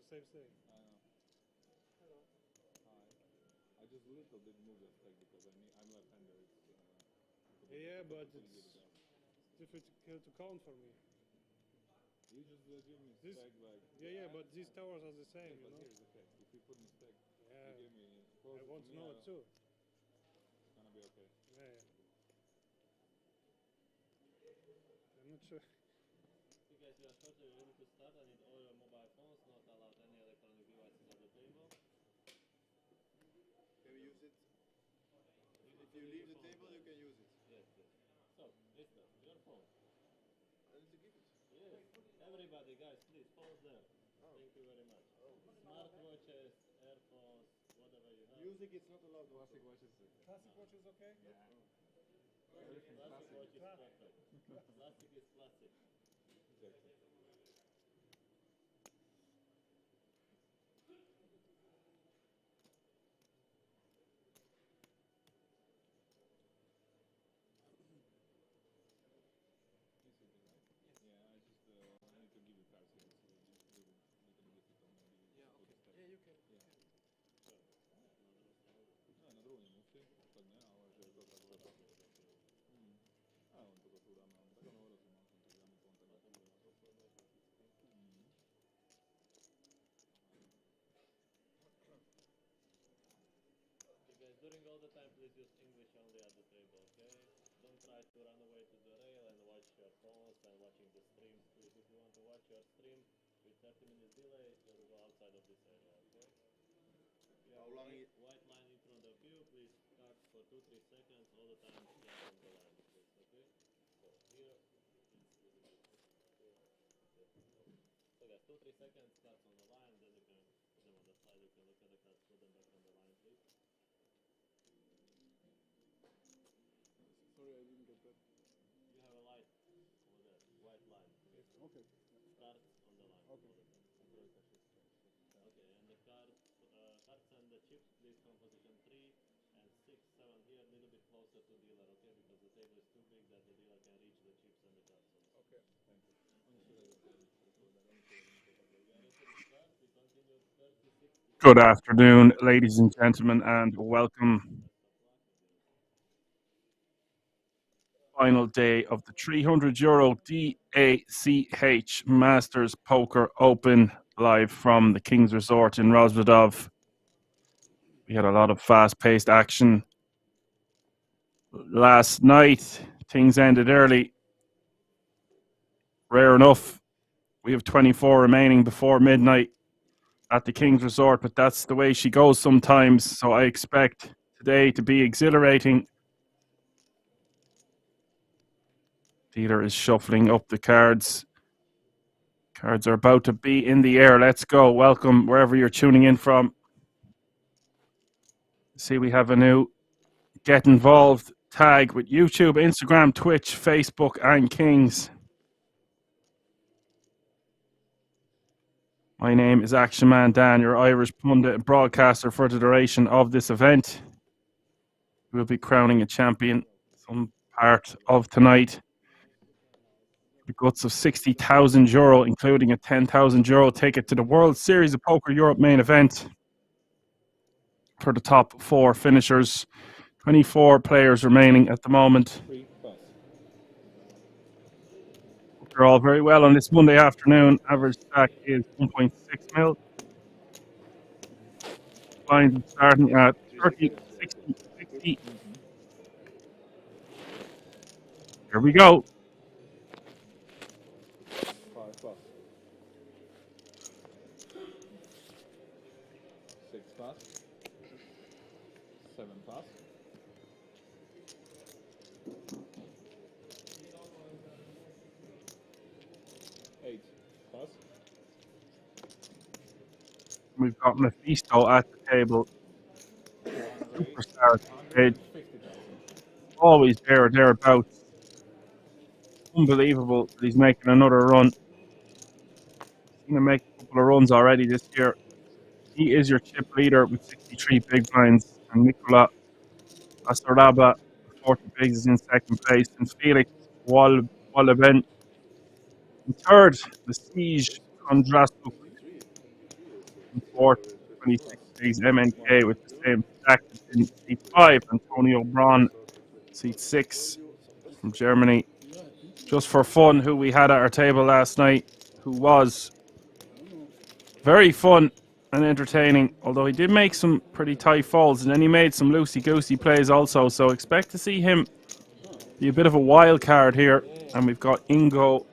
same thing. Hello. Hi. I just little bit moved the stack because I'm left-hander. Yeah, but it's difficult to count for me. You just give me This, stack like... yeah, but these towers are the same, but you know? here's the thing. If you put me stack, Yeah. you give me... I want to know it too. It's gonna be okay. Yeah. I'm not sure. You guys, we are shortly ready to start. I need all your mobile phones, not allowed any electronic devices at the table. Can we use it? If you leave the table, you can use it. Yes, yes. So, Maisto, your phone. I need to give it. Yes. Everybody, guys, please, phones there. Oh. Thank you very much. Oh. Smartwatches, AirPods, whatever you have. Music is not allowed. Classic watch is okay. Classic watch is okay? Yeah. Classic watch is perfect. Classic is classic. Exactly. Yeah, I just need to give you cards here, so just a little difficult maybe. Yeah, okay. Yeah, you can. Yeah. Na druhou nemusí, tak ne, ale že je to takhle. A on to tu dáme, tak ono rozumím, tak dáme kontakt. Guys, during all the time, please use English only at the table, okay? Don't try to run away to the rail and watch your phones and watching the streams. Please, if you want to watch your stream with 30 minutes delay, just go outside of this area, okay? You have a white line in front of you. Please start for 2-3 seconds all the time start on the line, please, okay? So here, so guys, 2-3 seconds starts on the line, then you can put them on the side. You can look at the cards, put them back on the line, please. Sorry, I didn't get that. You have a light over there, white line. Okay. Start on the line. Okay. Okay, and the cards and the chips, please from position 3 and 6, 7 here, a little bit closer to dealer, okay? Because the table is too big that the dealer can reach the chips and the cards. Okay. Thank you. Good afternoon, ladies and gentlemen, and welcome. Final day of the €300 D.A.CH Masters Poker Open, live from the King's Resort in Rosvedov. We had a lot of fast-paced action last night. Things ended early. Rare enough, we have 24 remaining before midnight at the King's Resort, but that's the way she goes sometimes, so I expect today to be exhilarating. Dealer is shuffling up the cards. Cards are about to be in the air. Let's go. Welcome wherever you're tuning in from. See, we have a new Get Involved tag with YouTube, Instagram, Twitch, Facebook, and Kings. My name is Action Man Dan, your Irish pundit and broadcaster for the duration of this event. We'll be crowning a champion some part of tonight. The guts of €60,000, including a €10,000 ticket to the World Series of Poker Europe main event for the top 4 finishers. 24 players remaining at the moment. They're all very well on this Monday afternoon. Average stack is 1.6 mil. Blinds starting at 30, 60, 60. Here we go. 5 plus. 6 plus. 7 plus. 8 plus. We've got Maisto at the table. Superstar at the stage. Always there or thereabouts. Unbelievable that he's making another run. He's going to make a couple of runs already this year. He is your chip leader with 63 big blinds. And Nicola Astoraba, 40 bigs, is in second place. And Felix Walleben in third. The Siege Kondrasuk fourth, 26 days MNK with the same stack in seat 5. Antonio Braun, seat 6 from Germany. Just for fun, who we had at our table last night, who was very fun and entertaining, although he did make some pretty tight falls, and then he made some loosey-goosey plays also, so expect to see him be a bit of a wild card here. And we've got Ingo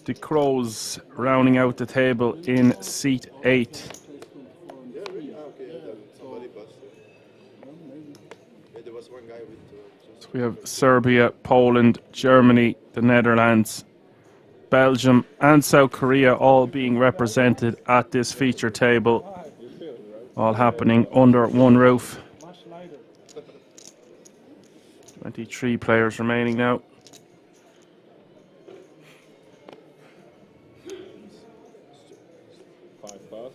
de Crows rounding out the table in seat 8. Yeah, really? Ah, okay, then somebody bust. Yeah, there was one guy with just... So we have Serbia, Poland, Germany, the Netherlands, Belgium, and South Korea all being represented at this feature table, all happening under one roof. 23 players remaining now. Five pass.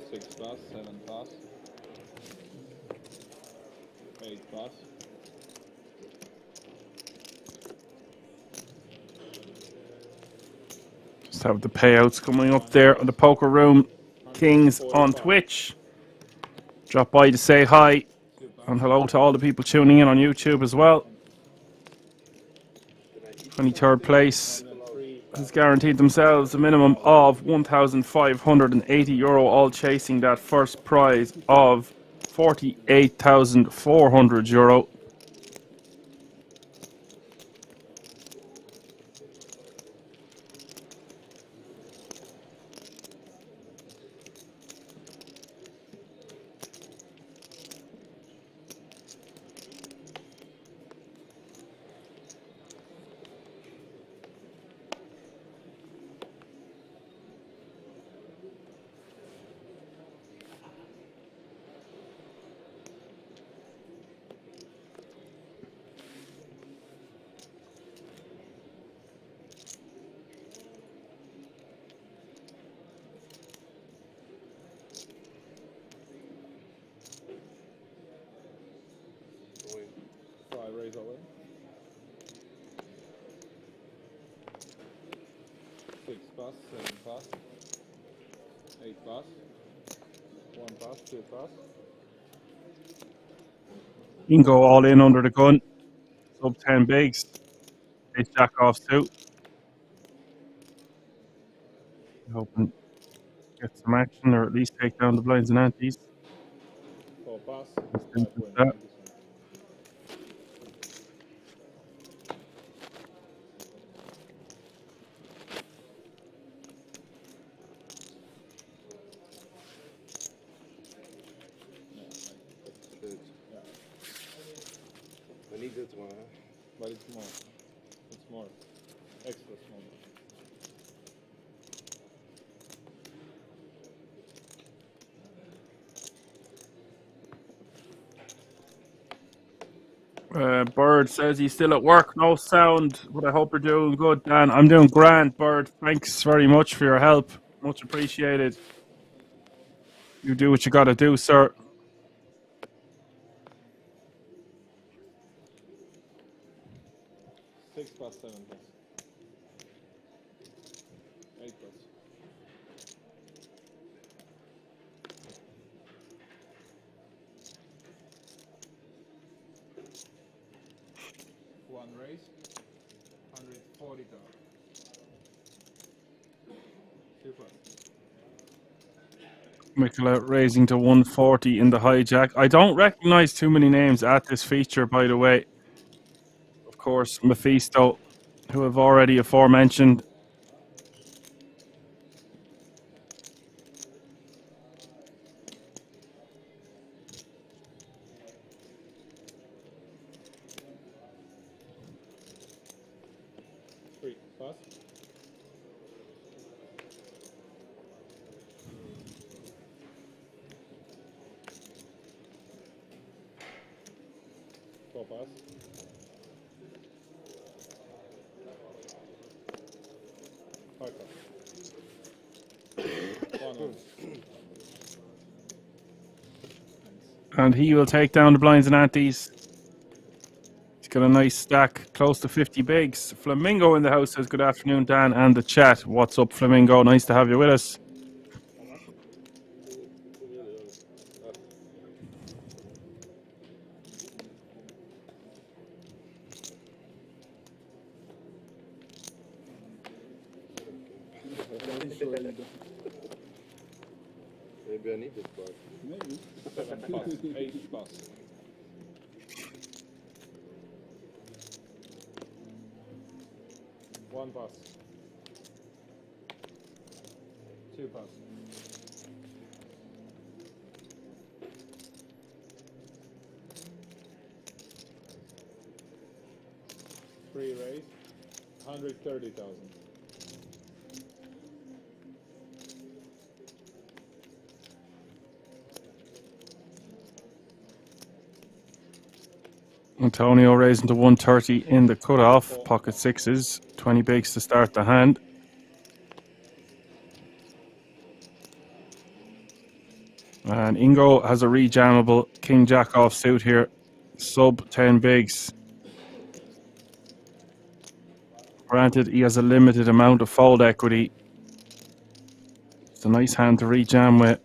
6 pass, 7 pass. 8 pass. Just have the payouts coming up there on the Poker Room Kings on Twitch. Drop by to say hi, and hello to all the people tuning in on YouTube as well. 23rd place has guaranteed themselves a minimum of €1,580, all chasing that first prize of €48,400. Raise away. 6 pass, 7 pass. 8 pass. 1 pass, 2 pass. You can go all in under the gun. Sub 10 bigs. Ace jack off too. Hoping to get some action, or at least take down the blinds and antes. 4 pass. That. I need that one, huh? But it's more. It's more. Extra small. Bird says he's still at work, no sound, but I hope you're doing good, Dan. I'm doing grand, Bird. Thanks very much for your help. Much appreciated. You do what you gotta do, sir. Six plus 7 plus. 8 plus. One raise. 140 dollars. 2 plus. Michaela raising to 140 in the hijack. I don't recognize too many names at this feature, by the way. Of course, Maisto, who I've already aforementioned. Three plus. Four pass. 5 pass. 1 on. And he will take down the blinds and antes to Got a nice stack, close to 50 bigs. Flamingo in the house says good afternoon, Dan, and the chat. What's up, Flamingo? Nice to have you with us. Maybe I need this part. Maybe. 7 pass, 8 pass. One pass. 2 pass. 3 raise. 130,000. Antonio raising to 130 in the cutoff. Pocket sixes. 20 bigs to start the hand. And Ingo has a rejammable King Jack offsuit here. Sub 10 bigs. Granted, he has a limited amount of fold equity. It's a nice hand to rejam with.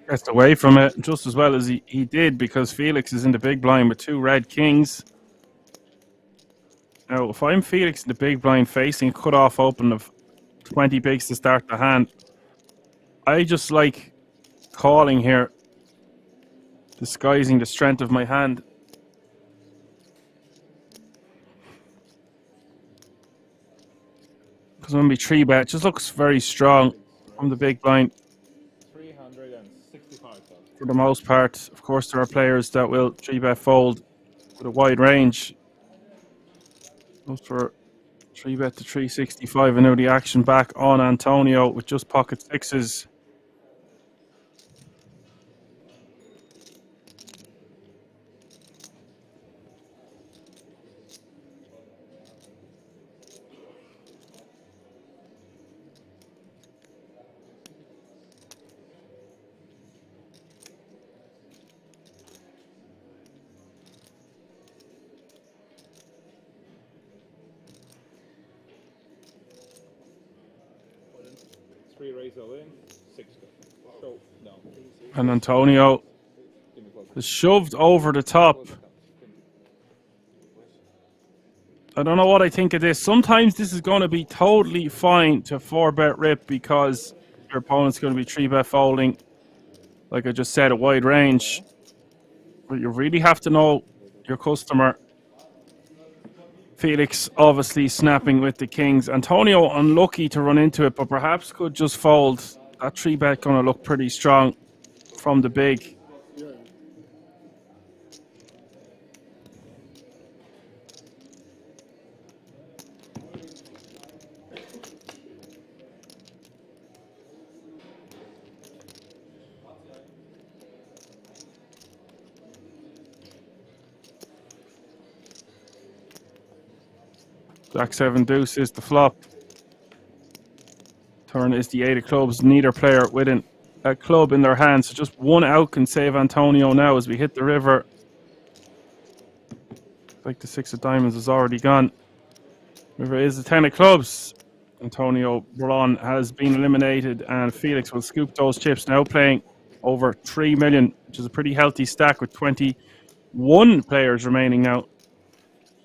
Gets away from it just as well as he did, because Felix is in the big blind with 2 red kings. Now, if I'm Felix in the big blind facing a cut-off open of 20 bigs to start the hand, I just like calling here, disguising the strength of my hand. Because when we 3-bet, it just looks very strong from the big blind. 365,000. For the most part. Of course, there are players that will 3-bet fold with a wide range. Those for 3-bet to 365, and now the action back on Antonio with just pocket sixes. Raise all in, 6 go. No. And Antonio is shoved over the top. I don't know what I think of this. Sometimes this is going to be totally fine to 4-bet rip because your opponent's going to be 3-bet folding. Like I just said, a wide range. But you really have to know your customer. Felix obviously snapping with the kings. Antonio unlucky to run into it, but perhaps could just fold. That 3-bet going to look pretty strong from the big. Jack 7 deuce is the flop. Turn is the 8 of clubs. Neither player with a club in their hand. So just one out can save Antonio now as we hit the river. Like the 6 of diamonds is already gone. River is the 10 of clubs. Antonio Braun has been eliminated, and Felix will scoop those chips, now playing over 3 million, which is a pretty healthy stack with 21 players remaining now.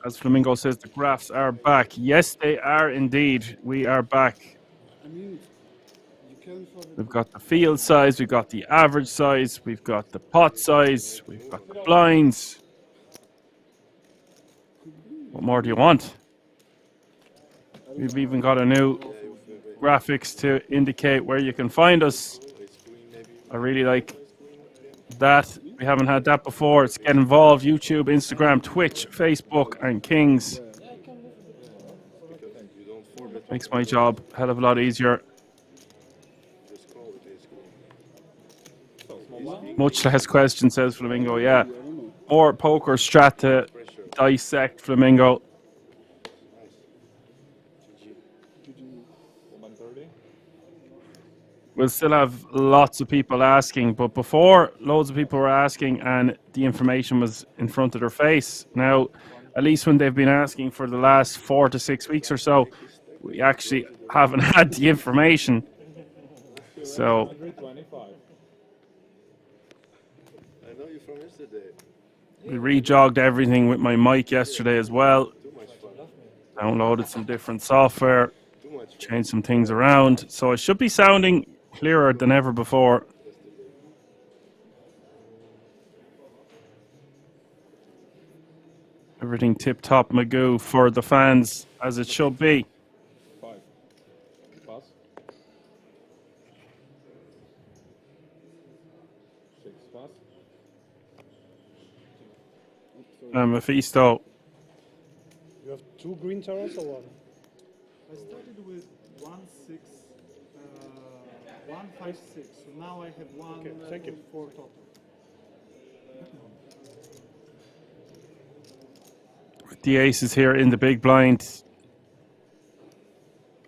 As Flamingo says, the graphs are back. Yes, they are indeed. We are back. We've got the field size, we've got the average size, we've got the pot size, we've got the blinds. What more do you want? We've even got a new graphics to indicate where you can find us. I really like that. We haven't had that before. It's get involved. YouTube, Instagram, Twitch, Facebook, and Kings. Makes my job a hell of a lot easier. Much less question, says Flamingo. Yeah. More poker strat to dissect, Flamingo. 130. We'll still have lots of people asking, but before, loads of people were asking and the information was in front of their face. Now, at least when they've been asking for the last 4 to 6 weeks or so, we actually haven't had the information. So, 125. I know you from yesterday. we rejogged everything with my mic yesterday as well. Too much fun. Downloaded some different software, Too much fun. changed some things around. So I should be sounding clearer than ever before. Everything tip-top Magoo for the fans, as it should be. 5. Pass. 6. Pass. Mephisto. You have 2 green tarots or 1? I started with 1-6, 1-5-6. So now I have 1 Okay, thank you. 4 total. The ace is here in the big blind.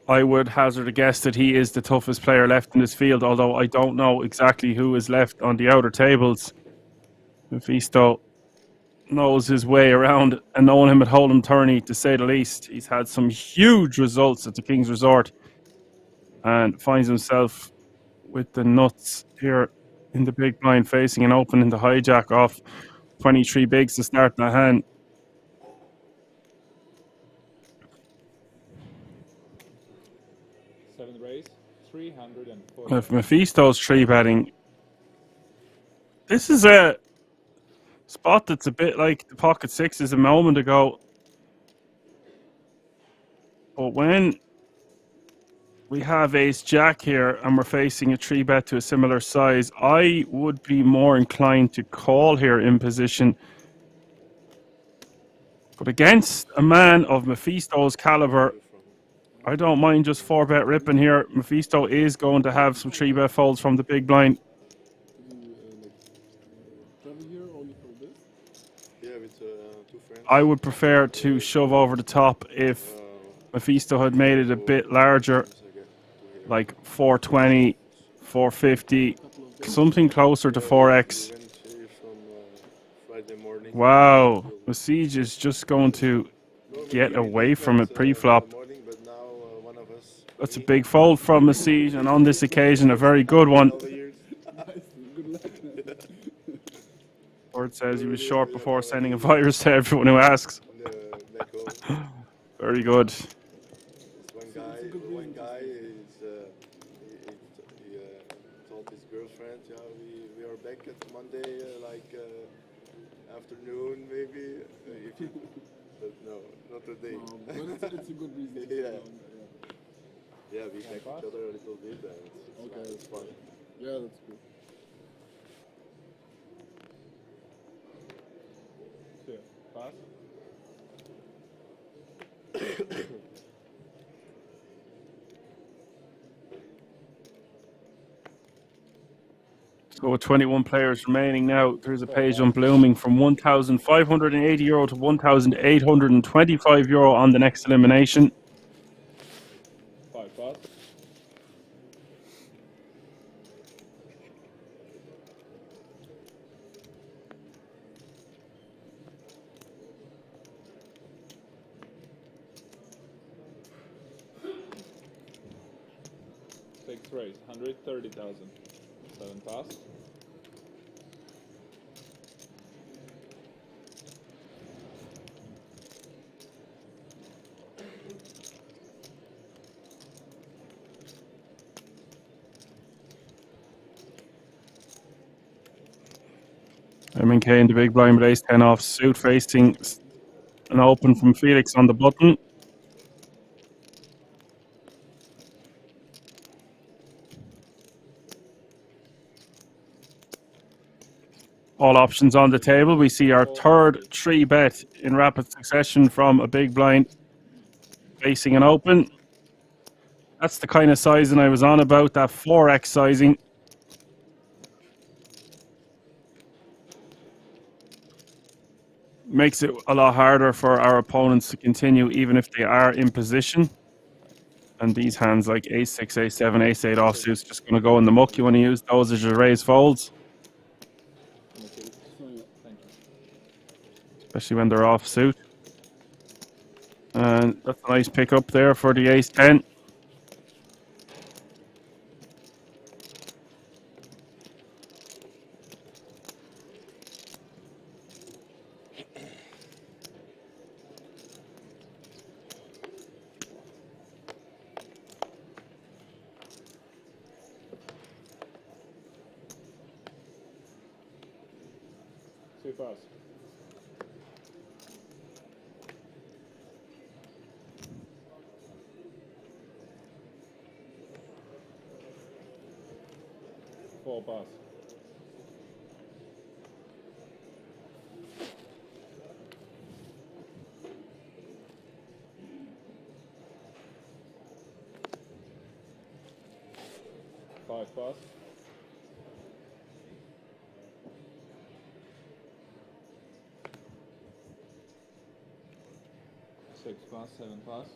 I would hazard a guess that he is the toughest player left in this field, although I don't know exactly who is left on the outer tables. Mephisto knows his way around, and knowing him at Hold'em tourney, to say the least. He's had some huge results at the King's Resort and finds himself with the nuts here in the big blind, facing an open in the hijack off 23 bigs to start the hand. 7 raise. 340. If Mephisto's 3-betting, this is a spot that's a bit like the pocket sixes a moment ago. But when we have ace jack here and we're facing a 3-bet to a similar size, I would be more inclined to call here in position. But against a man of Mephisto's caliber, I don't mind just 4-bet ripping here. Mephisto is going to have some 3-bet folds from the big blind. Yeah, with 2 friends. I would prefer to shove over the top if Mephisto had made it a bit larger, like 420, 450, something closer to 4x. Wow, Besiege is just going to get away from it pre-flop. That's a big fold from Besiege, and on this occasion, a very good one. Bird says he was short before sending a virus to everyone who asks. Very good. One guy is he told his girlfriend, yeah, we are back at Monday, afternoon maybe. But no, not today. But it's a good reason. Yeah, we hack each other a little bit, and it's fun. Yeah, that's good. 2. Pass. So with 21 players remaining now, there's a page on blooming from €1,580 to €1,825 on the next elimination. 5. Pass. Six raise. 130,000. 7 pass. MK in the big blind with ace 10 off suit, facing an open from Felix on the button. All options on the table. We see our third 3-bet in rapid succession from a big blind facing an open. That's the kind of sizing I was on about, that 4x sizing. makes it a lot harder for our opponents to continue, even if they are in position. And these hands like ace-6, ace-7, ace-8 offsuits just going to go in the muck. You want to use those as your raise folds, especially when they're offsuit. And that's a nice pickup there for the ace-10. Two pass. Four pass. Five pass. Six pass, seven pass.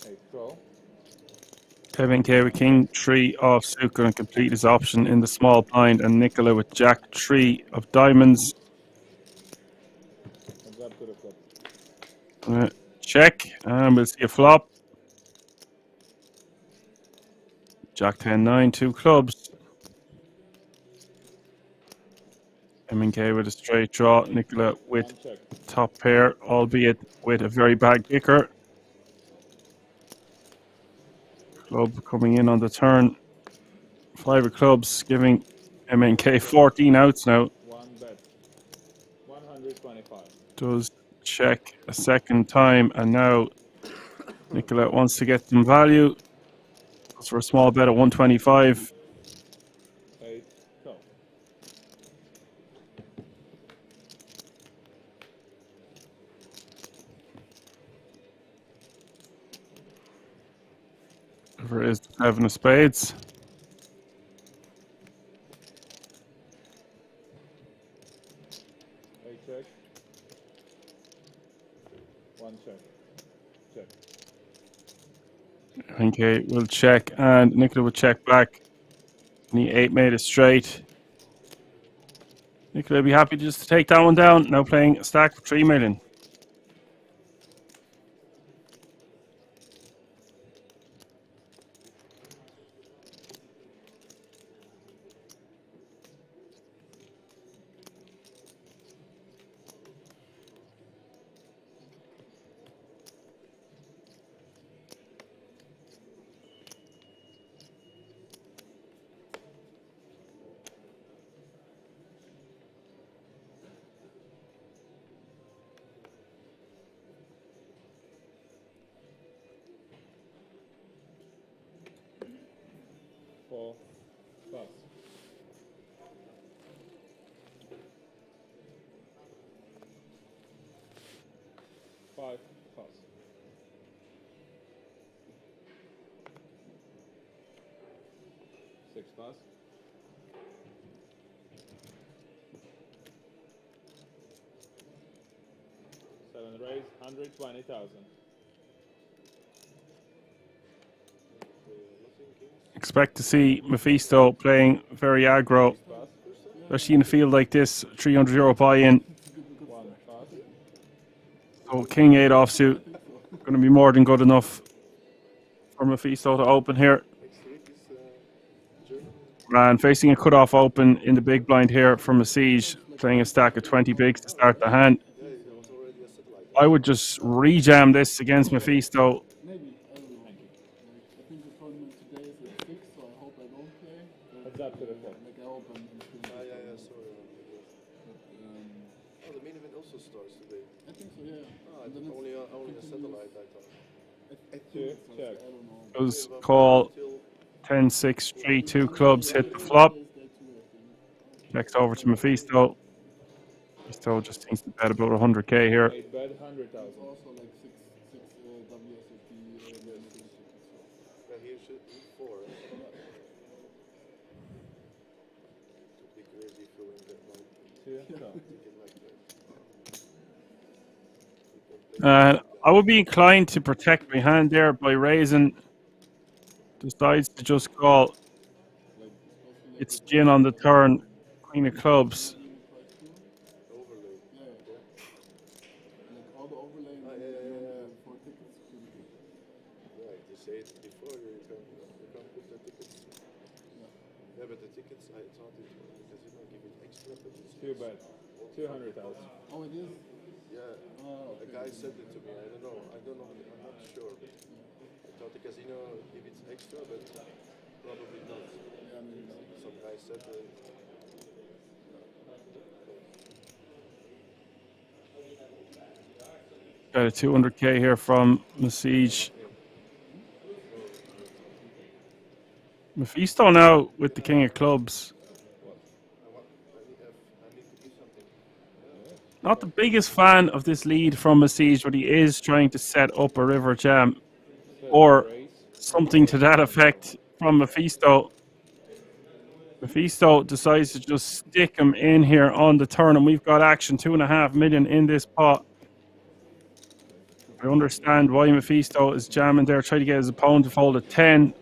Eight draw. Kevin K with king 3 offsuit going to complete his option in the small blind, and Nicola with jack 3 of diamonds. Heads up to the flop. Check, and we'll see a flop. Jack 10-9, 2 clubs. M&K with a straight draw. Nicola with top pair, albeit with a very bad kicker. Club coming in on the turn. 5 of clubs, giving M&K 14 outs now. One bet. 125. Does check a second time, and now Nicola wants to get some value. Goes for a small bet at 125. Eight, go. Over is the 7 of spades. Eight check. One check. Check. Okay, we'll check, and Nicola will check back. And the 8 made it straight. Nicola will be happy just to take that one down. Now playing a stack for 3 million. Four, pass. Five, pass. Six, pass. Seven raise, 120,000. Expect to see Mephisto playing very aggro, especially in a field like this. €300 buy-in. One, pass. So king 8 offsuit, going to be more than good enough for Mephisto to open here. And facing a cutoff open in the big blind here from a siege, playing a stack of 20 bigs to start the hand. I would just rejam this against Mephisto. Maybe, I don't know. I think the tournament today is at 6, so I hope I don't play. Heads up to the flop. Like I hope I'm Yeah, sorry. Oh, the main event also starts today. I think so, yeah. I think only a satellite, I thought. I think Check, so, check. I don't know. Does call 10-6, 3, 2 clubs, hit the flop. Next over to Mephisto. He's Maisto just needs to bet about 100k here. 8 bet 100,000. It's also like six WSOP Europe tickets. Yeah, he should be 4. To be crazy if you win that night. Ticket like that. I would be inclined to protect my hand there by raising. Decides to just call. Like especially It's gin on the turn, queen of clubs. Overlay. Yeah. Like all the overlay and yeah. 4 tickets. Pretty good. Yeah, you say it before, you can put the tickets. Yeah, but the tickets, I thought it was because you might give it extra, but it's 2 bet 200,000. Oh, it is? yeah. Oh, The okay. guy said it to me. I don't know. I'm not sure. But I thought the casino give it extra, but probably not. Yeah, maybe not. Some guy said. Got a 200k here from D.A.CH. Maisto now with the king of clubs. I need to do something. Not the biggest fan of this lead from D.A.CH, but he is trying to set up a river jam or something to that effect from Maisto. Maisto decides to just stick him in here on the turn, and we've got action 2.5 million in this pot. I understand why Maisto is jamming there, trying to get his opponent to fold a 10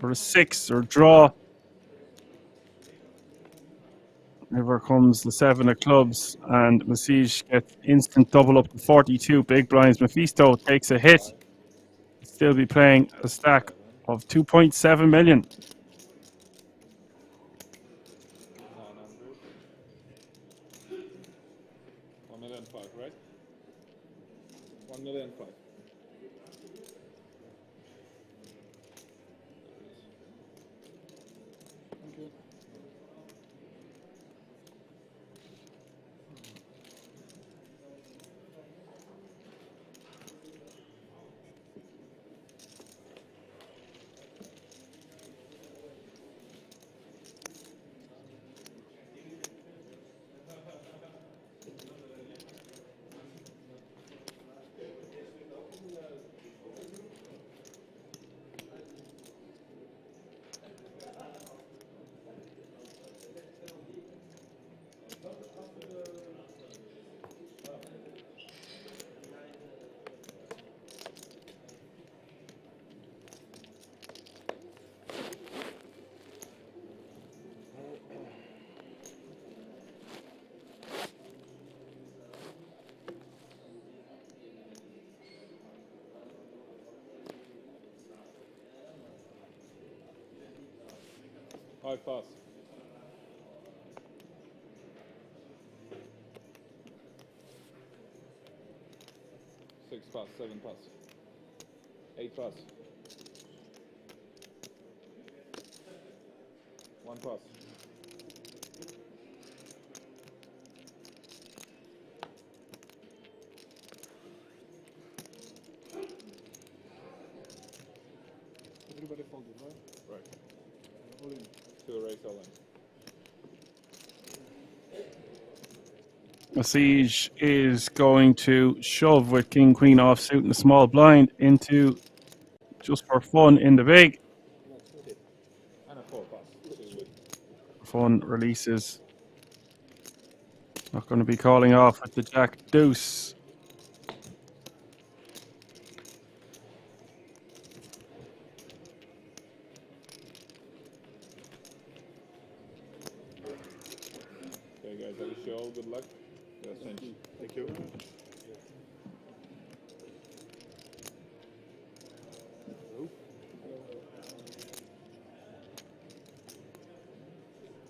or a 6 or draw. Here comes the 7 of clubs, and D.A.CH gets instant double up to 42 big blinds. Maisto takes a hit. Still be playing a stack of 2.7 million. 1,000,005, right? 1,000,005. Okay. Five pass. 6 pass, 7 pass. 8 pass. 1 pass. Everybody folded, right? Right. All in. 2 raise all in. D.A.CH is going to shove with king queen offsuit and a small blind into just for fun in the big. And a 4 pass. Fun releases. Not going to be calling off with the jack deuce. Okay, guys, I wish you all good luck. Yes, thank you. Thank you.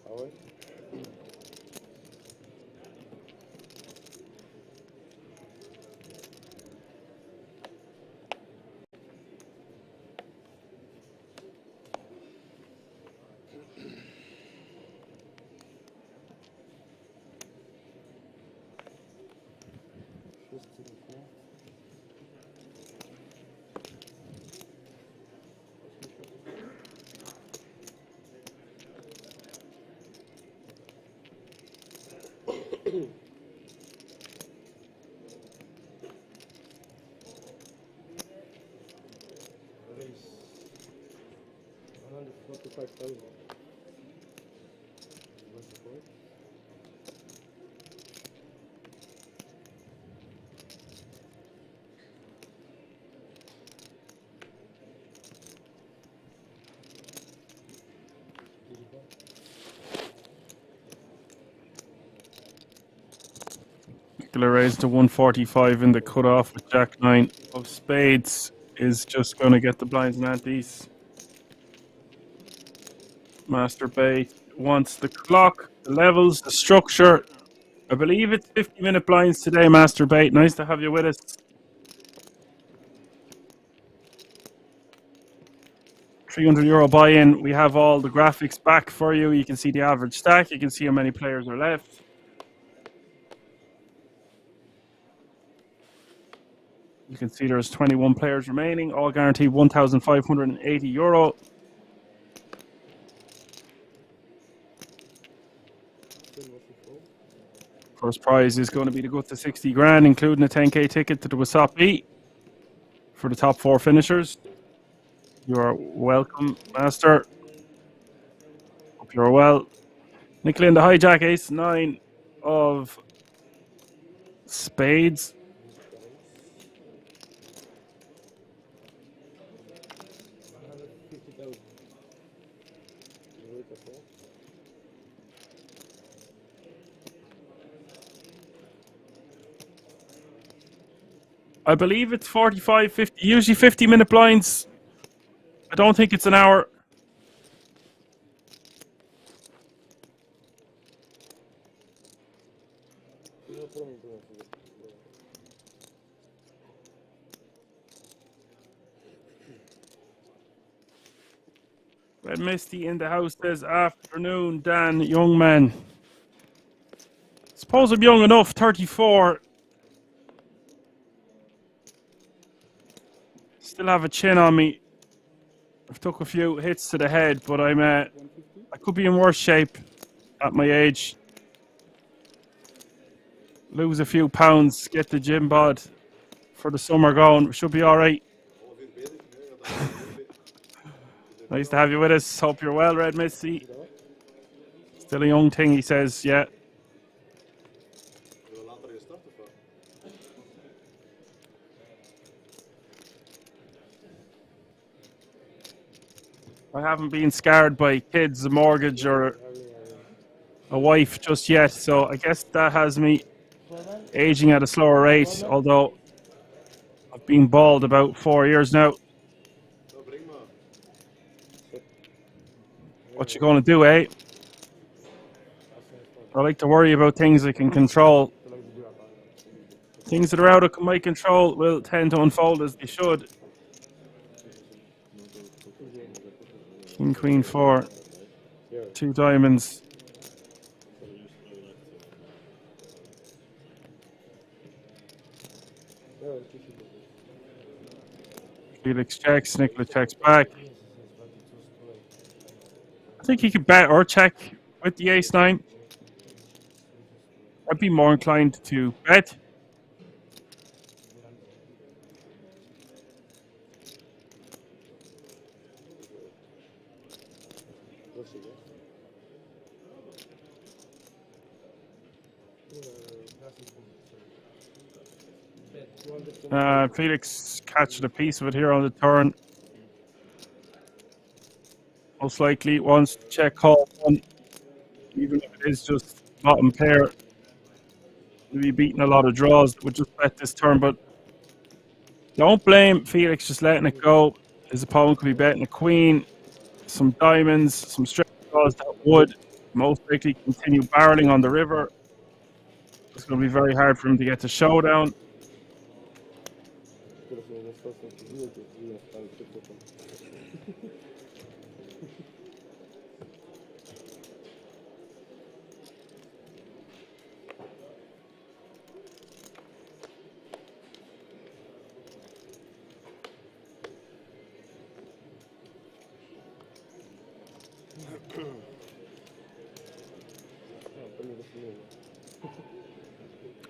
Ahoj. 145,000. What's the point? Particular raise to 145 in the cutoff with Jack 9 of spades is just going to get the blinds and antes. Master Bait wants the clock, the levels, the structure. I believe it's 50-minute blinds today, Master Bait. Nice to have you with us. €300 buy-in. We have all the graphics back for you. You can see the average stack. You can see how many players are left. You can see there's 21 players remaining, all guaranteed €1,580. First prize is going to be to go to 60 grand, including a 10k ticket to the WSOP for the top 4 finishers. You are welcome, Master. Hope you're well. Nickel in the hijack, ace 9 of spades. I believe it's 45, 50, usually 50-minute blinds. I don't think it's an hour. Red Misty in the house says, afternoon, Dan, young man. Suppose I'm young enough, 34. Still have a chin on me. I've took a few hits to the head, but I could be in worse shape at my age. Lose a few pounds, get the gym bod for the summer going. Should be all right. Nice to have you with us. Hope you're well, Red Misty. Still a young thing, he says, yeah. I haven't been scarred by kids, a mortgage, or a wife just yet, so I guess that has me aging at a slower rate, although I've been bald about 4 years now. What you gonna do, eh? I like to worry about things I can control. Things that are out of my control will tend to unfold as they should. King, Queen, 4. 2 diamonds. Felix checks, Nicola checks back. I think he could bet or check with the ace-9. I'd be more inclined to bet. Felix catching a piece of it here on the turn. Most likely wants to check call one, even if it is just bottom pair. He'll be beating a lot of draws that would just bet this turn, but don't blame Felix just letting it go. His opponent could be betting a queen, some diamonds, some straight draws that would most likely continue barreling on the river. It's going to be very hard for him to get to showdown.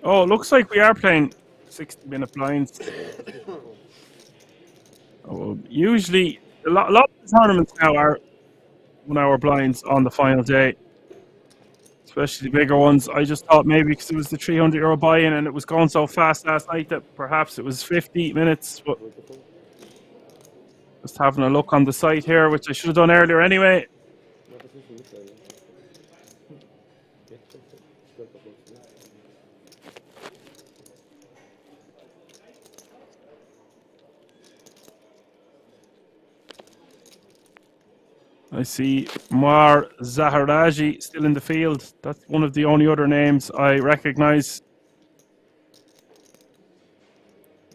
Oh, looks like we are playing 60-minute blinds. Oh, usually, a lot of the tournaments now are 1 hour blinds on the final day, especially the bigger ones. I just thought maybe because it was the €300 buy-in and it was going so fast last night that perhaps it was 50 minutes. But just having a look on the site here, which I should have done earlier anyway. I see Mar Zaharaji still in the field. That's one of the only other names I recognize.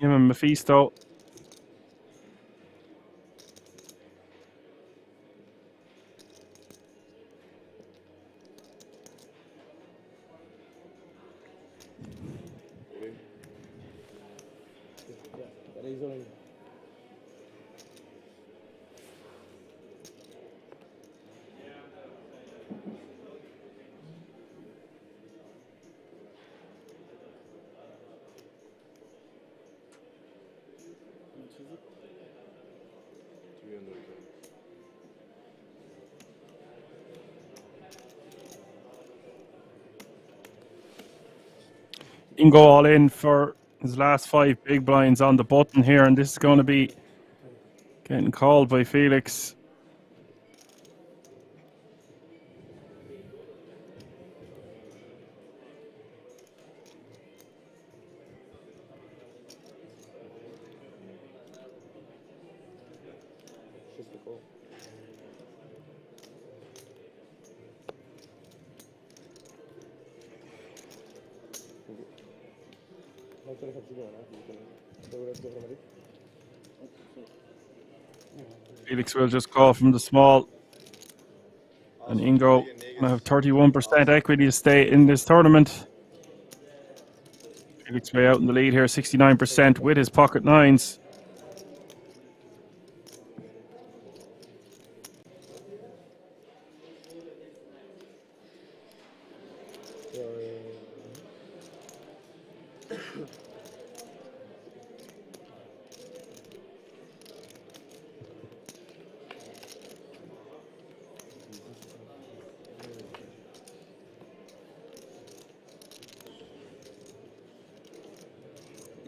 Him and Maisto. He can go all in for his last 5 big blinds on the button here, and this is going to be getting called by Felix. Felix will just call from the small, and Ingo will have 31% equity to stay in this tournament. Felix way out in the lead here, 69% with his pocket nines.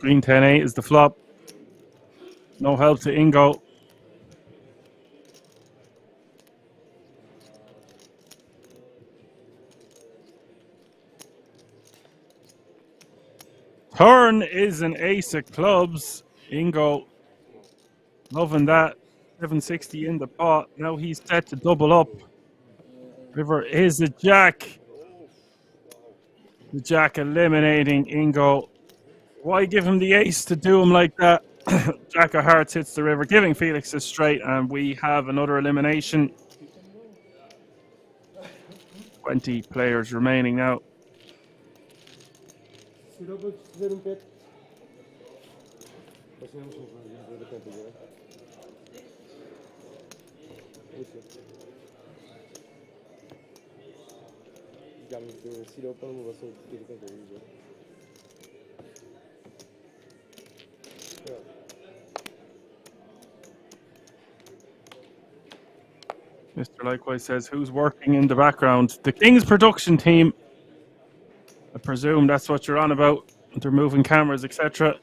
Green 10-8 is the flop. No help to Ingo. Turn is an ace of clubs. Ingo loving that. 760 in the pot. Now he's set to double up. River is a jack. The jack eliminating Ingo. Why give him the ace to do him like that? Jack of hearts hits the river, giving Felix a straight, and we have another elimination. 20 players remaining now. Mr. Likewise says, who's working in the background? The King's production team. I presume that's what you're on about. They're moving cameras, etc.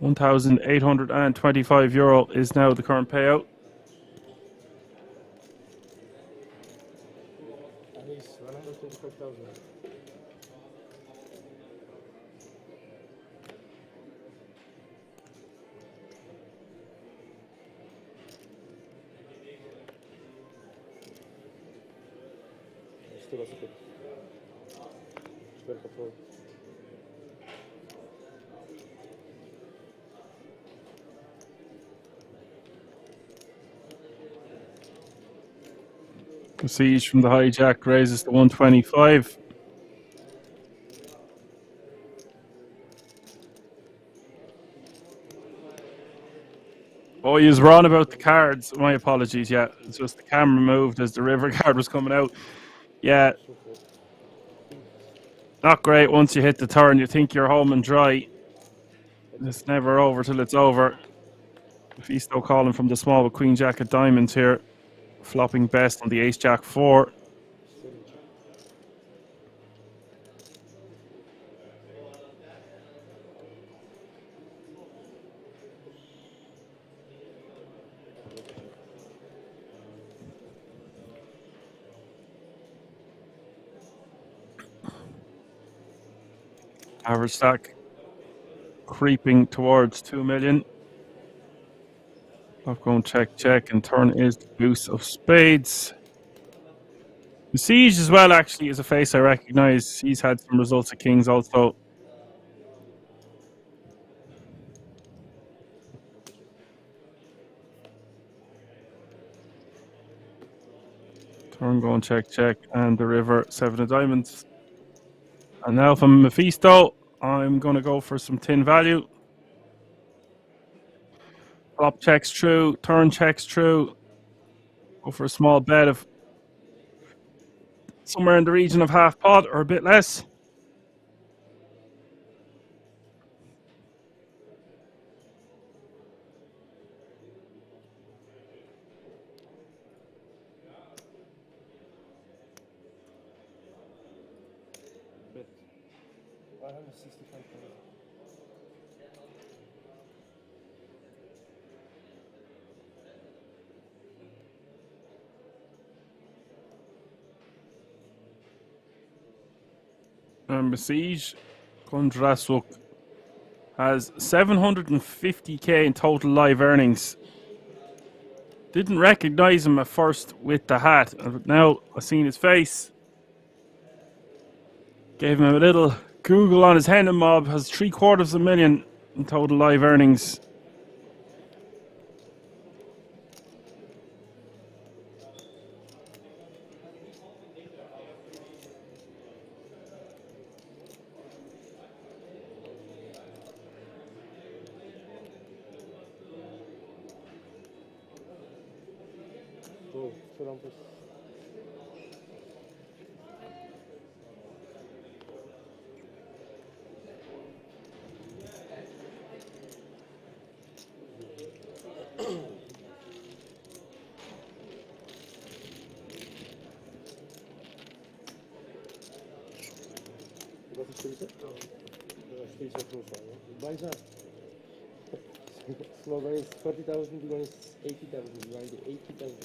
€1,825 is now the current payout. Siege from the hijack raises to 125. Oh, he's wrong about the cards. My apologies. Yeah, it's just the camera moved as the river card was coming out. Yeah, not great once you hit the turn. You think you're home and dry. It's never over till it's over. Maisto calling from the small with Queen Jack of diamonds here. Flopping best on the Ace Jack 4. Average stack creeping towards 2 million. Flop going check, check, and turn is the deuce of spades. D.A.CH as well, actually, is a face I recognise. He's had some results at Kings also. Turn going check, check, and the river, 7 of diamonds. And now from Maisto, I'm going to go for some tin value. Flop checks true, turn checks true. Go for a small bet of somewhere in the region of half pot or a bit less. Bet 165,000. D.A.CH Kondrasuk has 750k in total live earnings. Didn't recognize him at first with the hat. Now I've seen his face. Gave him a little Google on his hen and mob. Has 750,000 in total live earnings. Oh, Trump is. Wat is dit? Dat is steeds zo van. Bijna. Small one is 40,000, big one is 80,000. You want the 80,000.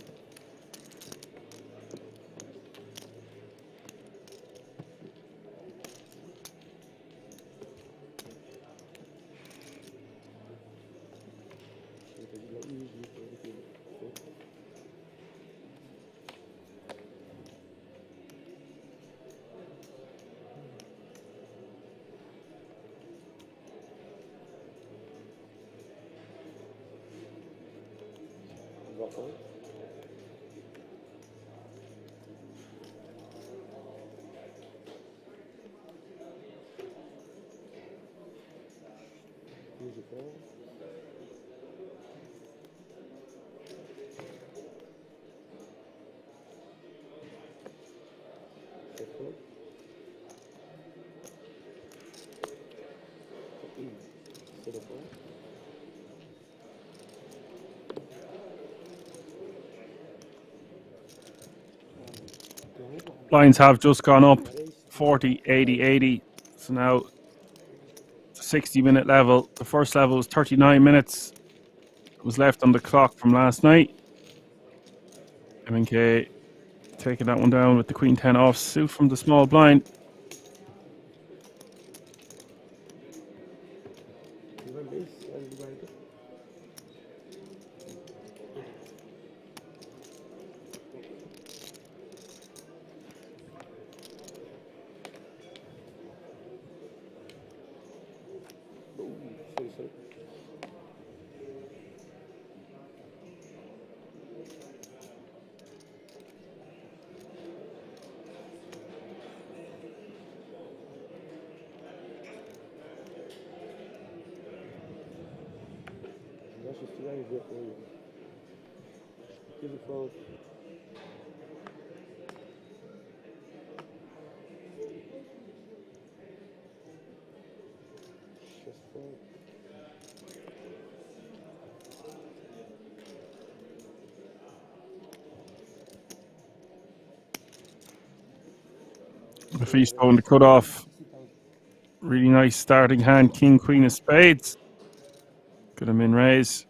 Waffle. Beautiful. Beautiful. Beautiful. Lines have just gone up 40, 80, 80. So now it's a 60-minute level. The first level was 39 minutes. It was left on the clock from last night. MK taking that one down with the Queen 10 off suit from the small blind. Beautiful. Just fold. Mephisto in the cutoff. Really nice starting hand, king, queen of spades. Got him in raise.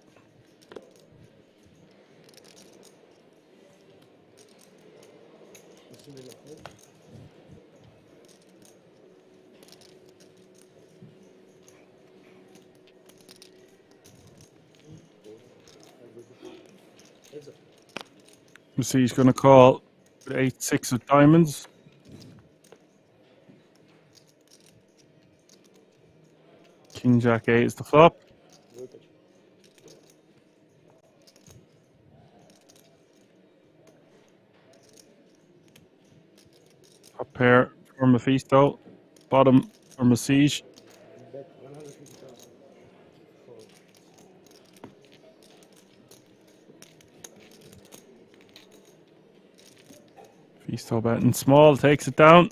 You see he's going to call with 8-6 of diamonds. King Jack 8 is the flop. Top pair for Mephisto. Bottom for Message. Mephisto betting small, takes it down.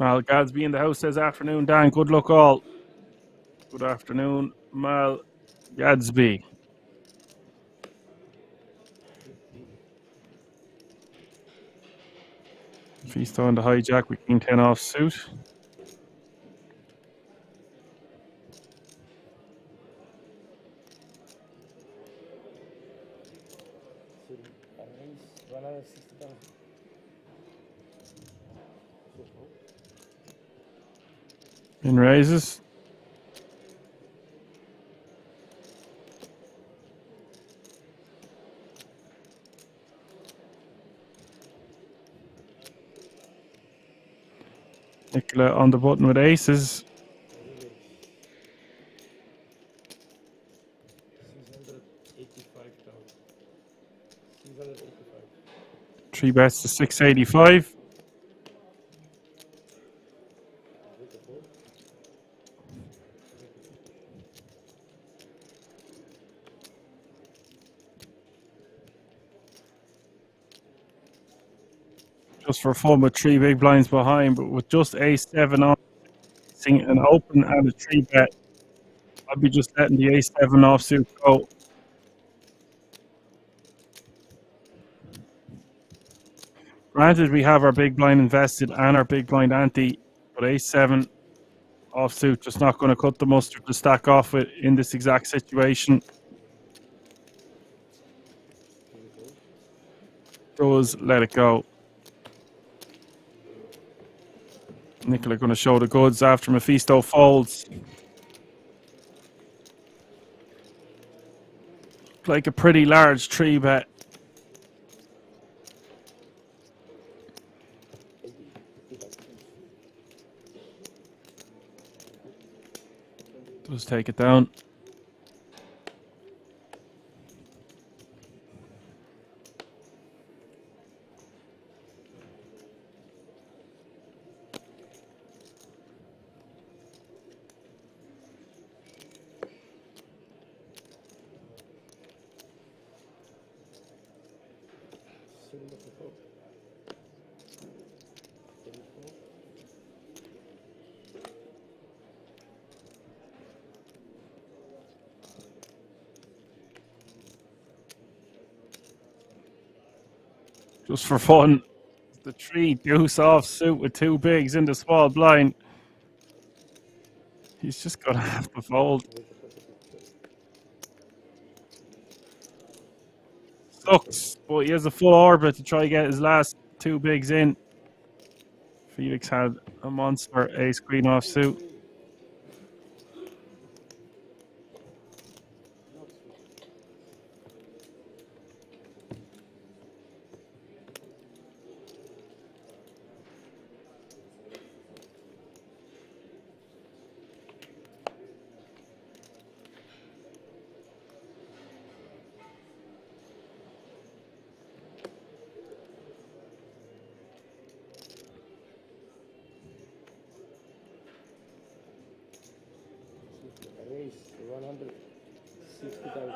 Mal Gadsby in the house says afternoon, Dan. Good luck all. Good afternoon, Mal Gadsby. Mephisto on the hijack with king 10 off suit. In raises. Nicola on the button with aces. 3 bets to 685. Just for fun with 3 big blinds behind, but with just ace-7 on, seeing an open and a 3 bet, I'd be just letting the ace-7 offsuit go. Granted, we have our big blind invested and our big blind ante, but ace-7 offsuit just not going to cut the mustard to stack off with in this exact situation. Does let it go. Nicola going to show the goods after Mephisto folds. Like a pretty large 3 bet. Does take it down. Just for fun, the 3 deuce offsuit with 2 bigs in the small blind. He's just going to have to fold. Sucks, but he has a full orbit to try to get his last 2 bigs in. Felix had a monster ace queen offsuit. 60,000.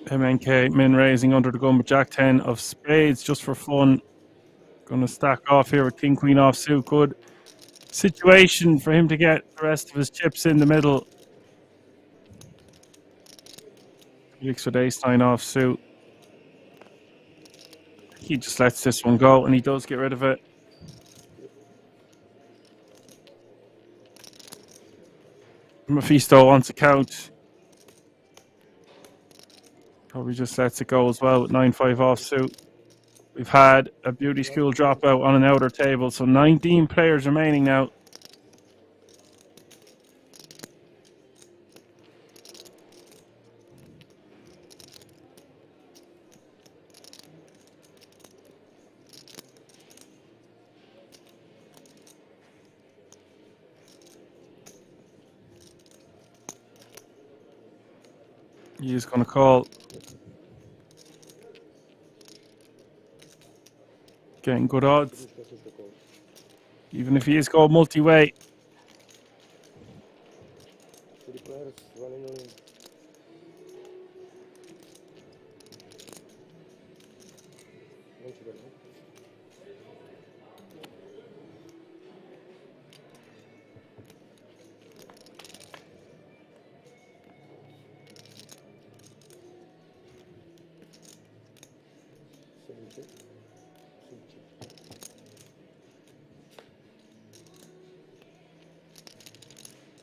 MNK min raising under the gun with Jack 10 of spades just for fun. Going to stack off here with King Queen offsuit. Good situation for him to get the rest of his chips in the middle. Felix with ace 9 offsuit. He just lets this one go and he does get rid of it. Maisto wants a count. Probably just lets it go as well with 9-5 offsuit. We've had a beauty school dropout on an outer table, so 19 players remaining now. He's going to call. Getting good odds. Even if he is going multi-way.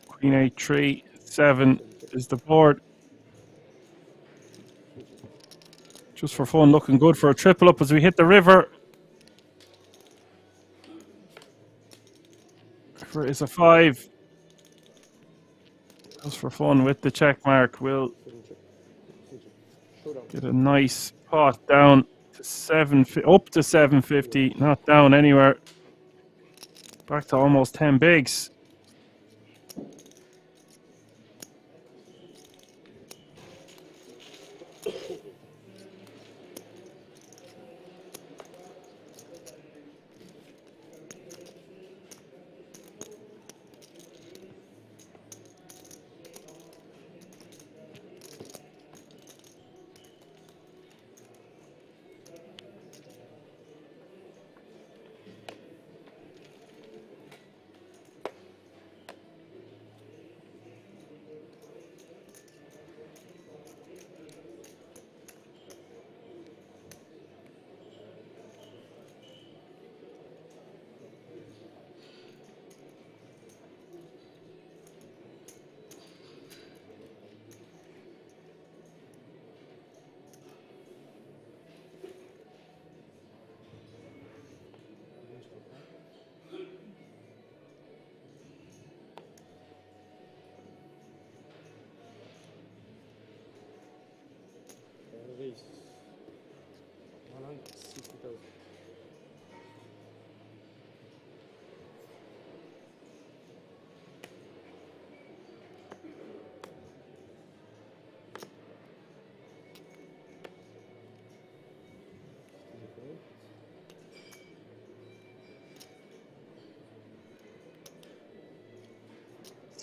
Queen 8, 3, 7 is the board. Just for fun, looking good for a triple up as we hit the river. River is a 5. Just for fun with the check mark. We'll get a nice pot down to 7, up to 750, not down anywhere. Back to almost 10 bigs.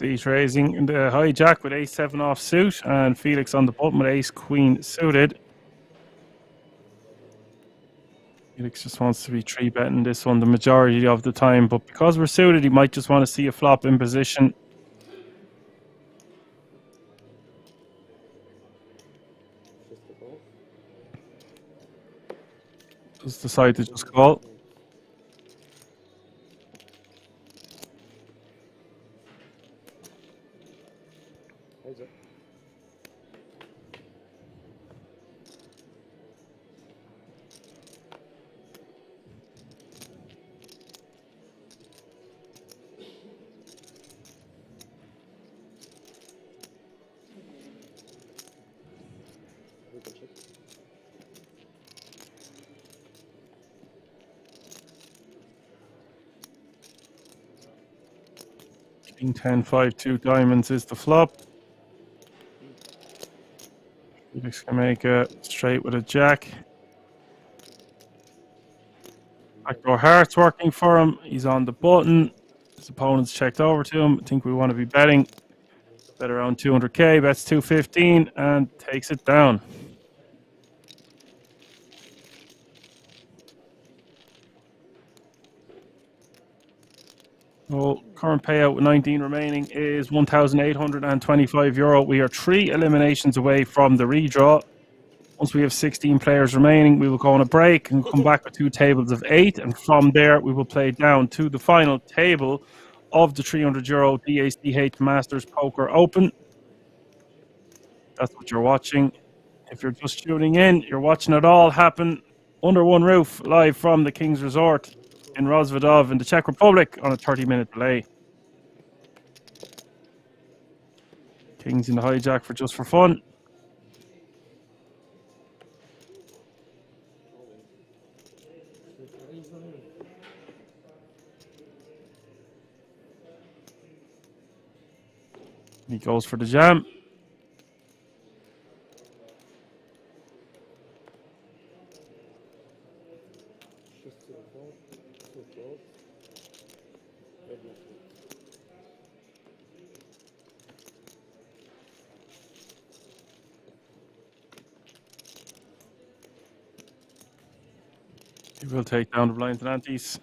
D.A.CH raising in the hijack with ace 7 off suit, and Felix on the button with ace queen suited. Felix just wants to be 3-betting this one the majority of the time, but because we're suited, he might just want to see a flop in position. Just decide to just call. King 10, 5, 2 diamonds is the flop. Felix can make a straight with a jack. Backdoor hearts working for him. He's on the button. His opponent's checked over to him. I think we want to be betting. Bet around 200k. Bets 215 and takes it down. Well, current payout with 19 remaining is €1,825. We are 3 eliminations away from the redraw. Once we have 16 players remaining, we will go on a break and come back with 2 tables of 8. And from there, we will play down to the final table of the €300 D.A.CH Masters Poker Open. That's what you're watching. If you're just tuning in, you're watching it all happen under one roof, live from the King's Resort in Rozvadov in the Czech Republic on a 30-minute delay. Kings in the hijack for just for fun. He goes for the jam. He will take down the blinds and antes.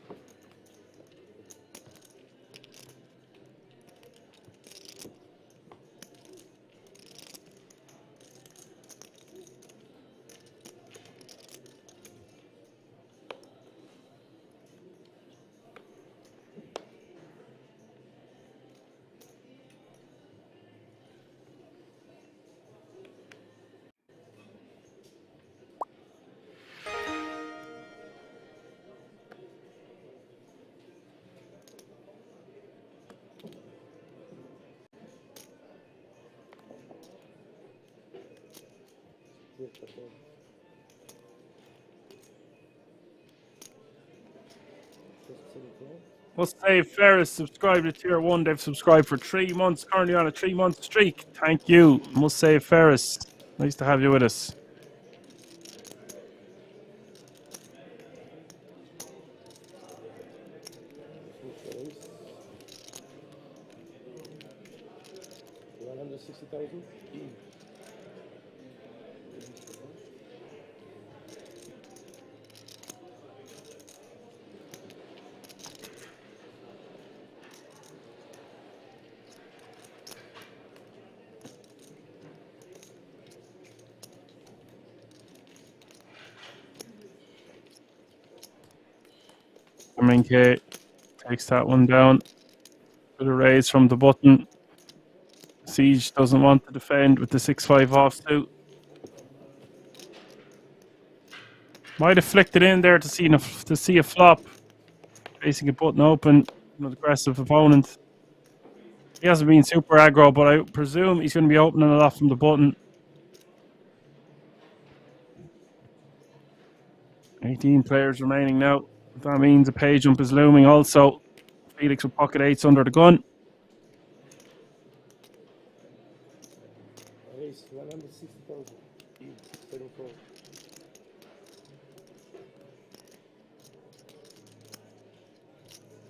Must save Ferris, subscribe to tier 1. They've subscribed for 3 months, currently on a 3-month streak. Thank you. Must save Ferris. Nice to have you with us. Dominic takes that one down. With a raise from the button. Siege doesn't want to defend with the 6-5 offsuit. Might have flicked it in there to see a flop. Facing a button open, an aggressive opponent. He hasn't been super aggro, but I presume he's going to be opening a lot from the button. 18 players remaining now. That means a pay jump is looming also. Felix with pocket 8s under the gun.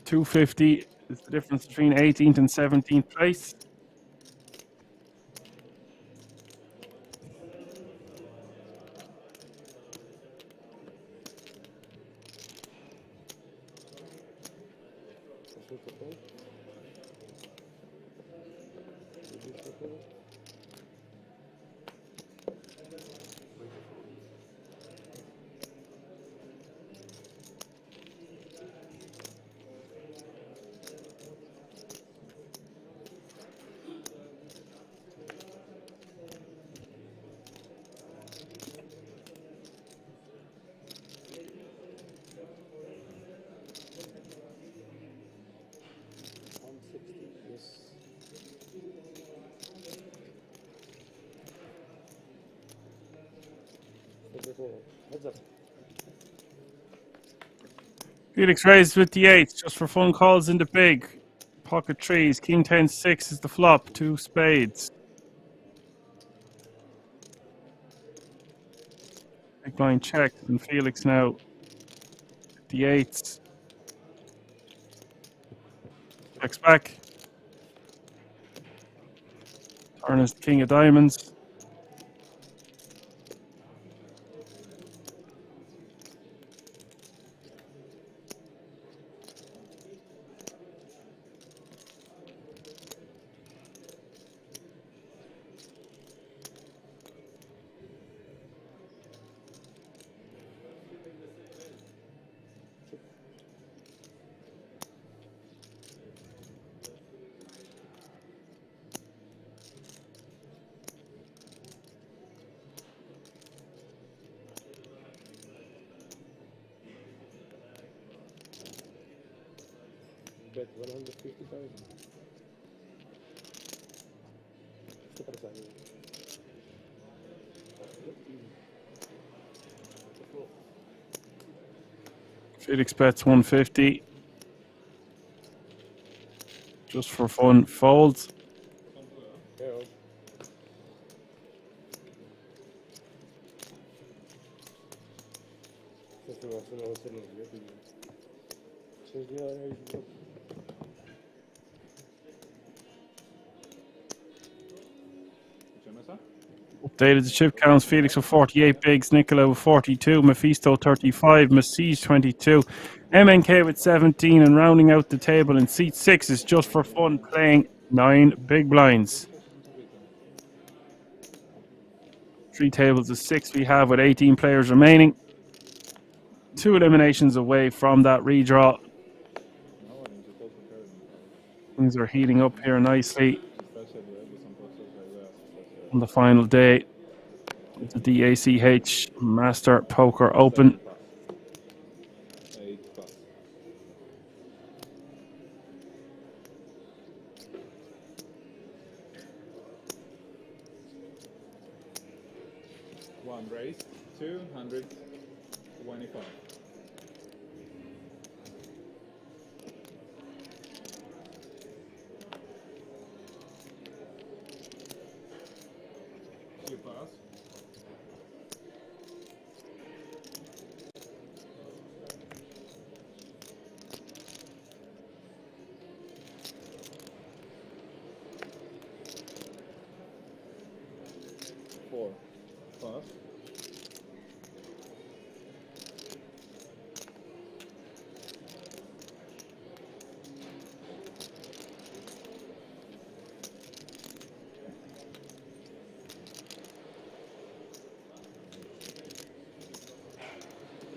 $250 is the difference between 18th and 17th place. Felix raised with the 8s just for fun calls in the big. Pocket threes. King 10-6 is the flop. 2 spades. Big blind checked, and Felix now. The eights. Checks back. Turn is the king of diamonds. Bet 150,000. Sto passando. Felix bets 150. Just for fun. Folds. Ja. Dat is wel zo'n zin in. Sinds die jaar heeft het. Updated the chip counts. Felix with 48 bigs, Nicola with 42, Maisto 35, Messiege 22, MNK with 17, and rounding out the table in seat 6 is just for fun playing 9 big blinds. 3 tables of 6 we have with 18 players remaining. 2 eliminations away from that redraw. Things are heating up here nicely on the final day of the D.A.CH Masters Poker Open. One raise, 225. You pass. Four. Pass.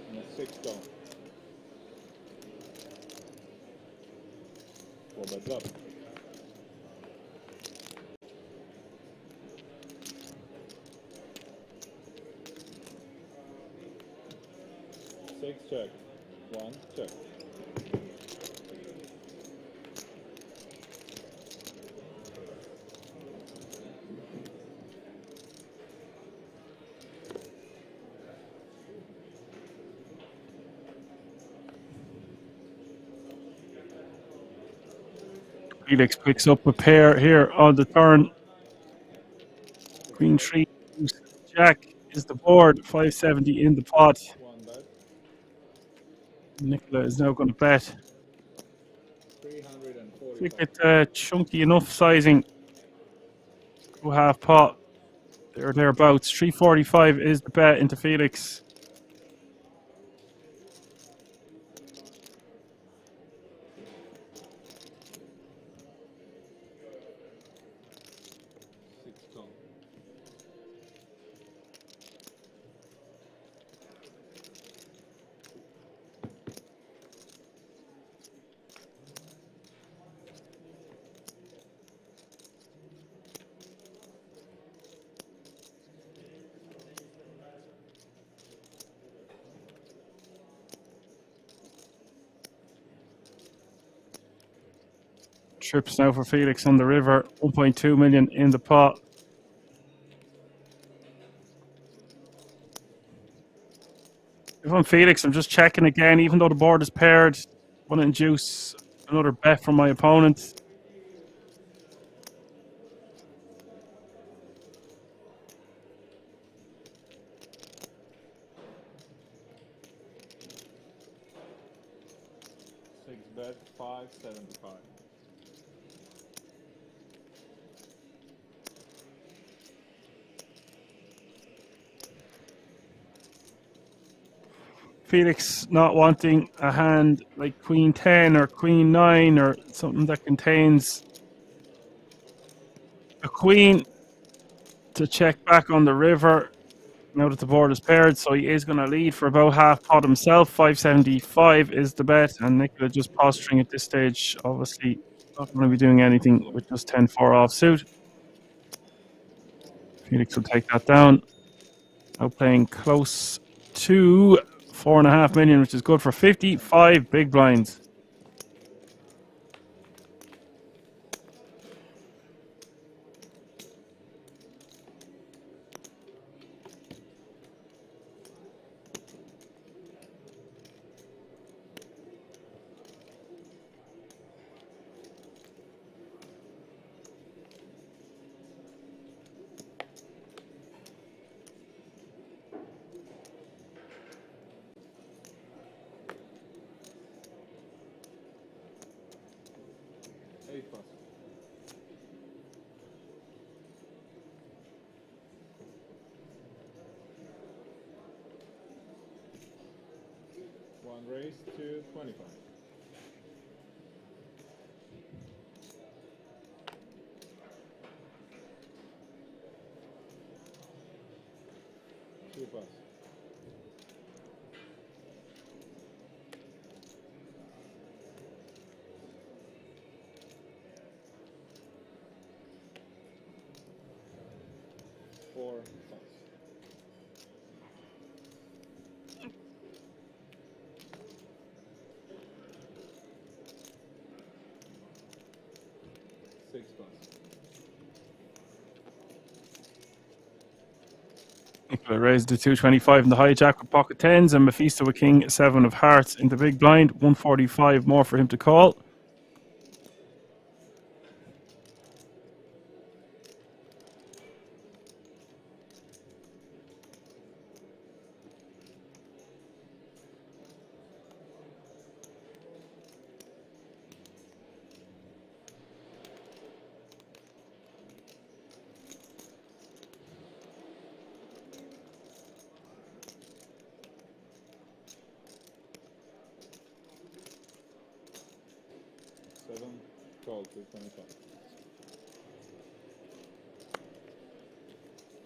And a 6 down. 4 bets up. Six check. 1 check. Felix picks up a pair here on the turn. Queen 3, Jack is the board, 570 in the pot. 1 bet. Nicola is now going to bet. 345. Look at chunky enough sizing to half pot. There, thereabouts. 345 is the bet into Felix. Trips now for Felix on the river. 1.2 million in the pot. If I'm Felix, I'm just checking again. Even though the board is paired, want to induce another bet from my opponent. 575. Felix not wanting a hand like Queen 10 or Queen 9 or something that contains a queen to check back on the river now that the board is paired. So he is going to lead for about half pot himself. 575 is the bet, and Nicola just posturing at this stage. Obviously, not going to be doing anything with just 10-4 offsuit. Felix will take that down. Now playing close to 4.5 million, which is good for 55 big blinds. One raise to 25. Two plus. Four plus. Six plus. Nicola raised to 225 in the hijack with pocket tens, and Maisto with king 7 of hearts in the big blind. 145 more for him to call. Seven, 12 to 25.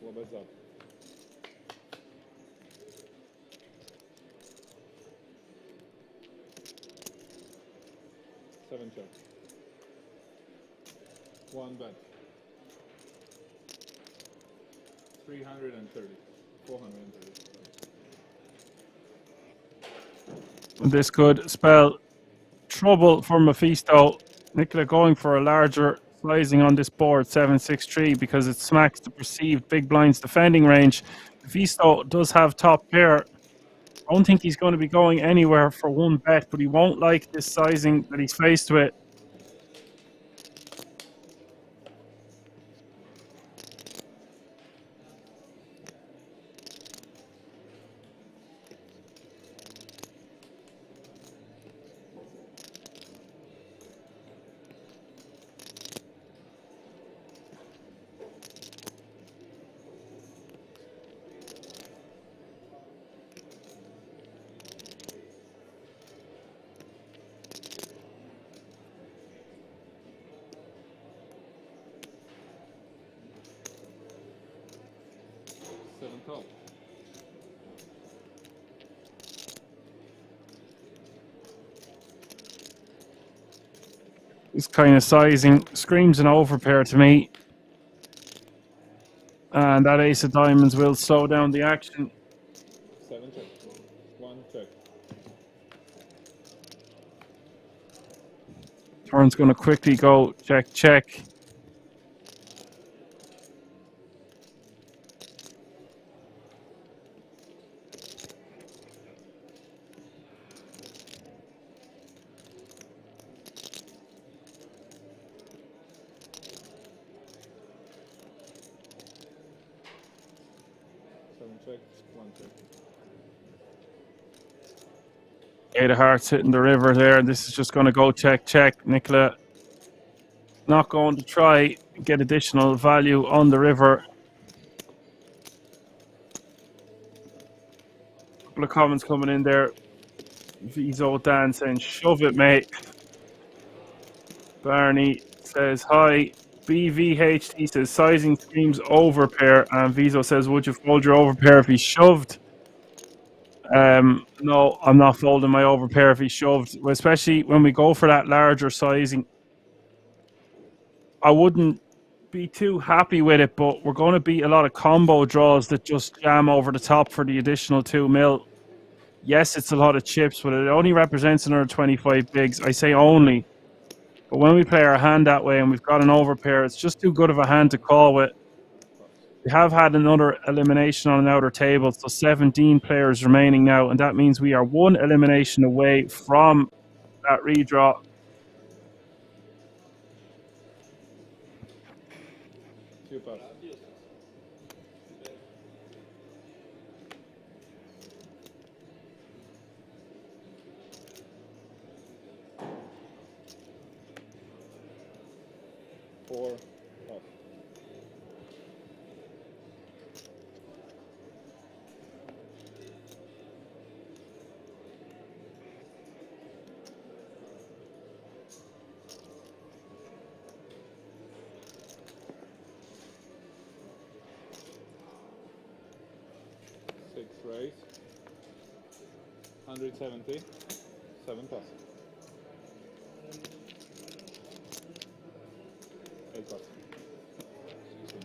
What bets up? Seven check. One bet. 330. 430. This could spell trouble for Maisto. Nicola going for a larger sizing on this board, 763, because it smacks the perceived big blinds defending range. Maisto does have top pair. I don't think he's going to be going anywhere for one bet, but he won't like this sizing that he's faced with. Seven top. This kind of sizing screams an overpair to me. And that ace of diamonds will slow down the action. Seven check. One check. Turn's going to quickly go check, check. Seven check. One check. 8 of hearts hitting the river there. This is just going to go check, check. Nicola not going to try and get additional value on the river. Couple of comments coming in there. Viso Dan saying, shove it, mate. Barney says, hi. BVHT says, sizing screams overpair. And Viso says, would you fold your overpair if he shoved? No, I'm not folding my overpair if he shoved, especially when we go for that larger sizing. I wouldn't be too happy with it, but we're going to beat a lot of combo draws that just jam over the top for the additional 2 mil. Yes, it's a lot of chips, but it only represents another 25 bigs. I say only. But when we play our hand that way and we've got an overpair, it's just too good of a hand to call with. We have had another elimination on an outer table, so 17 players remaining now, and that means we are 1 elimination away from that redraw. Super. Four. Off. Six raise. 170. 7 plus. 8 plus. 16.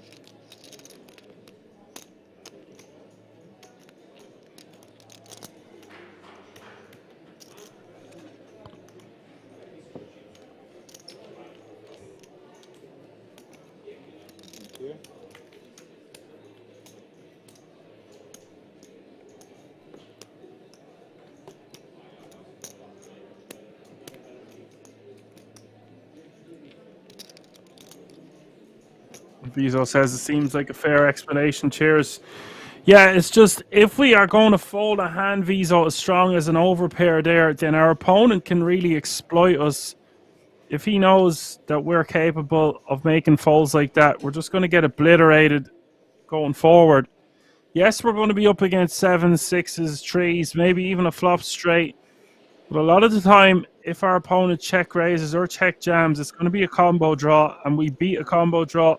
Thank you. Viso says it seems like a fair explanation. Cheers. Yeah, it's just if we are going to fold a hand Viso as strong as an overpair there, then our opponent can really exploit us. If he knows that we're capable of making folds like that, we're just going to get obliterated going forward. Yes, we're going to be up against 7s, 6s, 3s, maybe even a flop straight. But a lot of the time, if our opponent check raises or check jams, it's going to be a combo draw, and we beat a combo draw.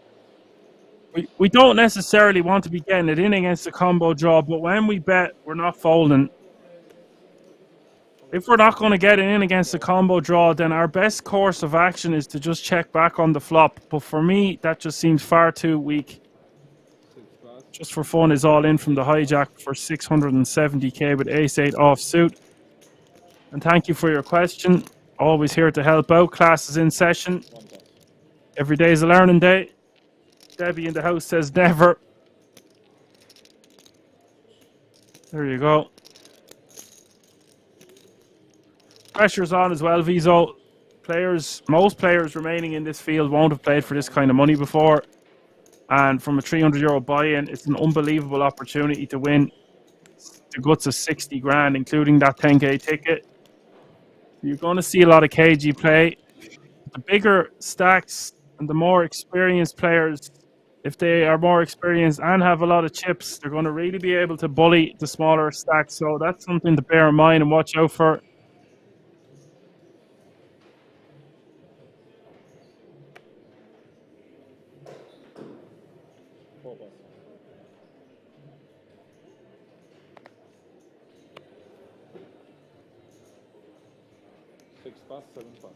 We don't necessarily want to be getting it in against a combo draw, but when we bet, we're not folding. If we're not going to get it in against a combo draw, then our best course of action is to just check back on the flop. But for me, that just seems far too weak. Just for fun is all in from the hijack for 670k with ace-8 offsuit. And thank you for your question. Always here to help out. Class is in session. Every day is a learning day. Debbie in the house says never. There you go. Pressure's on as well, Viso. Most players remaining in this field won't have played for this kind of money before. And from a €300 buy-in, it's an unbelievable opportunity to win the guts of 60 grand, including that 10k ticket. You're going to see a lot of KG play. The bigger stacks and the more experienced players, if they are more experienced and have a lot of chips, they're going to really be able to bully the smaller stacks. So that's something to bear in mind and watch out for. Six plus, 7 plus.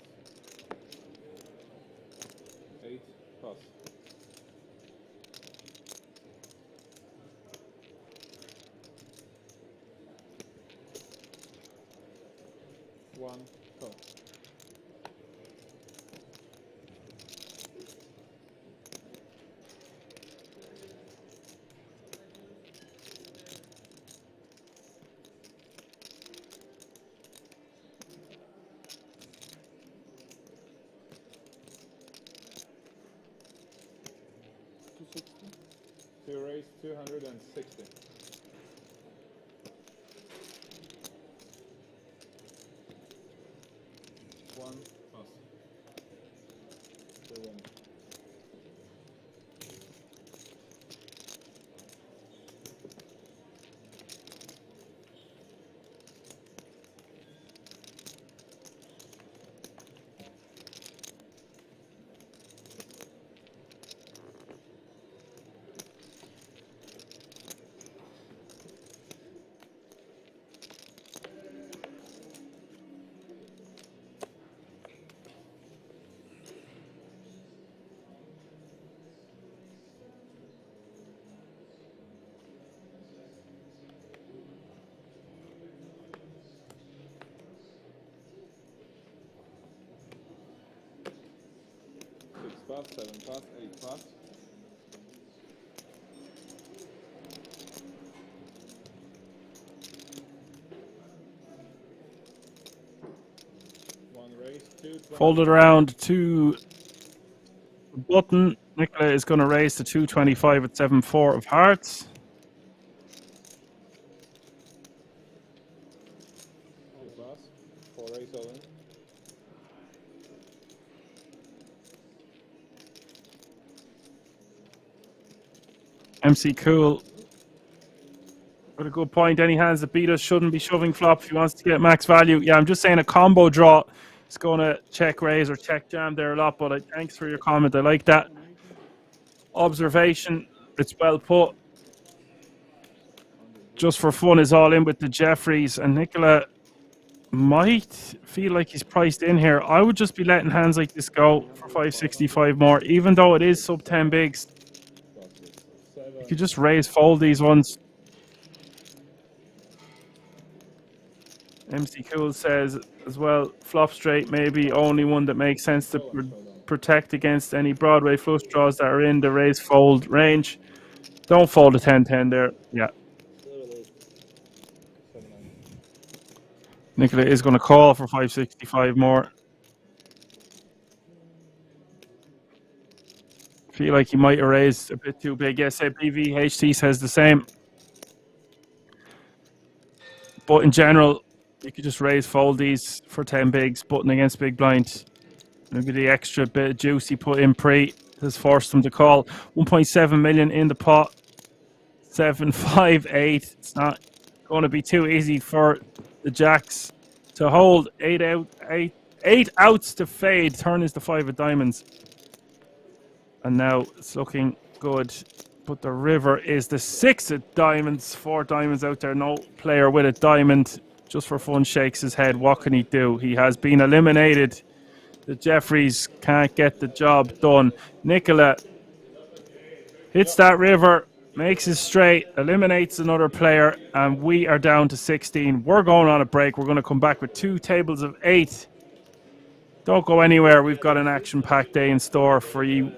8 plus. 1 call. To raise 260. plus, 7 plus, 8 plus. One raise, 2, Fold it around to the button. Nicola is going to raise to 225 at 7-4 of hearts. 2 plus, 4 raise all in. MC Cool. Got a good point. Any hands that beat us shouldn't be shoving flop if he wants to get max value. Yeah, I'm just saying a combo draw is going to check raise or check jam there a lot, but thanks for your comment. I like that observation. It's well put. Just for fun is all in with the Jeffries, and Nicola might feel like he's priced in here. I would just be letting hands like this go for 565 more, even though it is sub 10 bigs. You could just raise fold these ones. MC Cool says as well, flop straight maybe only one that makes sense to protect against any Broadway flush draws that are in the raise fold range. Don't fold a 10-10 there. Yeah. Nicola is going to call for 565 more. Feel like he might have raised a bit too big. Yes, BVHT says the same. But in general, you could just raise fold these for 10 bigs, button against big blind. Maybe the extra bit of juice he put in pre has forced him to call. 1.7 million in the pot. 7, 5, 8. It's not going to be too easy for the jacks to hold. 8 outs to fade. Turn is the 5 of diamonds. And now it's looking good. But the river is the 6 of diamonds. 4 diamonds out there. No player with a diamond. Just for fun, shakes his head. What can he do? He has been eliminated. The Jeffries can't get the job done. Nicola hits that river, makes it straight, eliminates another player, and we are down to 16. We're going on a break. We're going to come back with 2 tables of 8. Don't go anywhere. We've got an action-packed day in store for you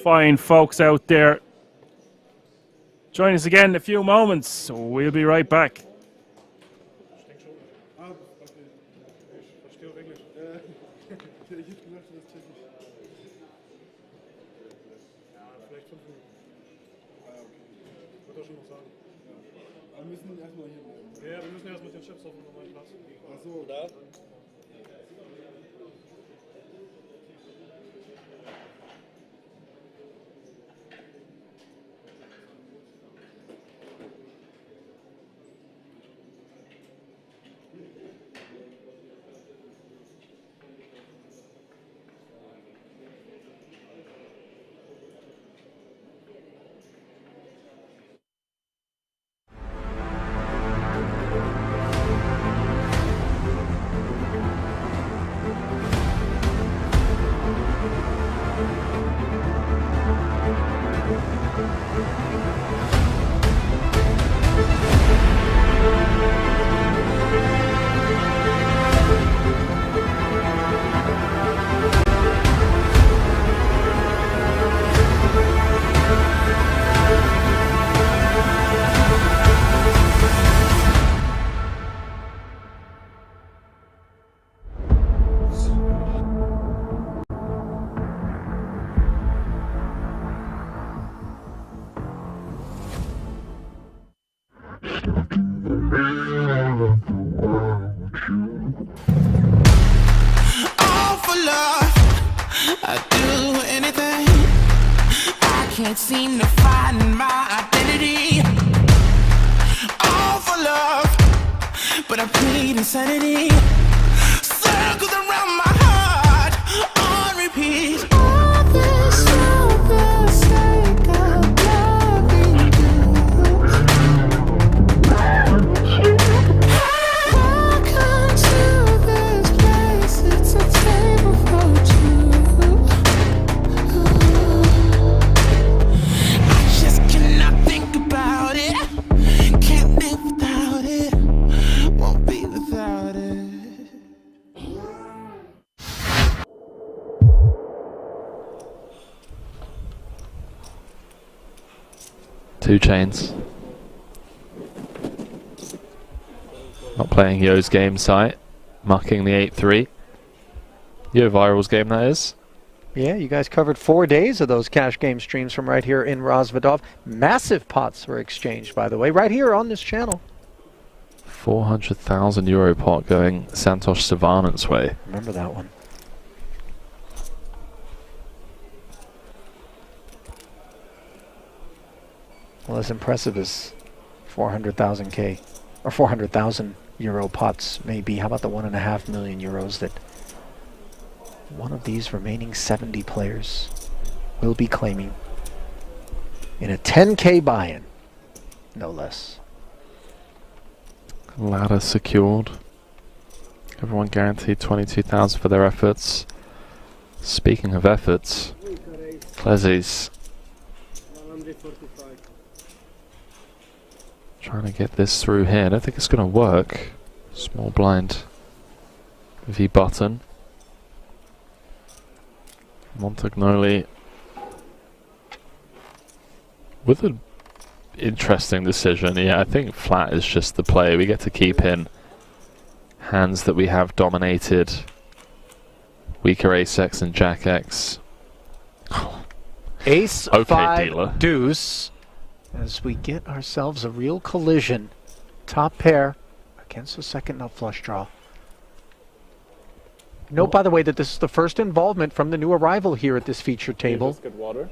fine folks out there. Join us again in a few moments. We'll be right back. Ja, wir müssen erst mit den Chips auf den normalen Platz. Ach so, da? Can't seem to find my identity. All for love, but I plead insanity. Circles around my heart on repeat. All this for the sake of loving you. Welcome to this place. It's a table for two. 2 chains. Not playing Yo's game site. Mucking the 8-3. Yo Viral's game, that is. Yeah, you guys covered 4 days of those cash game streams from right here in Rozvadov. Massive pots were exchanged, by the way, right here on this channel. 400,000 euro pot going Santosh Savanant's way. Remember that one. Well, as impressive as 400,000 or 400,000 euro pots may be, how about the 1.5 million euros that one of these remaining 70 players will be claiming in a 10K buy-in, no less. Ladder secured. Everyone guaranteed 22,000 for their efforts. Speaking of efforts, Klezzy's trying to get this through here. I don't think it's going to work. Small blind V button. Montagnoli with an interesting decision. Yeah, I think flat is just the play. We get to keep in hands that we have dominated. Weaker ace-x and jack-x. Ace Okay, 5 dealer. deuce as we get ourselves a real collision. Top pair against the second nut flush draw. Note, by the way, that this is the first involvement from the new arrival here at this feature table. You just get water.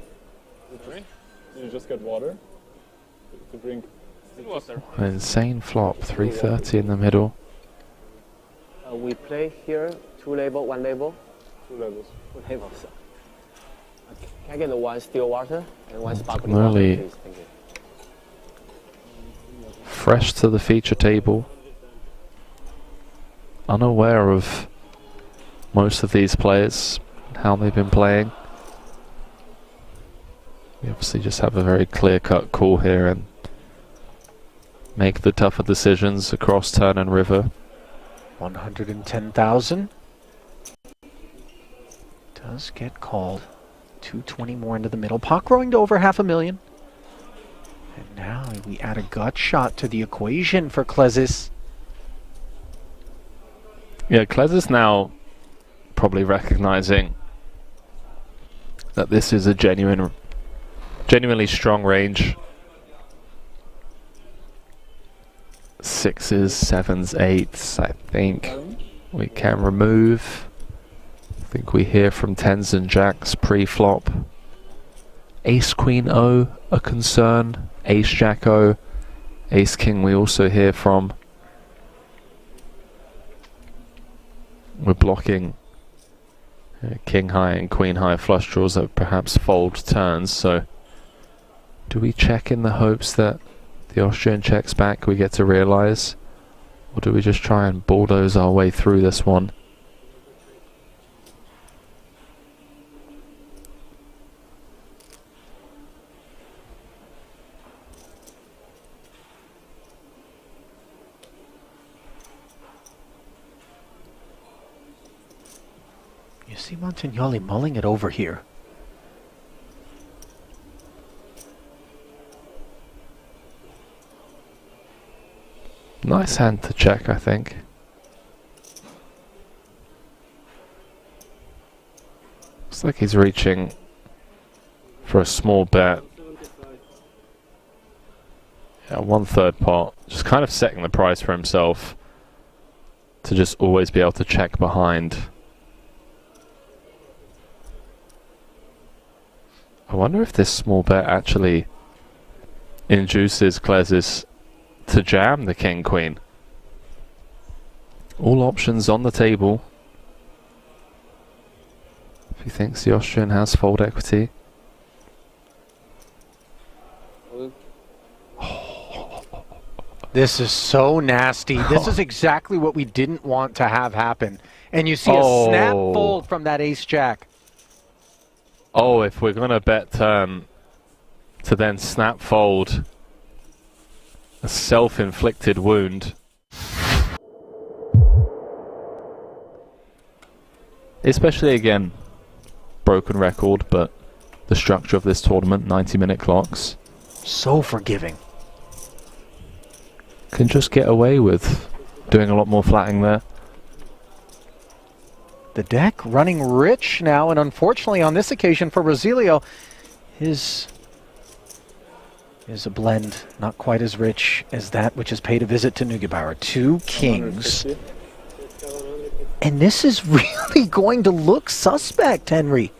You just get water to drink. An insane flop. 330 in the middle. We play here 2 label, 1 label. 2 levels. 2 labels. Can I get the 1 still water and 1 sparkling Early. water, please? Thank you. Fresh to the feature table. Unaware of most of these players and how they've been playing. We obviously just have a very clear-cut call here and make the tougher decisions across turn and river. 110,000 does get called. 220 more into the middle. Pot growing to over 500,000. And now we add a gut shot to the equation for Klezis. Yeah, Klezis now probably recognizing that this is a genuinely strong range. 6s, 7s, 8s, I think we can remove. I think we hear from 10s and jacks pre-flop. Ace Queen O, a concern. Ace Jack O. Ace King we also hear from. We're blocking King High and Queen High flush draws that perhaps fold turns, so do we check in the hopes that the Austrian checks back, we get to realize, or do we just try and bulldoze our way through this one? You see Montagnoli mulling it over here. Nice hand to check, I think. Looks like he's reaching for a small bet. Yeah, 1/3 pot. Just kind of setting the price for himself to just always be able to check behind. I wonder if this small bet actually induces Klezis to jam the King Queen. All options on the table. If he thinks the Austrian has fold equity. This is so nasty. This is exactly what we didn't want to have happen. And you see a snap fold from that ace jack. Oh, if we're going to bet turn to then snap fold a self-inflicted wound. Especially again, broken record, but the structure of this tournament, 90-minute clocks. So forgiving. Can just get away with doing a lot more flatting there. The deck running rich now, and unfortunately on this occasion for Rosilio, his is a blend not quite as rich as that which has paid a visit to Neugebauer. 2 kings. And this is really going to look suspect, Henry.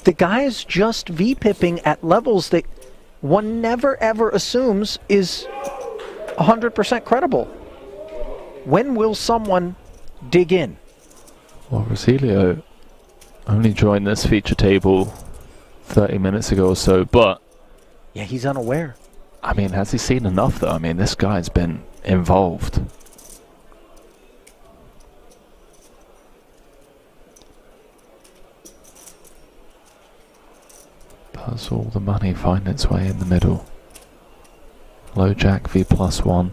The guy is just V-pipping at levels that one never ever assumes is 100% credible. When will someone dig in? Well, Rosilio only joined this feature table 30 minutes ago or so, but yeah, he's unaware. I mean, has he seen enough though? I mean, this guy's been involved. Does all the money find its way in the middle? Low jack V +1.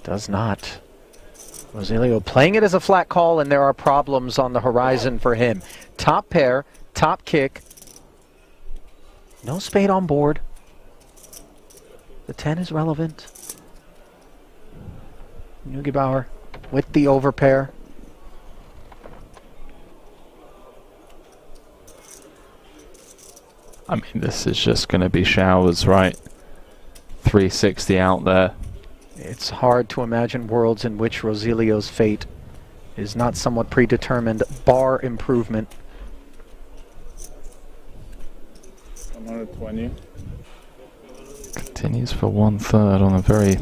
Does not. Rosilio playing it as a flat call, and there are problems on the horizon for him. Top pair, top kick. No spade on board. The 10 is relevant. Neugebauer with the overpair. I mean, this is just going to be showers, right? 360 out there. It's hard to imagine worlds in which Rosilio's fate is not somewhat predetermined, bar improvement. 120. Continues for 1/3 on a very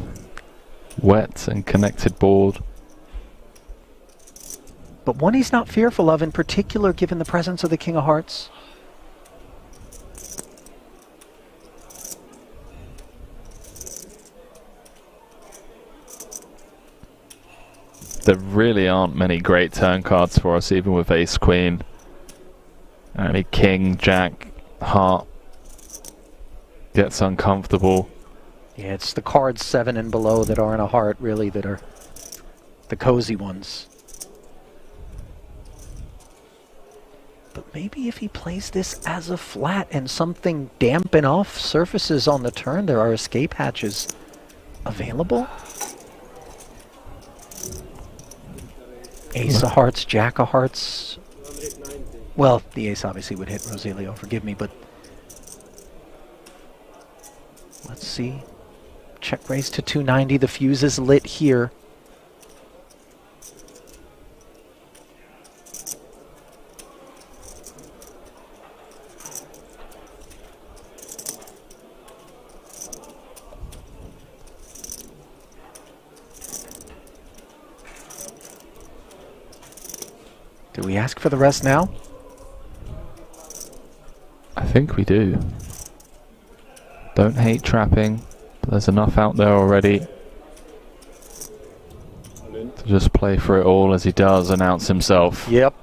wet and connected board. But one he's not fearful of, in particular given the presence of the King of Hearts. There really aren't many great turn cards for us, even with Ace Queen. I mean, King, Jack, Heart gets uncomfortable. Yeah, it's the cards 7 and below that are in a heart, really, that are the cozy ones. But maybe if he plays this as a flat and something damp enough surfaces on the turn, there are escape hatches available. Ace of Hearts, Jack of Hearts. Well, the ace obviously would hit Rosilio, forgive me, but let's see. Check raise to 290. The fuse is lit here. Do we ask for the rest now? I think we do. Don't hate trapping, but there's enough out there already to just play for it all as he does announce himself. Yep.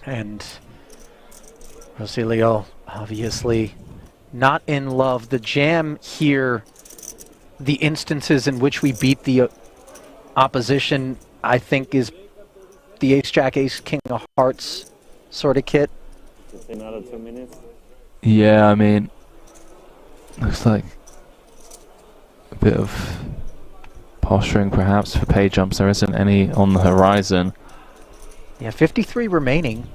And Rosilio, obviously not in love. The jam here, the instances in which we beat the opposition, I think is the Ace, Jack, Ace, King of Hearts sort of kit. Another 2 minutes. Yeah, I mean, looks like a bit of posturing perhaps for pay jumps. There isn't any on the horizon. Yeah, 53 remaining.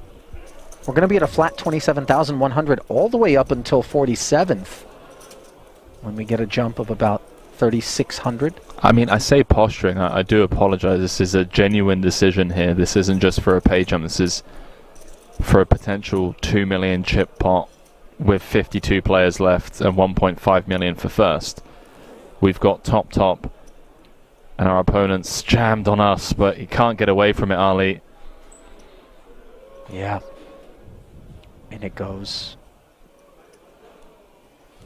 We're going to be at a flat 27,100 all the way up until 47th when we get a jump of about 3,600. I mean, I say posturing. I do apologize. This is a genuine decision here. This isn't just for a pay jump. This is for a potential 2 million chip pot with 52 players left and 1.5 million for first. We've got top, and our opponent's jammed on us, but he can't get away from it, Ali. Yeah. And it goes.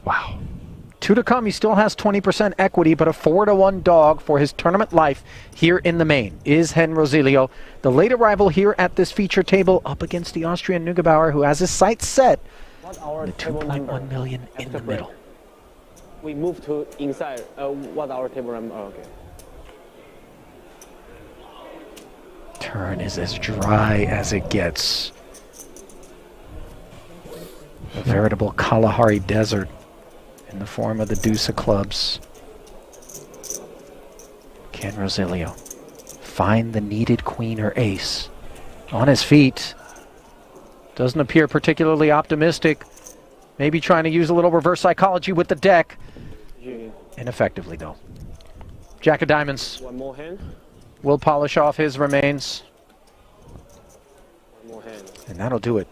Wow. 2 to come. He still has 20% equity, but a 4-1 dog for his tournament life here in the main is Hen Rosilio, the late arrival here at this feature table up against the Austrian Neugebauer, who has his sights set on the 2.1 million in the middle. We move to inside. What our table number? Oh, okay. turn is as dry as it gets. A veritable Kalahari desert in the form of the deuce of clubs. Can Rosilio find the needed queen or ace? On his feet. Doesn't appear particularly optimistic. Maybe trying to use a little reverse psychology with the deck. Ineffectively, though. Jack of diamonds. One more hand. Will polish off his remains. One more hand. And that'll do it.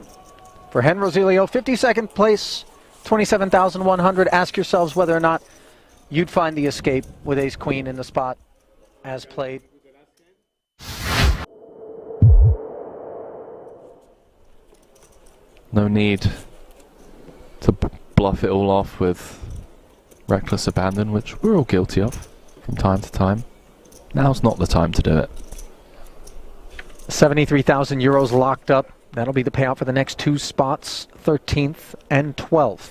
For Hen Rosilio, 52nd place, 27,100. Ask yourselves whether or not you'd find the escape with ace-queen in the spot as played. No need to bluff it all off with reckless abandon, which we're all guilty of from time to time. Now's not the time to do it. 73,000 euros locked up. That'll be the payout for the next two spots, 13th and 12th.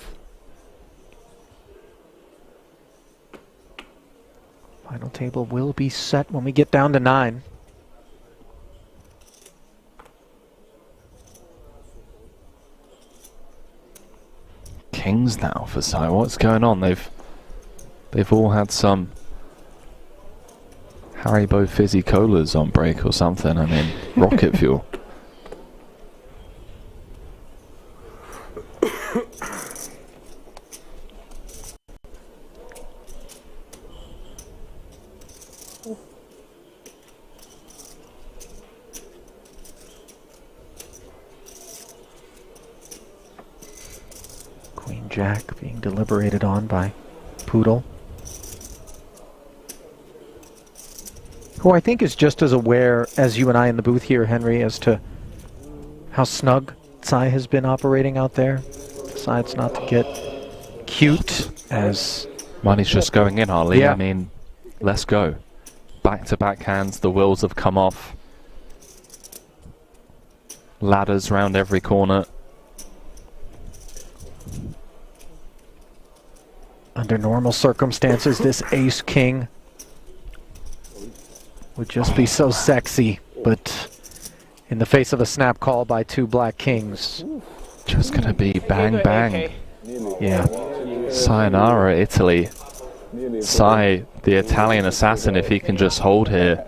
Final table will be set when we get down to 9. Kings now for Sai. What's going on? They've all had some Haribo fizzy colas on break or something. I mean, rocket fuel. Queen Jack being deliberated on by Poodle, who I think is just as aware as you and I in the booth here, Henry, as to how snug Tsai has been operating out there. Decides not to get cute as... Money's just going in, Harley. Yeah. I mean, let's go. Back-to-back hands, the wheels have come off. Ladders round every corner. Under normal circumstances, this ace-king would just be so sexy, but in the face of a snap call by two black kings, just gonna be bang bang. Yeah. Sayonara, Italy. Sai, the Italian assassin, if he can just hold here.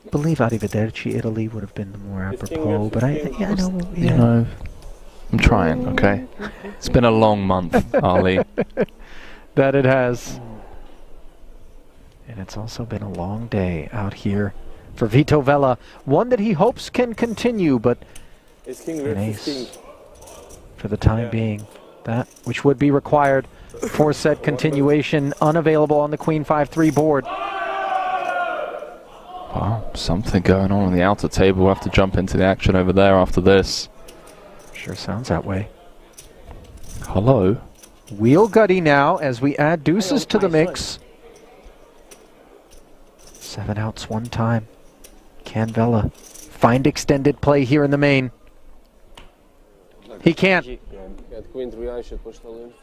I believe Arrivederci Italy would have been the more apropos, but I know. You know, I'm trying, okay? It's been a long month, Ali. That it has. And it's also been a long day out here for Vito Vella. One that he hopes can continue, but an ace for the time being. That which would be required. 4-set continuation unavailable on the Queen 5-3 board. Wow, something going on the outer table. We'll have to jump into the action over there after this. Sure sounds that way. Hello. Wheel gutty now as we add deuces to the mix. 7 outs one time. Can Vella find extended play here in the main? He can't. Queen 3 should push the loon.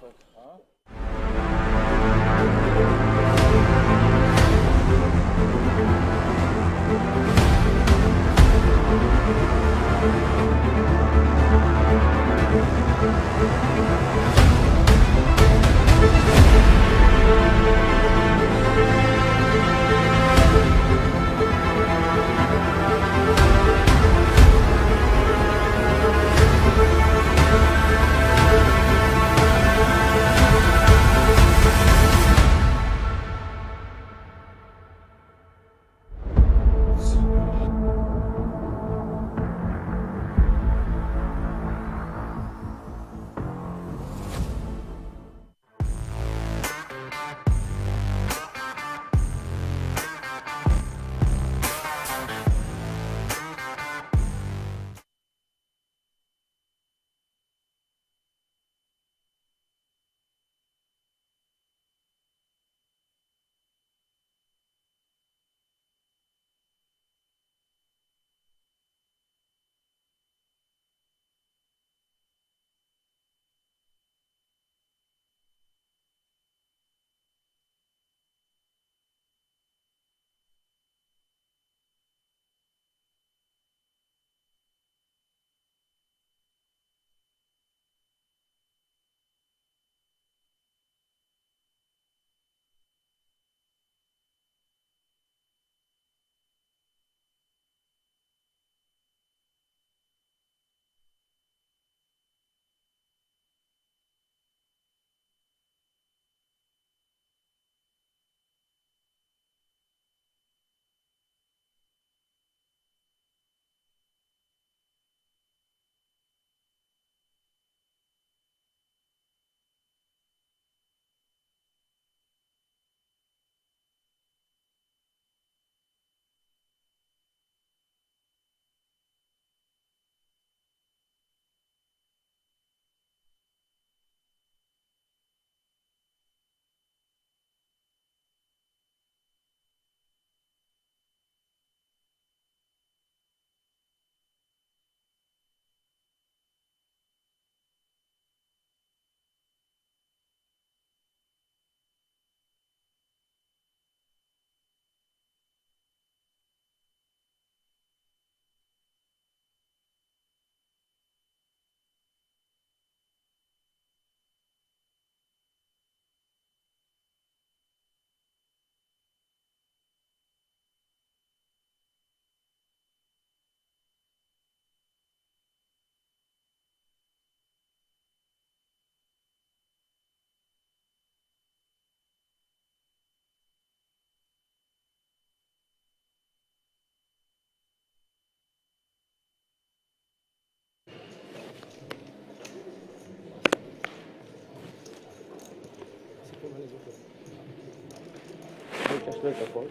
straight or fold?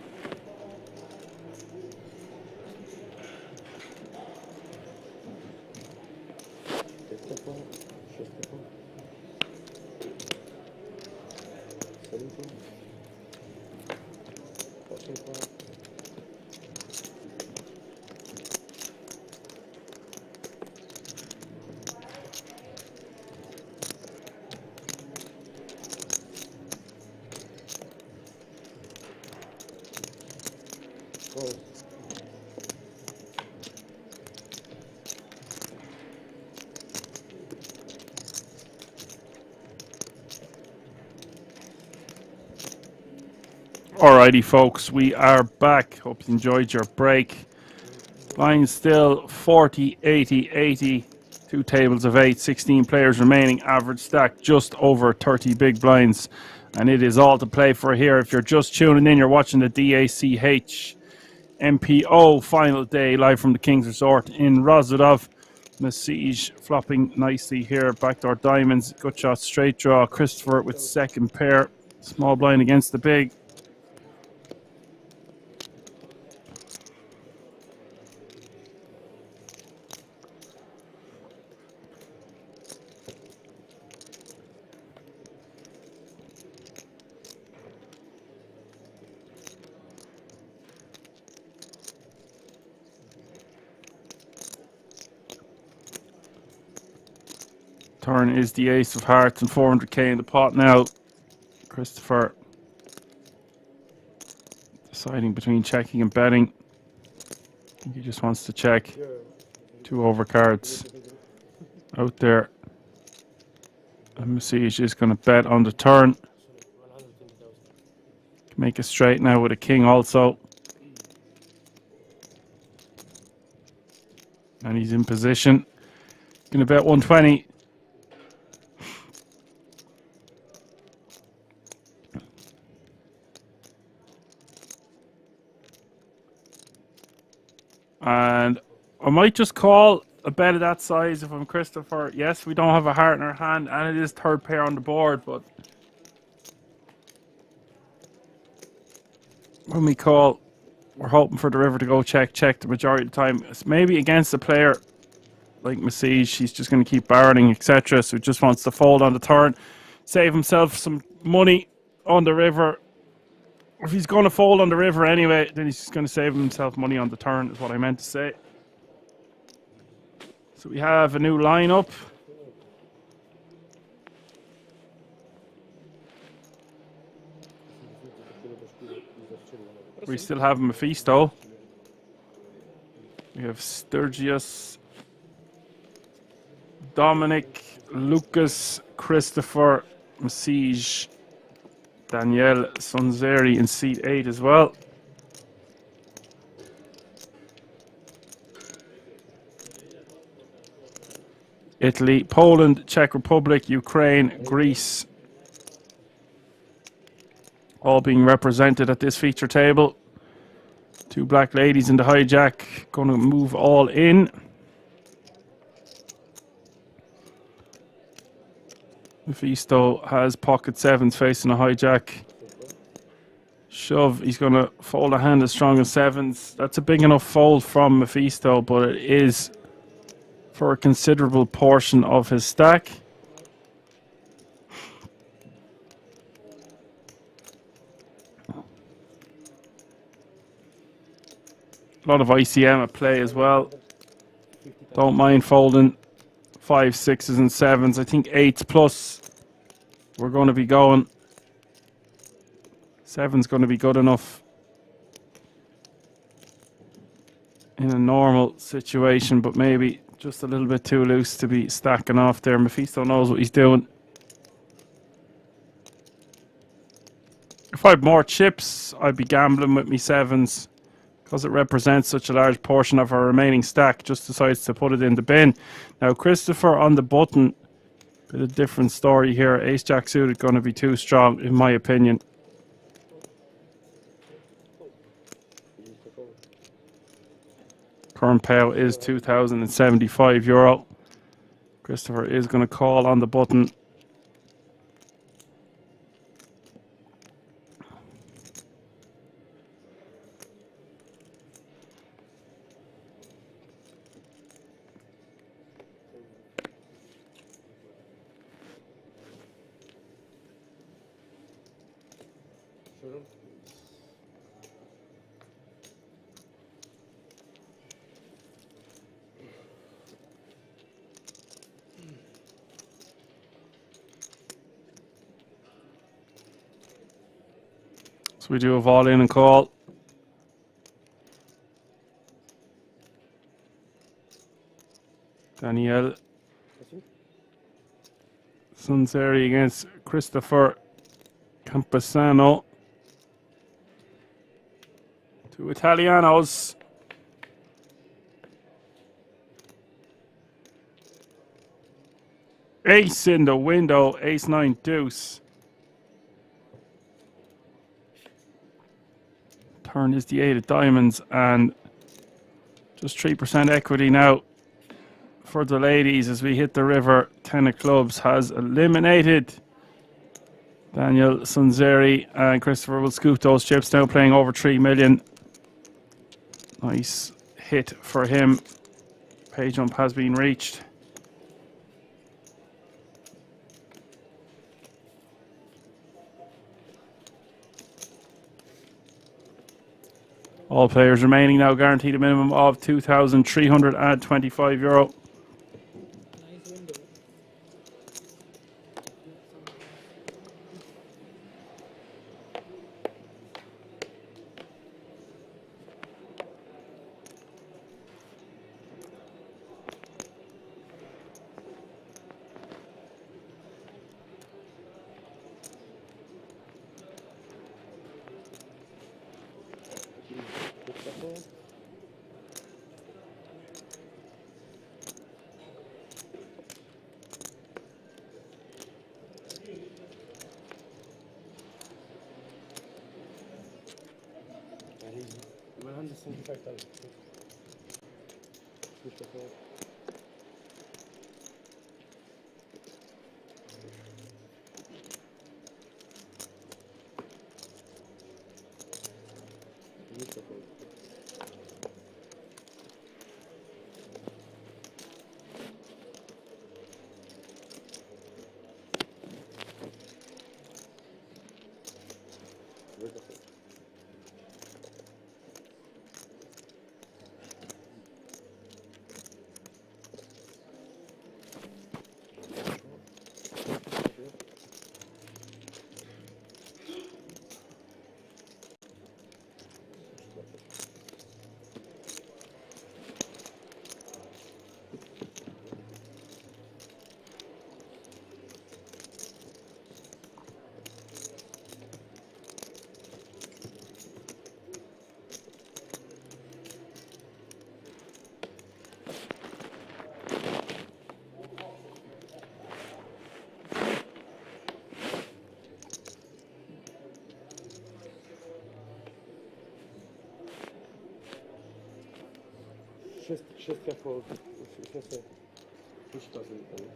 Just a fold. Just a fold. 17. 14 fold. Fold. Alrighty, folks, we are back. Hope you enjoyed your break. Line still 40, 80, 80. 2 tables of 8, 16 players remaining. Average stack just over 30 big blinds. And it is all to play for here. If you're just tuning in, you're watching the D.A.CH MPO final day live from the King's Resort in Rozadov. Masiege flopping nicely here. Backdoor diamonds, good shot, straight draw. Christopher with second pair. Small blind against the big. Turn is the ace of hearts and 400k in the pot now. Christopher deciding between checking and betting. I think he just wants to check. 2 overcards out there. And Masiege is going to bet on the turn. Make a straight now with a king also. And he's in position. Going to bet 120. And I might just call a bet of that size if I'm Christopher. Yes, we don't have a heart in our hand, and it is third pair on the board, but when we call, we're hoping for the river to go check the majority of the time. It's maybe against a player like Masiege, he's just going to keep barreling, etc. So he just wants to fold on the turn, save himself some money on the river. If he's going to fold on the river anyway, then he's just going to save himself money on the turn, is what I meant to say. So we have a new lineup. We still have Maisto. We have Sturges, Dominic, Lucas, Christopher, Masiege, Daniel Sonzeri in seat 8 as well. Italy, Poland, Czech Republic, Ukraine, Greece, all being represented at this feature table. 2 black ladies in the hijack, going to move all in. Maisto has pocket 7s facing a hijack. Shove, he's going to fold a hand as strong as 7s. That's a big enough fold from Maisto, but it is for a considerable portion of his stack. A lot of ICM at play as well. Don't mind folding 5s, 6s and 7s. I think 8s plus we're going to be going. 7's going to be good enough in a normal situation, but maybe just a little bit too loose to be stacking off there. Maisto knows what he's doing. If I had more chips, I'd be gambling with me 7s. Because it represents such a large portion of our remaining stack, just decides to put it in the bin. Now Christopher on the button, bit of different story here. Ace Jack suited going to be too strong in my opinion. Current payout is €2,075. Christopher is going to call on the button. So we do a all in and call. Daniel Sunzeri against Christopher Campesano. Two Italianos. Ace in the window, ace 9 deuce. Turn is the 8 of diamonds and just 3% equity now for the ladies as we hit the river. 10 of clubs has eliminated Daniel Sunzeri, and Christopher will scoop those chips now, playing over 3 million. Nice hit for him. Pay jump has been reached. All players remaining now guaranteed a minimum of €2,325. Wszystkie po... Wszystkie... Już to zniknęło.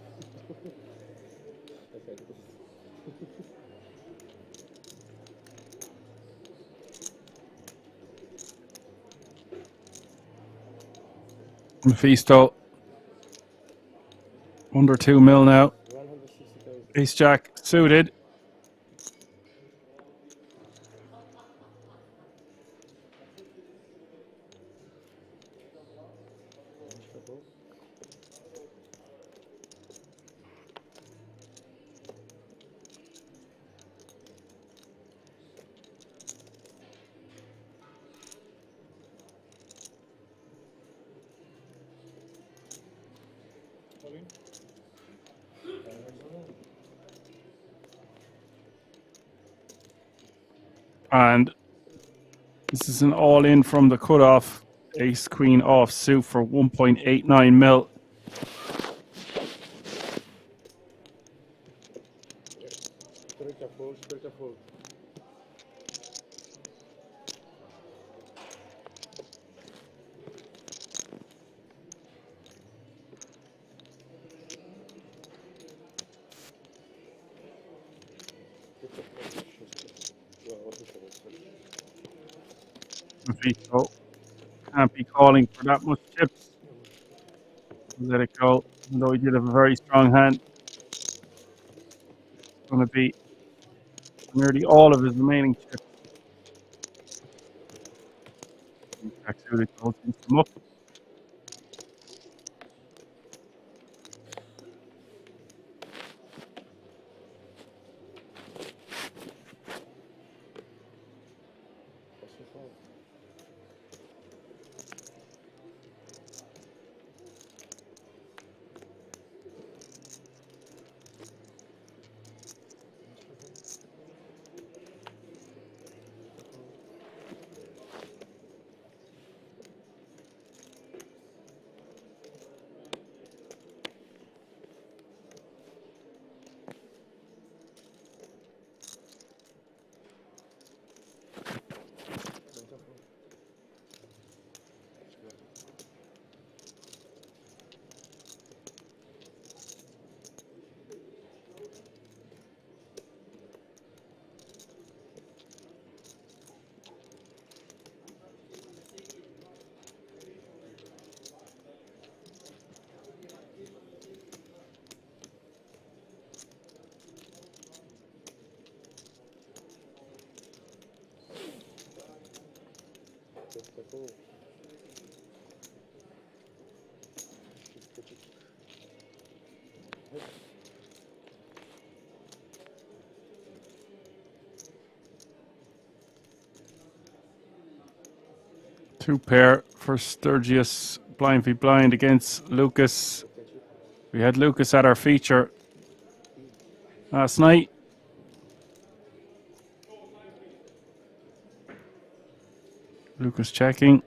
Maisto under 2 mil now. Ace Jack suited. And this is an all-in from the cutoff. Ace Queen off suit for 1.89 mil. Maisto can't be calling for that much chips. Let it go. Even though he did have a very strong hand, it's going to be nearly all of his remaining chips. Jack suited goes into them up. Two pair for Sturges, blind v blind against Lucas. We had Lucas at our feature last night. Lucas checking.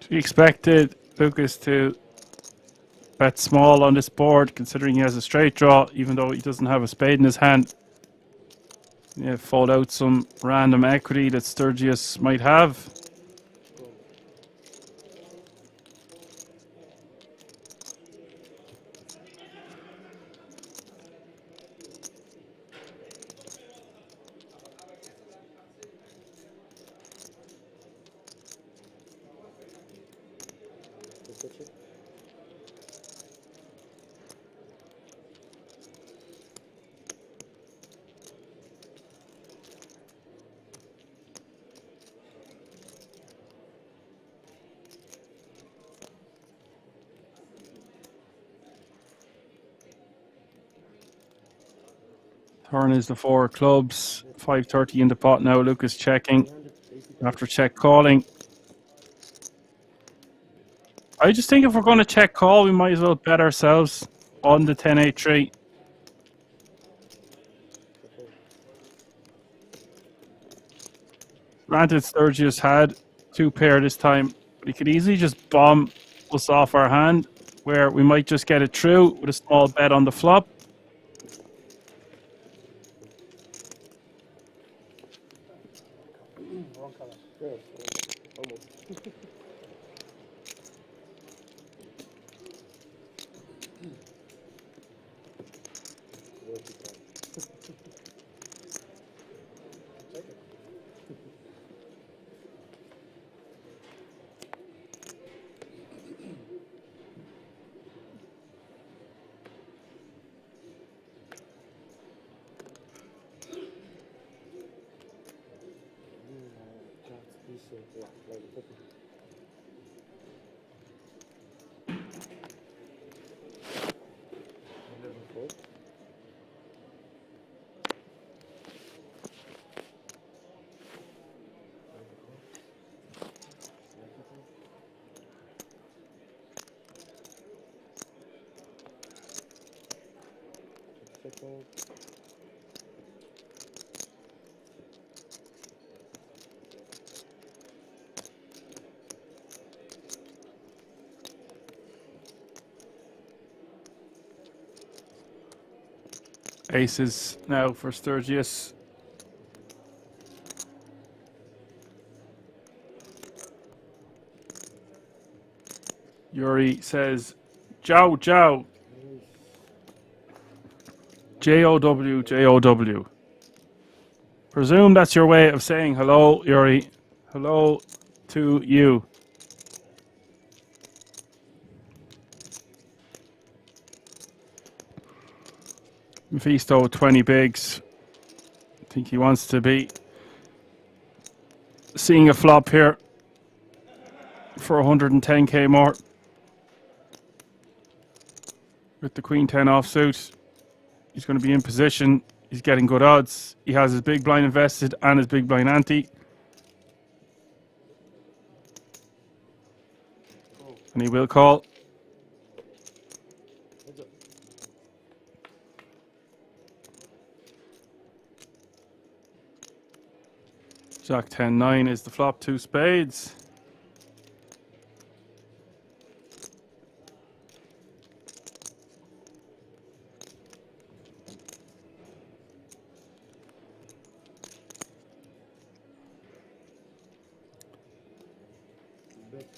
We expected Lucas to bet small on this board, considering he has a straight draw, even though he doesn't have a spade in his hand. Yeah, fold out some random equity that Sturges might have. Turn is the 4 clubs, 5:30 in the pot now. Lucas checking after check calling. I just think if we're going to check call, we might as well bet ourselves on the 10-8-3. Granted, Sturges had two pair this time, but he could easily just bomb us off our hand, where we might just get it through with a small bet on the flop. Aces now for Sturges. Yuri says, Jow, Jow. J-O-W, J-O-W. Presume that's your way of saying hello, Yuri. Hello to you. Maisto 20 bigs. I think he wants to be seeing a flop here for 110k more. With the Queen 10 offsuit, he's going to be in position. He's getting good odds. He has his big blind invested and his big blind ante. And he will call. Jack 10-9 is the flop, 2 spades.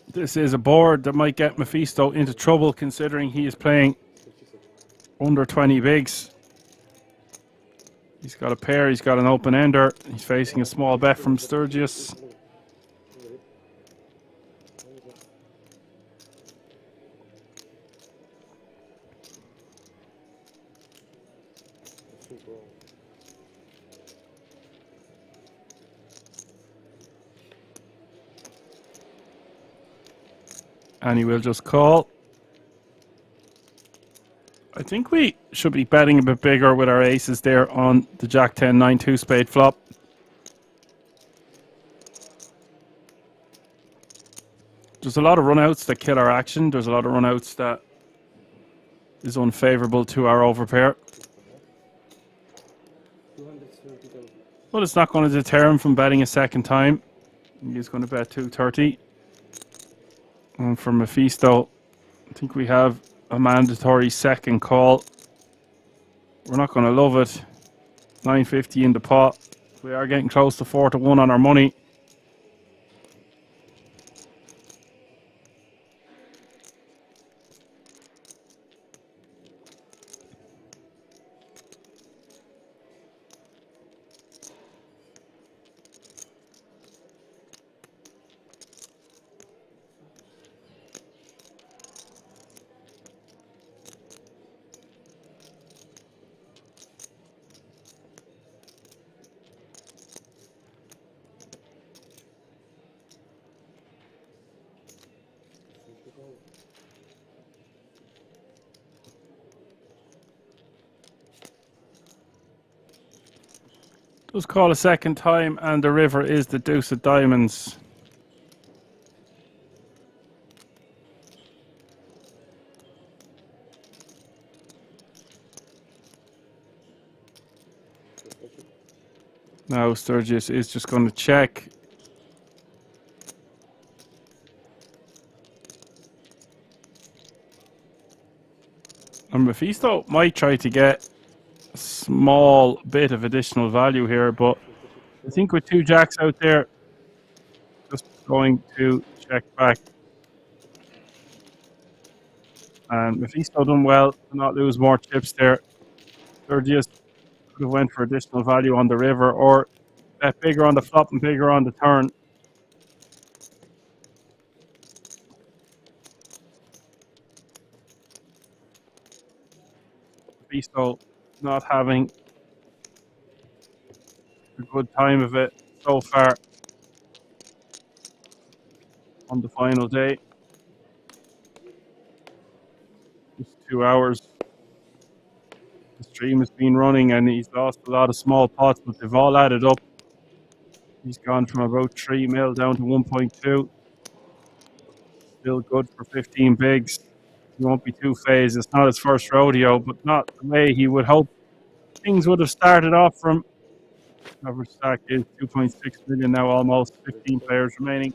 This is a board that might get Maisto into trouble, considering he is playing under 20 bigs. He's got a pair, he's got an open ender, he's facing a small bet from Sturges. 4. And he will just call. I think we should be betting a bit bigger with our aces there on the Jack 10 9-2 spade flop. There's a lot of runouts that kill our action. There's a lot of runouts that is unfavorable to our overpair. 230,000. But it's not going to deter him from betting a second time. He's going to bet 230. And for Maisto, I think we have a mandatory second call. We're not going to love it. 950 in the pot. We are getting close to 4-1 on our money. Just call a second time, and the river is the deuce of diamonds. Now Sturges is just going to check. And Maisto might try to get a small bit of additional value here, but I think with 2 jacks out there, just going to check back. And Maisto done well to not lose more chips there. Sturges could have went for additional value on the river, or bet bigger on the flop and bigger on the turn. Maisto not having a good time of it so far on the final day. Just 2 hours. The stream has been running and he's lost a lot of small pots, but they've all added up. He's gone from about 3 mil down to 1.2. Still good for 15 bigs. He won't be too phased. It's not his first rodeo, but not the way he would hope things would have started off from. Average stack is 2.6 million now, almost 15 players remaining.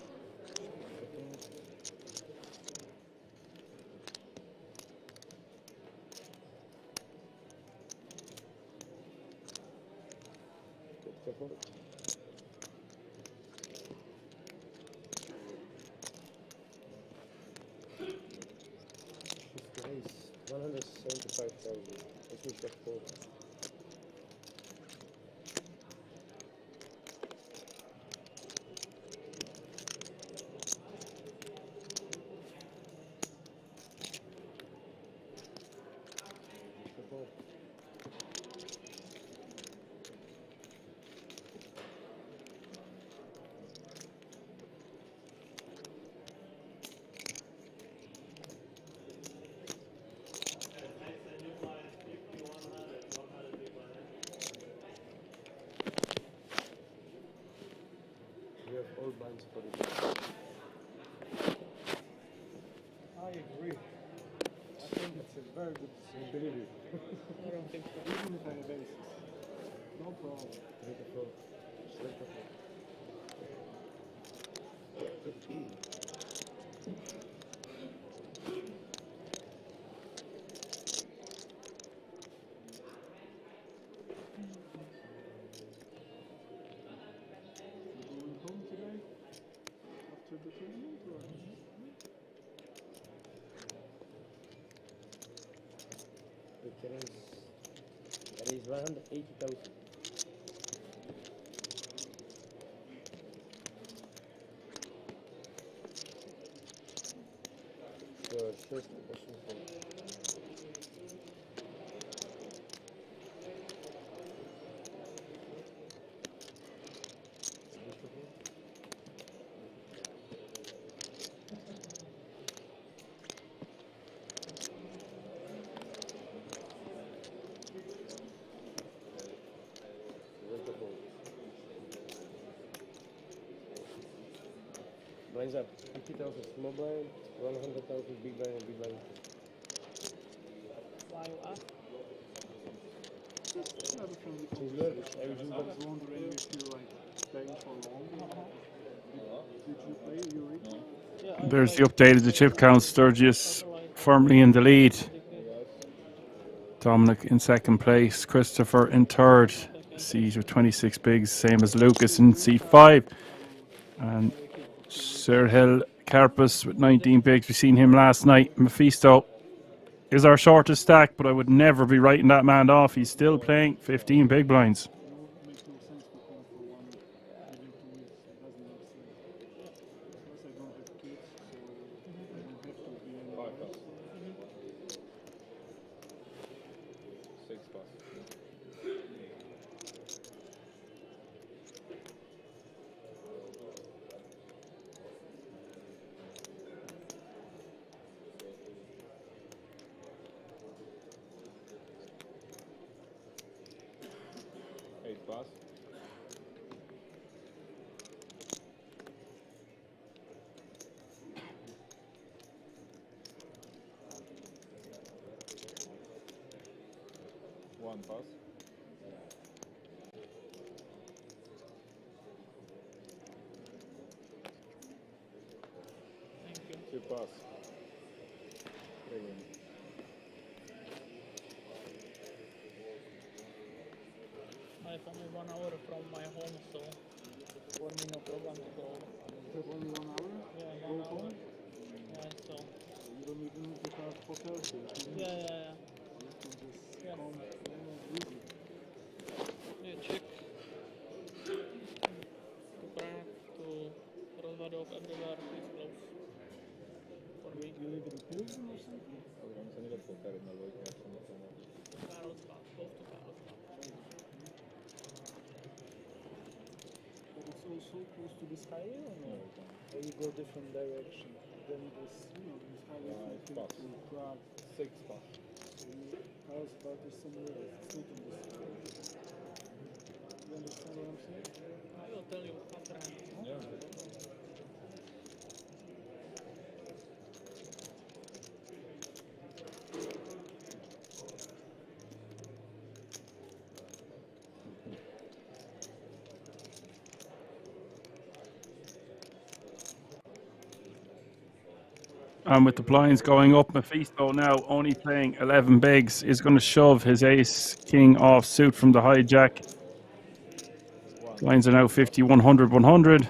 Nice. 175,000. Let's make that 4. We have all blinds for it. I agree. I think it's a very good delivery. I don't think so. Even if on a basis. No problem. Take the floor. Straight the floor. Going home today after the tournament, or? That is 180,000. The first question for Blinds up. 50,000 small blind, 100,000 big blind and big blind. Flying up. Just have a friendly She's conversation. nervous. I was wondering if you like playing for long. Did you play Eureka? Yeah, I There's the like update of the chip count. Sturges firmly in the lead. Dominic in second place. Christopher in third. Siege with 26 bigs, same as Lucas in C5. And Serhil Karpus with 19 bigs. We've seen him last night. Mephisto is our shortest stack, but I would never be writing that man off. He's still playing 15 big blinds. Makes no sense to call for one every 2 weeks. Doesn't make sense. Plus, I don't have kids, so I don't have to be in. 5 plus. 6 plus. Plus. One pass. Thank you. 2 pass. Brilliant. I have only 1 hour from my home, so for me no problem to go. You have only 1 hour? Yeah, Go 1 hour. home? Yeah, so. You don't even need to have hotel here. Yeah. You can just Yeah. come easy. Yeah, check. To Prague, to Rozvadov, everywhere is close. For me. You live in Pilsen or something? Programy se nedá pokárit na dvojke, jak jsem na tom. Karlsbad, close to Karlsbad. But it's also close to this highway or no? No. Or you go different direction? Then this, this highway It's from fast. Pilsen to Prague. 6 plus. So Carlsbad is somewhere else. It's not in this highway. You understand what I'm saying? I will tell you after. Yeah. And with the blinds going up, Mephisto now only playing 11 bigs is going to shove his ace king off suit from the hijack. Blinds are now 50, 100, 100.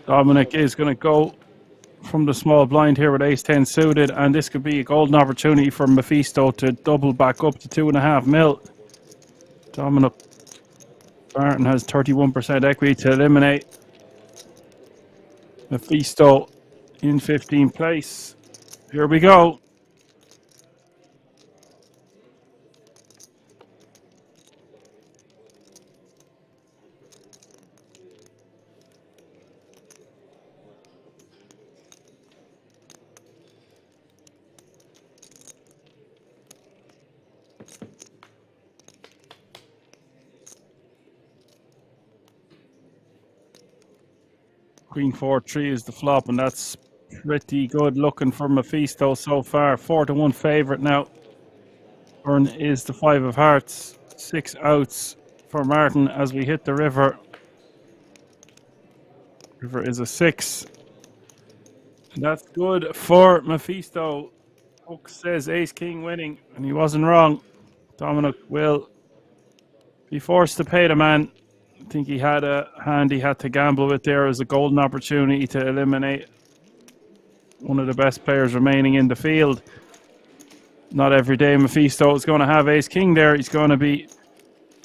Dominic is going to go from the small blind here with ace-10 suited, and this could be a golden opportunity for Mephisto to double back up to 2.5 mil. Dominic Barton has 31% equity to eliminate. Mephisto in 15th place. Here we go. Queen 4-3 is the flop, and that's pretty good looking for Mephisto so far. 4-1 favourite now. Turn is the 5 of hearts. 6 outs for Martin as we hit the river. River is a 6. And that's good for Mephisto. Hook says ace king winning, and he wasn't wrong. Dominic will be forced to pay the man. I think he had a hand he had to gamble with there as a golden opportunity to eliminate one of the best players remaining in the field. Not every day Mephisto is going to have ace-king there. He's going to be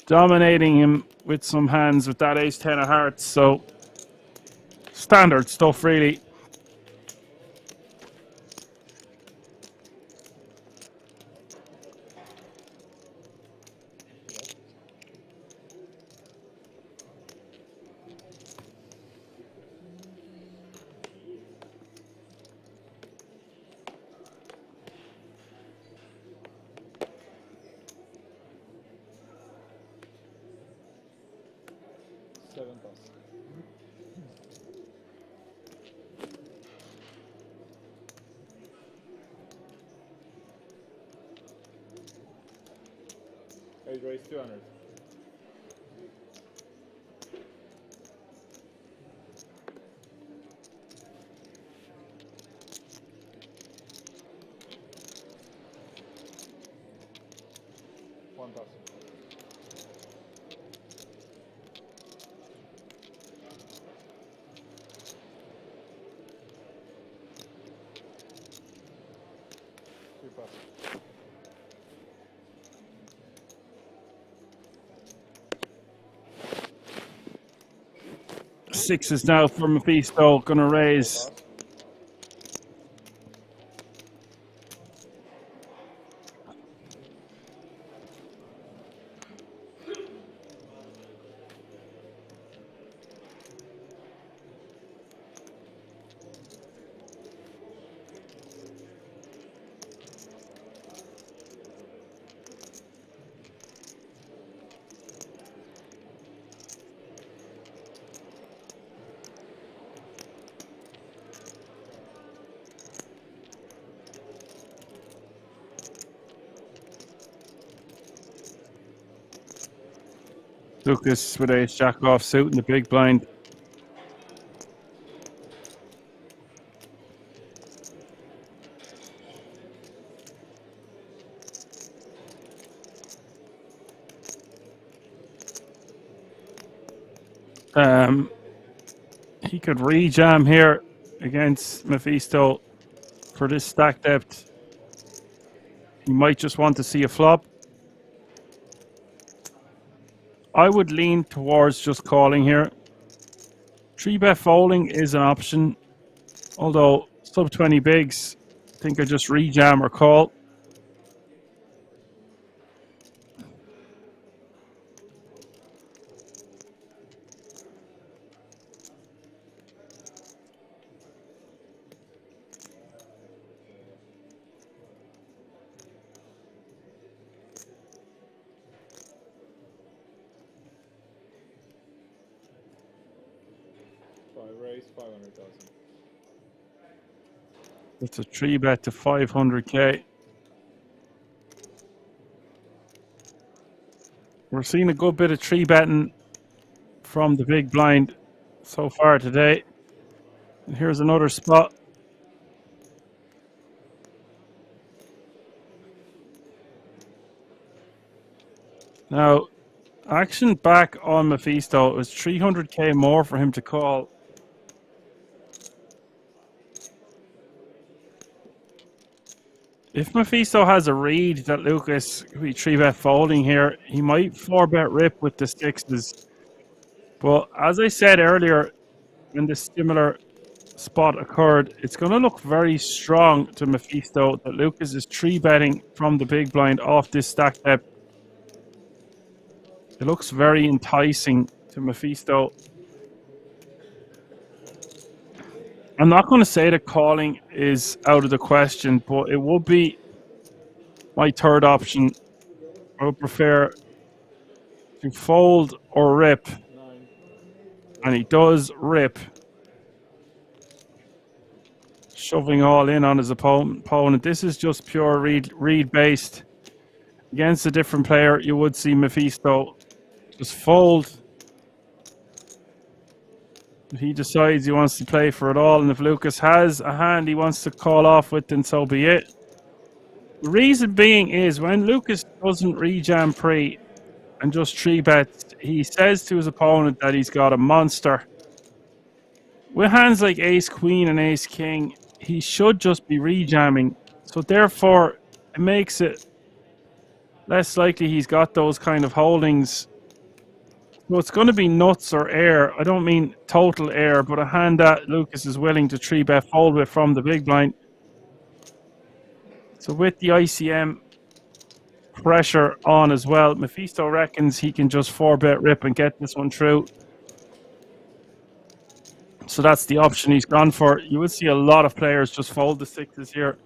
dominating him with some hands with that ace-10 of hearts. So, standard stuff, really. Age raise 200. One toss. Two pass. Sixes now for Mephisto, gonna raise. Lucas with ace jack off suit in the big blind. He could re-jam here against Mephisto for this stack depth. He might just want to see a flop. I would lean towards just calling here. 3-bet folding is an option, although sub 20 bigs, I think I just re-jam or call. Raise 500,000. It's a 3-bet to 500k. We're seeing a good bit of 3-betting from the big blind so far today. And here's another spot. Now, action back on Mephisto. It was 300k more for him to call. If Mephisto has a read that Lucas could be 3-bet folding here, he might 4-bet rip with the sixes. But as I said earlier, when this similar spot occurred, it's going to look very strong to Mephisto that Lucas is 3-betting from the big blind off this stack depth. It looks very enticing to Mephisto. I'm not going to say that calling is out of the question, but it would be my third option. I would prefer to fold or rip. And he does rip. Shoving all in on his opponent. This is just pure read based. Against a different player, you would see Mephisto just fold. If he decides he wants to play for it all, and if Lucas has a hand he wants to call off with, then so be it. The reason being is when Lucas doesn't re-jam pre, and just 3-bets. He says to his opponent that he's got a monster. With hands like ace queen and ace king, he should just be rejamming. So therefore, it makes it less likely he's got those kind of holdings. So it's going to be nuts or air. I don't mean total air, but a hand that Lucas is willing to 3-bet fold with from the big blind. So with the ICM pressure on as well, Maisto reckons he can just 4-bet rip and get this one through. So that's the option he's gone for. You would see a lot of players just fold the sixes here.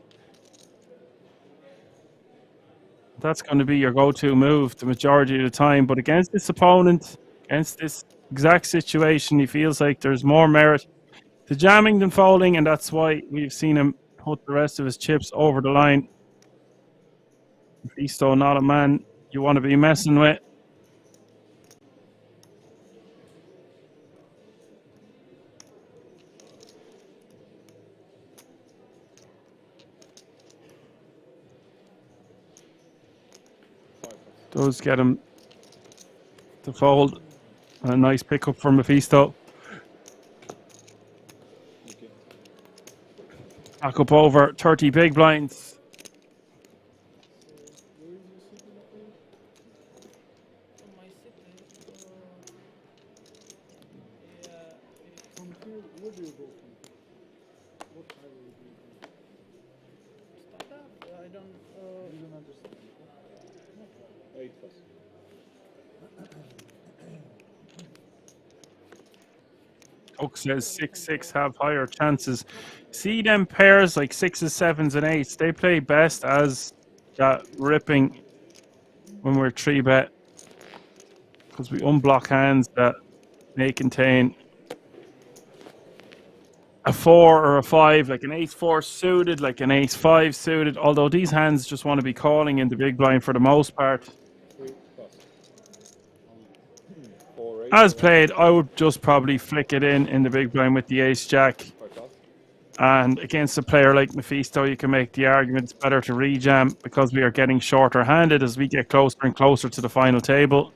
That's going to be your go-to move the majority of the time. But against this opponent, against this exact situation, he feels like there's more merit to jamming than folding, and that's why we've seen him put the rest of his chips over the line. Maisto, not a man you want to be messing with. Does get him to fold. A nice pickup from Maisto. Back up over 30 big blinds. From here, where do you go from? What highway do you go? I don't. You don't understand. 8 plus. Oak says 6-6 have higher chances. See them pairs like 6s, 7s, and 8s. They play best as that ripping when we're 3-bet, because we unblock hands that may contain a 4 or a 5, like an ace-4 suited, like an ace-5 suited. Although these hands just want to be calling in the big blind for the most part. 3 plus. 4 8. As played, I would just probably flick it in the big blind with the ace-jack. 5 plus. And against a player like Maisto, you can make the argument it's better to rejam because we are getting shorter handed as we get closer and closer to the final table.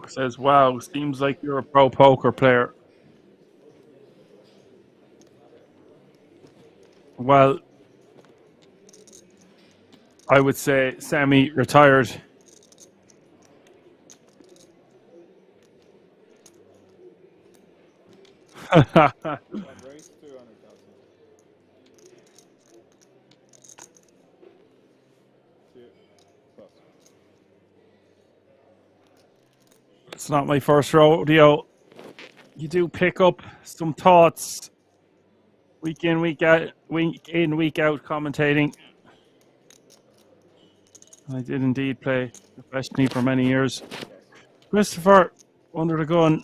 Says, wow, seems like you're a pro poker player. Well, I would say semi-retired. Raise 200,000. 2 plus. It's not my first rodeo. You do pick up some thoughts week in, week out, commentating. I did indeed play professionally for many years. Christopher, under the gun,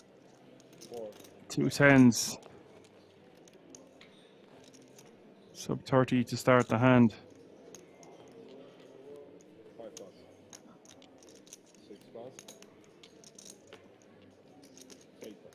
4. 2 10s. Sub 30 to start the hand. 5 plus. 6 plus. 8 plus.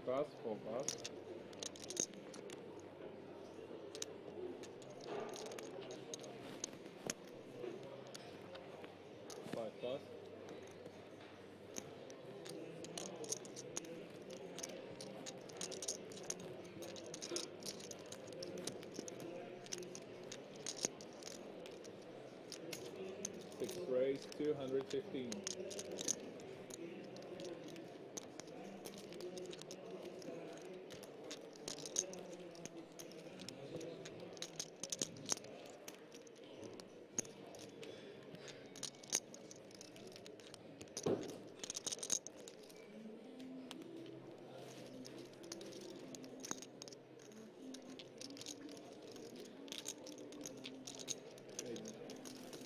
Pass, 4 pass. 5 pass. raise 215.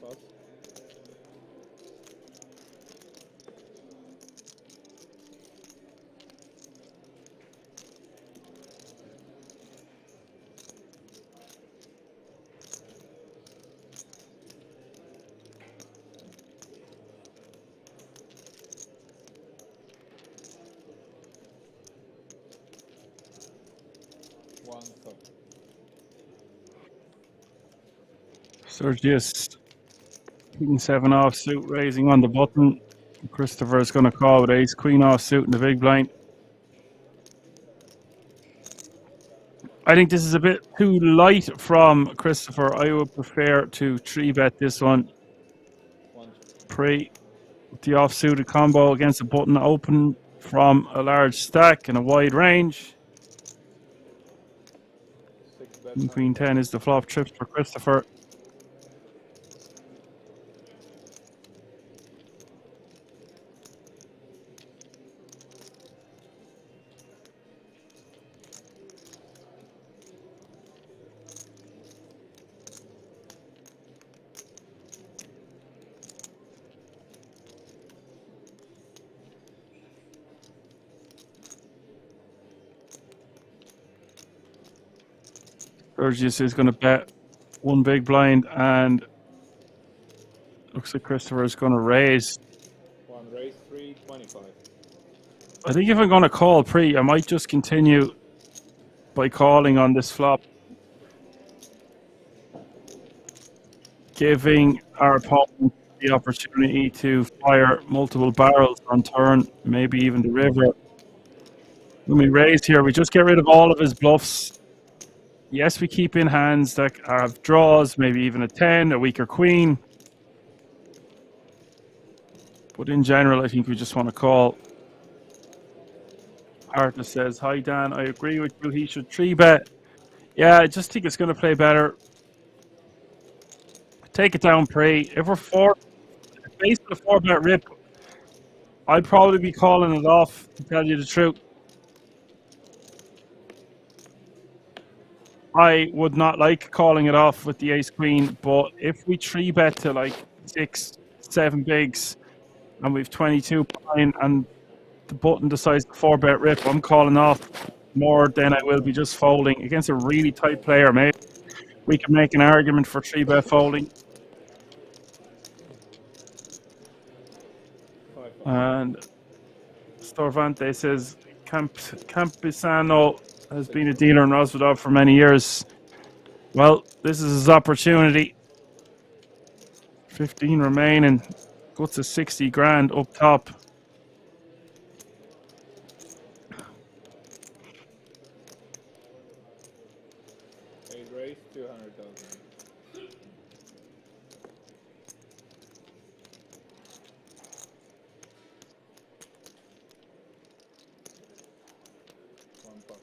Pass. One cup. Sturges, King 7 offsuit, raising on the button. Christopher is going to call with ace queen offsuit in the big blind. I think this is a bit too light from Christopher. I would prefer to 3-bet this one. Pre the offsuited combo against a button open from a large stack and a wide range. King queen 10 is the flop trips for Christopher. Sturges is going to bet one big blind, and looks like Christopher is going to raise. One raise 325. I think if I'm going to call pre, I might just continue by calling on this flop, giving our opponent the opportunity to fire multiple barrels on turn, maybe even the river. When we raise here, we just get rid of all of his bluffs. Yes, we keep in hands that have draws, maybe even a 10, a weaker queen. But in general, I think we just want to call. Arthur says, hi Dan, I agree with you. He should 3-bet. Yeah, I just think it's going to play better. Take it down pre. If we're based on a 4-bet rip, I'd probably be calling it off, to tell you the truth. I would not like calling it off with the ace queen, but if we 3-bet to like 6, 7 bigs and we've 22 behind and the button decides to 4-bet rip, I'm calling off more than I will be just folding against a really tight player. Maybe we can make an argument for 3-bet folding. And Storvante says Campisano has been a dealer in Rosvedov for many years. Well, this is his opportunity. 15 remaining. Guts a 60 grand up top. Eight raise 200,000. One pass.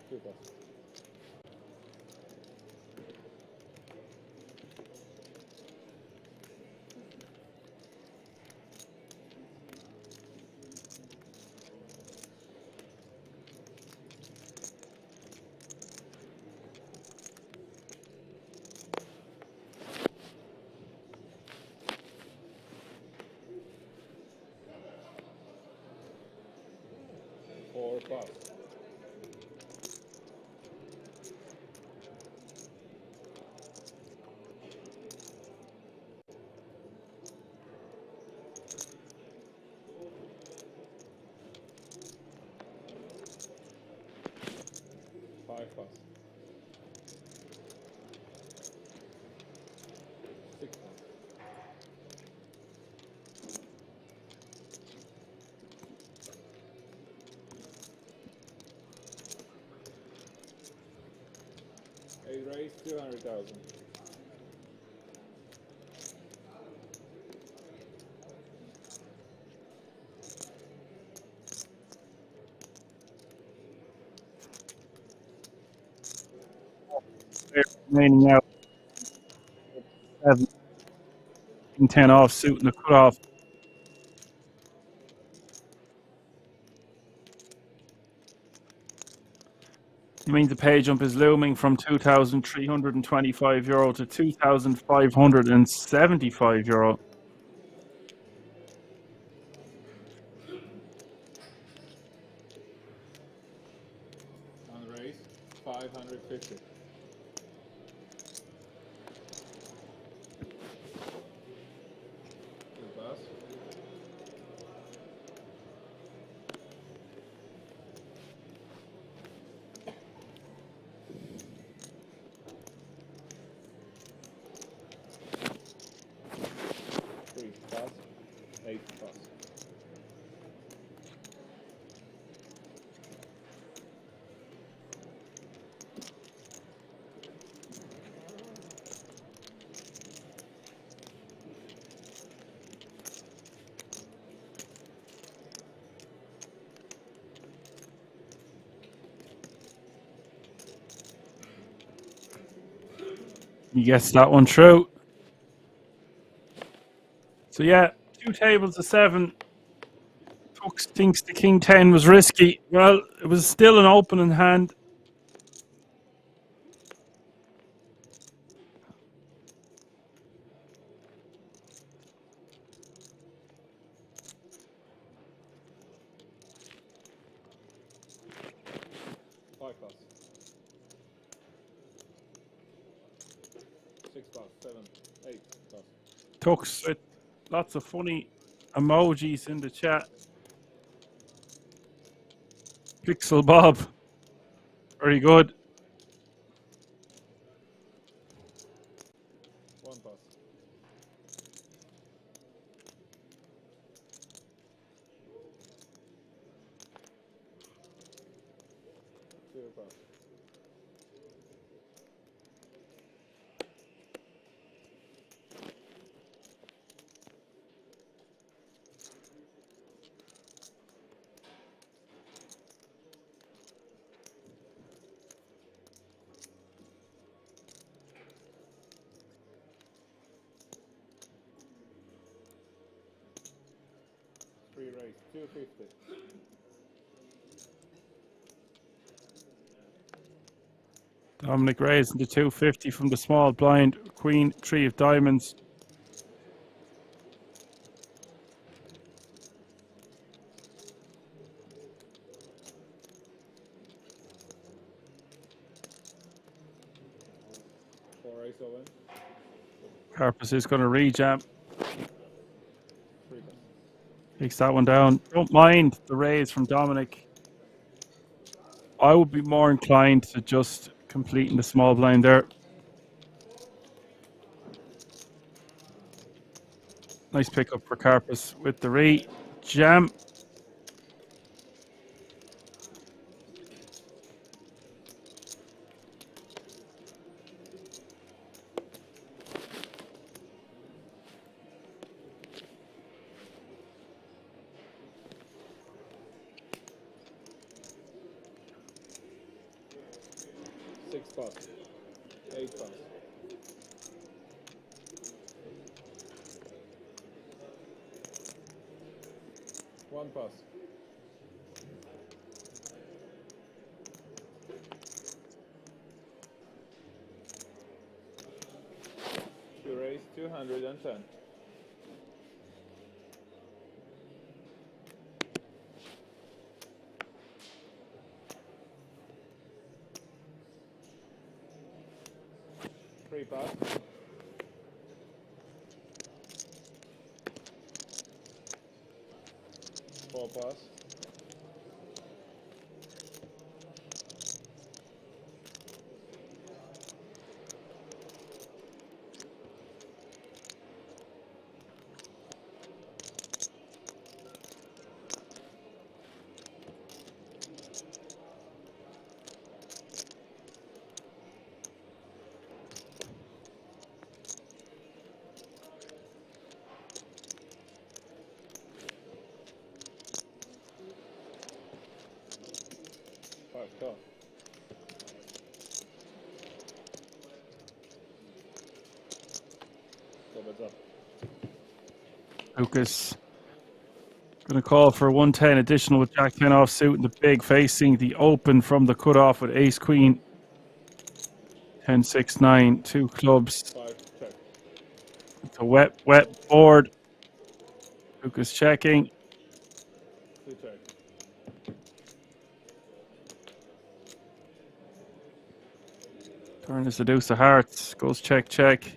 Two pass. Four pass. pass. 6 pass. 8 raise, 200,000. Remaining out. 7. King 10 off suit and the cutoff. It means the pay jump is looming from €2,325 to €2,575. On raise, 550. 2 pass. 3 pass. 8 pass. He gets that one through. So yeah, 2 tables to 7. Tux thinks the King 10 was risky. Well, it was still an opening hand. Five pass. 6 pass. 7. 8 pass. Tux with lots of funny emojis in the chat. Pixel Bob. Very good. 1 pass. 2 pass. 3 raise, 250. Dominic raising the 250 from the small blind. Queen 3 of diamonds. Raise Owen. Carpus is going to rejam. 3 pass. Takes that one down. Don't mind the raise from Dominic. I would be more inclined to just completing the small blind there. Nice pickup for Carpus with the re-jam. Six pass. 8 pass. 1 pass. 2 raise, 210. Three pass. 4 pass. What's up? Lucas going to call for 110 additional with Jack 10 offsuit and the big, facing the open from the cutoff with Ace Queen. 10, 6, 9, 2 clubs. 5, check. It's a wet board. Lucas checking. 2, check. Turn is the deuce of hearts. Goes check, check. Check.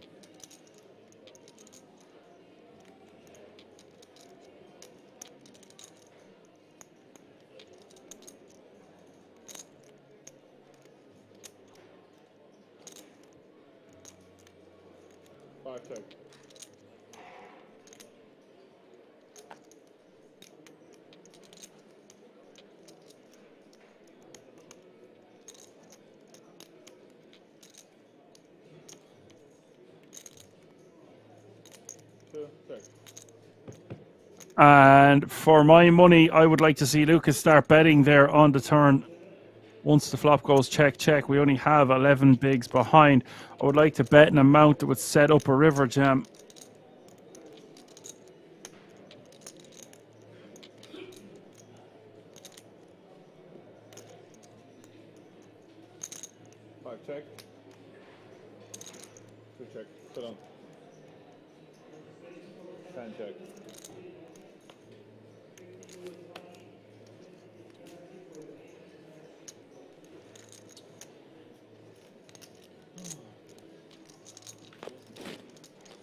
And for my money, I would like to see Lucas start betting there on the turn. Once the flop goes check, check, we only have 11 bigs behind. I would like to bet an amount that would set up a river jam. Check. 2, check. Sit on. 10, check.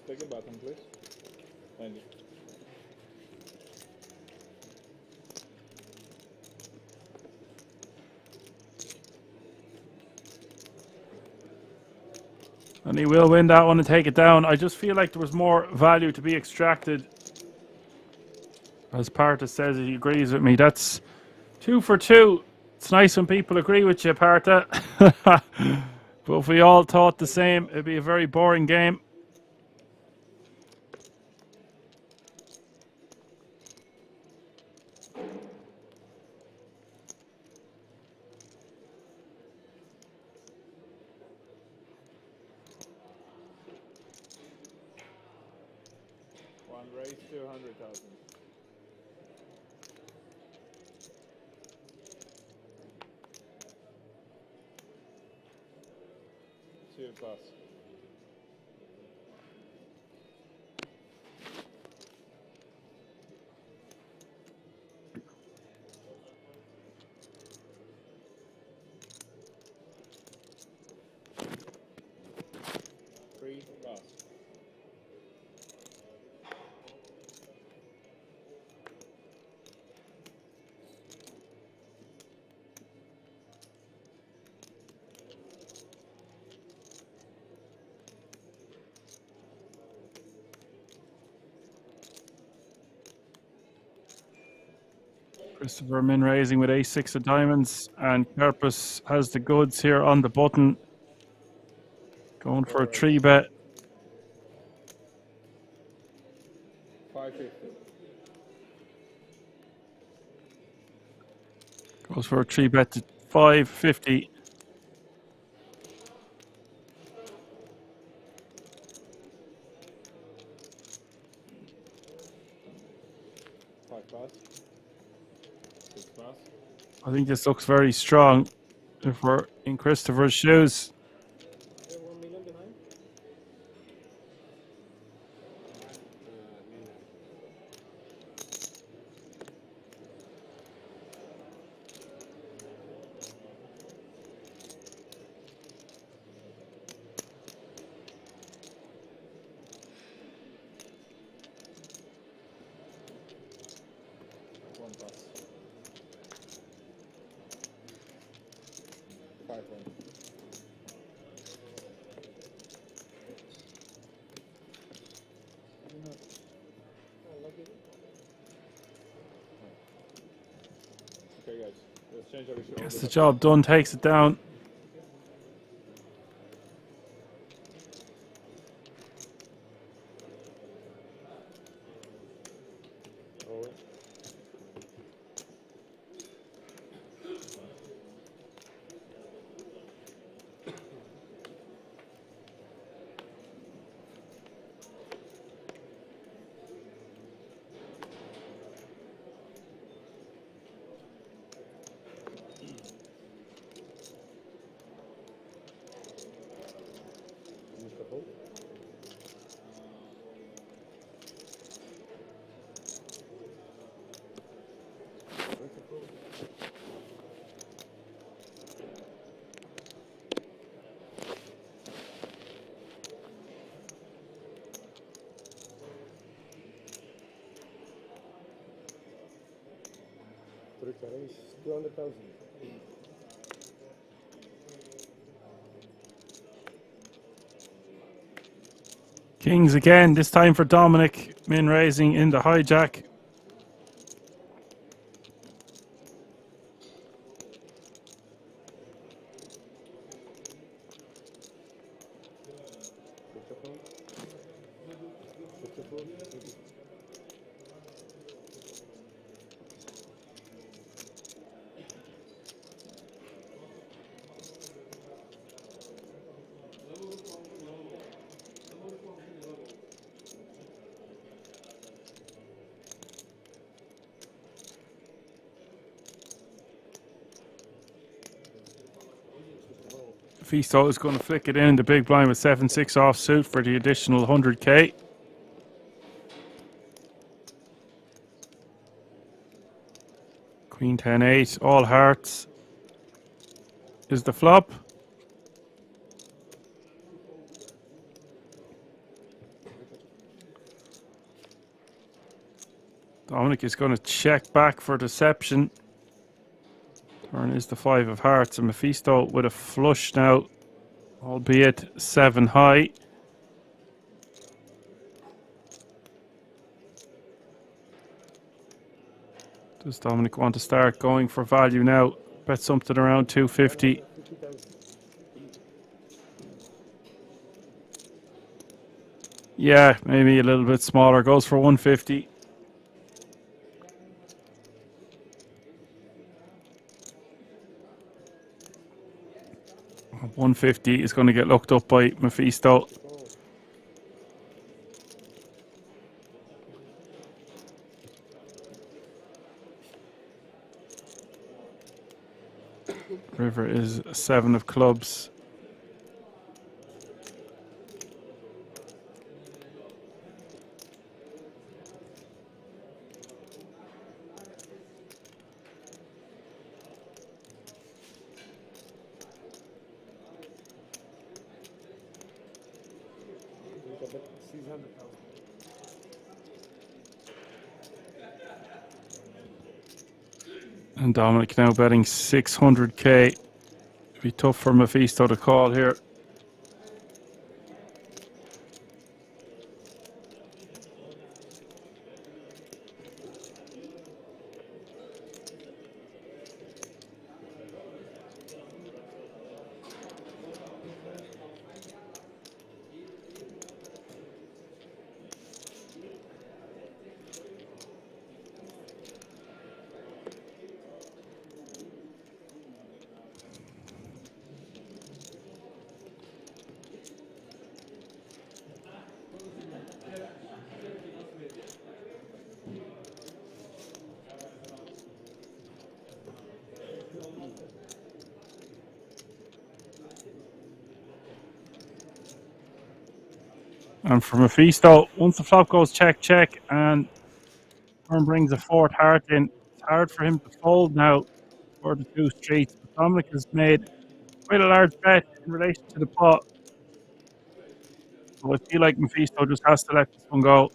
Take a button, please. Thank you. And he will win that one and take it down. I just feel like there was more value to be extracted. As Parta says, he agrees with me. That's 2 for 2. It's nice when people agree with you, Parta. But if we all thought the same, it'd be a very boring game. One raise, 200,000. Plus. Three plus. Christopher min raising with ace-6 of diamonds, and Purpose has the goods here on the button. Going for a 3-bet. 550. Goes for a 3-bet to 550. I think this looks very strong if we're in Christopher's shoes. Okay, guys, let's change our issue. Gets the job done, takes it down. return is 200,000. Kings again, this time for Dominic. Min raising in the hijack. Maisto is going to flick it in the big blind with 7-6 offsuit for the additional 100k. Queen 10-8, all hearts is the flop. Dominic is going to check back for deception. Turn is the 5 of hearts, and Maisto with a flush now, albeit 7 high. Does Dominic want to start going for value now? Bet something around 250. Yeah, maybe a little bit smaller. Goes for 150. $150 is going to get looked up by Maisto. River is 7 of clubs. And Dominic now betting 600k. It'd be tough for Maisto to call here. And for Maisto, once the flop goes check, check, and turn brings a 4th heart in, it's hard for him to fold now for the 2 streets. But Dominic has made quite a large bet in relation to the pot. So I feel like Maisto just has to let this one go.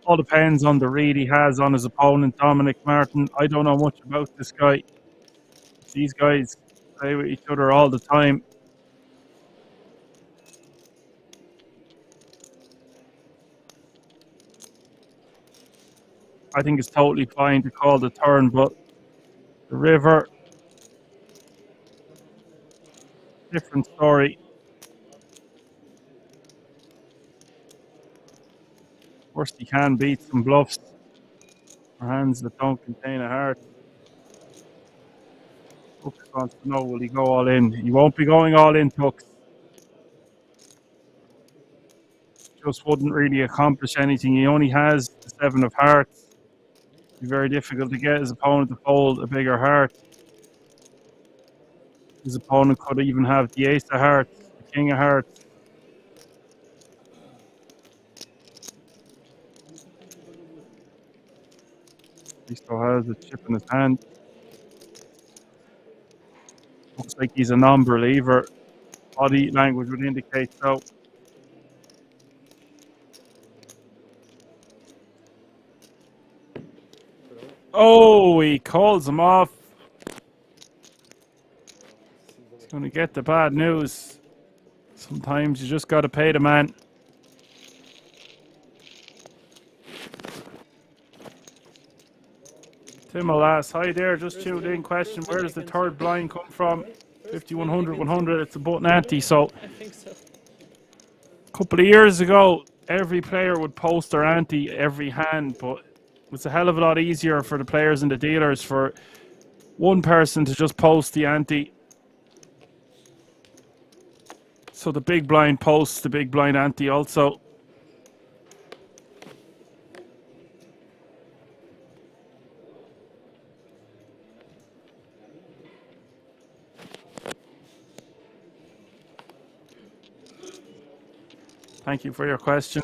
All depends on the read he has on his opponent, Dominic Martin. I don't know much about this guy. These guys play with each other all the time. I think it's totally fine to call the turn, but the river, different story. First, he can beat some bluffs or hands that don't contain a heart. Tux wants to know, will he go all in? He won't be going all in, Tux. Just wouldn't really accomplish anything. He only has the 7 of hearts. It'd be very difficult to get his opponent to fold a bigger heart. His opponent could even have the ace of hearts, the king of hearts. He still has a chip in his hand. Looks like he's a non-believer. Body language would indicate so. Oh, he calls him off. He's going to get the bad news. Sometimes you just got to pay the man. Tim will ask, hi there, just tuned in. Question, where does the third blind come from? 5100, 100, it's a button ante. So, I think so. a couple of years ago, every player would post their ante every hand, but it's a hell of a lot easier for the players and the dealers for one person to just post the ante. So the big blind posts the big blind ante also. Thank you for your question.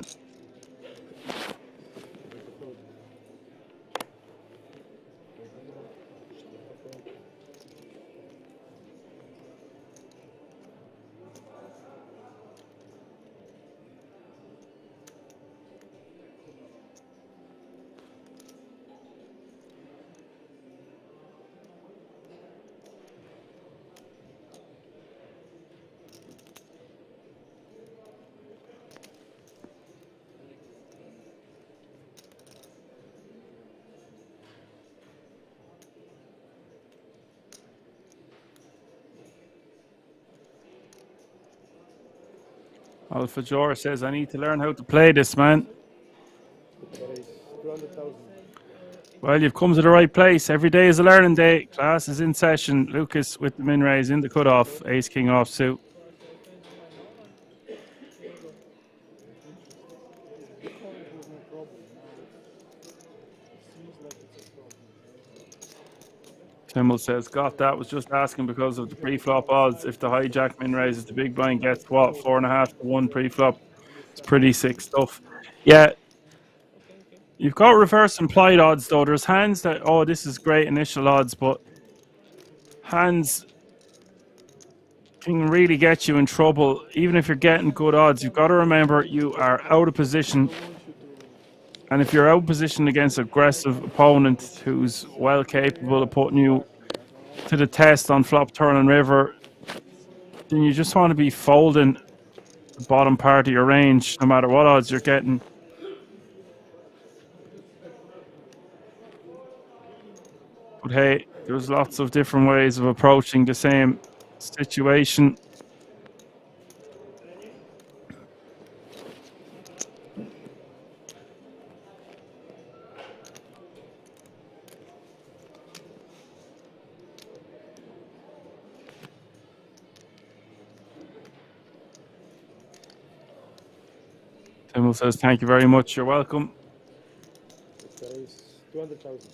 Alpha Jor says, I need to learn how to play this, man. Well, you've come to the right place. Every day is a learning day. Class is in session. Lucas with the min raise in the cutoff. Ace King off suit. Timmel says, got that. Was just asking because of the pre-flop odds. If the hijack min raises, the big blind gets what? 4.5 to 1 pre-flop. It's pretty sick stuff. Yeah. You've got reverse implied odds though. There's hands that, oh, this is great initial odds, but hands can really get you in trouble. Even if you're getting good odds, you've got to remember you are out of position. And if you're out of position against an aggressive opponent who's well capable of putting you to the test on flop, turn, and river, then you just want to be folding the bottom part of your range, no matter what odds you're getting. But hey, there's lots of different ways of approaching the same situation. Timmel says, thank you very much. You're welcome. There is 200,000.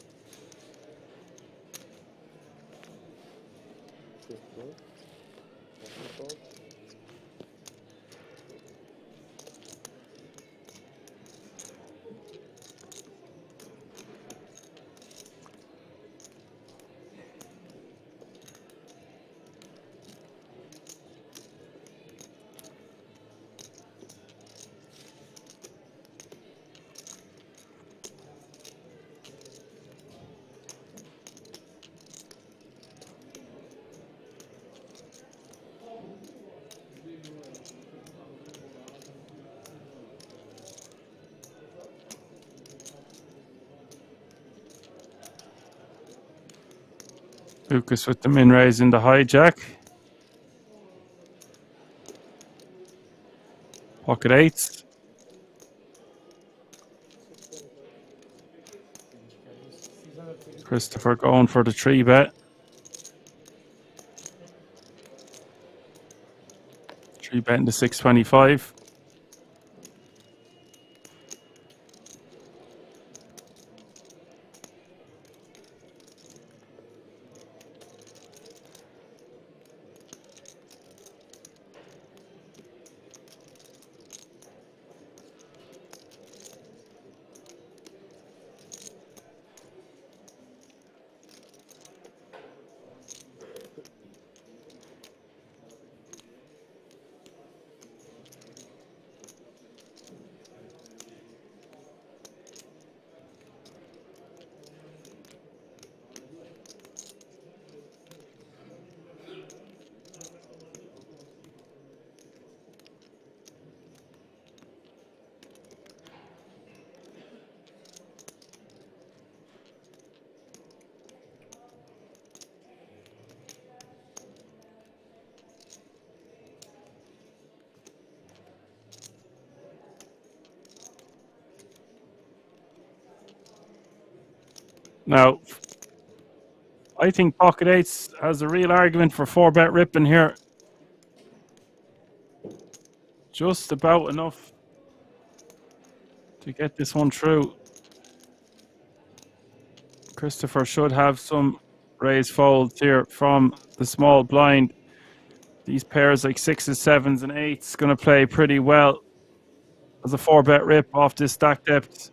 Lucas with the min raise in the hijack. Pocket eights. Christopher going for the 3-bet. 3-bet into 625. Now, I think pocket eights has a real argument for 4-bet ripping here. Just about enough to get this one through. Christopher should have some raise folds here from the small blind. These pairs like 6s, 7s, and 8s going to play pretty well as a 4-bet rip off this stack depth.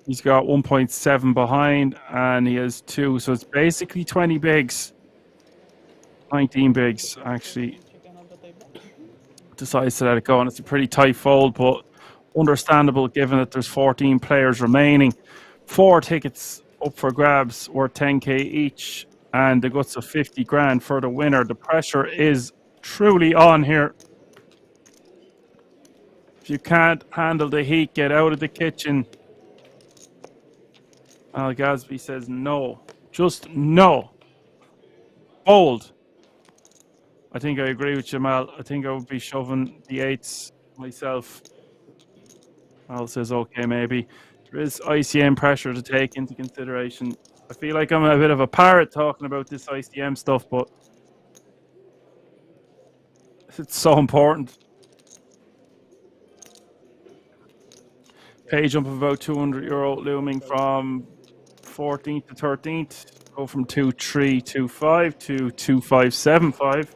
He's got 1.7 behind and he has 2, so it's basically 20 bigs. 19 bigs, actually. Decides to let it go, and it's a pretty tight fold, but understandable given that there's 14 players remaining. 4 tickets up for grabs worth 10k each, and the guts of 50 grand for the winner. The pressure is truly on here. If you can't handle the heat, get out of the kitchen. Al Gasby says no. Just no. Bold. I think I agree with Jamal. I think I would be shoving the 8s myself. Al says okay, maybe. There is ICM pressure to take into consideration. I feel like I'm a bit of a parrot talking about this ICM stuff, but it's so important. Pay jump of about €200 looming from 14th to 13th. Go from 2325 to 2575.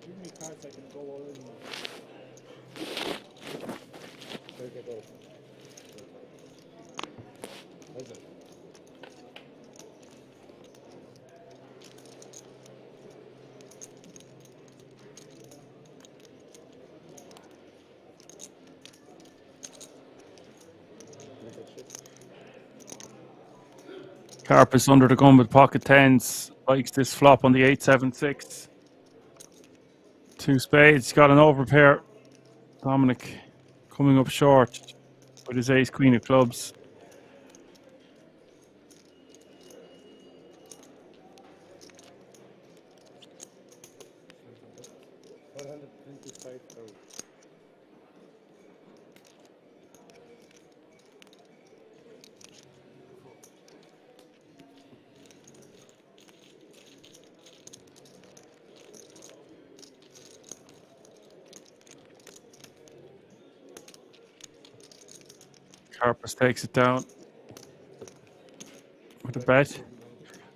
Give me cards I can go all in. Take it off. How's that? Carpus under the gun with pocket 10s. Likes this flop on the 8-7-6. 2 spades. Got an overpair. Dominic coming up short with his ace queen of clubs. Carpus takes it down with a bet.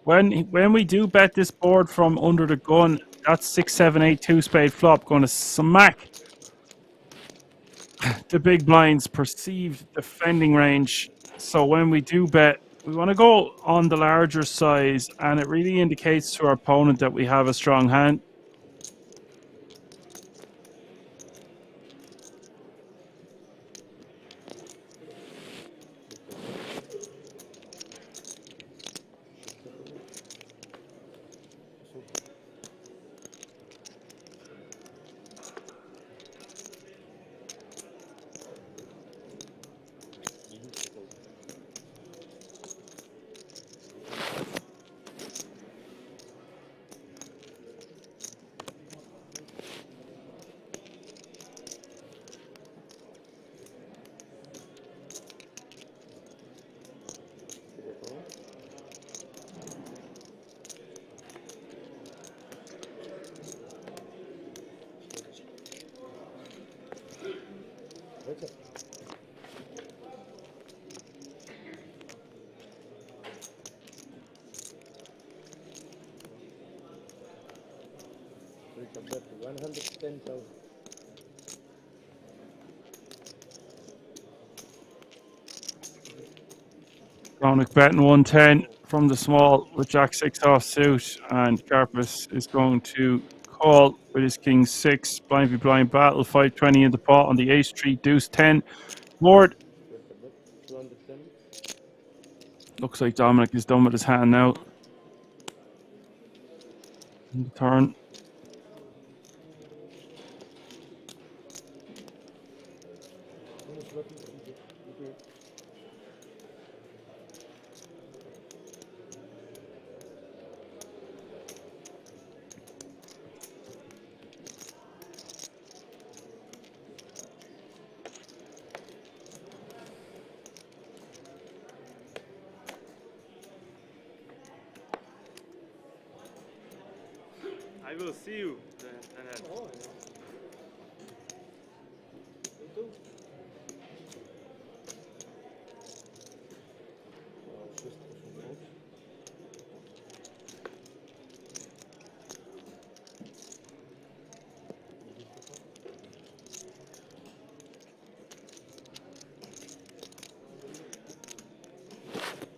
When we do bet this board from under the gun, that's 6, 7, 8, 2 spade flop going to smack the big blind's perceived defending range. So when we do bet, we want to go on the larger size, and it really indicates to our opponent that we have a strong hand. That's it. We can bet 110,000. Dominic betting 110 from the small with Jack 6 off suit, and Carpus is going to call with his King 6. Blind v blind battle, 520 in the pot on the ace 3 deuce 10 board. We can bet 210. Looks like Dominic is done with his hand now. In the turn. I will see you. Oh, yeah. You too? It's just some votes.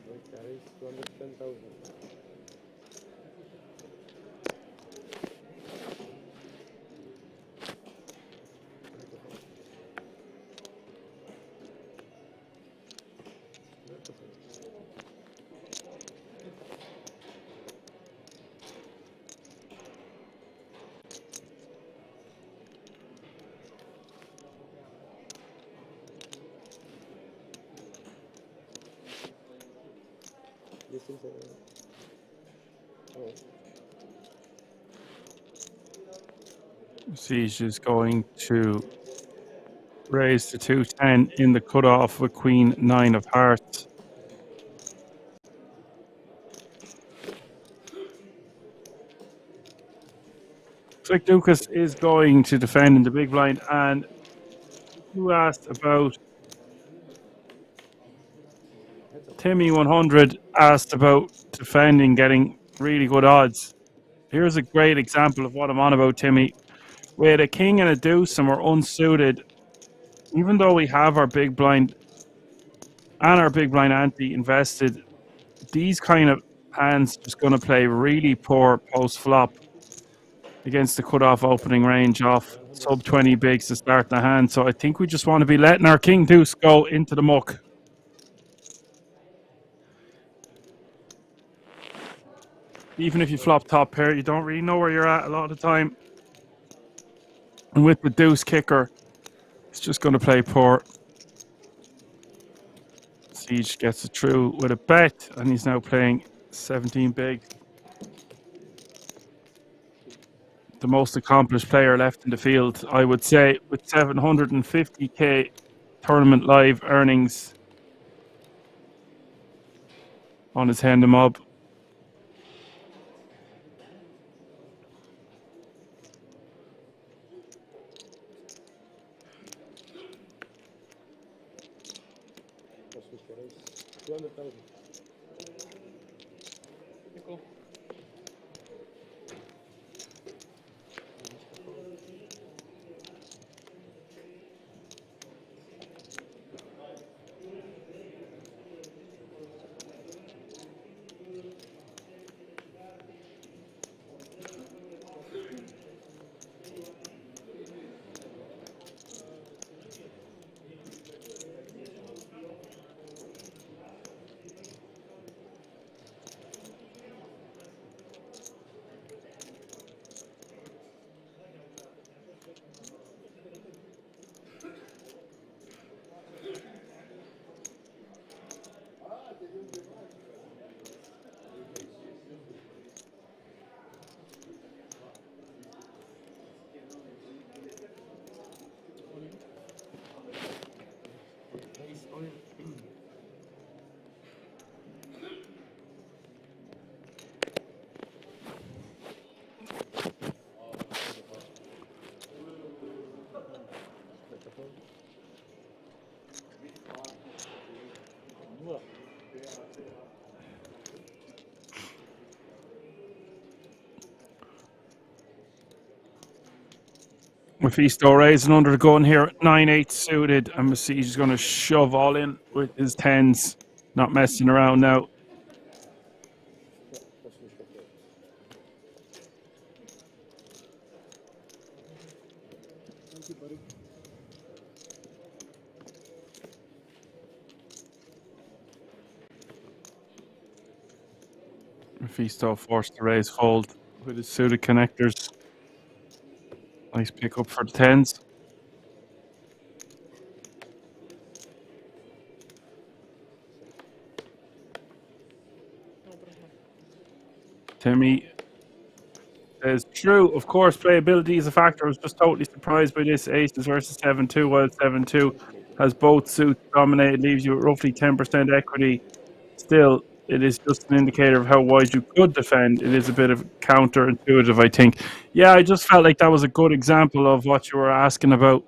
That carries 210,000. This is oh. Siege is going to raise to 210 in the cutoff with Queen 9 of hearts. Looks like Lucas is going to defend in the big blind, and who asked about Timmy 100 asked about defending, getting really good odds. Here's a great example of what I'm on about, Timmy. With a king and a deuce and we're unsuited, even though we have our big blind and our big blind ante invested, these kind of hands just going to play really poor post flop against the cutoff opening range off sub 20 bigs to start the hand. So I think we just want to be letting our king deuce go into the muck. Even if you flop top pair, you don't really know where you're at a lot of the time. And with the deuce kicker, it's just going to play poor. Siege gets it through with a bet, and he's now playing 17 big. The most accomplished player left in the field, I would say, with 750k tournament live earnings on his hand and mob. Plus we can raise 200,000. Cool. Maisto raising under the gun here at 9-8 suited, and he's going to shove all in with his tens, not messing around now. Thank you, buddy. Maisto forced to raise fold with his suited connectors. Nice pick up for the tens. Timmy says, true, of course, playability is a factor. I was just totally surprised by this. Aces versus 7-2, while 7-2 has both suits dominated, leaves you at roughly 10% equity. Still, it is just an indicator of how wide you could defend. It is a bit of counterintuitive, I think. Yeah, I just felt like that was a good example of what you were asking about.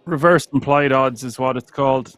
Reverse implied odds is what it's called.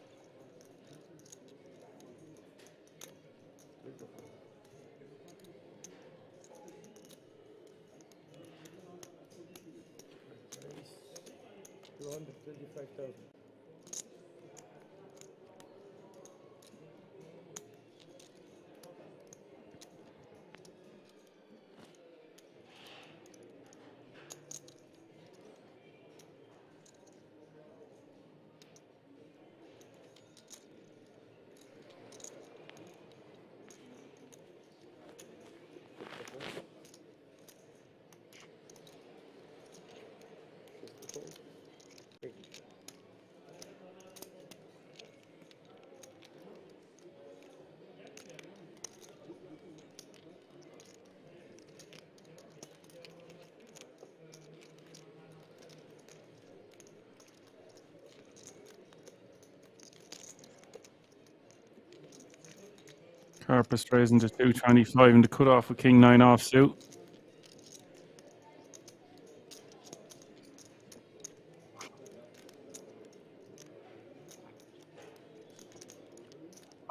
Carpus raising to 225 and the cutoff with King 9 offsuit.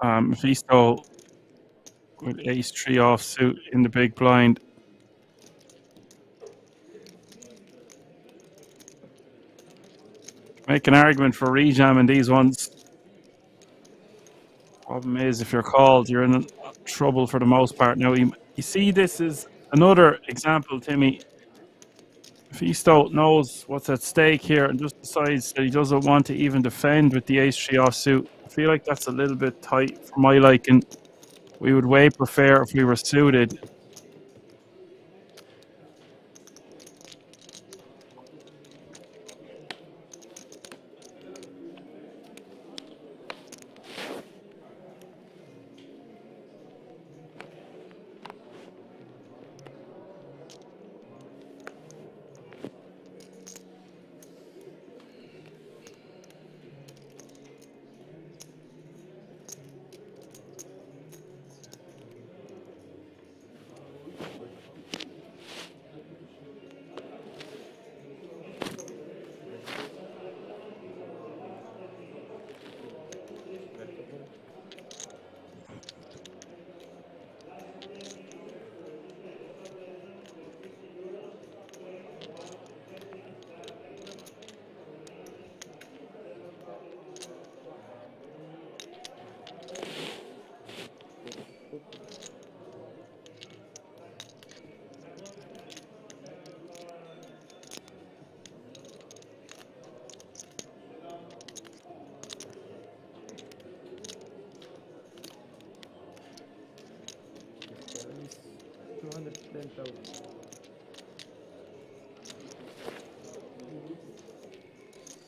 Maisto with ace 3 offsuit in the big blind. Make an argument for rejamming these ones. Problem is, if you're called, you're in trouble for the most part. Now, you see, this is another example, Timmy. Maisto knows what's at stake here and just decides that he doesn't want to even defend with the ace 3 offsuit. I feel like that's a little bit tight for my liking. We would way prefer if we were suited.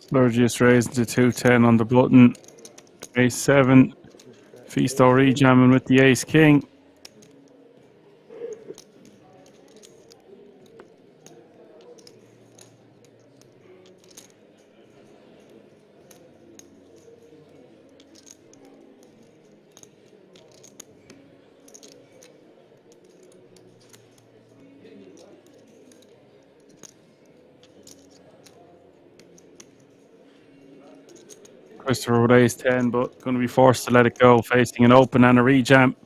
Sturges raising to 210 on the button. Ace 7. Maisto rejamming with the ace king. Christopher with ace 10, but going to be forced to let it go, facing an open and a rejam.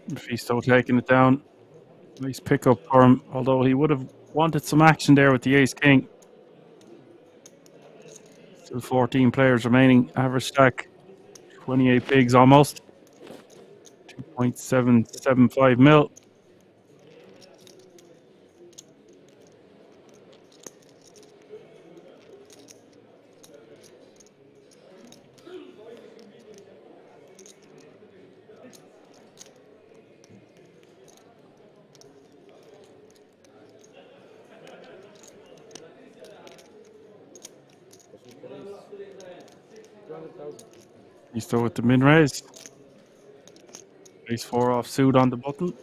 Mephisto taking it down. Nice pickup for him, although he would have wanted some action there with the ace-king. Still 14 players remaining. Average stack, 28 bigs almost. 2.775 mil. He's still with the min raise. Ace 4 off suit on the button.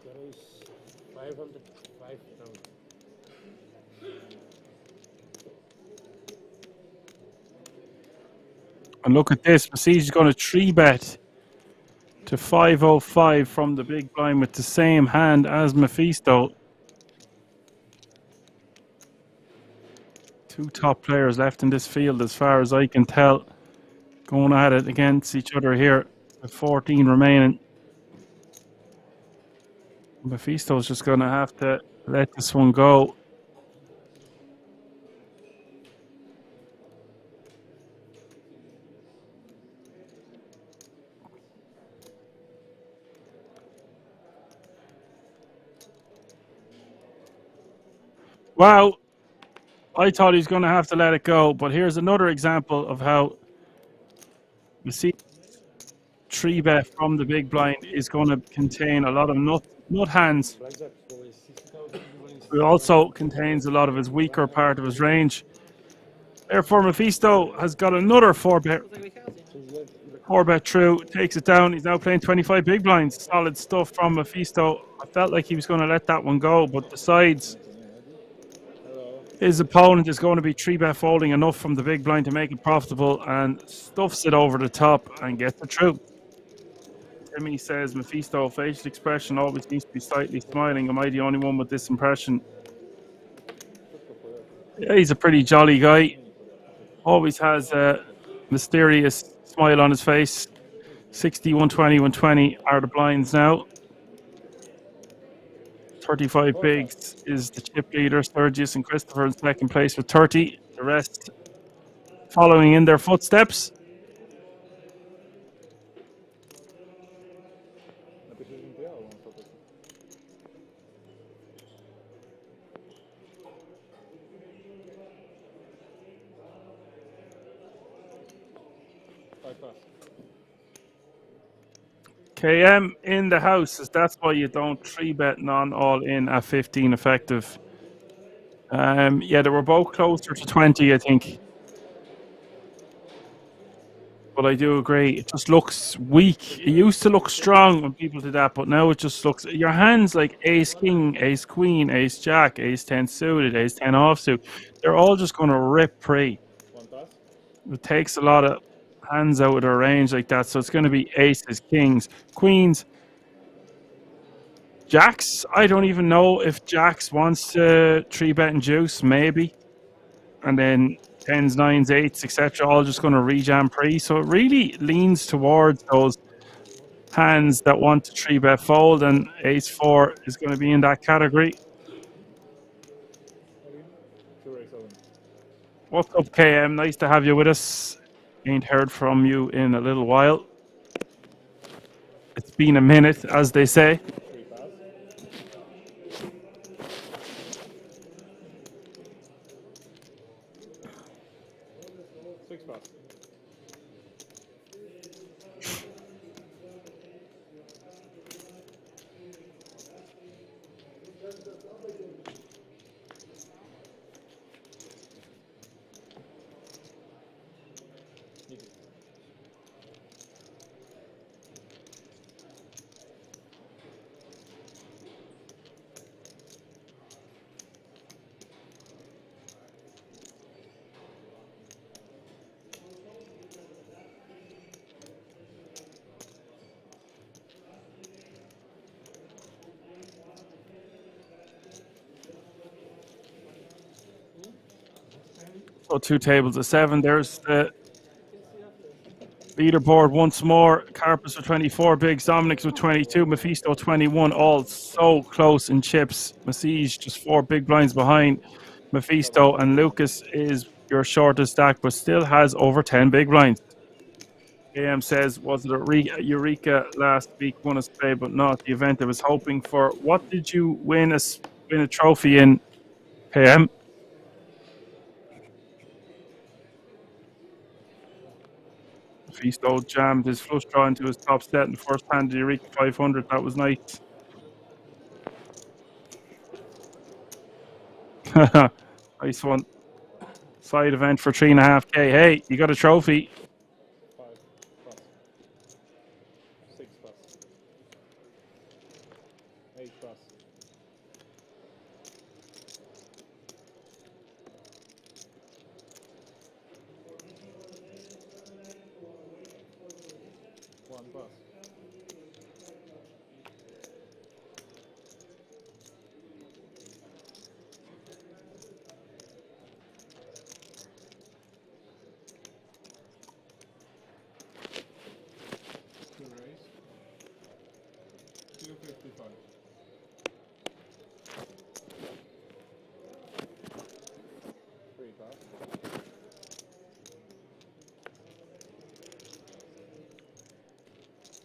There is 505,000. And look at this. Masij is going to 3-bet to 505 from the big blind with the same hand as Mephisto. Two top players left in this field as far as I can tell. Going at it against each other here with 14 remaining. Mephisto's just going to have to let this one go. Wow. I thought he was going to have to let it go, but here's another example of how Masij 3-bet from the big blind is going to contain a lot of nut hands. It also contains a lot of his weaker part of his range. Therefore, Mephisto has got another 4-bet through, takes it down. He's now playing 25 big blinds. Solid stuff from Mephisto. I felt like he was going to let that one go, but decides his opponent is going to be 3-bet folding enough from the big blind to make it profitable and stuffs it over the top and gets it through. Timmy says Mephisto facial expression always needs to be slightly smiling. Am I the only one with this impression? Yeah, he's a pretty jolly guy. Always has a mysterious smile on his face. 60, 120, 120 are the blinds now. 35 bigs is the chip leader. Sturges and Christopher in second place with 30. The rest following in their footsteps. KM in the house, as that's why you don't 3-bet non-all in at 15 effective. Yeah, they were both closer to 20, I think. But I do agree, it just looks weak. It used to look strong when people did that, but now it just looks... Your hands like ace-king, ace-queen, ace-jack, ace-10 suited, ace-10 offsuit, they're all just going to rip pre. It takes a lot of hands out of their range like that, so it's going to be aces, kings, queens, jacks. I don't even know if jacks wants to 3-bet and juice, maybe. And then 10s, 9s, 8s, etc. all just going to rejam pre. So it really leans towards those hands that want to 3-bet fold, and ace 4 is going to be in that category. What's up, KM? Nice to have you with us. Ain't heard from you in a little while. It's been a minute, as they say. So 2 tables of 7. There's the leaderboard once more. Carpus with 24 bigs, Dominic with 22, Maisto 21, all so close in chips. Massige just 4 big blinds behind Maisto, and Lucas is your shortest stack, but still has over 10 big blinds. AM says, was it a Eureka last week? Won a spade, but not the event I was hoping for. What did you win a trophy in, AM? Maisto jammed his flush draw into his top set in the first hand of the Eureka 500. That was nice. Nice one. Side event for 3.5K. Hey, you got a trophy. 5 plus. 6 plus. 8 plus. 1 plus. Two raise. 255. Three pass.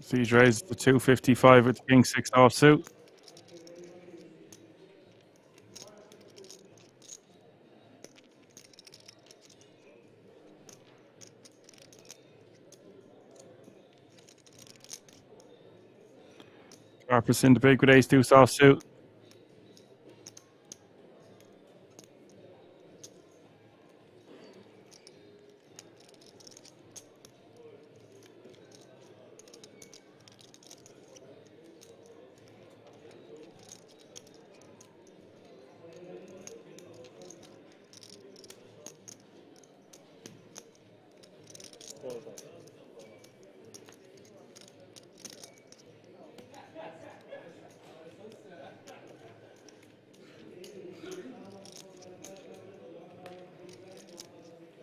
Siege raises to 255 with King 6 offsuit. Carpus in the big with ace 2 offsuit.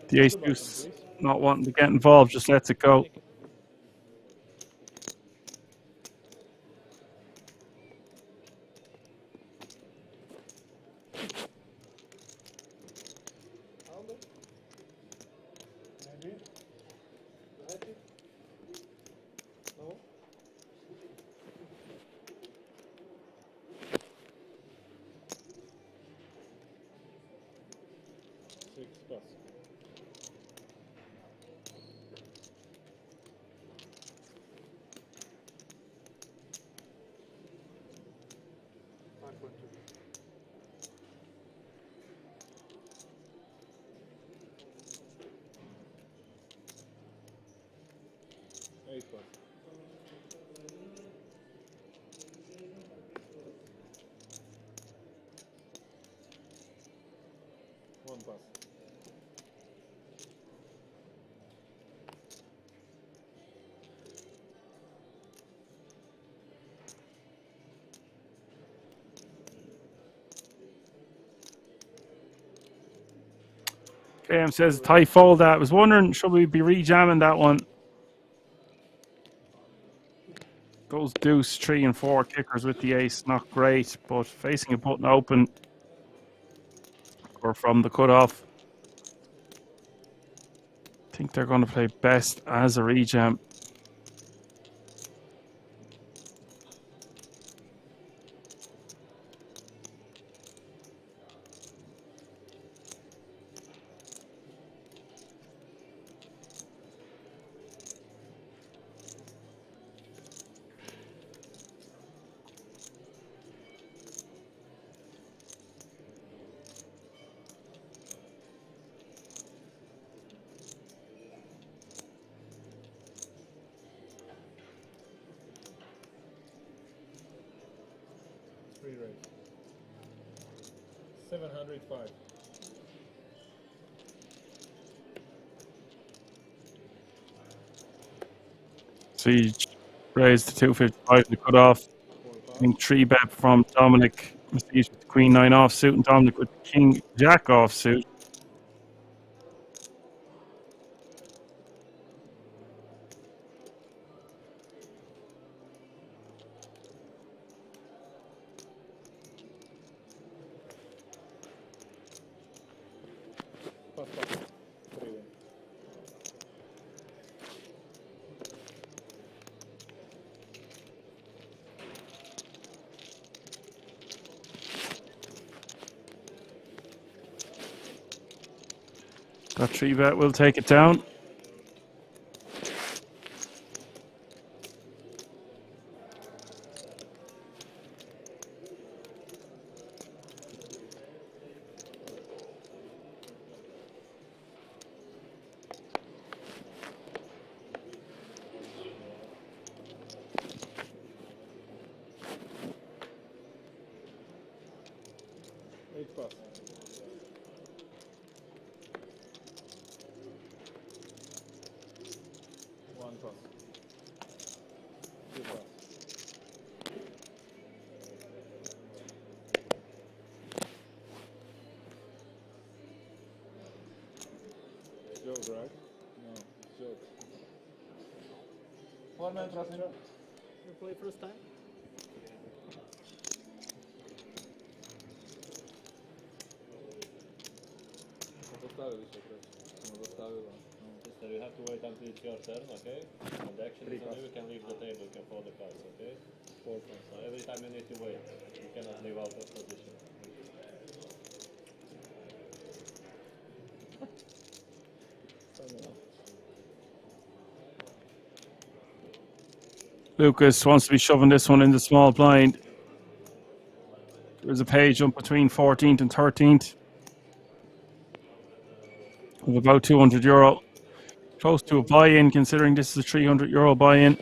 The ace deuce not wanting to get involved, just lets it go. KM says tie fold that. I was wondering, should we be rejamming that one? Those deuce 3 and 4 kickers with the ace, not great, but facing a button open or from the cutoff, I think they're going to play best as a rejam. Free raise. 705. Siege raised to 255 to cut off. I think 3 bet from Dominic. Siege with the Queen 9 offsuit and Dominic with the King Jack offsuit. pass. 3 win. That 3-bet will take it down. Pass. 1 pass. 2 pass. Joke, right? No, it's joke. 1 man trust. You play first time? Zostawili się też. No zostawił. So you have to wait until it's your turn, okay? And the action is on you, you can leave the table, you can fold the cards, okay? 4 cards. So every time you need to wait. You cannot leave out of position. Lucas wants to be shoving this one in the small blind. There's a page up between 14th and 13th of about €200. Close to a buy-in, considering this is a €300 buy-in.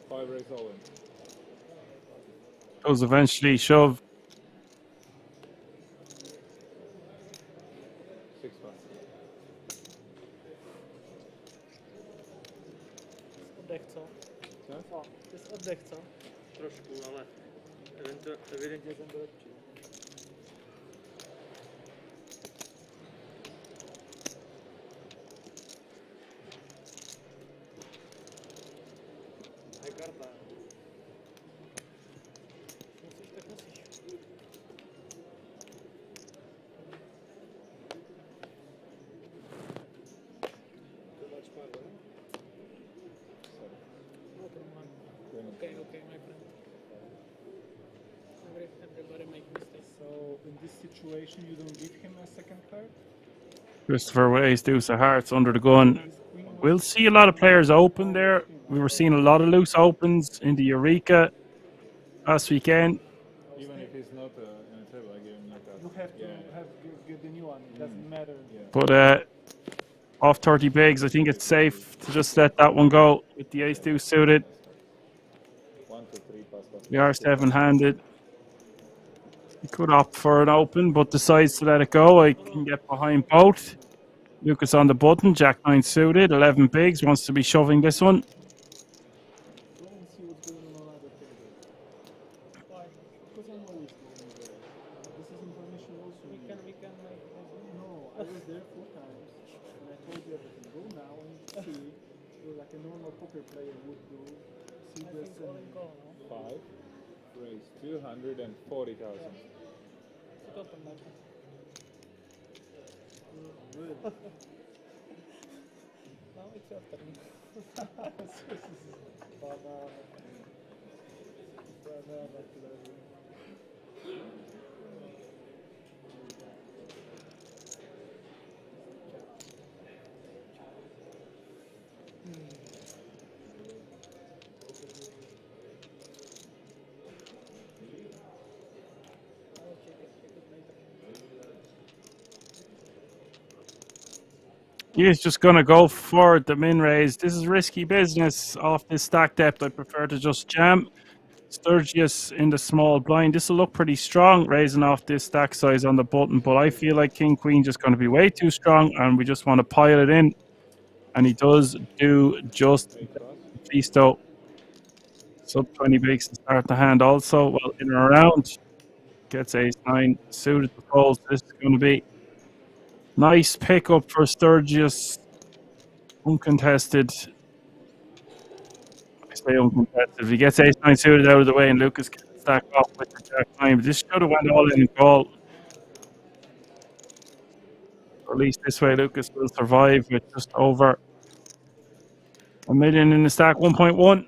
Five raise all in. Those eventually shove. 6 pass. Oddech co? Co? O, to jest oddech co? Troszkę, ale ewidentnie będę lepszy. Karta. Musisz tak nosić. Chyba czwarty. No to mam. Okay, my friend. Everybody make mistakes. So in this situation, you don't give him a second card? Christopher with ace deuce of hearts under the gun. We'll see a lot of players open there. We were seeing a lot of loose opens in the Eureka last weekend. Even if he's not in a table, I give him no card. You have to give the new one. It doesn't matter. But off 30 bigs, I think it's safe to just let that one go with the ace deuce suited. 1, 2, 3 pass. We are 7-handed. He could opt for an open, but decides to let it go. I can get behind both. Lucas on the button, Jack 9 suited, 11 bigs, wants to be shoving this one. Go and see what's going on at the table. Why? Because I'm always going there. This is information also. We can make No, I was there 4 times, and I told you everything. Go now and see, like a normal poker player would do. See this and... 5. Raise 240,000. Open that. Good. Now it's your turn. Banana. Banana player. He's just going to go for the min raise. This is risky business off this stack depth. I prefer to just jam. Sturges in the small blind. This will look pretty strong raising off this stack size on the button, but I feel like King Queen just going to be way too strong, and we just want to pile it in. And he does do just Maisto. Sub 20 bigs to start the hand also. Well, in and around. Gets ace-9 suited to fold. This is going to be nice pickup for Sturges. Uncontested. I say uncontested. If he gets ace-9 suited out of the way and Lucas can stack off with the jack-9, this should have went all in and call. Or at least this way Lucas will survive with just over $1 million in the stack, 1.1.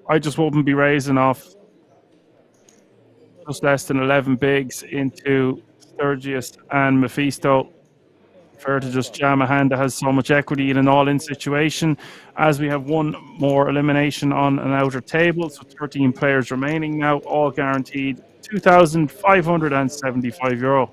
I just wouldn't be raising off just less than 11 bigs into Sturges and Maisto. Prefer to just jam a hand that has so much equity in an all-in situation, as we have one more elimination on an outer table. So 13 players remaining now, all guaranteed €2,575.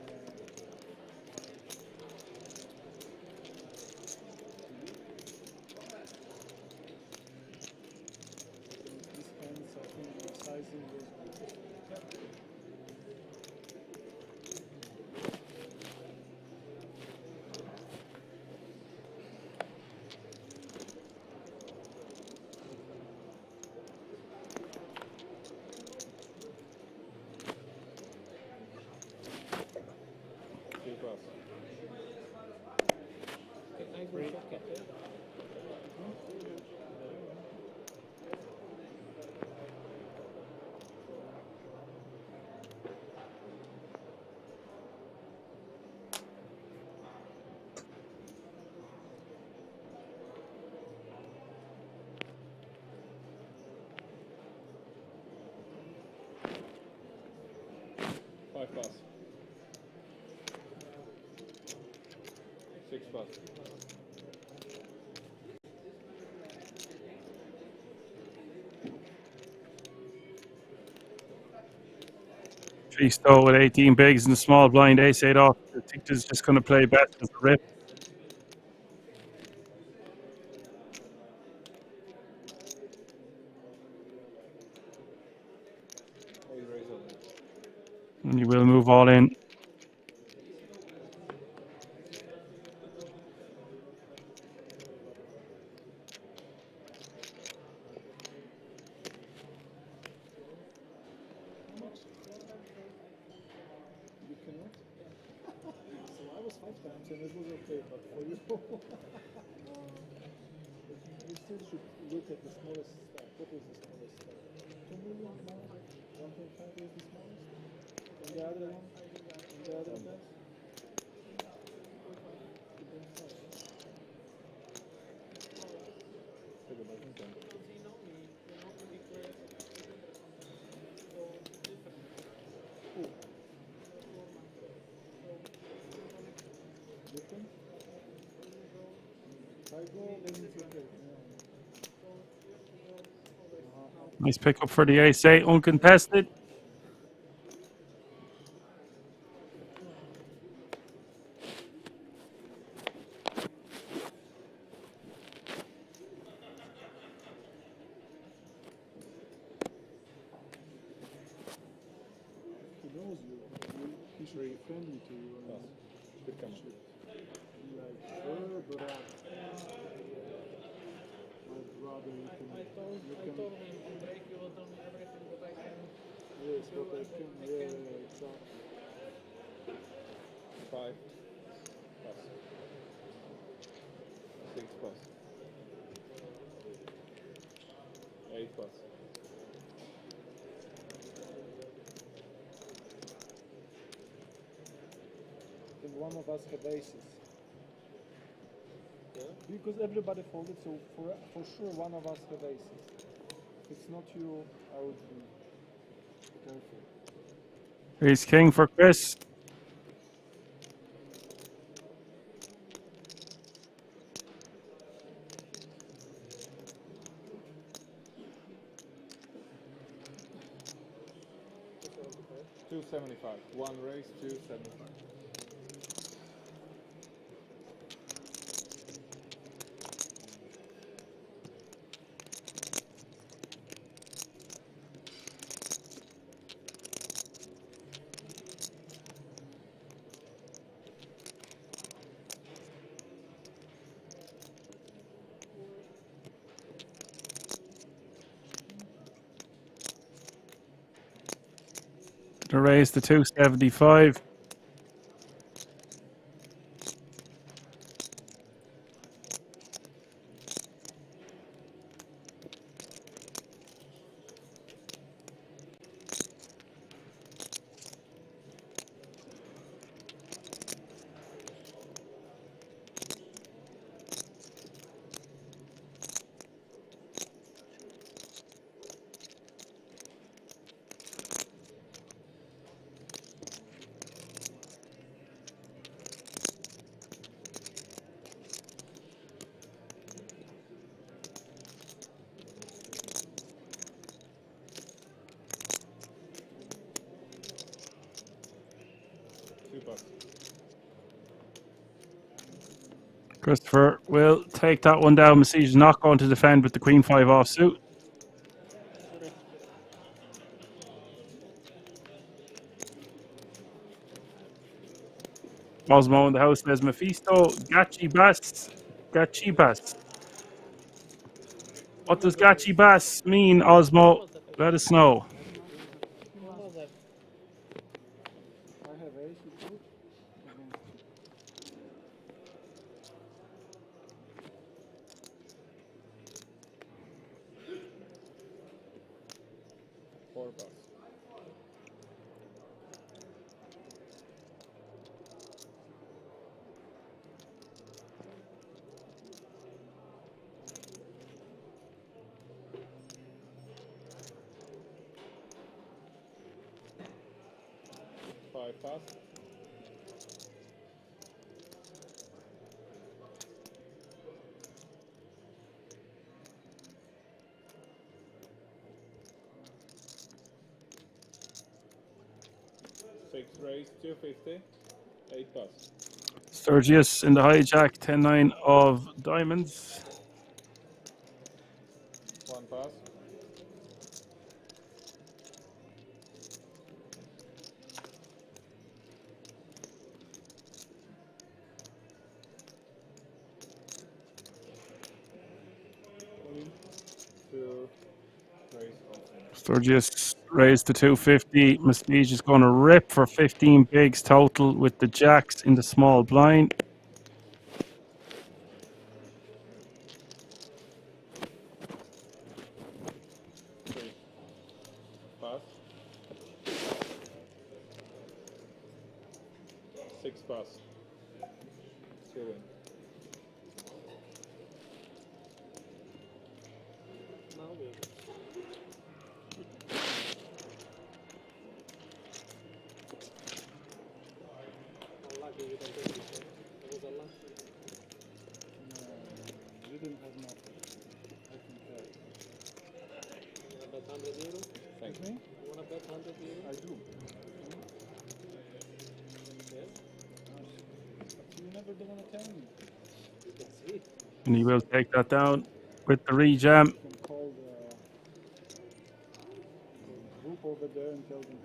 Five pass. 6 pass. Maisto with 18 bigs in the small blind, ace-8 off. I think this is just going to play best as a rip. And he will move all in. And it was okay, but for you, you still should look at the smallest stack. What is the smallest stack? 2 million? 1.5 is the smallest? And the other one? And the other guys? Nice pickup for the ace-8, uncontested. He knows you. He's very friendly to you. Like, but I'd rather you can break, you will tell me everything that I can. Yes, what I can. Yeah, exactly. 5 pass. 6 pass. 8 pass. I think one of us had aces. Yeah? Because everybody folded, so for sure one of us had aces. If it's not you, I would be careful. Ace king for Chris. $275. One raise, $275. to raise to 275. Christopher will take that one down. Message is not going to defend with the Queen 5 offsuit. Osmo in the house says Mephisto, Gachi Bass. Gachi Bass. What does Gachi Bass mean, Osmo? Let us know. I have ace with good against 4 bucks. Pass. Six raise, 250, 8 pass. Sturges in the hijack, 10-9 of diamonds. 1 pass. Sturges raised to 250. Mestige is going to rip for 15 bigs total with the jacks in the small blind. Pass. 6 pass. Still win. Now we unlucky you don't take this one. It was unlucky. you didn't have nothing. I can tell. You wanna bet 100 euro? Thank Me? You wanna bet 100 euro? I do. Yes? But you never do want to tell me. You can see. And he will take that down with the rejam. You can call the group over there and tell them,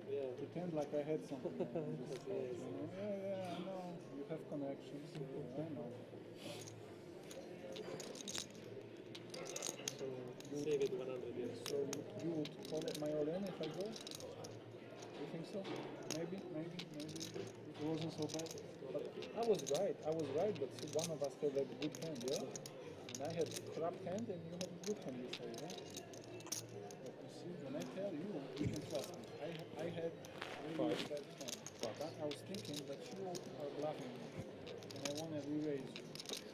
hey, pretend like I had something. On this spot, you know? Yeah, I know. You have connections. I know. So, save it 100 euro. So you would call it my all in if I go? You think so? Maybe. It wasn't so bad. But I was right, but see, one of us had a good hand, yeah? And I had crap hand and you had a good hand, you say, yeah? But you see, when I tell you, you can trust me. I had really bad hand. But I was thinking that you are bluffing me. And I want to re-raise you.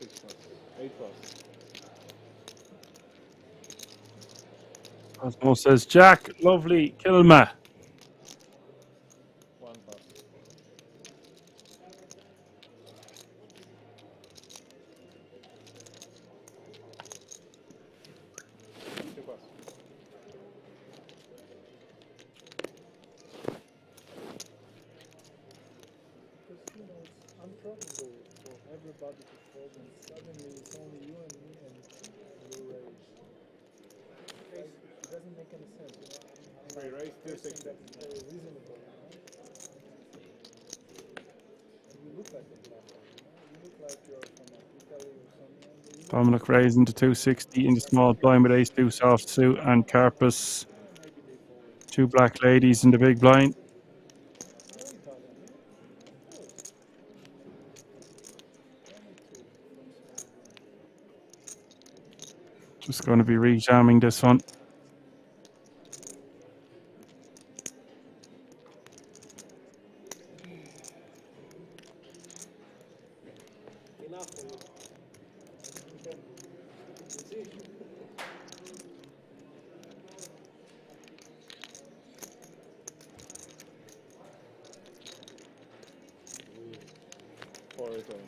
6 pass. 8 pass. Osmo says, Jack, lovely, Kilma. 1 pass. 2 pass. Because, you know, it's unprofitable for everybody to fold and suddenly it's only you and me and you raise. Like, it doesn't make any sense, you know? We raise 260. That is very reasonable, you know? You look like a bluffer, you know? You look like you're from Italy or something. Dominic raising to 260 in the small blind with ace-2 soft suit and Carpus. 2 black ladies in the big blind. Just going to be rejamming this one. Enough for you. Okay. You see? For return.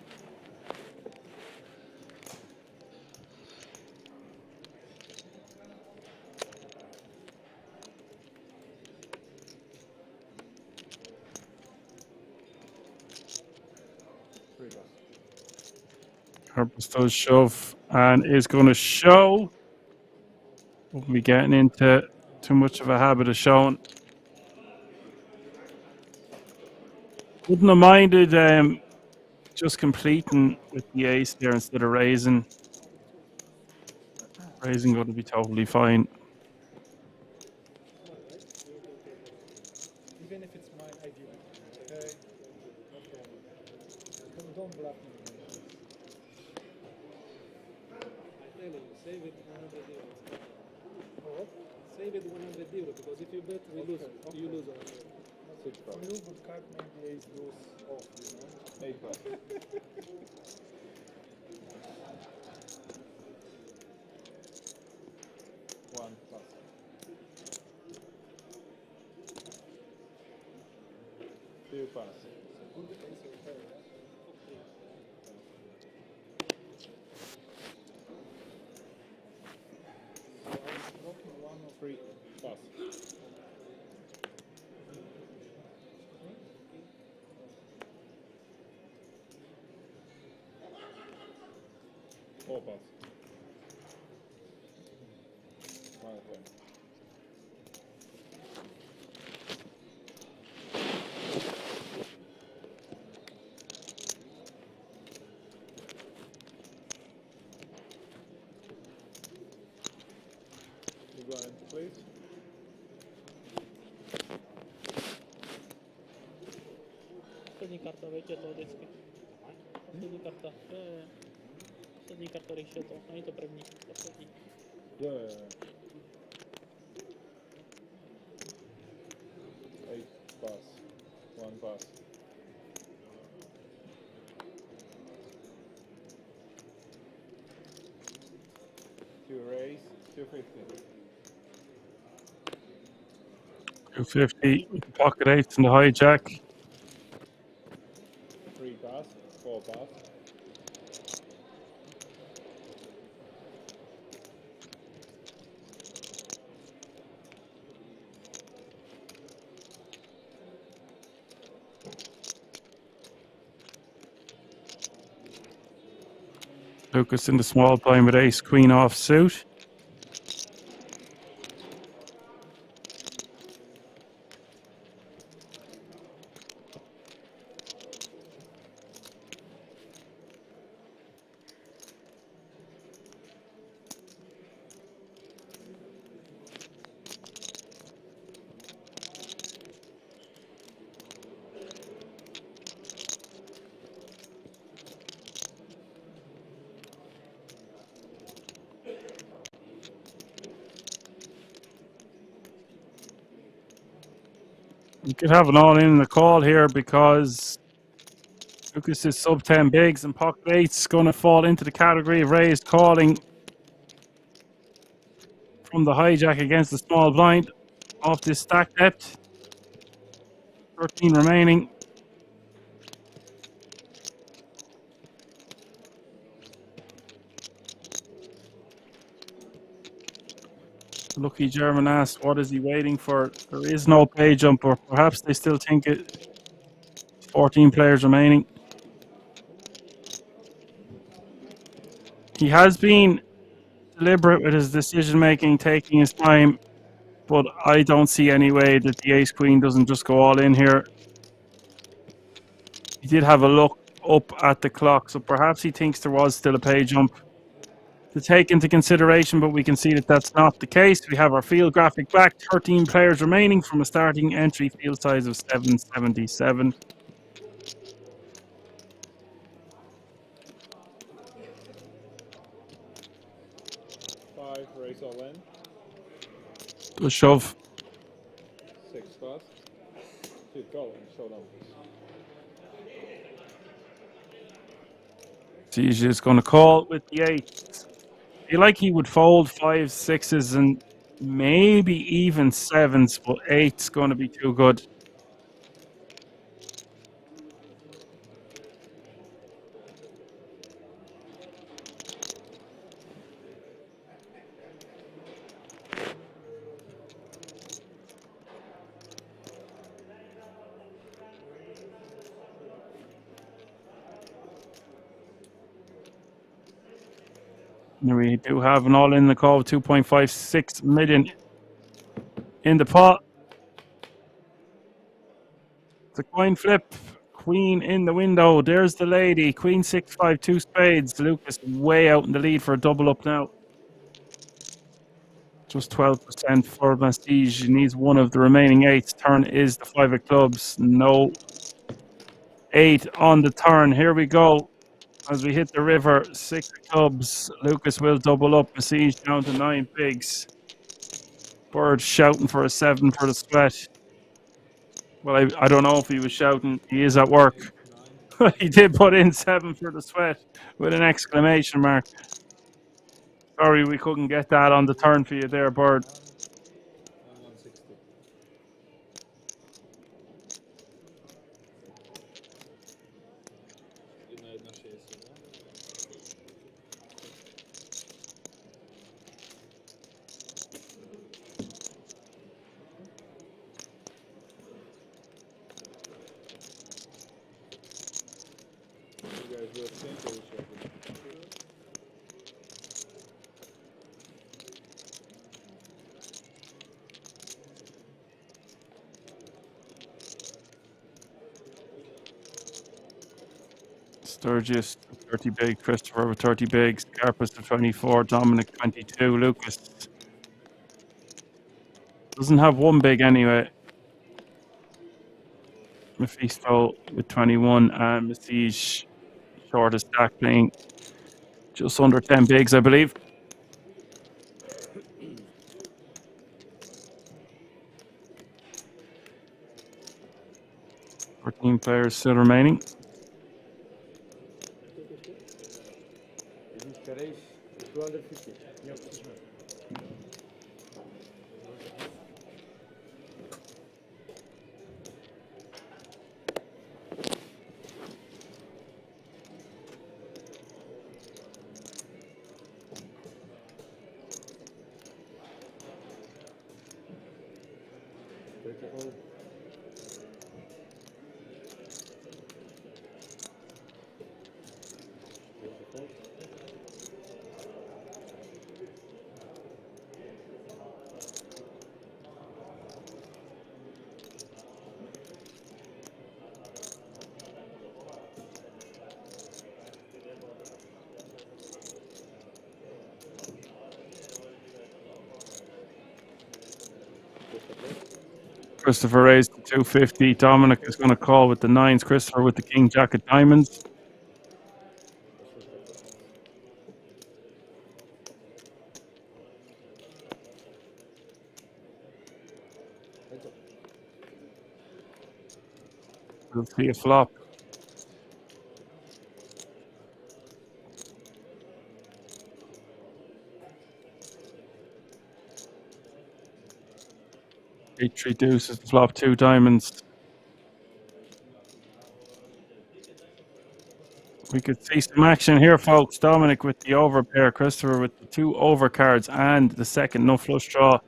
Purpose does shove and is going to show. Won't be getting into too much of a habit of showing. Wouldn't have minded just completing with the ace there instead of raising. Raising going to be totally fine. Even if it's my idea. Okay? Don't bluff me. I tell you, save it 100 euros. What? Save it 100 euros because if you bet, we lose. You lose. For you, good card maybe ace goes off, you know? 8 plus. One plus. Two pass. Three pass. Four pass. One point. You go into place. Последní karta, víte to vždycky. Poslední karta, poslední karta rychle to, není to první, poslední. Yeah. 8 pass. One pass. Two raise. 250. 250 with the pocket eights and the hijack. 3 pass. 4 pass. Lucas in the small blind with ace queen off suit. You could have an all in the call here because Lucas is sub 10 bigs and pocket eight's going to fall into the category of raised calling from the hijack against the small blind off this stack depth. 13 remaining. Lucky German asked, what is he waiting for? There is no pay jump, or perhaps they still think it. 14 players remaining. He has been deliberate with his decision making, taking his time, but I don't see any way that the ace queen doesn't just go all in here. He did have a look up at the clock, so perhaps he thinks there was still a pay jump to take into consideration, but we can see that that's not the case. We have our field graphic back, 13 players remaining from a starting entry field size of 777. raise all in. A shove. 6 fast. Dude, go and show them. D.A.CH is going to call with the 8. I feel like he would fold 5s, 6s, and maybe even 7s, but 8's going to be too good. We do have an all in the call, 2.56 million in the pot. It's a coin flip. Queen in the window. There's the lady. Queen 6-5, 2 spades. Lucas way out in the lead for a double up now. Just 12% for Mastige. He needs one of the remaining 8s. Turn is the 5 of clubs. No 8 on the turn. Here we go. As we hit the river, 6 clubs. Lucas will double up. Mastige down to 9 bigs. Bird shouting for a 7 for the sweat. Well, I don't know if he was shouting. He is at work. He did put in 7 for the sweat with an exclamation mark. Sorry, we couldn't get that on the turn for you there, Bird. And 160. Jedna 1,60, no? You guys do a thing for each other. Sturges 30 big, Christopher with 30 bigs, Carpus to 24, Dominic 22, Lucas doesn't have one big anyway. Maisto with 21 and Mastige shortest stack playing just under 10 bigs, I believe. 14 players still remaining. Raise 250. Yep. Christopher raised to 250. Dominic is going to call with the 9s. Christopher with the King Jack of diamonds. We'll see a flop. Eight three deuces, flop 2 diamonds. We could see some action here, folks. Dominic with the over pair, Christopher with the 2 over cards and the second no flush draw.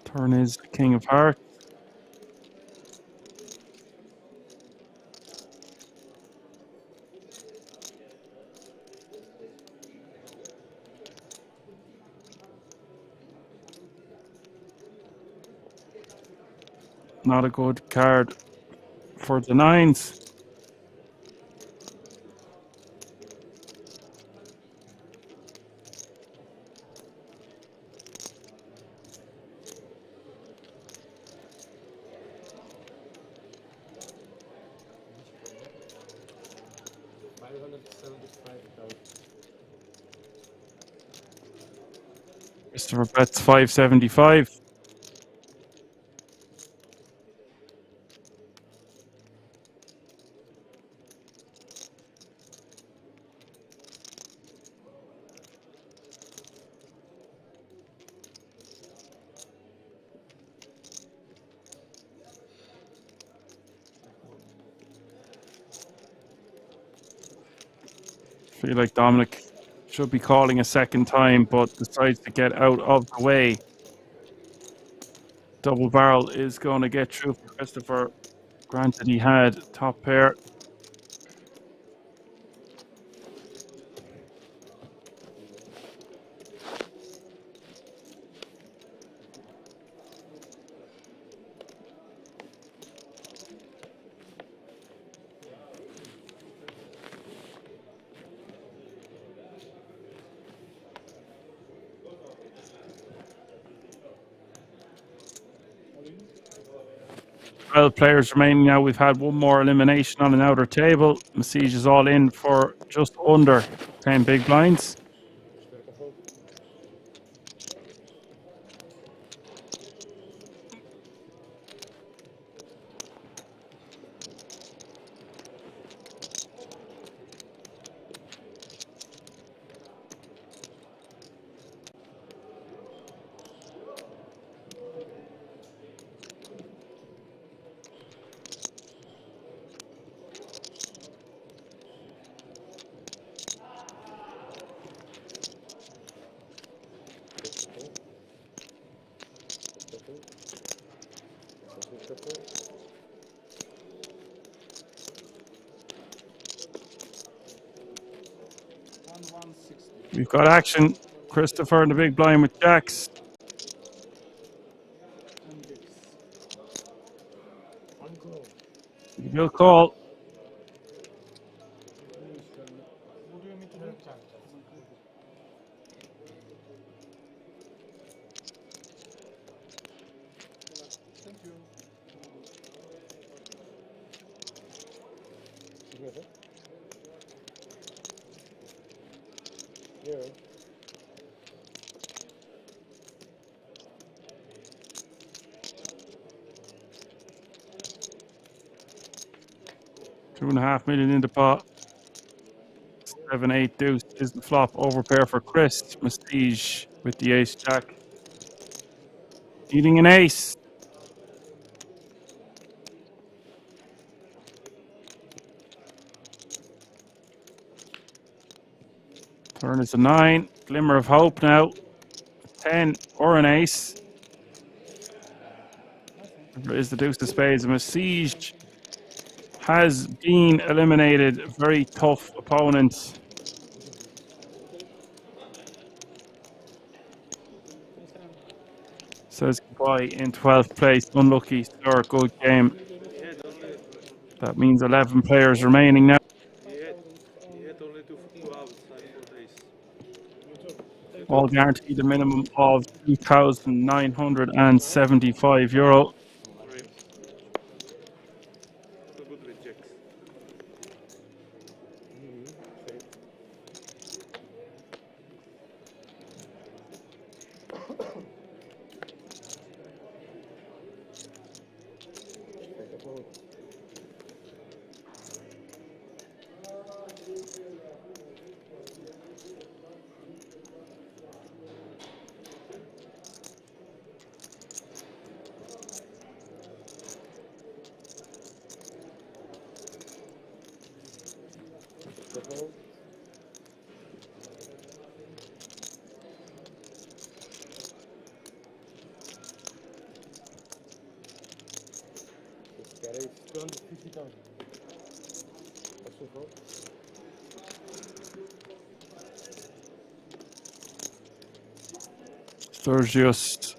Turn is the King of Hearts. Not a good card for the nines. Christopher bets 575. Feel like Dominic should be calling a second time, but decides to get out of the way. Double barrel is going to get through for Christopher. Granted, he had top pair. Players remaining now. We've had one more elimination on an outer table. Masiege is all in for just under 10 big blinds. We've got action. Christopher in the big blind with jacks. He will call. $2.5 million in the pot. 7-8 deuce is the flop. Over pair for Chris. Masiege with the ace jack. Eating an ace. Turn is a 9. Glimmer of hope now. 10 or an ace. There is the deuce of spades. Masiege has been eliminated. A very tough opponent. Says goodbye in 12th place. Unlucky, sir. Good game. That means 11 players remaining now. He had only two outs, All guaranteed a minimum of €2,975. So good with jacks. Sturges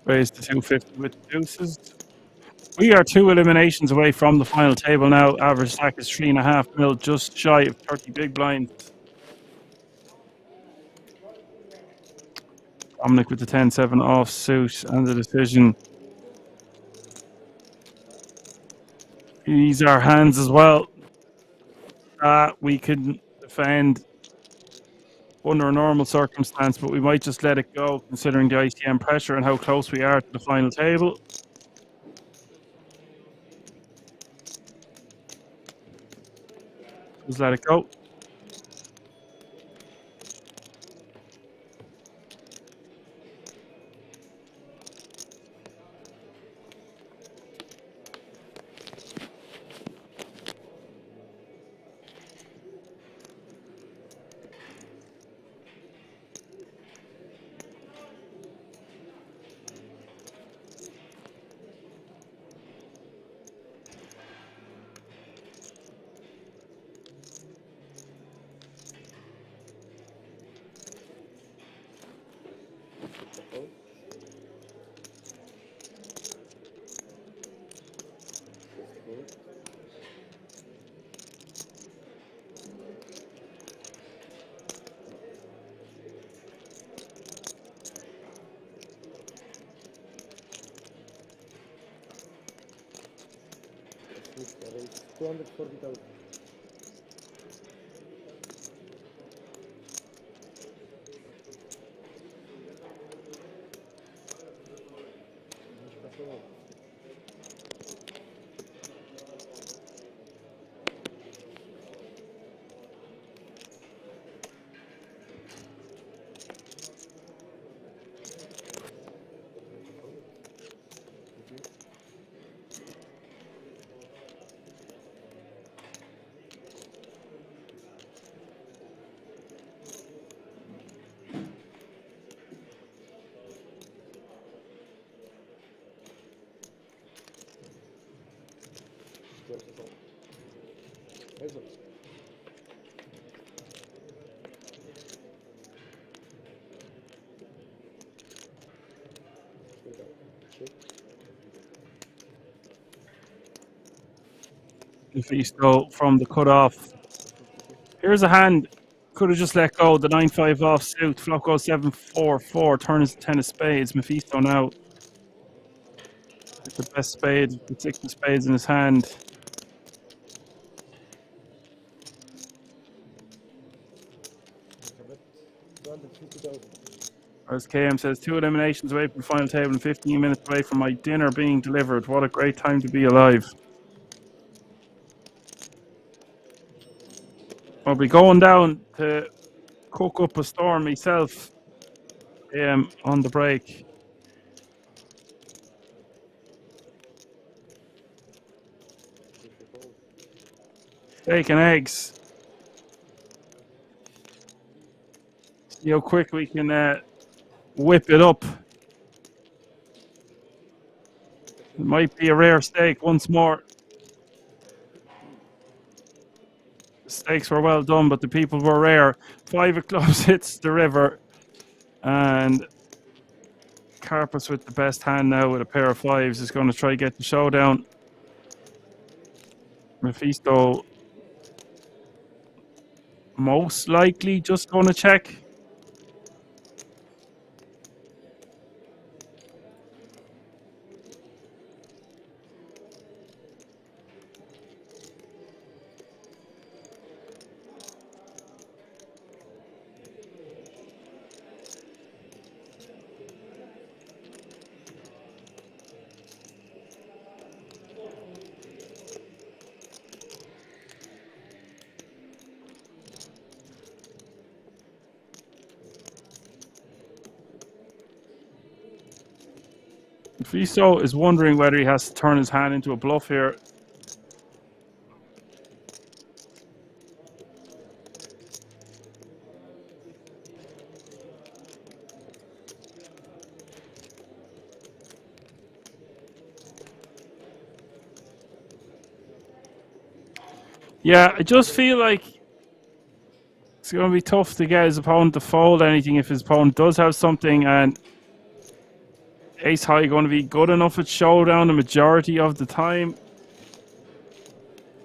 raised to 250 with deuces. We are 2 eliminations away from the final table now. Average stack is 3.5 mil, just shy of 30 big blinds. Dominic with the 10-7 offsuit and the decision. These are hands as well. We can defend under a normal circumstance, but we might just let it go considering the ICM pressure and how close we are to the final table. Just let it go. It's 240,000. Maisto from the cutoff. Here's a hand. Could have just let go. The 9-5 offsuit. Flop goes 7-4-4. Turn is 10 of spades. Maisto now. The best spade. The 6 of spades in his hand. As KM says, 2 eliminations away from the final table and 15 minutes away from my dinner being delivered. What a great time to be alive. I'll be going down to cook up a storm myself on the break. Steak and eggs. See how quick we can whip it up. It might be a rare steak once more. The steaks were well done, but the people were rare. 5 of clubs hits the river. And Carpus with the best hand now with a pair of 5s is going to try to get the showdown. Maisto most likely just going to check. Maisto is wondering whether he has to turn his hand into a bluff here. Yeah, I just feel like it's going to be tough to get his opponent to fold anything if his opponent does have something, and ace high going to be good enough at showdown the majority of the time?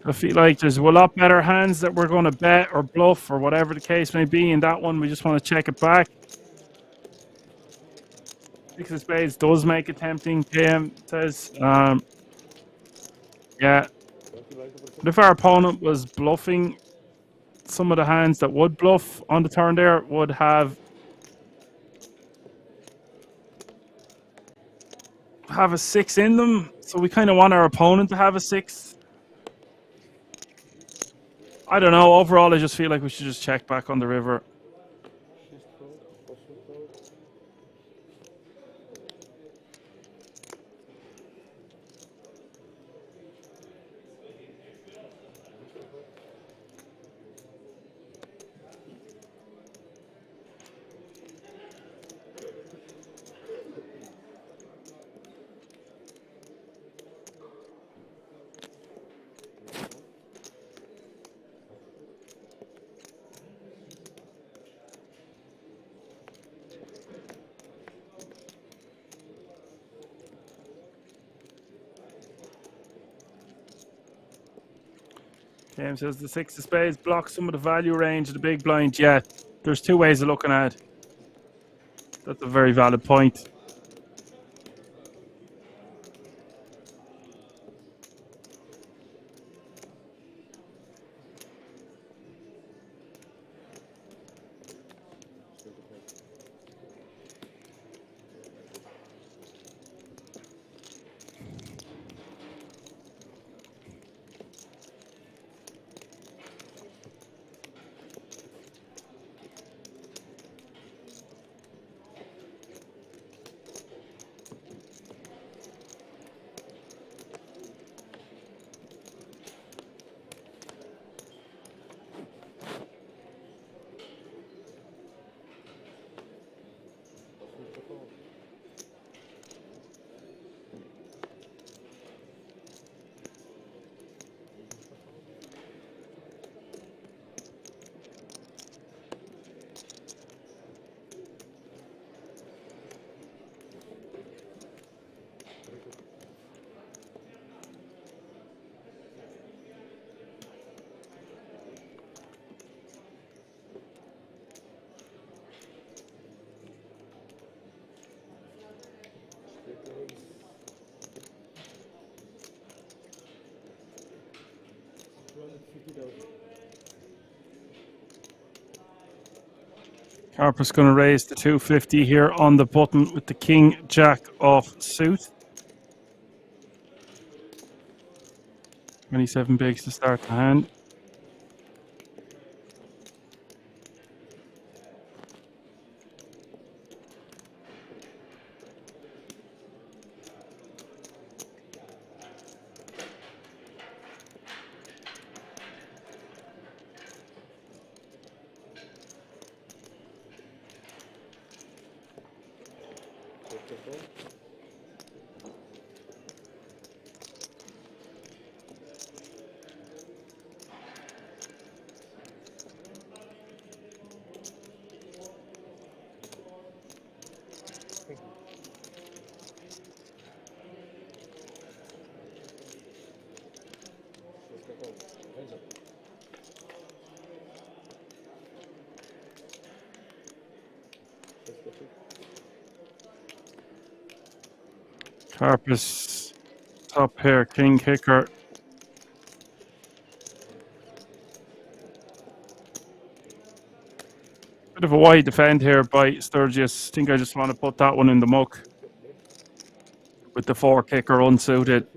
I feel like there's a lot better hands that we're going to bet or bluff or whatever the case may be. In that one, we just want to check it back. Six of spades does make it tempting, PM says. Yeah. But if our opponent was bluffing, some of the hands that would bluff on the turn there would have a 6 in them. So we kind of want our opponent to have a 6. I don't know. Overall, I just feel like we should just check back on the river. James says the 6 of spades blocks some of the value range of the big blind. Yeah, there's 2 ways of looking at it. That's a very valid point. Harper's going to raise the 250 here on the button with the king jack off suit. 27 bigs to start the hand. Carpus, top pair, king kicker. Bit of a wide defend here by Sturges. I think I just want to put that one in the muck with the 4 kicker unsuited.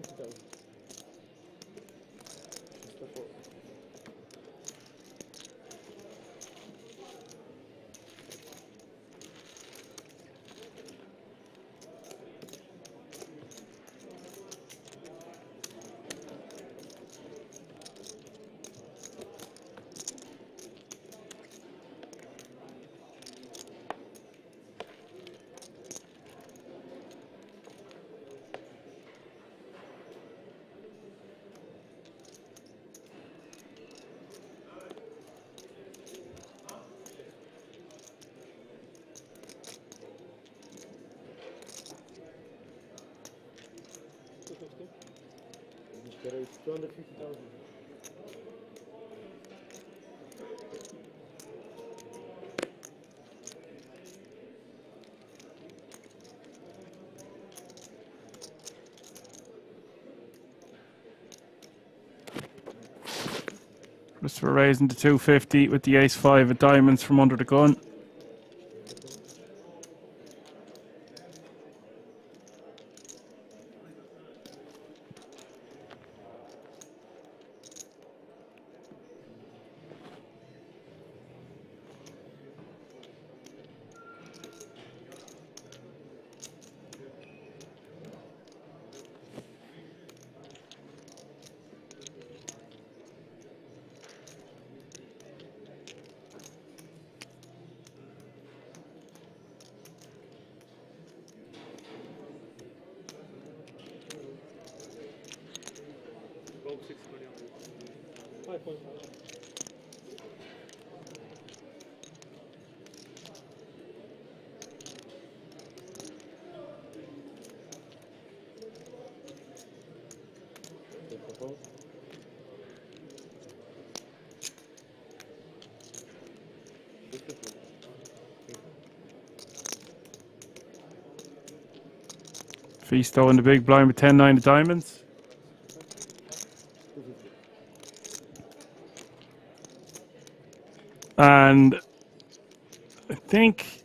It's 250,000. Christopher raising to 250 with the ace-5 of diamonds from under the gun. Go 6 million. 5.5. Maisto in the big blind with 10-9 of diamonds. And I think,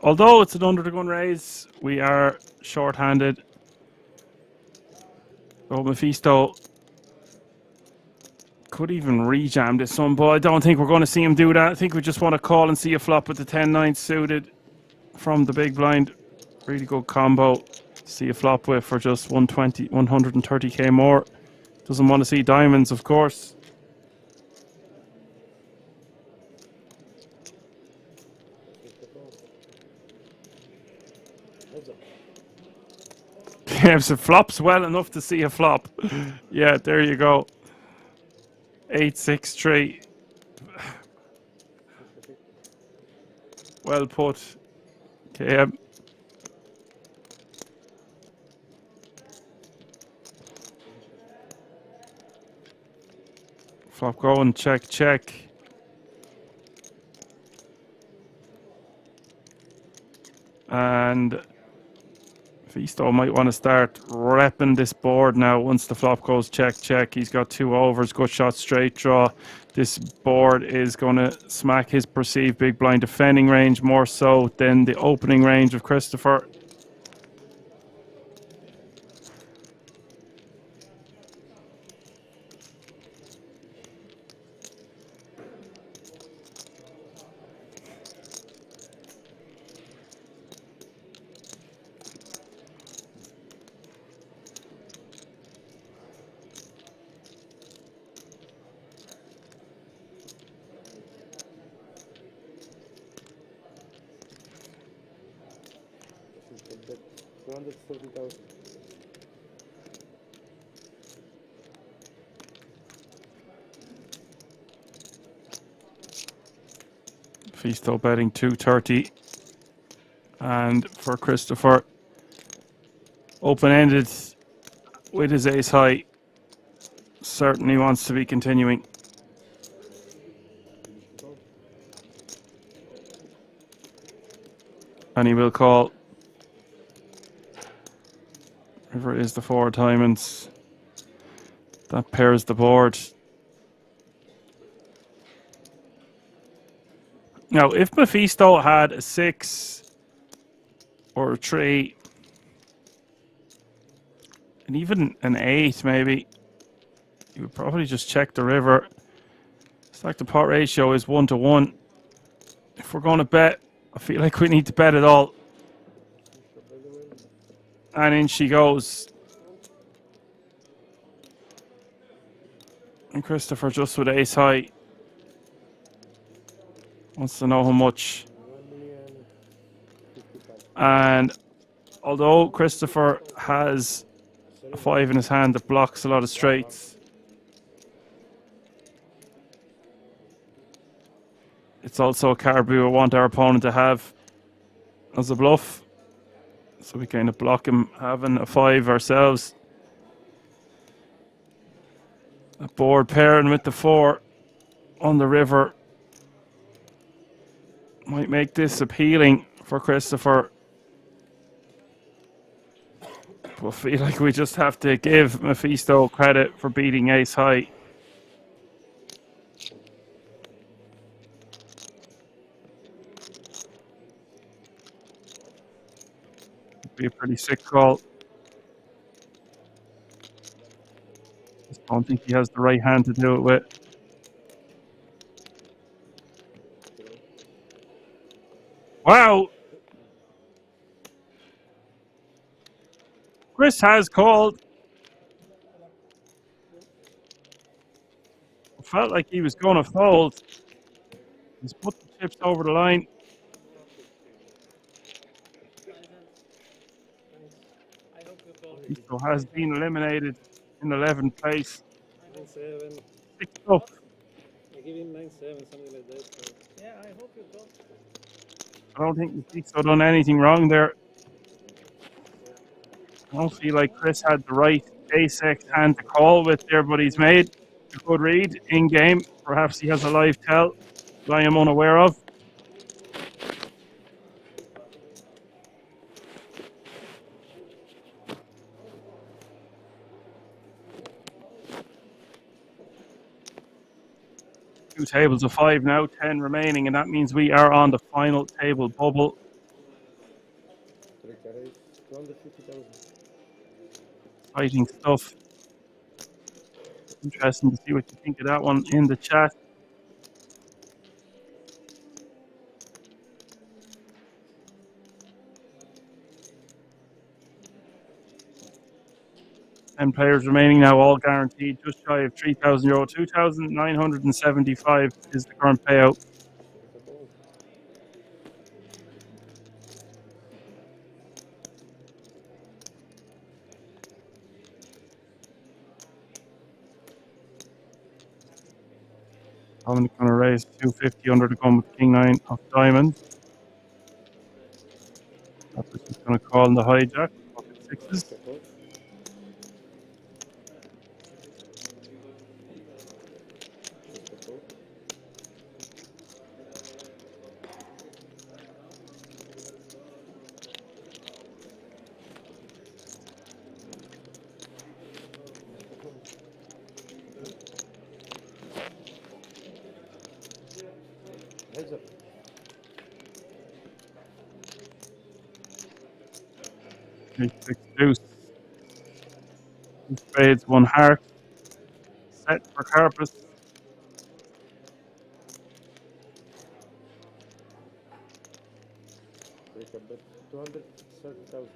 although it's an under the gun raise, we are short-handed. Oh, Maisto could even rejam this one, but I don't think we're going to see him do that. I think we just want to call and see a flop with the 10-9 suited from the big blind. Really good combo. See a flop with for just 130k more. Doesn't want to see diamonds, of course. If it flops well enough to see a flop. Yeah, there you go. 8-6-3. Well put. KM. Flop going, check, check. And Maisto might want to start repping this board now once the flop goes check, check. He's got 2 overs, good shot, straight draw. This board is going to smack his perceived big blind defending range more so than the opening range of Christopher. Maisto betting 230. And for Christopher, open-ended with his ace high. Certainly wants to be continuing. And he will call. River is the 4 diamonds. That pairs the board. Now, if Maisto had a 6 or a 3, and even an 8 maybe, you would probably just check the river. Stack to pot ratio is 1-to-1. If we're going to bet, I feel like we need to bet it all. And in she goes. And Christopher just with ace high wants to know how much. And although Christopher has a 5 in his hand that blocks a lot of straights, it's also a card we would want our opponent to have as a bluff. So we kind of block him having a 5 ourselves. A board pairing with the 4 on the river might make this appealing for Christopher. We'll feel like we just have to give Maisto credit for beating ace high. Be a pretty sick call. Just don't think he has the right hand to do it with. Wow! Chris has called. Felt like he was going to fold. He's put the chips over the line. Maisto has been eliminated in 11th place. 9-7. 6 up. I give him 9-7, something like that. So. Yeah, I hope you go. I don't think Maisto done anything wrong there. I don't feel like Chris had the right ace-x hand to call with there, but he's made a good read in game. Perhaps he has a live tell that I am unaware of. Two tables of 5 now, 10 remaining, and that means we are on the final table bubble. 250,000. Exciting stuff. Interesting to see what you think of that one in the chat. And players remaining now, all guaranteed, just shy of €3,000. 2,975 is the current payout. Dominic going to raise 250 under the gun with King 9 of diamonds. That's just going to call in the hijack. Pocket 6s. Heads up. Eight, 6 deuce. 2 spades, 1 heart. Set for Carpus. Break a bet 230,000.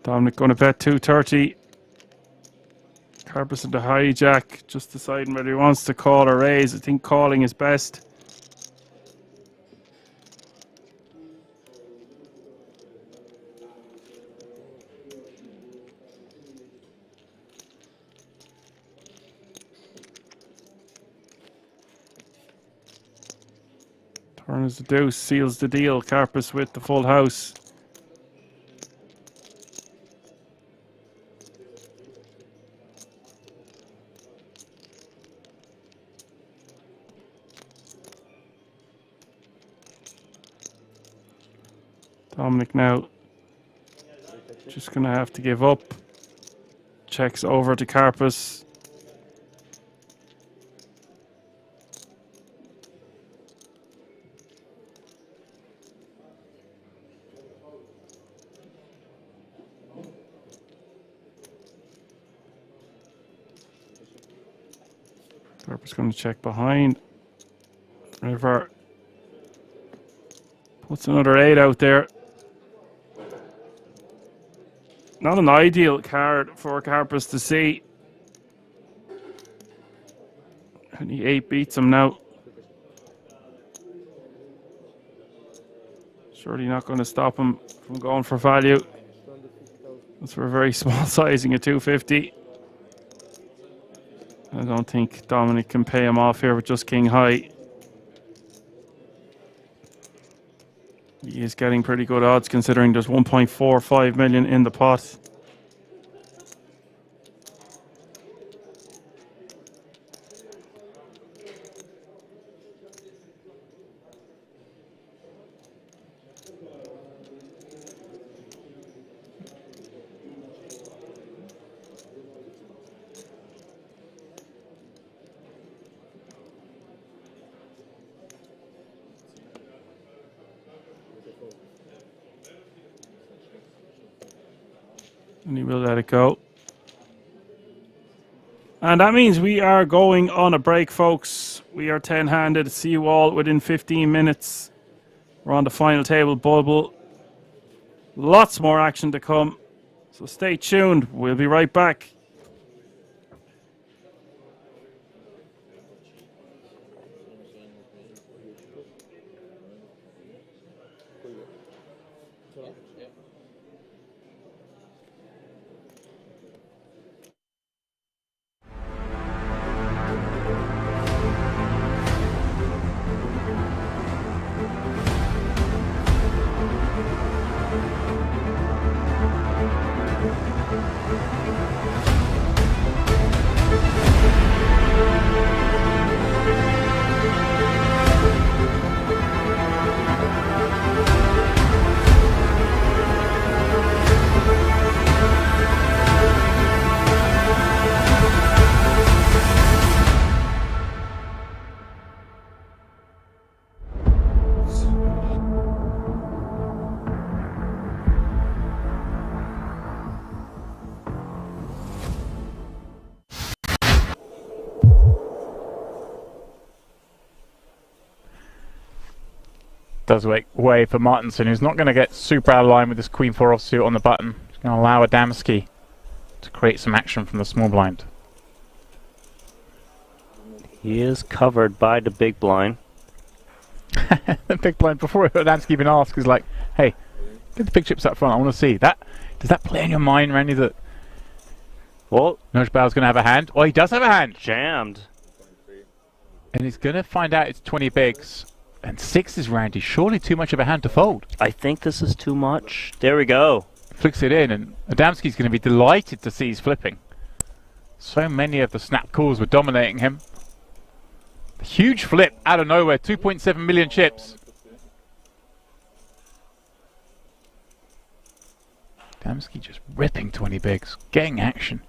Dominic going to bet 230. Carpus into hijack, just deciding whether he wants to call or raise. I think calling is best. Turn is the deuce, seals the deal. Carpus with the full house. Dominic now just going to have to give up. Checks over to Carpus. Carpus going to check behind. River puts another 8 out there. Not an ideal card for Carpus to see. And the 8 beats him now. Surely not going to stop him from going for value. That's for a very small sizing of 250. I don't think Dominic can pay him off here with just king high. He is getting pretty good odds considering there's 1.45 million in the pot. And he will let it go. And that means we are going on a break, folks. We are 10-handed. See you all within 15 minutes. We're on the final table bubble. Lots more action to come. So stay tuned. We'll be right back. Does make way for Martinson, who's not going to get super out of line with this Queen 4 offsuit on the button. He's going to allow Adamski to create some action from the small blind. He is covered by the big blind. The big blind, before Adamski even asks, is like, hey, get the big chips up front, I want to see. That. Does that play in your mind, Randy, that well, Nojbau's going to have a hand? Well, he does have a hand. Jammed. And he's going to find out it's 20 bigs. And 6 is Randy. Surely too much of a hand to fold. I think this is too much. There we go. Flicks it in, and Adamski's going to be delighted to see he's flipping. So many of the snap calls were dominating him. Huge flip out of nowhere. 2.7 million chips. Adamski just ripping 20 bigs. Getting action.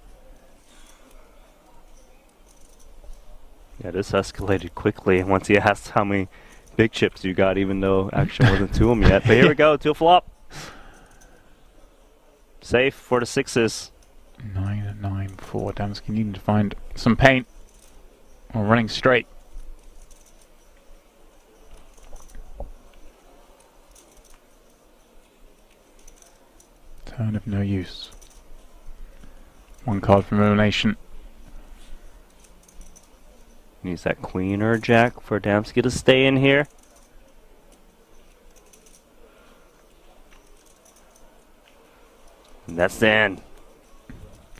Yeah, this escalated quickly once he asked how many big chips you got, even though action wasn't to him yet. But here we go, to a flop. Safe for the 6s. 9-9-4. Adamski needing to find some paint. Or running straight. Turn of no use. One card from elimination. Needs that queen or jack for Adamski to stay in here. And that's the end.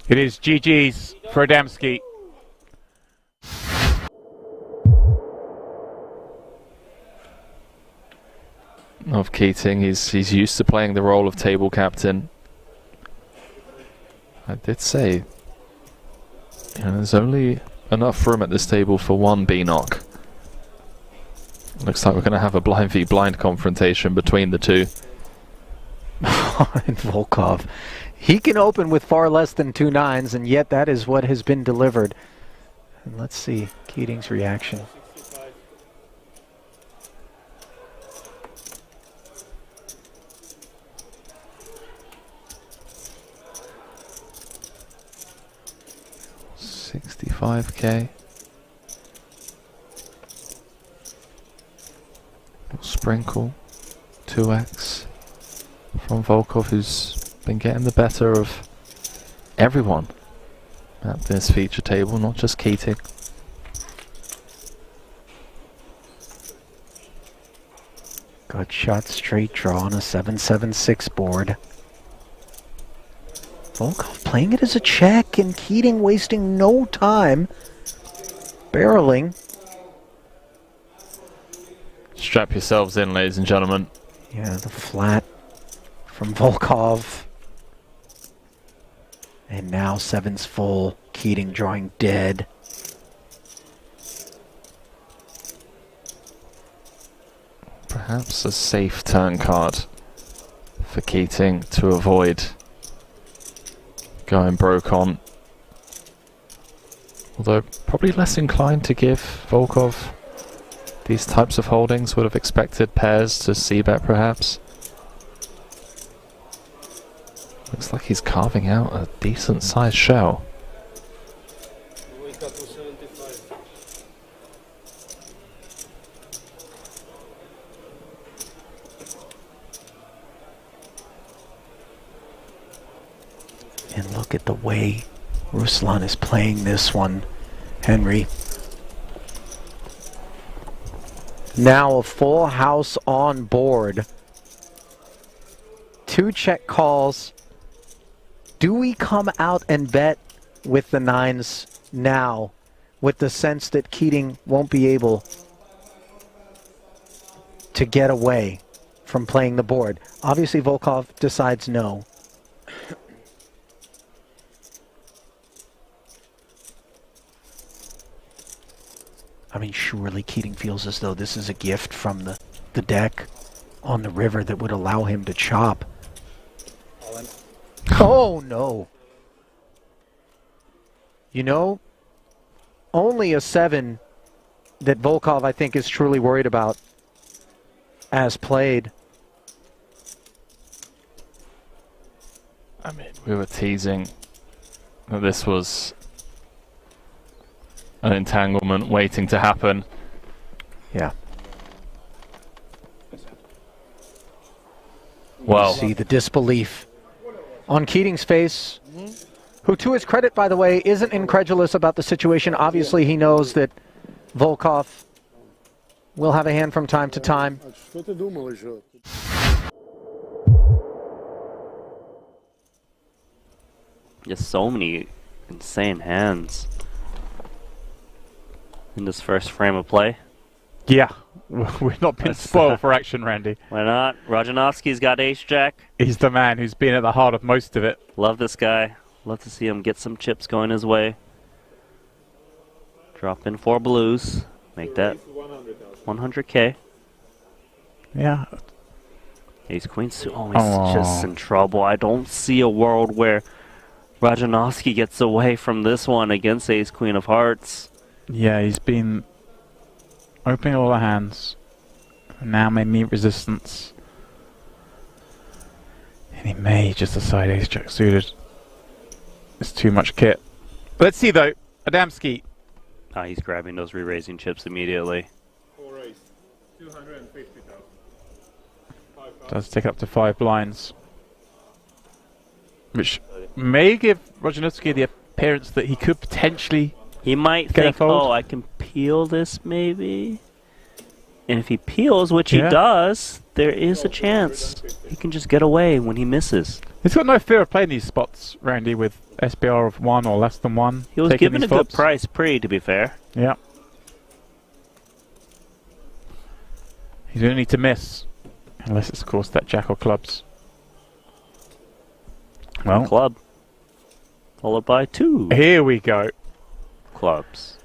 It is GG's for Adamski. Of Keating, he's used to playing the role of table captain. I did say, you know, there's only enough room at this table for one B-knock. Looks like we're going to have a blind v blind confrontation between the two. And Volkov, he can open with far less than 2 9s, and yet that is what has been delivered. And let's see Keating's reaction. $65K. Sprinkle 2x from Volkov, who's been getting the better of everyone at this feature table, not just Keating. Gut shot straight draw on a 7-7-6 board. Volkov playing it as a check, and Keating wasting no time barreling. Strap yourselves in, ladies and gentlemen. Yeah, the flat from Volkov. And now 7's full. Keating drawing dead. Perhaps a safe turn card for Keating to avoid going broke on. Although probably less inclined to give Volkov these types of holdings. Would have expected pairs to c-bet perhaps. Looks like he's carving out a decent sized shell. And look at the way Ruslan is playing this one, Henry. Now a full house on board. 2 check calls. Do we come out and bet with the 9s now, with the sense that Keating won't be able to get away from playing the board? Obviously Volkov decides no. I mean, surely Keating feels as though this is a gift from the deck on the river that would allow him to chop. Oh, no. You know, only a 7 that Volkov, I think, is truly worried about as played. I mean, we were teasing that this was an entanglement waiting to happen. Yeah. Well, see the disbelief on Keating's face, who to his credit, by the way, isn't incredulous about the situation. Obviously he knows that Volkov will have a hand from time to time. Just so many insane hands in this first frame of play. Yeah, we've not been spoiled for action, Randy. Why not? Rajanovski's got ace-jack. He's the man who's been at the heart of most of it. Love this guy. Love to see him get some chips going his way. Drop in 4 blues. Make that 100K. Yeah. Ace Queen always just in trouble. I don't see a world where Rajanovski gets away from this one against Ace Queen of Hearts. Yeah, he's been opening all the hands. Now may meet resistance. And he may just decide ace jack suited. It's too much kit. Let's see though. Adamski. Ah, he's grabbing those re-raising chips immediately. 4 ace, 250,000. Does take up to 5 blinds. Which may give Rajanovski the appearance that he could potentially He might get a think, fold. oh, I can peel this maybe. And if he peels, which he does, there is a chance he can just get away when he misses. He's got no fear of playing these spots, Randy, with SBR of 1 or less than 1. He was given a good price pre, to be fair. Yeah. He's going to need to miss. Unless it's, of course, that jack or clubs. Well, club. Followed by 2. Here we go. Clubs.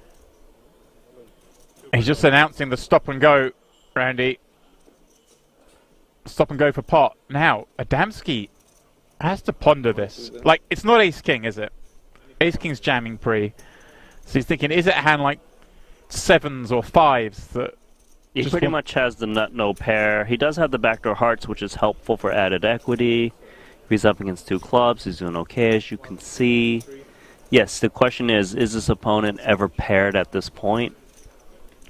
He's just announcing the stop and go, Randy. Stop and go for pot. Now, Adamski has to ponder this. Like, it's not ace-king, is it? Ace-king's jamming pre. So he's thinking, is it a hand like 7s or 5s that... He pretty much has the nut no pair. He does have the backdoor hearts, which is helpful for added equity. If he's up against 2 clubs, he's doing okay, as you can see. Yes, the question is this opponent ever paired at this point?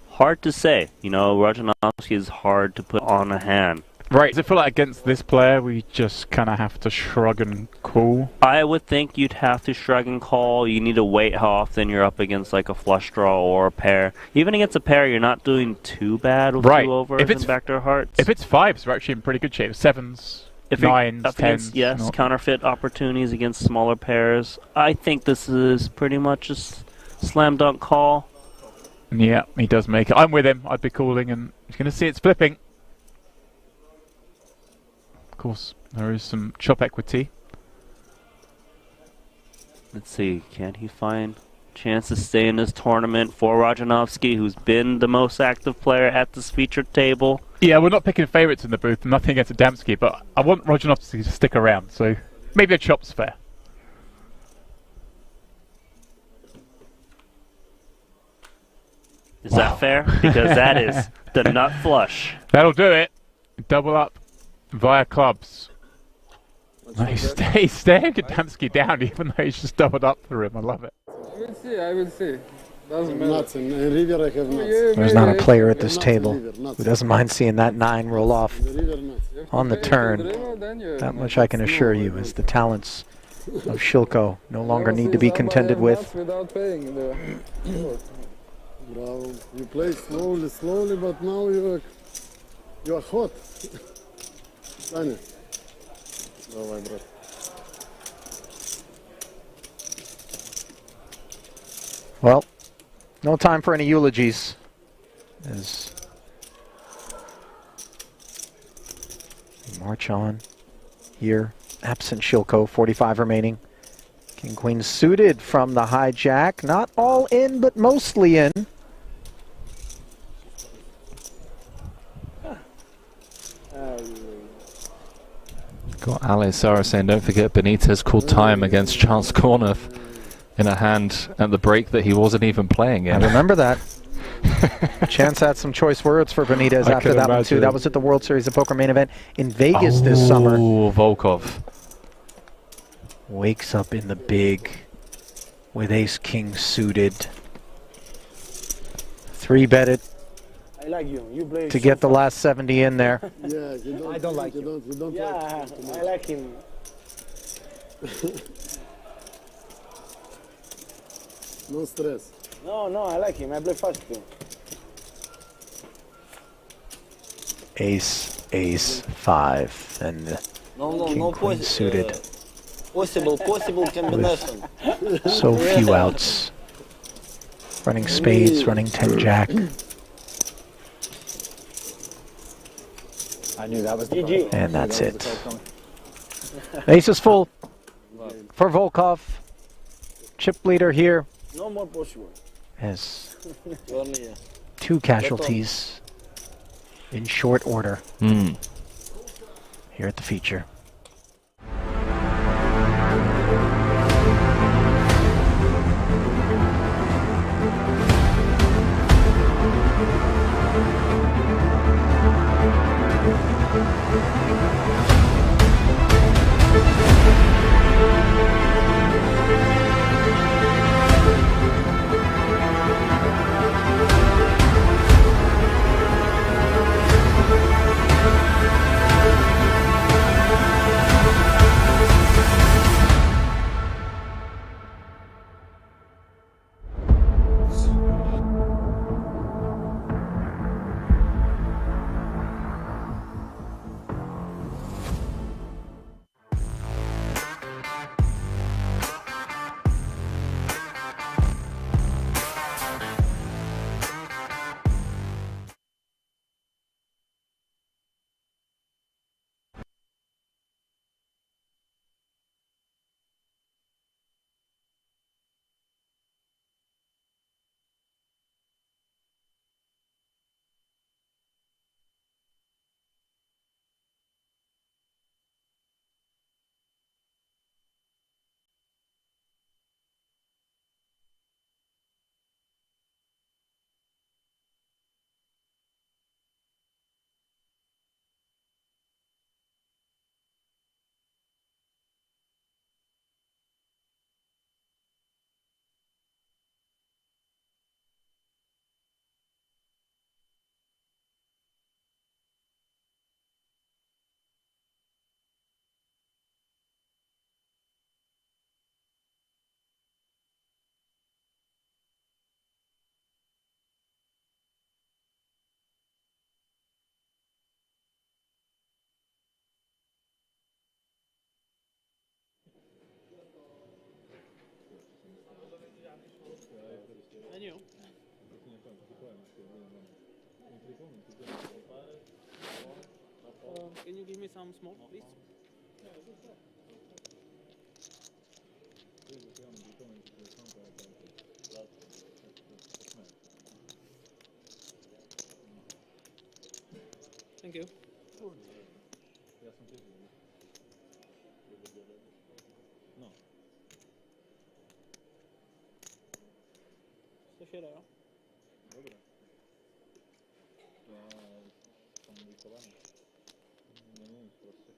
Hard to say. You know, Rajanovski is hard to put on a hand. Right, does it feel like against this player we just kind of have to shrug and call? I would think you'd have to shrug and call. You need to wait how often you're up against like a flush draw or a pair. Even against a pair, you're not doing too bad with 2 overs and backdoor hearts. If it's 5s, we're actually in pretty good shape. 7s, 9s, 10s. Yes, counterfeit opportunities against smaller pairs. I think this is pretty much a slam dunk call. Yeah, he does make it. I'm with him. I'd be calling, and he's going to see it's flipping. Of course, there is some chop equity. Let's see, can he find chance to stay in this tournament for Rajanovsky, who's been the most active player at this featured table? Yeah, we're not picking favourites in the booth. Nothing against Adamski, but I want Rajanovsky to stick around, so maybe a chop's fair. Is that fair? Because that is the nut flush. That'll do it. Double up via clubs. Nice. He's staring Adamski down, even though he's just doubled up for him. I love it. I will see, I will see. Doesn't matter. Nuts. In river I have nuts. There's not a player at this table who doesn't mind seeing that 9 roll off on the turn. That much I can assure you, as the talents of Shilko no longer need to be contended with. Without paying the... Bravo. You play slowly, but now you are hot. Саня. Давай, брат. Well, no time for any eulogies. As we march on here, absent Shilko, 45 remaining. King Queen suited from the hijack, not all in, but mostly in. Got Ali Sarah saying, don't forget Benitez called time against Charles Corneff in a hand at the break that he wasn't even playing in. I remember that. Chance had some choice words for Benitez after that one too. That was at the World Series of Poker main event in Vegas this summer. Oh, Volkov. Wakes up in the big with ace-king suited. 3-bet it I like you. You play to get the last 70 in there. Yeah, you don't, I don't like you him. don't Yeah, like him. I like him. No stress. No, I like him. I play fast too. Ace, ace, 5, and king, queen suited. Possible combination. So few outs. Running spades, running 10 jack. I knew that was the GG. And that's it. Ace is full for Volkov. Chip leader here. No more possible. Has 2 casualties in short order here at the feature. Can you give me some smoke, please? Thank you. No. Co się daje? Dobra. Ja komunikowany. Nie nic prostych.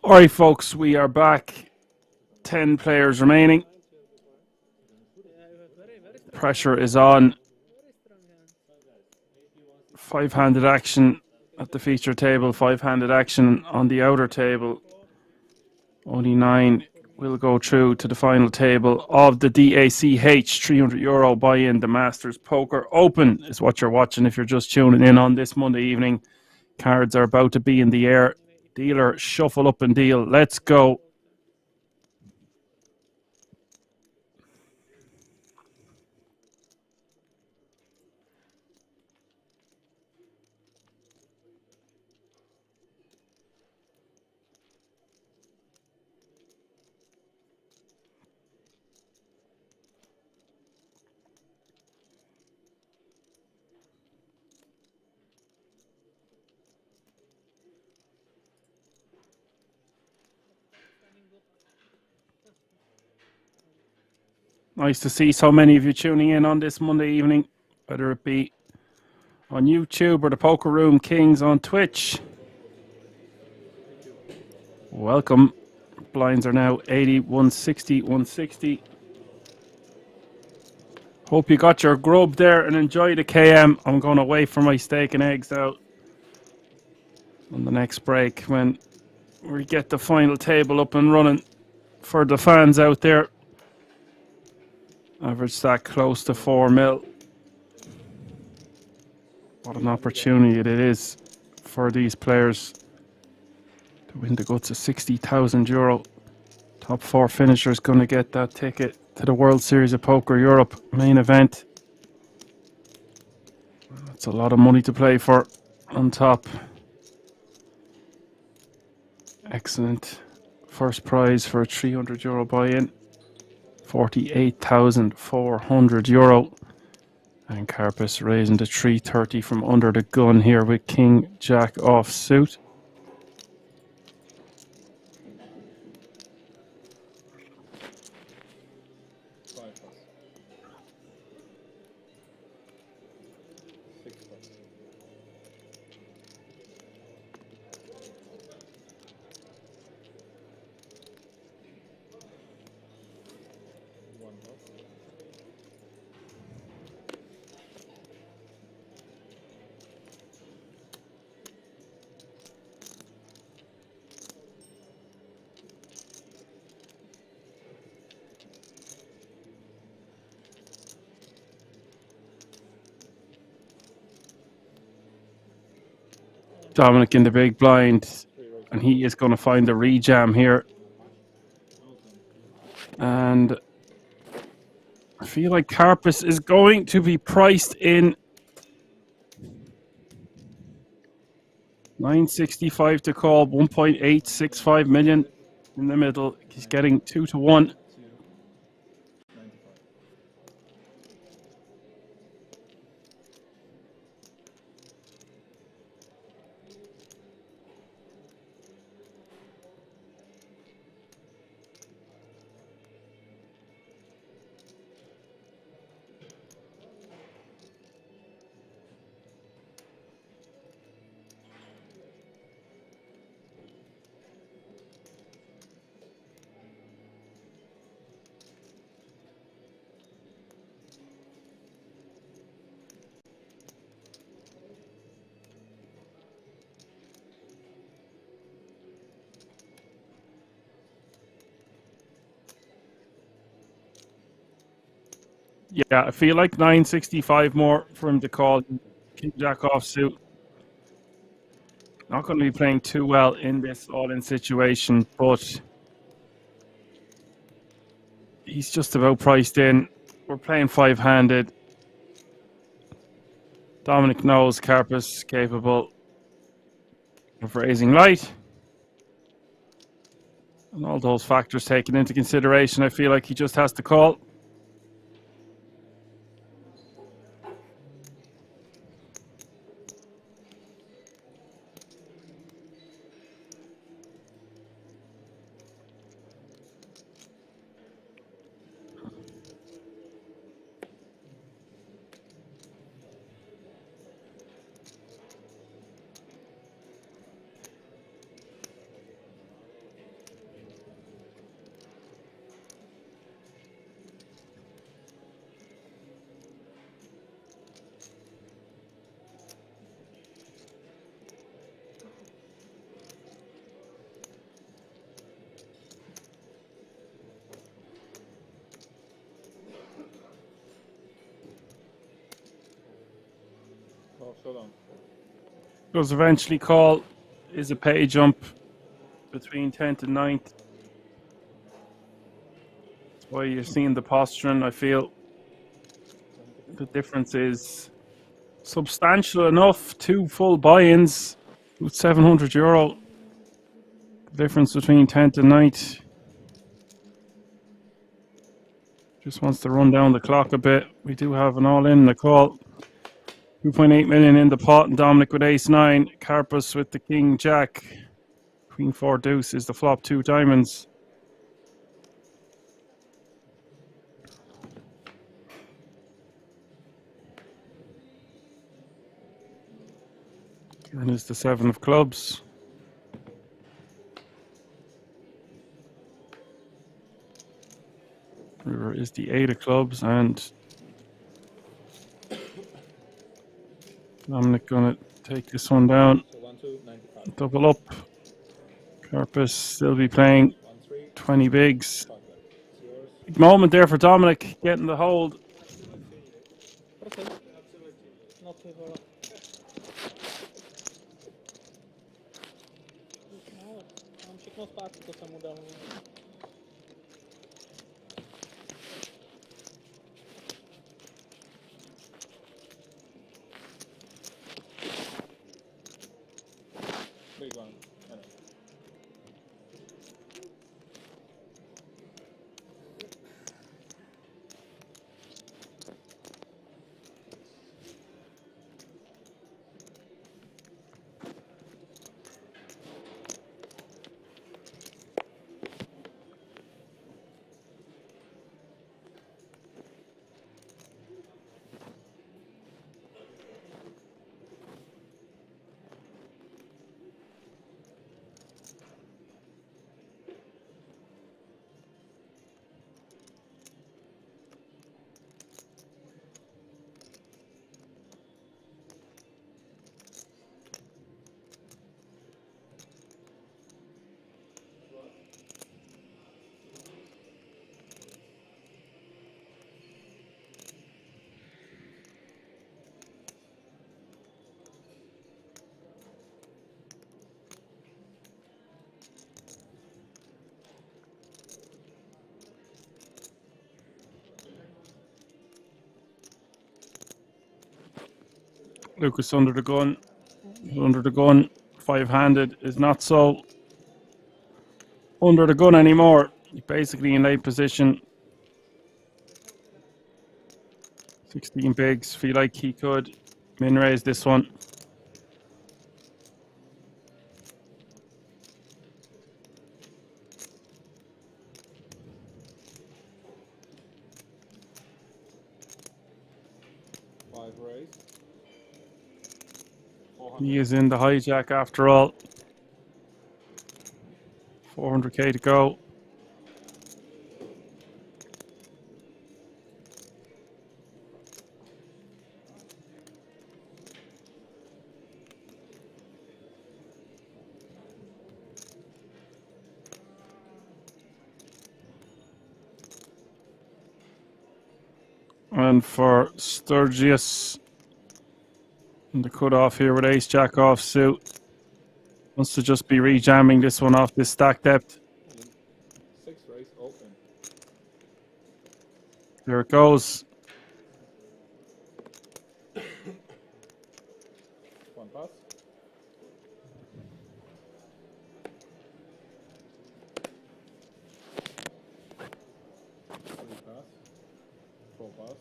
All right, folks, we are back. 10 players remaining. Pressure is on. 5-handed action at the feature table, 5-handed action on the outer table. Only 9 will go through to the final table of the D.A.CH €300 buy-in. The Masters Poker Open is what you're watching if you're just tuning in on this Monday evening. Cards are about to be in the air. Dealer, shuffle up and deal. Let's go. Nice to see so many of you tuning in on this Monday evening, whether it be on YouTube or the Poker Room Kings on Twitch. Welcome. Blinds are now 80, 160, 160. Hope you got your grub there and enjoy the KM. I'm going away for my steak and eggs out on the next break when we get the final table up and running for the fans out there. Average stack close to 4 mil. What an opportunity it is for these players to win the guts of €60,000. Top 4 finishers going to get that ticket to the World Series of Poker Europe main event. That's a lot of money to play for on top. Excellent first prize for a €300 buy-in. €48,400. And Carpus raising to 330 from under the gun here with King Jack off suit. Dominic in the big blind, and he is going to find the rejam here. And I feel like Carpus is going to be priced in. 965 to call, 1.865 million in the middle. He's getting 2 to 1. Yeah, I feel like 965 more for him to call King Jack offsuit. Not going to be playing too well in this all-in situation, but he's just about priced in. We're playing five-handed. Dominic knows Carpus capable of raising light. And all those factors taken into consideration, I feel like he just has to call. Oh, so long. Does eventually call is a pay jump between 10th and 9th. That's why you're seeing the posturing. I feel the difference is substantial enough. 2 full buy-ins with €700. The difference between 10th and 9th. Just wants to run down the clock a bit. We do have an all-in in the call. 2.8 million in the pot, and Dominic with ace-9. Carpus with the king-jack. Queen-4 deuce is the flop, 2 diamonds. Turn is the 7 of clubs. River is the 8 of clubs, and Dominic gonna take this one down. So 1, 2, 95. Double up. Carpus still be playing 20 bigs. Big moment there for Dominic, getting the hold. Okay. Not too far off. No, mam się spać, to samo dało. Big one. Lucas under the gun. Under the gun. Five-handed is not so under the gun anymore. He's basically in late position. 16 bigs. Feel like he could min raise this one. He is in the hijack after all. 400k to go. And for Sturges, in the cutoff here with ace jack off suit. Wants to just be rejamming this one off this stack depth. 6 raise open. There it goes. One pass. Three pass. 4 pass.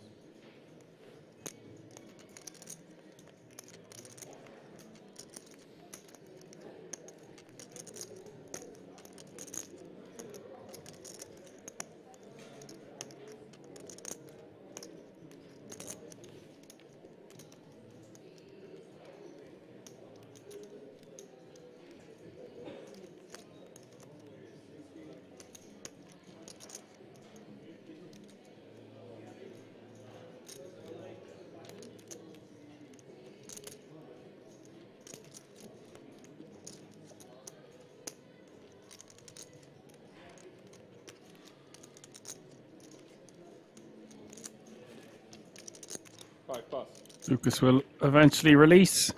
Lucas will eventually release.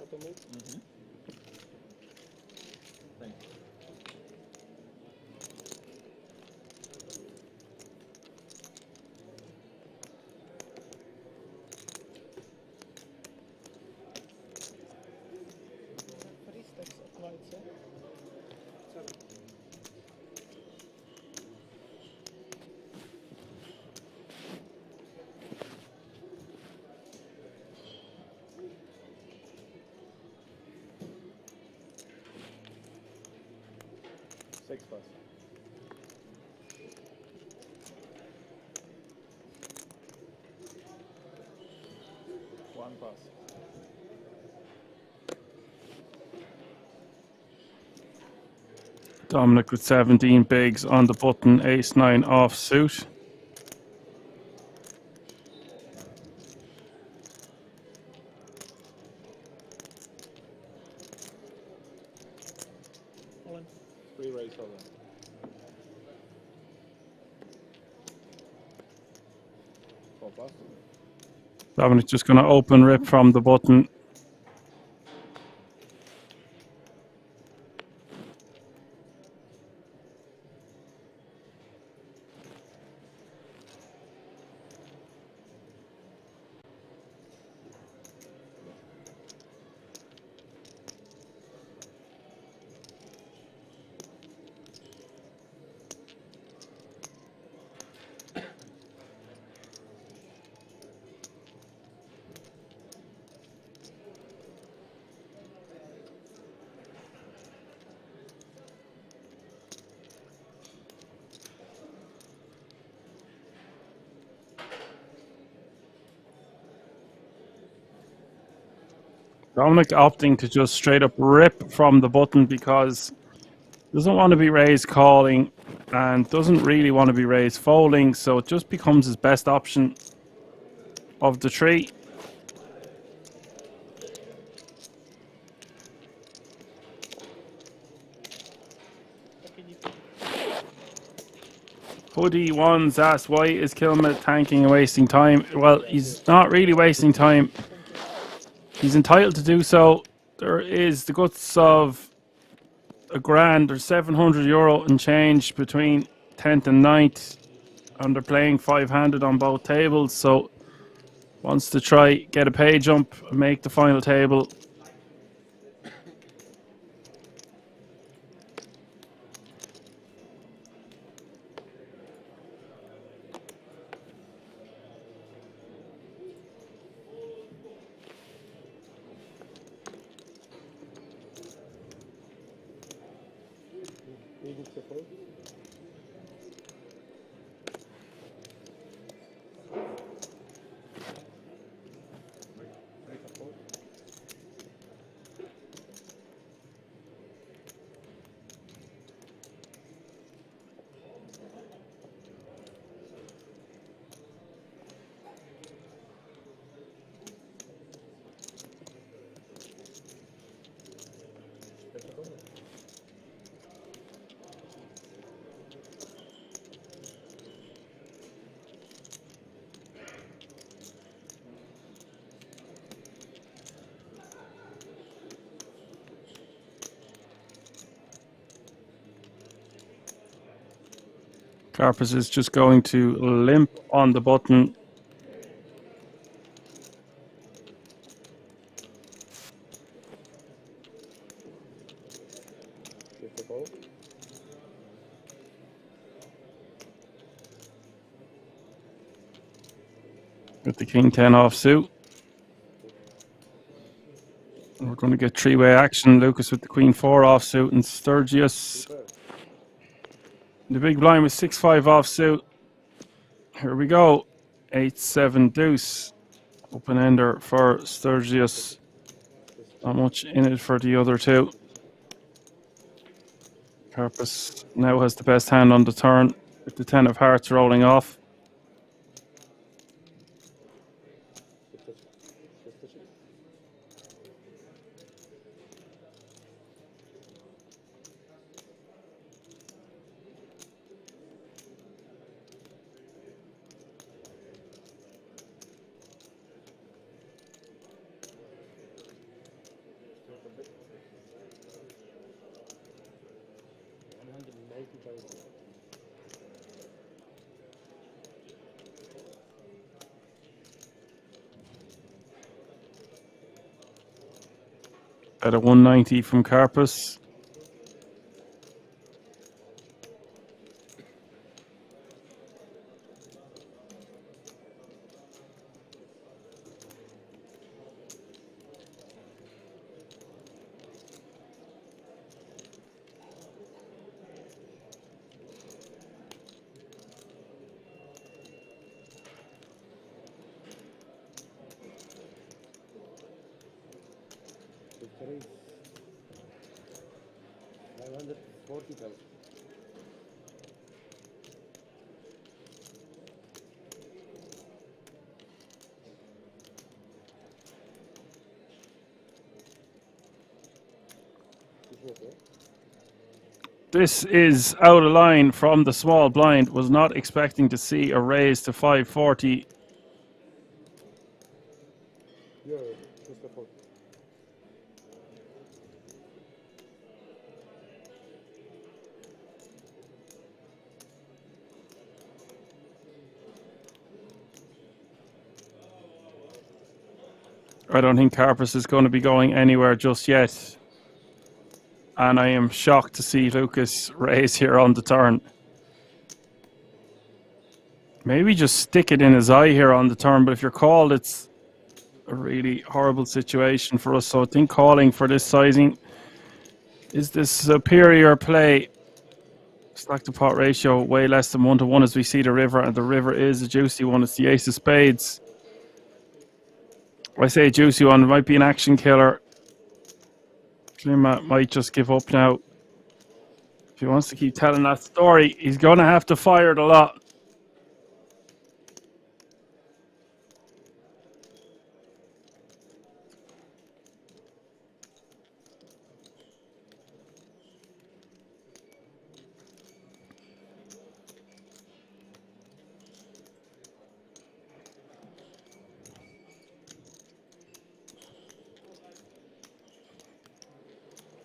Six pass. One pass. Dominic with 17 bigs on the button, ace 9 off suit. Three raise over. Four pass. Dominic just going to open rip from the button. Dominic opting to just straight up rip from the button because doesn't want to be raised calling and doesn't really want to be raised folding, so it just becomes his best option of the three. Hoodie ones asks, why is Kilma tanking and wasting time? Well, he's not really wasting time. He's entitled to do so. There is the guts of a grand or 700 euro and change between 10th and 9th, and they're playing 5-handed on both tables, so wants to try get a pay jump and make the final table. Carpus is just going to limp on the button. With the king 10 offsuit. We're going to get three-way action. Lucas with the queen 4 offsuit and Sturges. The big blind with 6-5 offsuit. Here we go. 8-7 deuce. Open ender for Sturges. Not much in it for the other two. Carpus now has the best hand on the turn with the 10 of hearts rolling off. At a 190 from Carpus. This is out of line from the small blind. Was not expecting to see a raise to 540. I don't think Carpus is going to be going anywhere just yet. And I am shocked to see Lucas raise here on the turn. Maybe just stick it in his eye here on the turn, but if you're called, it's a really horrible situation for us. So I think calling for this sizing is the superior play. Stack to pot ratio way less than 1-to-1 as we see the river, and the river is a juicy one. It's the ace of spades. I say a juicy one, it might be an action killer. Klima might just give up now. If he wants to keep telling that story, he's going to have to fire it a lot.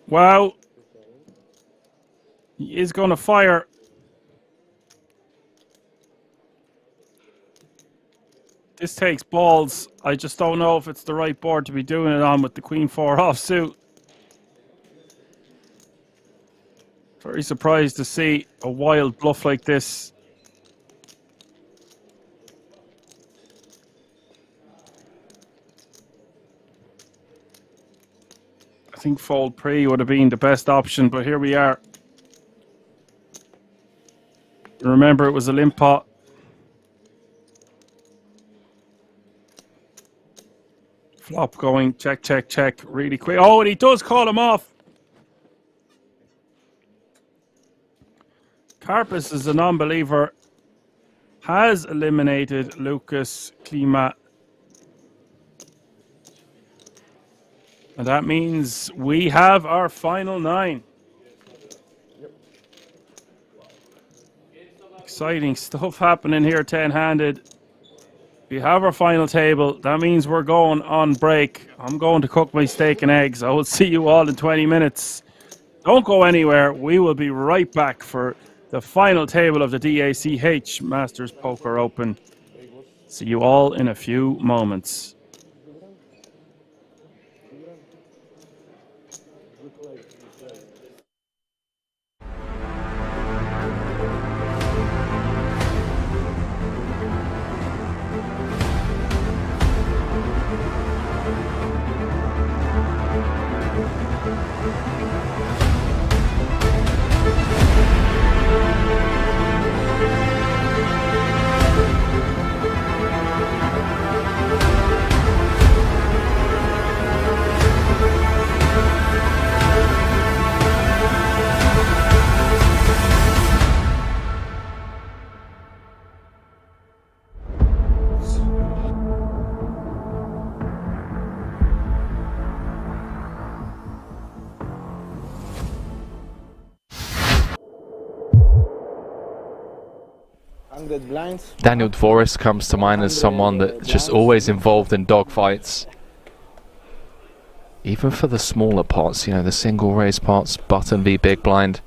Wow. He is going to fire. This takes balls. I just don't know if it's the right board to be doing it on with the queen 4 offsuit. Very surprised to see a wild bluff like this. I think fold pre would have been the best option, but here we are. Remember, it was a limp pot. Flop going, check, check, check, really quick. Oh, and he does call him off. Carpus is a non-believer. Has eliminated Lucas Klima. And that means we have our final 9. Exciting stuff happening here, 10-handed. We have our final table. That means we're going on break. I'm going to cook my steak and eggs. I will see you all in 20 minutes. Don't go anywhere. We will be right back for the final table of the D.A.CH Masters Poker Open. See you all in a few moments. Blinds. Daniel Dvoris comes to mind as someone that's just always involved in dogfights. Even for the smaller pots, you know, the single raise pots, button v big blind.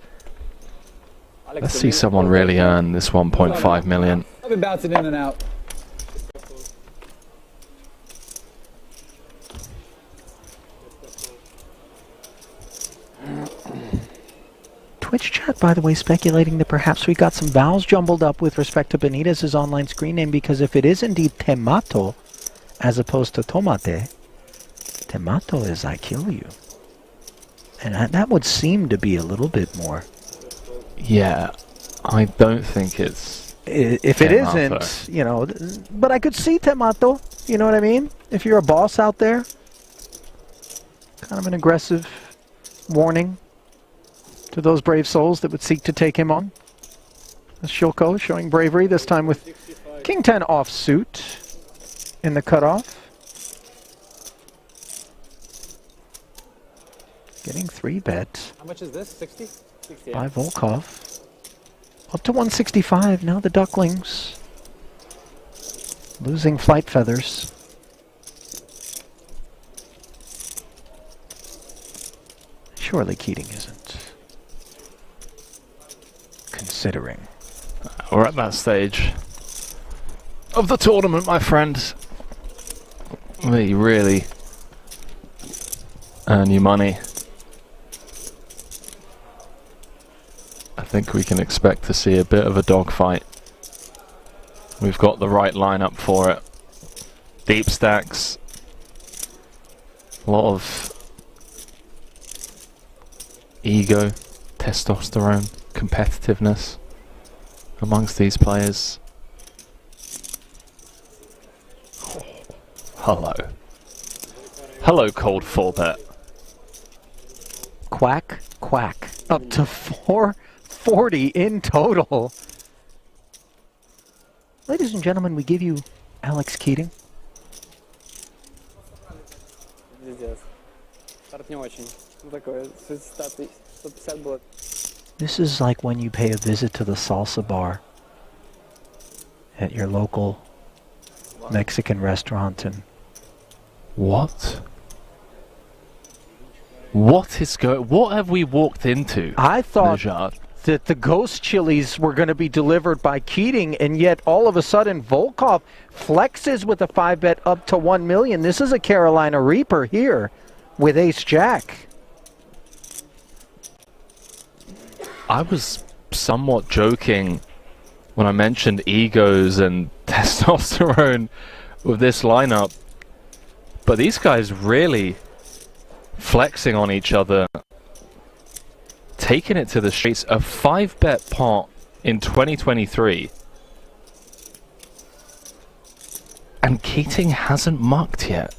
Let's see someone really earn this 1.5 million. I've been bouncing in and out. Twitch chat, by the way, speculating that perhaps we got some vowels jumbled up with respect to Benitez's online screen name, because if it is indeed Temato, as opposed to Tomate, Temato is I kill you. And that would seem to be a little bit more. Yeah, I don't think it's... If it isn't, you know, but I could see Temato, you know what I mean? If you're a boss out there, kind of an aggressive warning to those brave souls that would seek to take him on. Shilko showing bravery, this time with King 10 offsuit in the cutoff. Getting 3-bet. How much is this? 60? 60, By Volkov. Up to 165, now the Ducklings. Losing flight feathers. Surely Keating isn't. Considering. We're at that stage of the tournament, my friend, where you really earn your money. I think we can expect to see a bit of a dogfight. We've got the right lineup for it. Deep stacks. A lot of ego, testosterone, competitiveness amongst these players. Oh, hello. Hello, cold 4-bet. Quack, quack. Up to 440 in total. Ladies and gentlemen, we give you Alex Keating. This is like when you pay a visit to the salsa bar at your local Mexican restaurant and... What? What have we walked into? I thought Najad? that the ghost chilies were going to be delivered by Keating, and yet all of a sudden Volkov flexes with a 5-bet up to 1 million. This is a Carolina Reaper here with Ace-Jack. I was somewhat joking when I mentioned egos and testosterone with this lineup, but these guys really flexing on each other, taking it to the streets. A 5-bet pot in 2023, and Keating hasn't mucked yet.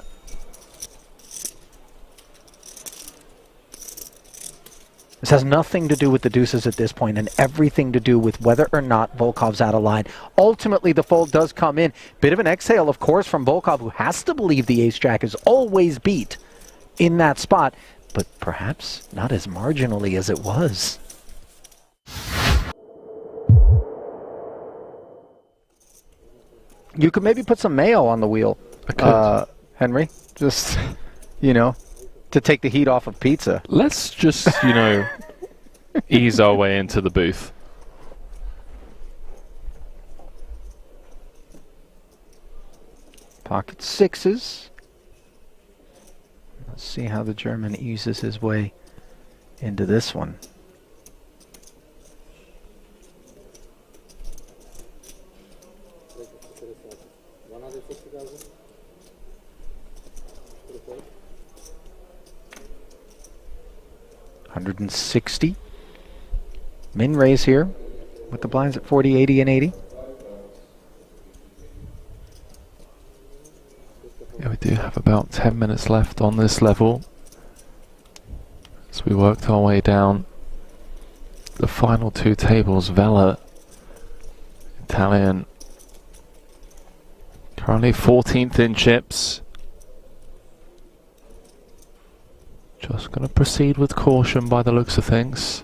This has nothing to do with the deuces at this point and everything to do with whether or not Volkov's out of line. Ultimately, the fold does come in. Bit of an exhale, of course, from Volkov, who has to believe the ace-jack is always beat in that spot, but perhaps not as marginally as it was. You could maybe put some mayo on the wheel, Henry. Just, you know, to take the heat off of pizza. Let's just, you know, ease our way into the booth. Pocket sixes. Let's see how the German eases his way into this one. $160. Min raise here with the blinds at 40, 80, and 80. Yeah, we do have about 10 minutes left on this level. As we worked our way down the final two tables, Vela, Italian, currently 14th in chips. Just going to proceed with caution by the looks of things.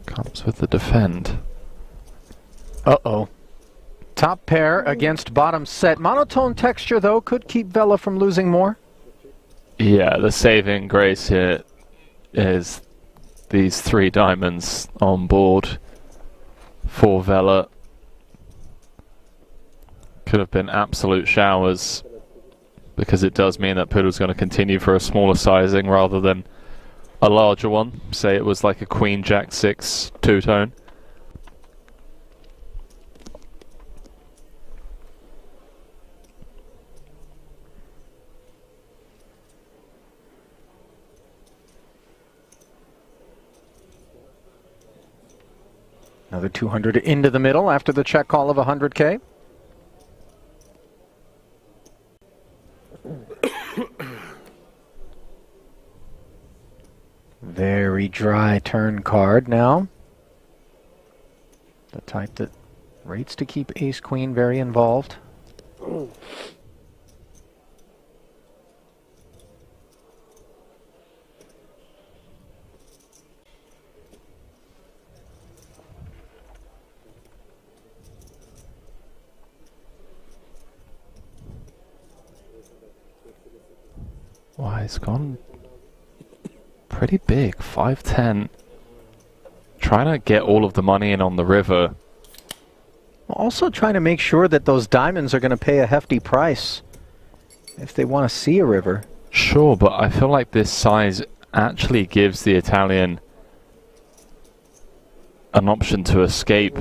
Comes with the defend. Uh-oh. Top pair against bottom set. Monotone texture, though, could keep Vela from losing more. Yeah, the saving grace here is these 3 diamonds on board for Vela. Could have been absolute showers, because it does mean that Poodle's going to continue for a smaller sizing rather than a larger one. Say it was like a Queen Jack 6 two-tone. Another 200 into the middle after the check call of 100K. Very dry turn card now. The type that rates to keep ace-queen very involved. Wow, he's gone pretty big, 5-10. Trying to get all of the money in on the river. Also trying to make sure that those diamonds are going to pay a hefty price if they want to see a river. Sure, but I feel like this size actually gives the Italian an option to escape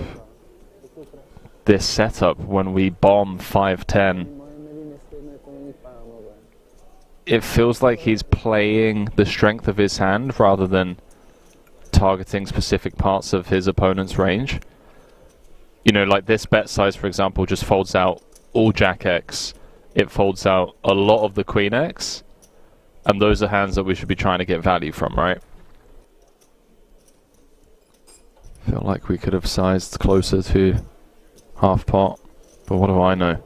this setup when we bomb 5-10. It feels like he's playing the strength of his hand rather than targeting specific parts of his opponent's range. You know, like this bet size, for example, just folds out all Jack X. It folds out a lot of the Queen X. And those are hands that we should be trying to get value from, right? Feel like we could have sized closer to half pot. But what do I know?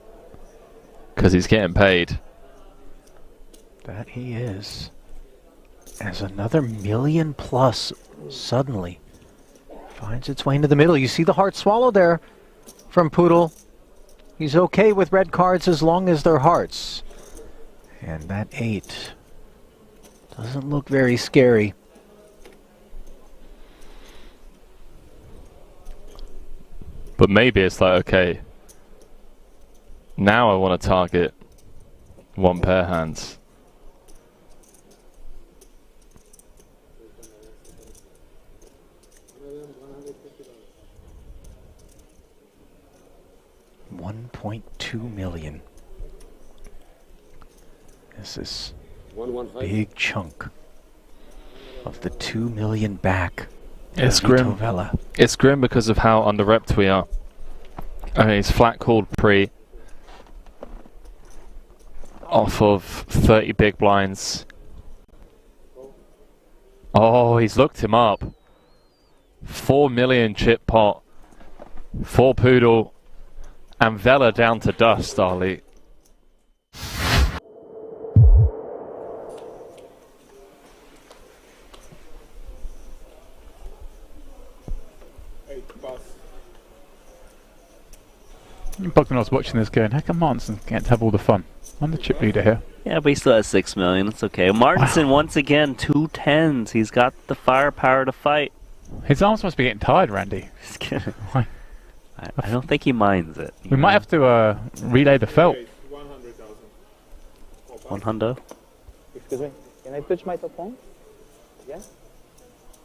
Because he's getting paid. That he is. As another million plus suddenly finds its way into the middle. You see the heart swallow there from Poodle. He's okay with red cards as long as they're hearts. And that 8 doesn't look very scary. But maybe it's like, okay, now I want to target one pair hands. $1.2 million. This is a big chunk of the 2 million back. It's grim. Vela. It's grim because of how under-repped we are. I mean, he's flat called pre off of 30 big blinds. Oh, he's looked him up. 4 million chip pot for Poodle. And Vela down to dust, Ali. Bogdanov's watching this going, how come Martinson can't have all the fun? I'm the chip leader here. Yeah, but he still has 6 million. It's okay. Martinson, once again, 2 10s. He's got the firepower to fight. His arms must be getting tired, Randy. I don't think he minds it. We might have to relay the felt. 100. Excuse me, can I touch my top phone? Yeah?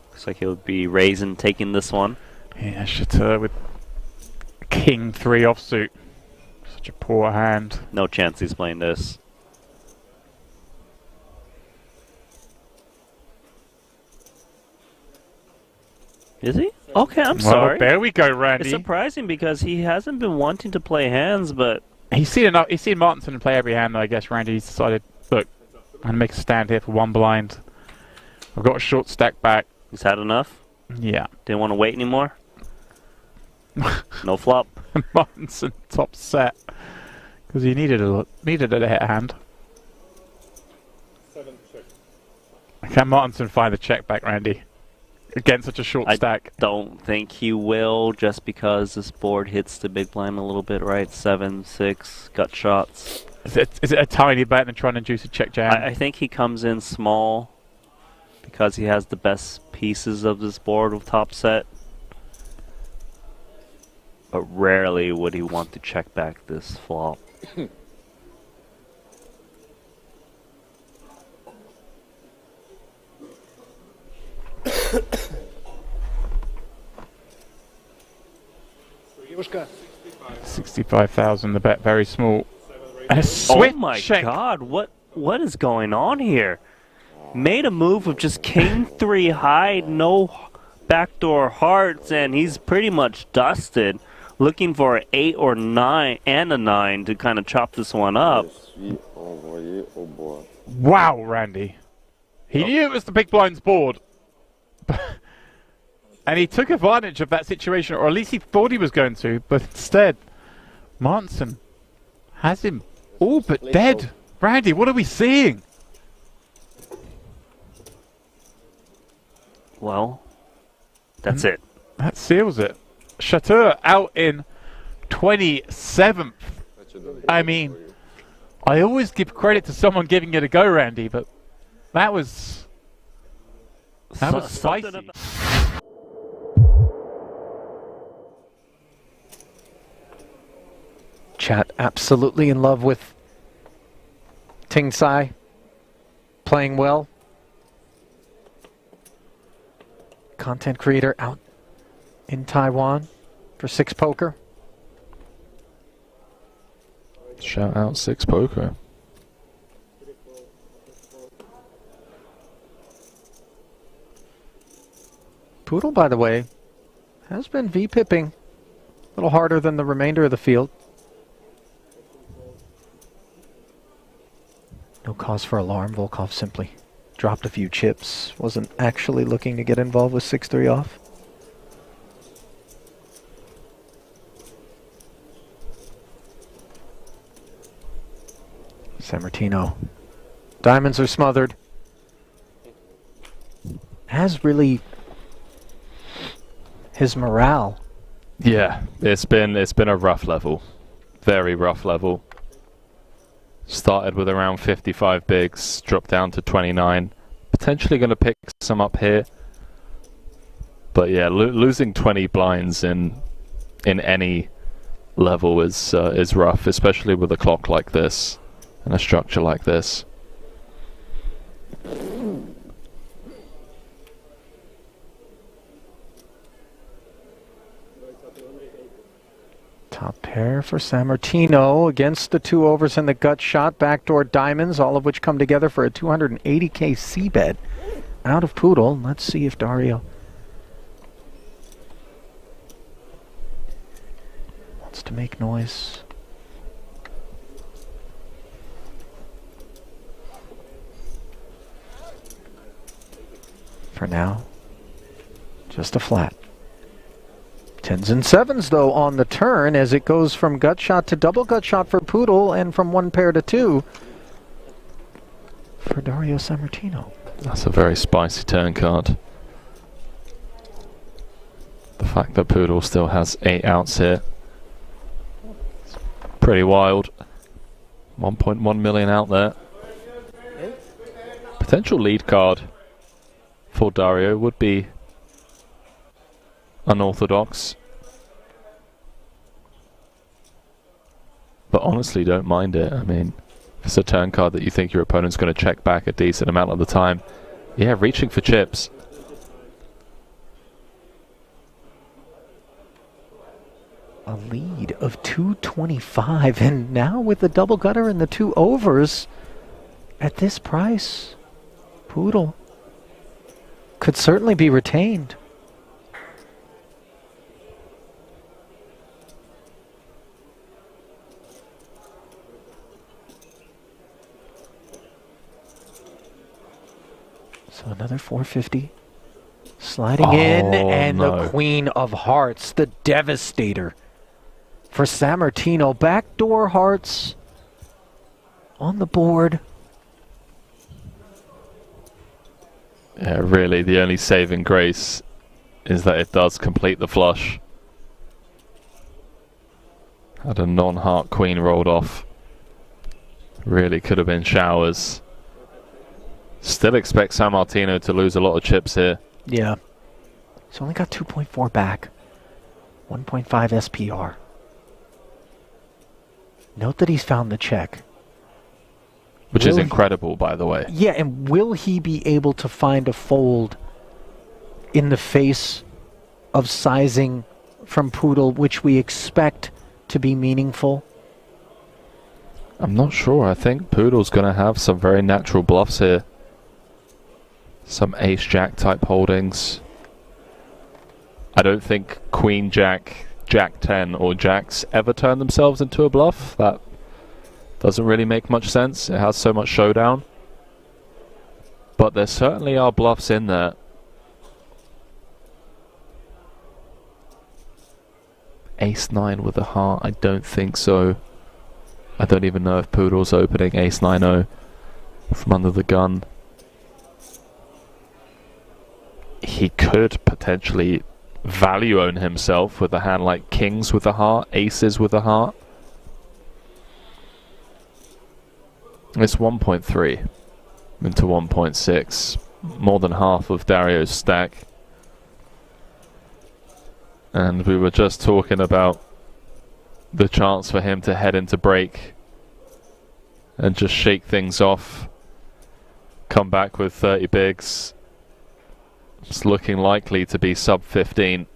Looks like he'll be raising, taking this one. Yeah, Chateau with King 3 offsuit. Such a poor hand. No chance he's playing this. Is he? Okay, I'm sorry. There we go, Randy. It's surprising because he hasn't been wanting to play hands, but He's seen enough. He's seen Martinson play every hand, though, I guess. Randy's decided, look, I'm going to make a stand here for one blind. I've got a short stack back. he's had enough. Yeah. Didn't want to wait anymore. No flop. Martinson top set. Because he needed a hit hand. 7 check. Can Martinson find the check back, Randy? Against such a short stack. Don't think he will, just because this board hits the big blind a little bit, right? 7, 6, gut shots. Is it a tiny bet than trying to induce a check jam? I think he comes in small because he has the best pieces of this board with top set. But rarely would he want to check back this flop. $65,000, the bet very small. And a switch Oh my check. god, what is going on here? Made a move of just king 3 high, no backdoor hearts, and he's pretty much dusted. Looking for an 8 or 9 and a 9 to kind of chop this one up. Wow, Randy. He knew it was the big blind's board. And he took advantage of that situation, or at least he thought he was going to, but instead, Martinson has him all but dead. Randy, what are we seeing? Well, that's it. That seals it. Chateau out in 27th. I mean, I always give credit to someone giving it a go, Randy, but that was spicy. Chat absolutely in love with Ting Tsai playing well. Content creator out in Taiwan for 6 Poker. Shout out 6 Poker. Poodle, by the way, has been V-pipping a little harder than the remainder of the field. No cause for alarm. Volkov simply dropped a few chips. Wasn't actually looking to get involved with 6-3 off. Sammartino. Diamonds are smothered. Has really his morale. Yeah, it's been a rough level. Very rough level. Started with around 55 bigs, dropped down to 29. Potentially going to pick some up here. But yeah, losing 20 blinds in any level is rough, especially with a clock like this and a structure like this. Top pair for Sammartino against the 2 overs and the gut shot. Backdoor diamonds, all of which come together for a 280k c-bet out of Poodle. Let's see if Dario wants to make noise. For now, just a flat. 10s and 7s, though, on the turn as it goes from gut shot to double gut shot for Poodle and from 1 pair to 2 for Dario Sammartino. That's a very spicy turn card. The fact that Poodle still has 8 outs here. It's pretty wild. 1.1 million out there. Potential lead card for Dario would be unorthodox. But honestly, don't mind it. I mean, if it's a turn card that you think your opponent's going to check back a decent amount of the time, yeah, reaching for chips. A lead of 225, and now with the double gutter and the 2 overs at this price, Poodle could certainly be retained. So another 450 sliding in, and no. the Queen of Hearts, the Devastator for Sammartino. Backdoor hearts on the board. Yeah, really, the only saving grace is that it does complete the flush. Had a non-heart queen rolled off. Really could have been showers. Still expect Sammartino to lose a lot of chips here. Yeah. He's only got 2.4 back. 1.5 SPR. Note that he's found the check. Which is incredible, by the way. Yeah, and will he be able to find a fold in the face of sizing from Poodle, which we expect to be meaningful? I'm not sure. I think Poodle's going to have some very natural bluffs here. Some ace-jack type holdings. I don't think queen-jack, jack-10 or jacks ever turn themselves into a bluff. That doesn't really make much sense. It has so much showdown. But there certainly are bluffs in there. Ace-9 with a heart, I don't think so. I don't even know if Poodle's opening ace-9-0 from under the gun. He could potentially value own himself with a hand like kings with a heart, aces with a heart. It's 1.3 into 1.6, more than half of Dario's stack. And we were just talking about the chance for him to head into break and just shake things off, come back with 30 bigs. It's looking likely to be sub 15.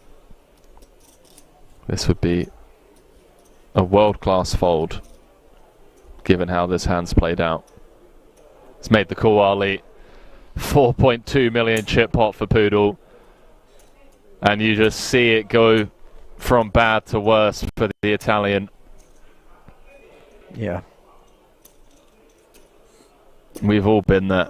This would be a world-class fold, given how this hand's played out. It's made the call, Ali. 4.2 million chip pot for Poodle. And you just see it go from bad to worse for the Italian. Yeah. We've all been there.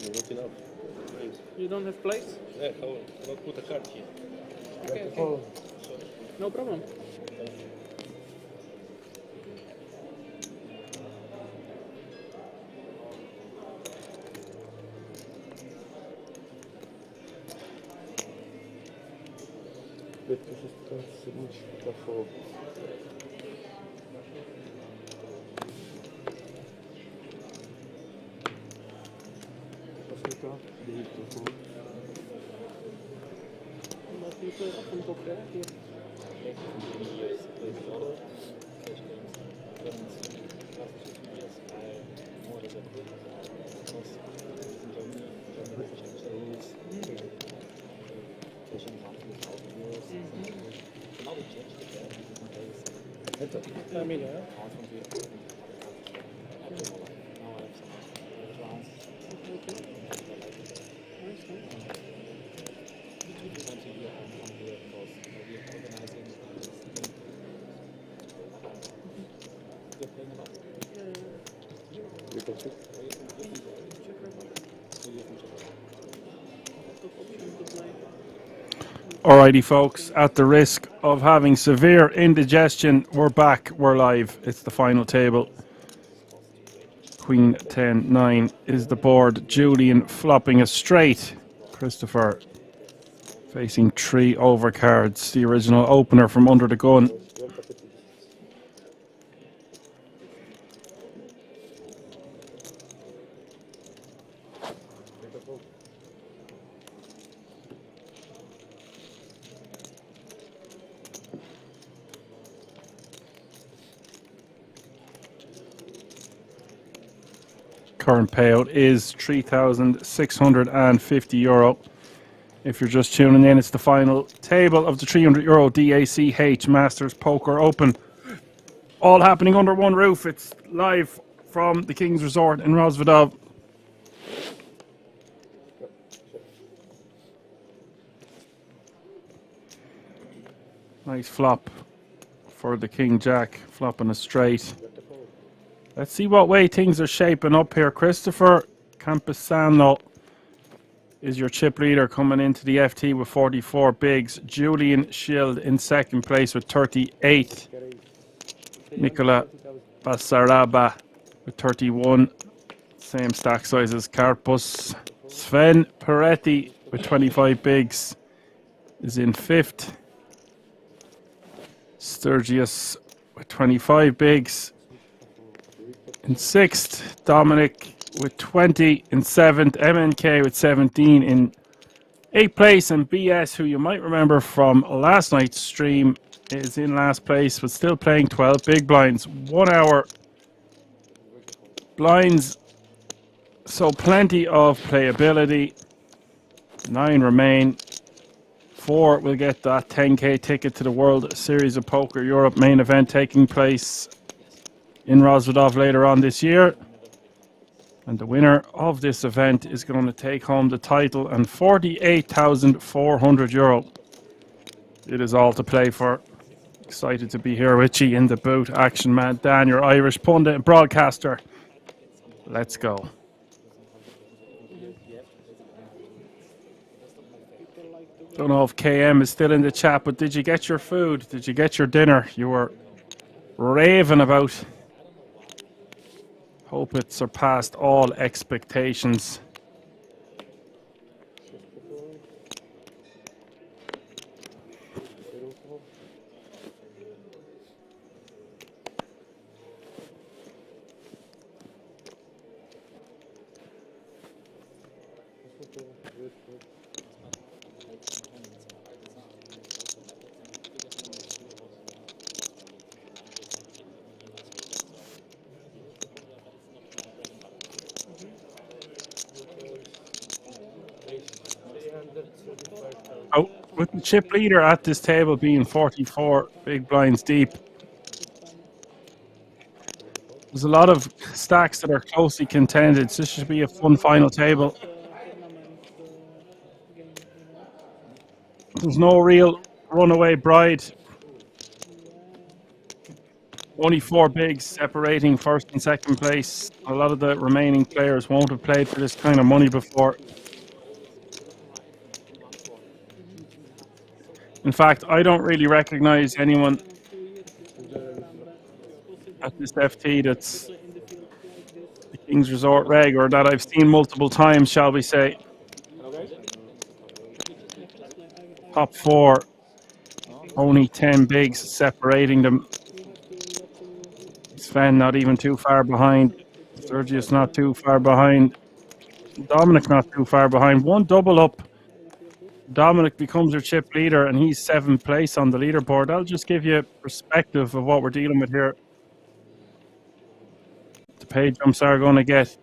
not enough. You don't have place? Yeah, how not put a card here. Okay, okay. No problem. Это же сыгнуть такого. Это фамилия, Alrighty, folks, at the risk of having severe indigestion, we're back, we're live. It's the final table. Queen 10-9 is the board. Julian flopping a straight. Christopher facing 3 overcards. The original opener from under the gun. Current payout is €3,650. If you're just tuning in, it's the final table of the €300 D.A.CH Masters Poker Open. All happening under one roof. It's live from the King's Resort in Rozvadov. Nice flop for the King Jack, flopping a straight. Let's see what way things are shaping up here. Christopher Camposano is your chip leader coming into the FT with 44 bigs. Julian Schild in second place with 38. Nicola Basaraba with 31. Same stack size as Karpus. Sven Peretti with 25 bigs is in fifth. Sturges with 25 bigs in sixth. Dominic with 20 in seventh. MNK with 17 in eighth place. And BS, who you might remember from last night's stream, is in last place but still playing 12 big blinds. 1 hour blinds, so plenty of playability. 9 remain. 4 will get that 10k ticket to the World Series of Poker Europe main event taking place in Rozvadov later on this year. And the winner of this event is going to take home the title and €48,400. It is all to play for. Excited to be here with you in the booth. Action Man Dan, your Irish pundit and broadcaster. Let's go. Don't know if KM is still in the chat, but did you get your food? Did you get your dinner? You were raving about. Hope it surpassed all expectations. Oh, with the chip leader at this table being 44 big blinds deep, there's a lot of stacks that are closely contended. So this should be a fun final table. There's no real runaway bride. Only 4 bigs separating first and second place. A lot of the remaining players won't have played for this kind of money before. In fact, I don't really recognize anyone at this FT that's the King's Resort reg, or that I've seen multiple times, shall we say. Top 4, only 10 bigs separating them. Sven not even too far behind. Sturges not too far behind. Dominic not too far behind. One double up. Dominic becomes your chip leader, and he's 7th place on the leaderboard. That'll just give you perspective of what we're dealing with here. The pay jumps are going to get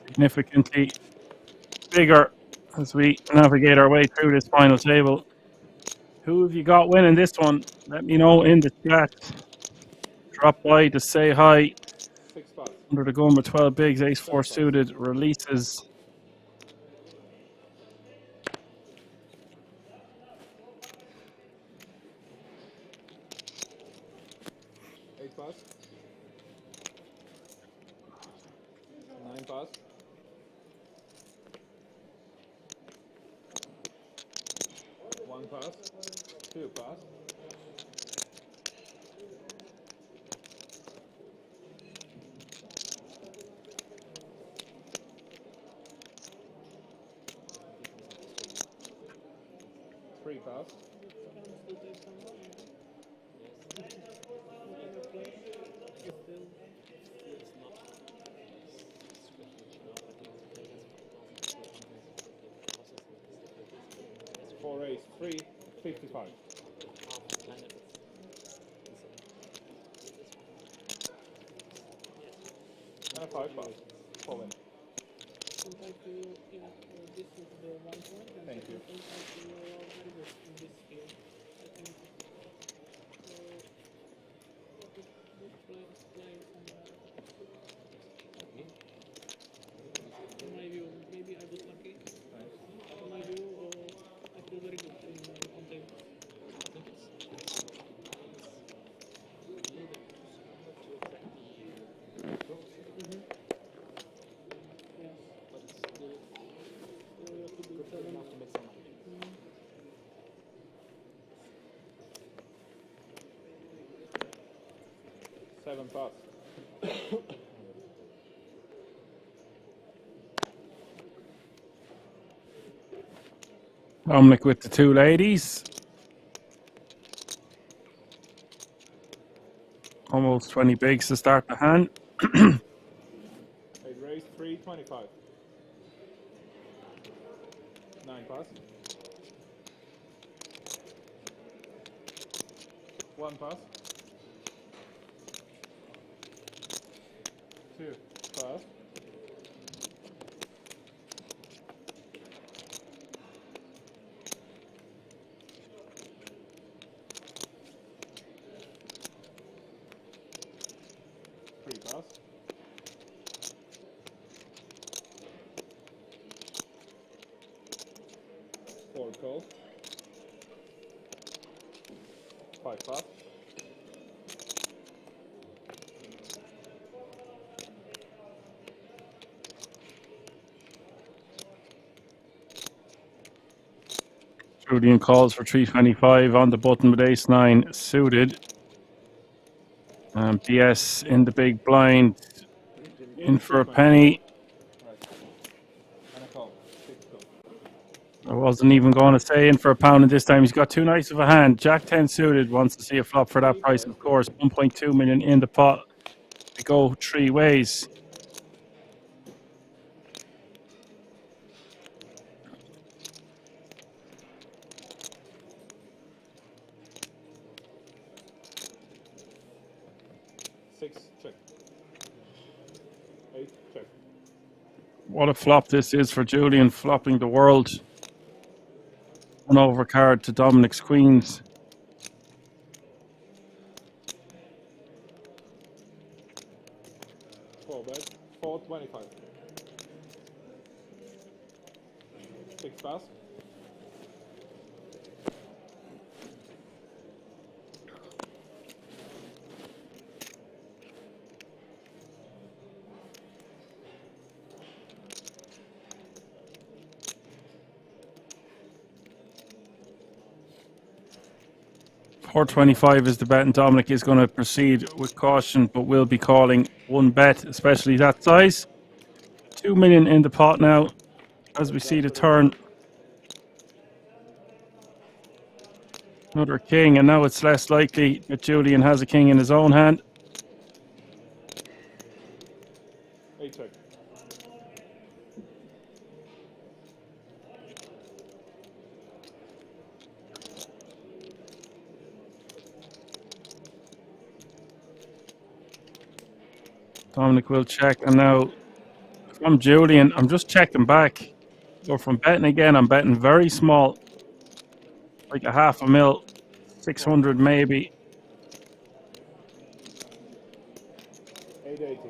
significantly bigger as we navigate our way through this final table. Who have you got winning this one? Let me know in the chat. Drop by to say hi. Under the gun with 12 bigs, ace-4 suited, releases. Pass. 9 pass. 1 pass. 2 pass. 3 pass. 4 ace 3 55. And a 5 pass. Fall in. Thank you. Maybe I was lucky. In my view, I feel very good on table. Seven pass. Dominic with the 2 ladies. Almost 20 bigs to start the hand. Eight raise 325. 9 pass. 1 pass. 2 pass. 3 pass. 4 call. 5 pass. 'Julian calls for 325 on the button with ace-9 suited. BS in the big blind, in for a penny. I wasn't even going to say in for a pound, and this time he's got too nice of a hand. Jack 10 suited wants to see a flop for that price, of course. 1.2 million in the pot. We go 3 ways. What a flop this is for Julian, flopping the world. One overcard to Dominic's queens. Four bet. 425. 6 pass. 425 is the bet, and Dominic is going to proceed with caution, but will be calling one bet, especially that size. 2 million in the pot now, as we see the turn. Another king, and now it's less likely that Julian has a king in his own hand. check. Dominic will check, and now from Julian, I'm just checking back. So from betting again, I'm betting very small, like a half a mil, 600 maybe. 880.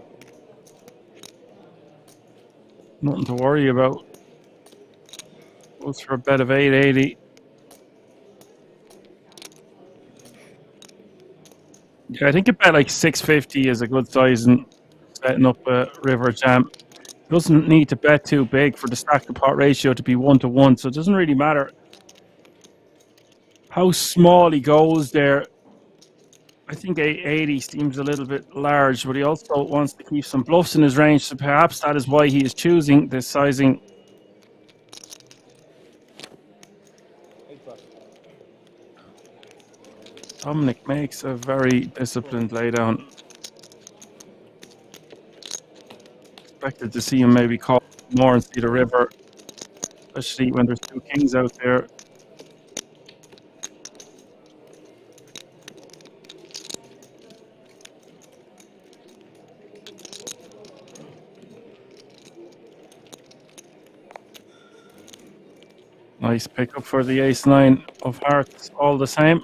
Nothing to worry about. Goes for a bet of 880. Yeah, I think a bet like 650 is a good size in setting up a river jam. Doesn't need to bet too big for the stack to pot ratio to be 1-to-1, so it doesn't really matter how small he goes there. I think 880 seems a little bit large, but he also wants to keep some bluffs in his range, so perhaps that is why he is choosing this sizing. Dominic makes a very disciplined laydown. Expected to see him maybe call more and see the river, especially when there's two kings out there. Nice pickup for the ace-9 of hearts, all the same.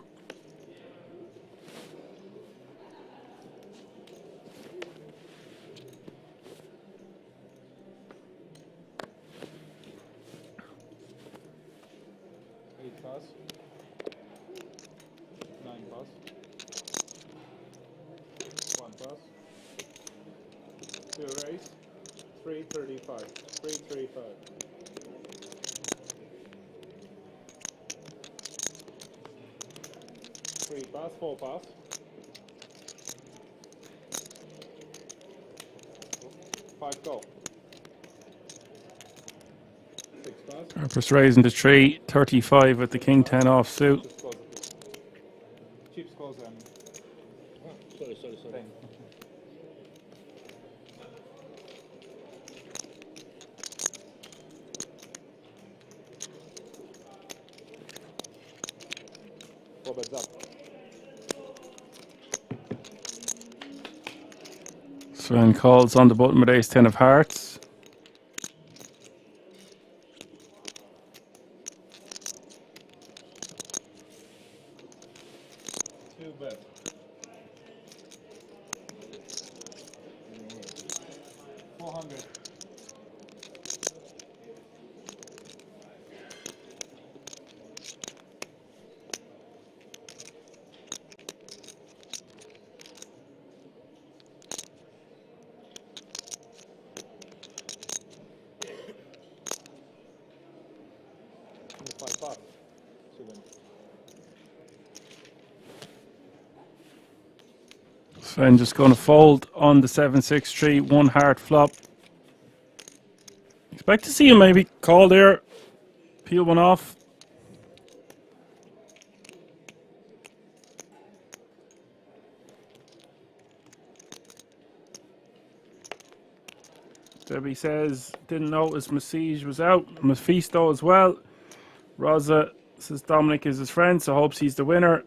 Just raising the tree, 35 with the king 10 offsuit. Chips calls them. Sorry. Robert's up. Sven calls on the button with ace-10 of hearts. Sven just going to fold on the 7-6 tree, one heart flop. Expect to see him maybe call there, peel one off. Debbie says, didn't notice Masiege was out. Maisto as well. Rosa says Dominic is his friend, so hopes he's the winner.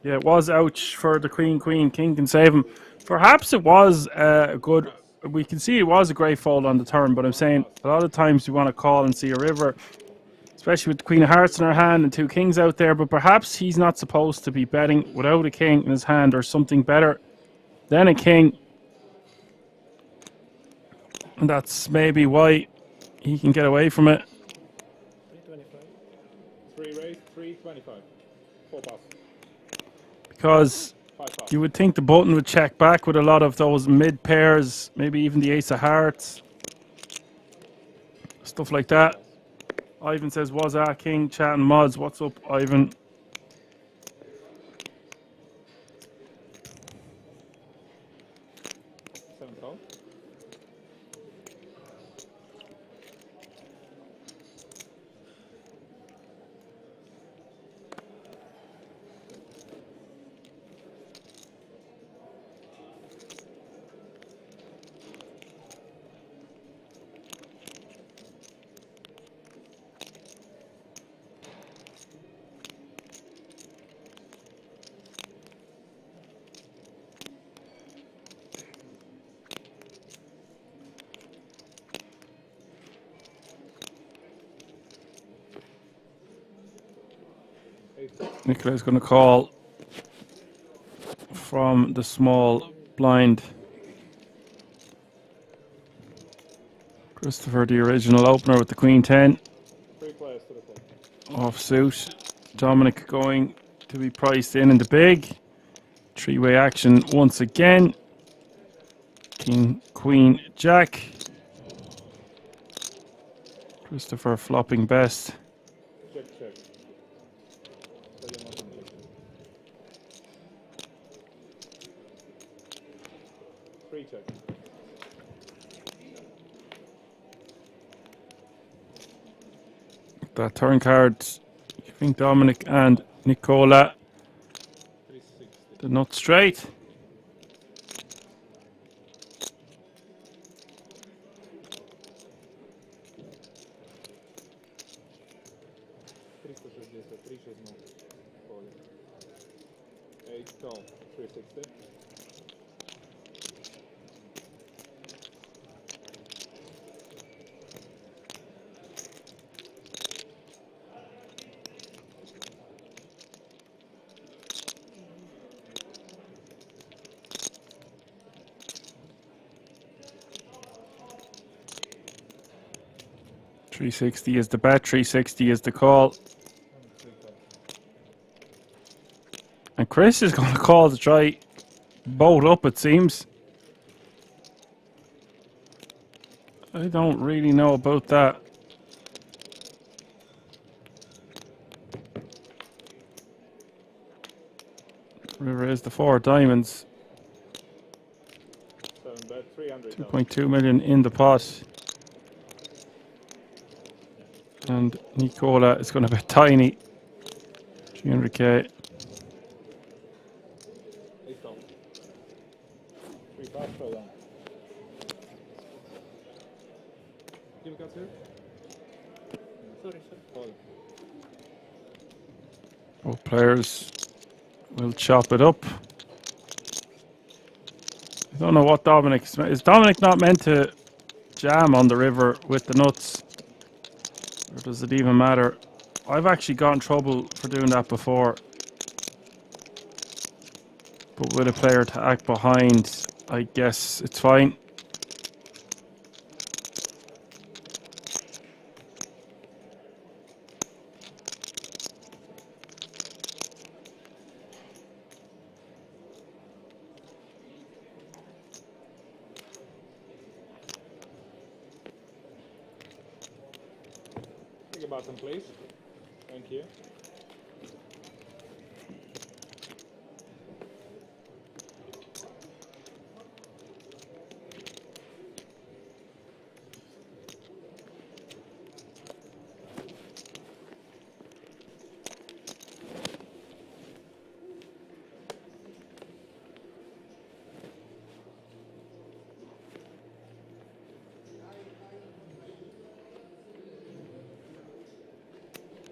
Yeah, it was ouch for the queen. King can save him. Perhaps it was a good... We can see it was a great fold on the turn, but I'm saying a lot of times we want to call and see a river, especially with the queen of hearts in her hand and two kings out there, but perhaps he's not supposed to be betting without a king in his hand or something better than a king. And that's maybe why he can get away from it. 3 raise, 325. 4 pass. Because you would think the button would check back with a lot of those mid pairs, maybe even the ace of hearts, stuff like that. Ivan says, was that king chatting mods? What's up, Ivan? Nicola's going to call from the small blind. Christopher, the original opener with the Queen 10. Off suit. Dominic going to be priced in the big. Three-way action once again. King, Queen, Jack. Christopher flopping best. Check, check. Free check. That turn card, giving Dominic and Nicola the nut straight. Call 360. $360 is the bet, $360 is the call. And Chris is going to call to try boat up, it seems. I don't really know about that. River is the 4 diamonds. 2.2 million in the pot. And Nicola is going to bet tiny. 300k. Both players will chop it up. I don't know what Dominic is. Dominic not meant to jam on the river with the nuts? Or does it even matter? I've actually got in trouble for doing that before. But with a player to act behind, I guess it's fine. Button, please. Thank you.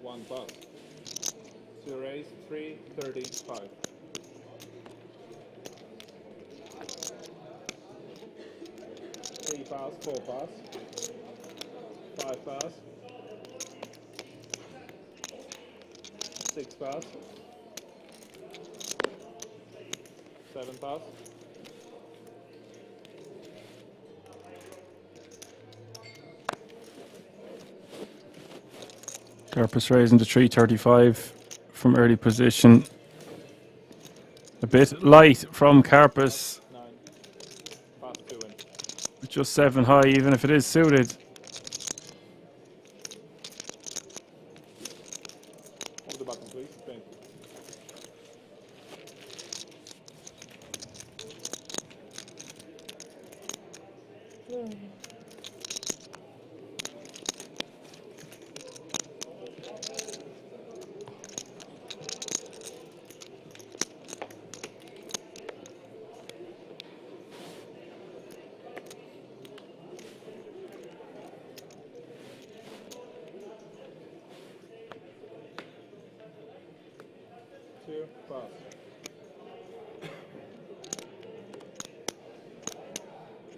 One pass. To raise 335. 3 pass, 4 pass, 5 pass, 6 pass, 7 pass. Carpus raising to 335 from early position. A bit light from Carpus. 9. Pass 2 in. With just 7 high, even if it is suited. Hold the button, please. Thank you.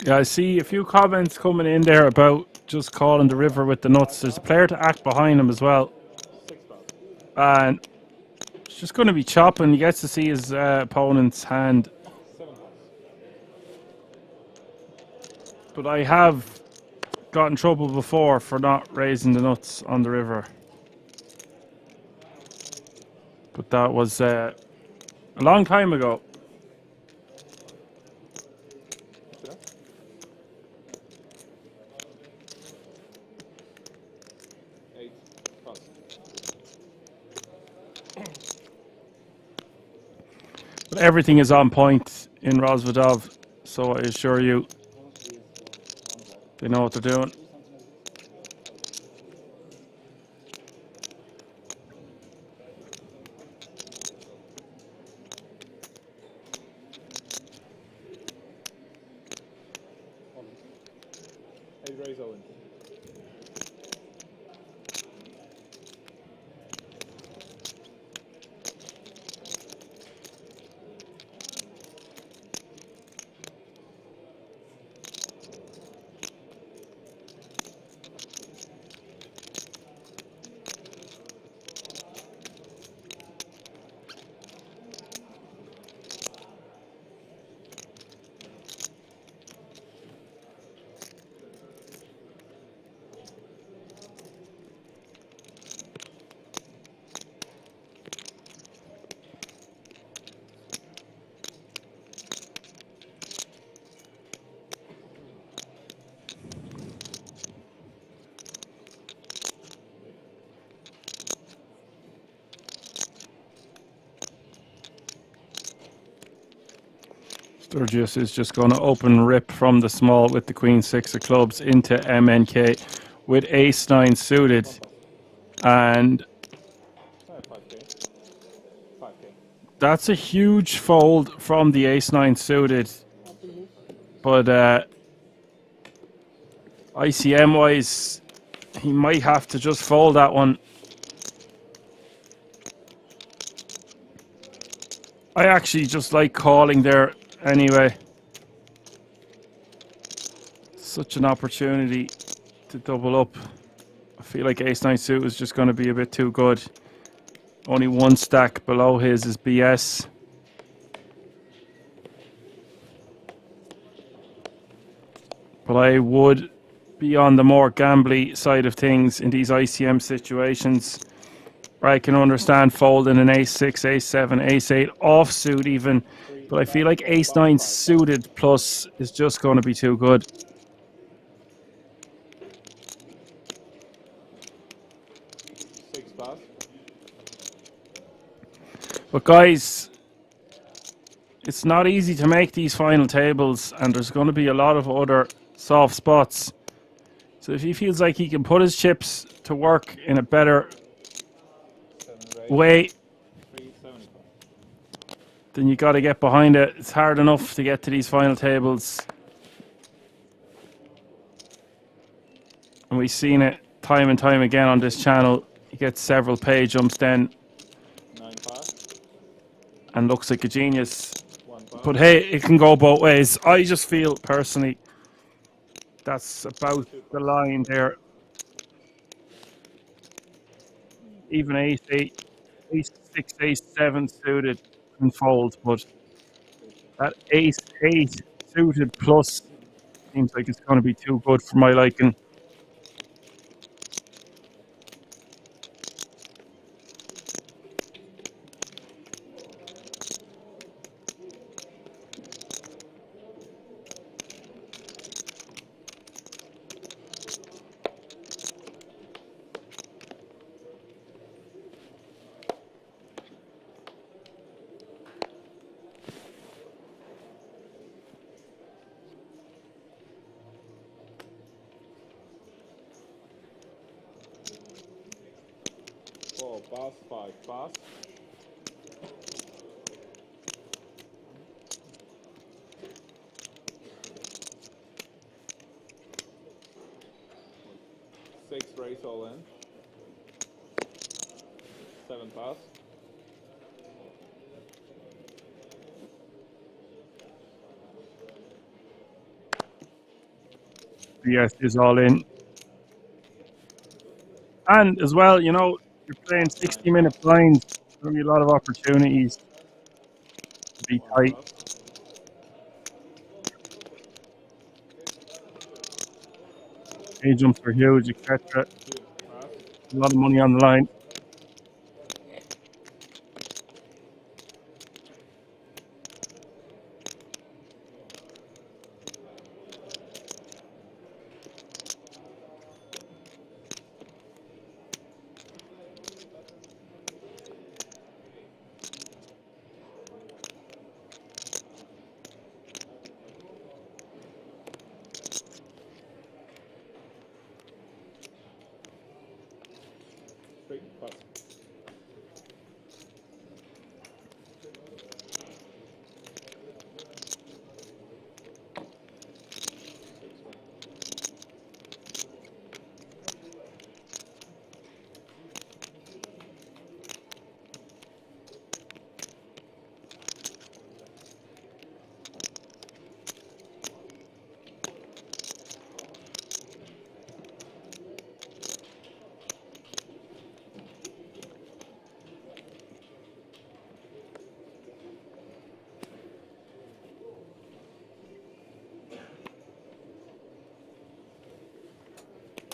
Yeah, I see a few comments coming in there about just calling the river with the nuts. There's a player to act behind him as well. And It's just going to be chopping. He gets to see his opponent's hand. But I have got in trouble before for not raising the nuts on the river. But that was a long time ago. But everything is on point in Rozvadov, so I assure you, they know what they're doing. Sturges is just going to open rip from the small with the queen six of clubs into MNK with ace nine suited, and that's a huge fold from the ace nine suited. But ICM wise, he might have to just fold that one. I actually just like calling there anyway. Such an opportunity to double up. I feel like ace nine suit is just going to be a bit too good. Only one stack below his is BS. But I would be on the more gambly side of things in these ICM situations. I can understand folding an ace six, ace seven, ace eight offsuit even, but I feel like ace nine suited plus is just going to be too good. But guys, it's not easy to make these final tables, and there's going to be a lot of other soft spots. So if he feels like he can put his chips to work in a better way, then you got to get behind it. It's hard enough to get to these final tables, and we've seen it time and time again on this channel. He gets several pay jumps then and looks like a genius. But hey, it can go both ways. I just feel personally that's about the line there. Even ace eight, ace six, ace seven suited can fold, but that ace eight suited plus seems like it's going to be too good for my liking. Pass, 5 pass. Six raise all in. 7 pass. Yes, is all in. And as well, you know, you're playing 60-minute blinds. There'll be a lot of opportunities to be tight. A jumps are huge, etc. A lot of money on the line. Straight pass.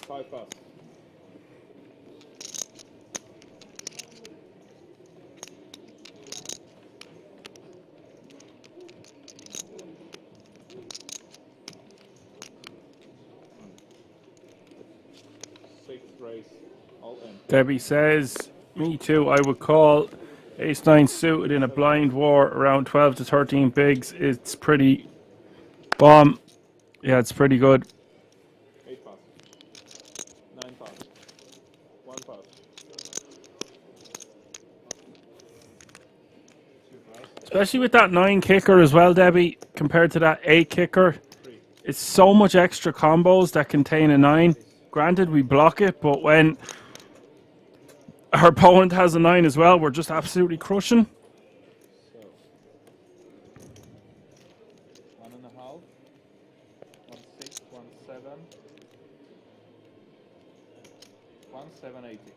Five pass. Sixth race, all in. Debbie says, me too, I would call ace-9 suited in a blind war around 12 to 13 bigs. It's pretty bomb. Yeah, it's pretty good. 8 pass. 9 pass. 1 pass. 2 pass. Especially with that 9 kicker as well, Debbie, compared to that 8 kicker. It's so much extra combos that contain a 9. Granted, we block it, but when our opponent has a 9 as well, we're just absolutely crushing. So 1.5. 1 6. 1 7. 1 780.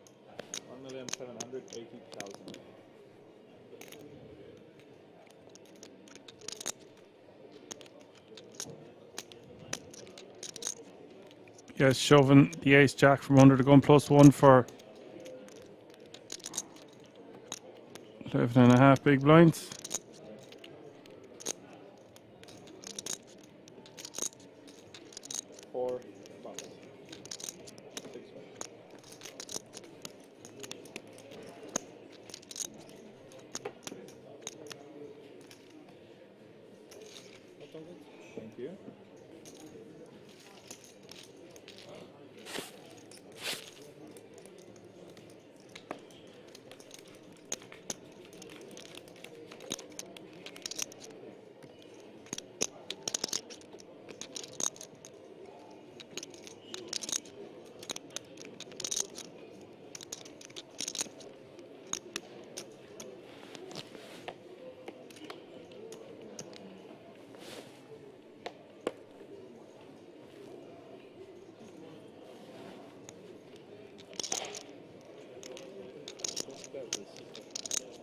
1,780,000. Yes, shoving the ace jack from under the gun +1 for 11.5 big blinds. Four pass. 6 pass. Thank you.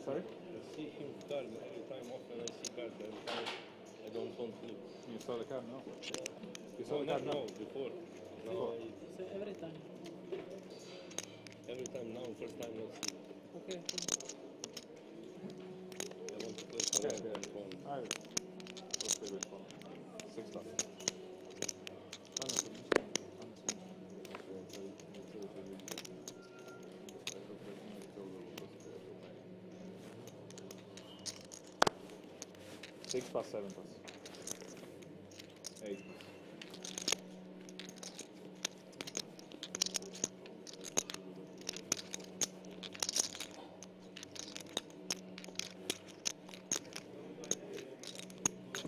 Sorry? I see him card every time often I see card every time I don't want to lose. You saw the card now? You saw No, the card now? no, before. Before. Every time. Every time now, first time not see. Okay. I want to play for Okay, one phone. I will stay with phone. 6 pass. Six pass, 7 pass. 8 pass.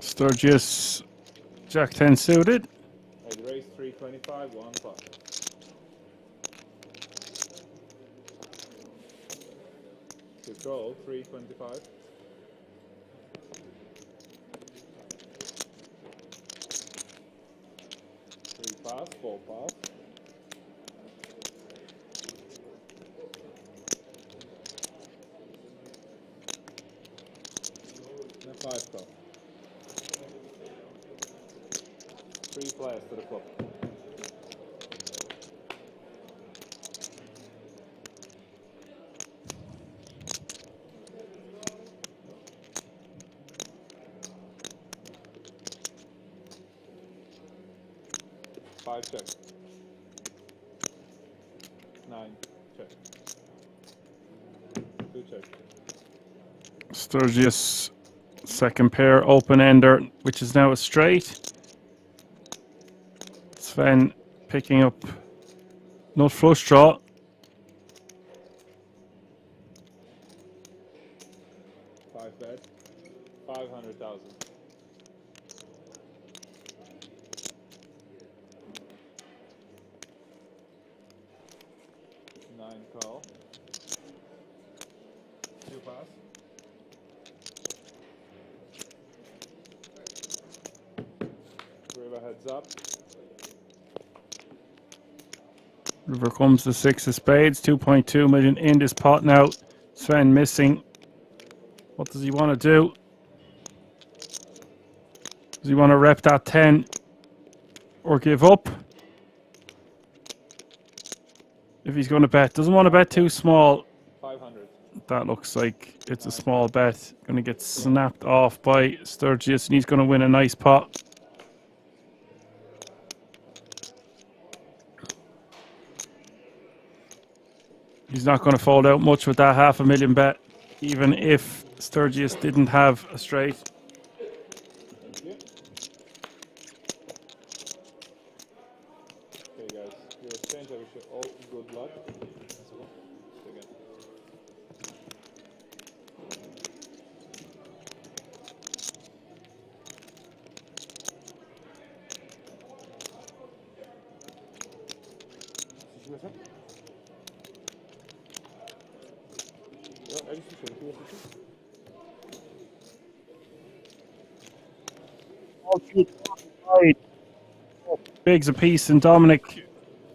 Sturges, jack 10 suited. I'd raise 325, 1 pass. To call 325. 3 pass, 4 pass. 3 call. 3 players to the flop. Five check. 9 check. 2 check. Sturges, second pair, open ender, which is now a straight. Sven picking up nut flush draw. Five bet. 500,000. Nine call. 2 pass. River heads up. River comes the 6 of spades, 2.2 million in this pot now. Sven missing. What does he want to do? Does he want to rep that 10 or give up? If he's going to bet, doesn't want to bet too small. 500. That looks like it's a small bet. Going to get snapped off by Sturges, and he's going to win a nice pot. He's not going to fold out much with that $500,000 bet, even if Sturges didn't have a straight. Thank you. Okay, guys, your exchange. I wish you all good luck. Again. Bigs apiece, and Dominic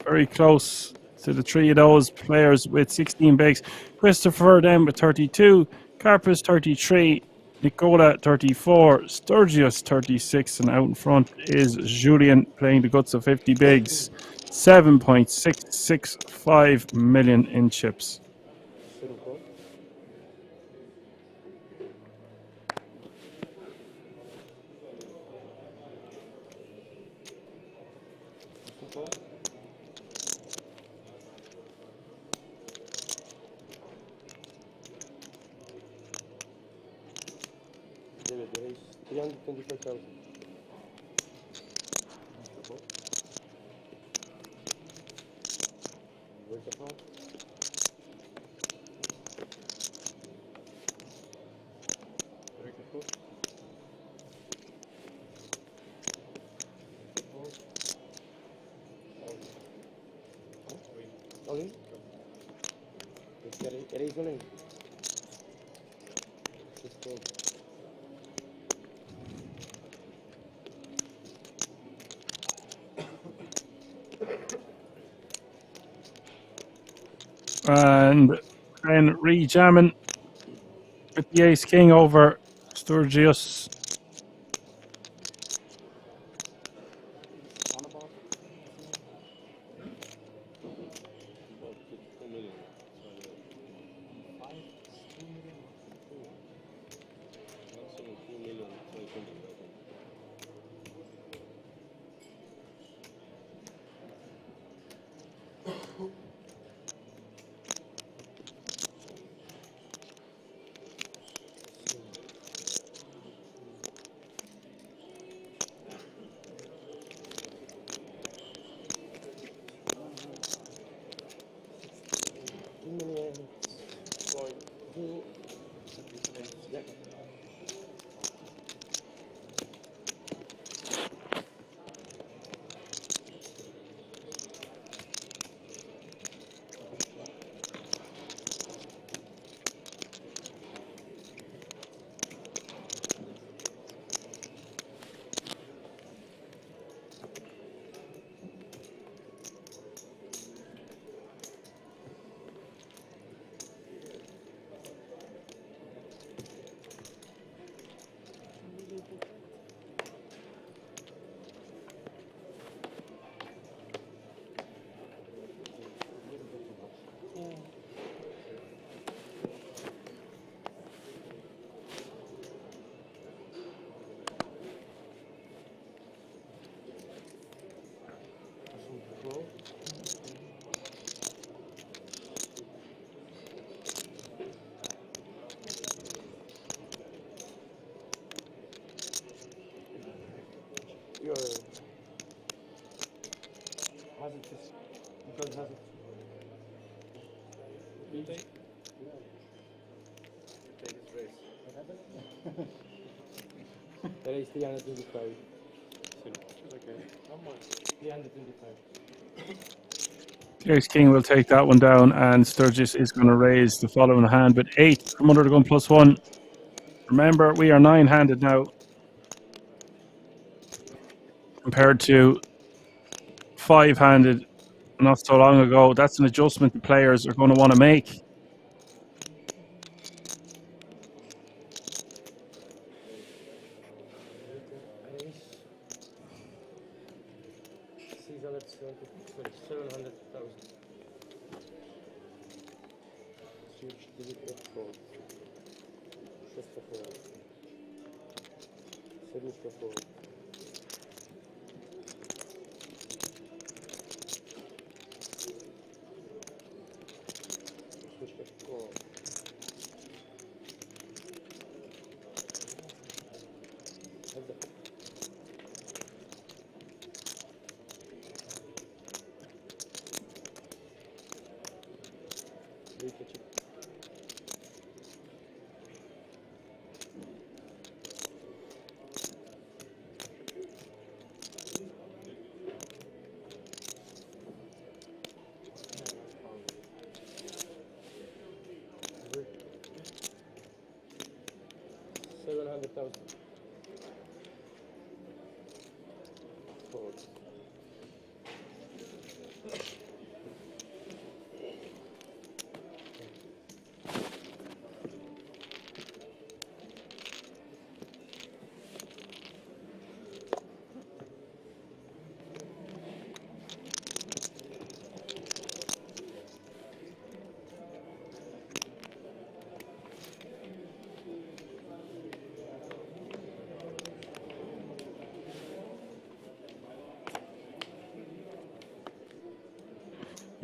very close to the 3 of those players with 16 bigs. Christopher then with 32, Carpus 33, Nicola 34, Sturges 36, and out in front is Julian playing the guts of 50 bigs. 7.665 million in chips. There is 325,000. Where's the phone? All in? It is all in. Let's go. And then re-jamming with the ace king over Sturges. You take? Take his race. What happened? There is 325. Okay. How much? 325. D.A.CH King will take that one down, and Sturges is going to raise the following hand with 8 from under the gun +1. Remember, we are 9-handed now, compared to 5-handed not so long ago. That's an adjustment the players are going to want to make. Ace. 700,000. Huge delete fold. Шесто fold. Sedmička fold. Osmička fold.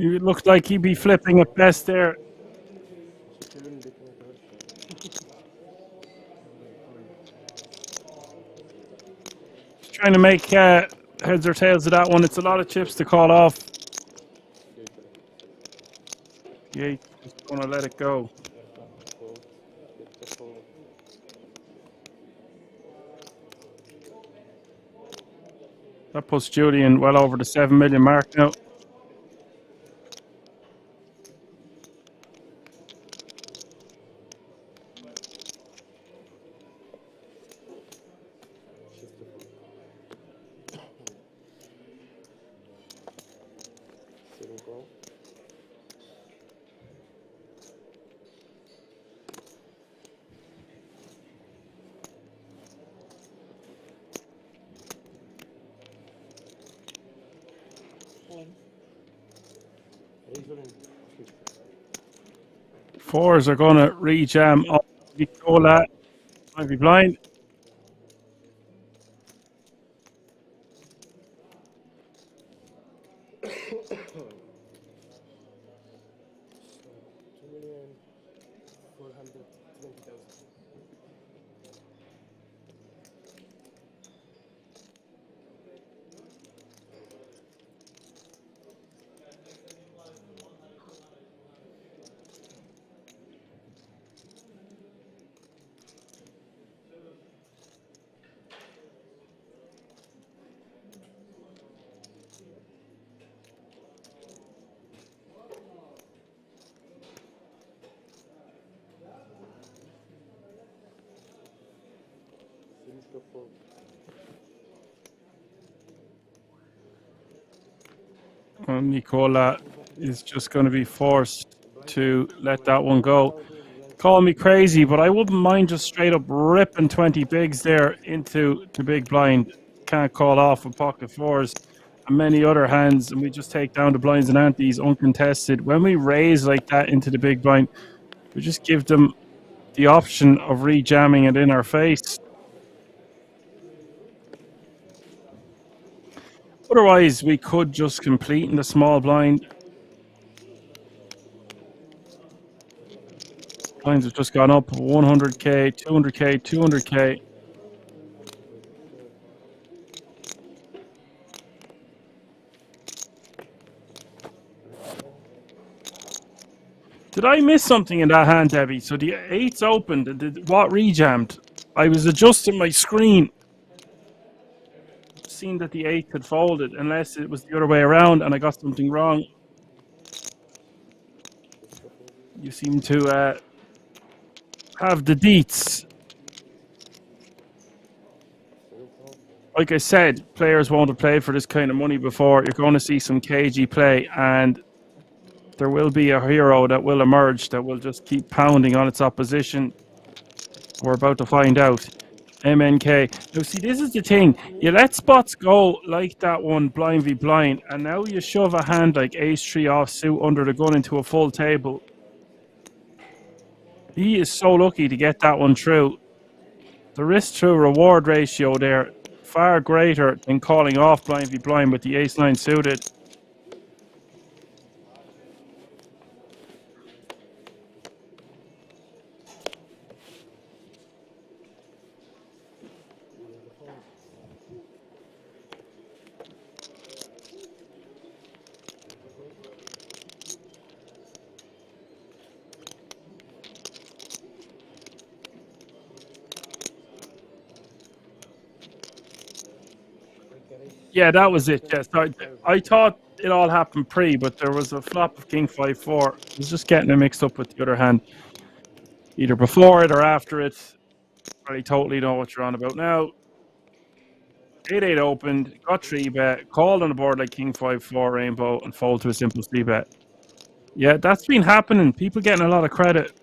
It looked like he'd be flipping at best there. Just trying to make heads or tails of that one. It's a lot of chips to call off. Yeah, just going to let it go. That puts Julian well over the 7 million mark now. Fours are going to re-jam up. Nicola might be blind. And Nicola is just going to be forced to let that one go. Call me crazy, but I wouldn't mind just straight up ripping 20 bigs there into the big blind. Can't call off with pocket fours and many other hands, and we just take down the blinds and antes uncontested. When we raise like that into the big blind, we just give them the option of re-jamming it in our face. Otherwise, we could just complete in the small blind. Blinds have just gone up 100k, 200k, 200k. Did I miss something in that hand, Debbie? So the 8's opened, and what rejammed? I was adjusting my screen. Seen that the 8 had folded, unless it was the other way around and I got something wrong. You seem to have the deets. Like I said, players won't have played for this kind of money before. You're going to see some cagey play, and there will be a hero that will emerge that will just keep pounding on its opposition. We're about to find out. MNK. Now, see, this is the thing. You let spots go like that one, blind v blind, and now you shove a hand like ace-3 offsuit under the gun into a full table. He is so lucky to get that one through. The risk-to-reward ratio there, far greater than calling off blind v blind with the ace-9 suited. Yeah, that was it. Yes, I thought it all happened pre, but there was a flop of king 5-4. I was just getting it mixed up with the other hand, either before it or after it. I totally know what you're on about now. 8-8 opened, got 3-bet, called on the board like king 5-4 rainbow, and fold to a simple 3-bet. Yeah, that's been happening. People getting a lot of credit.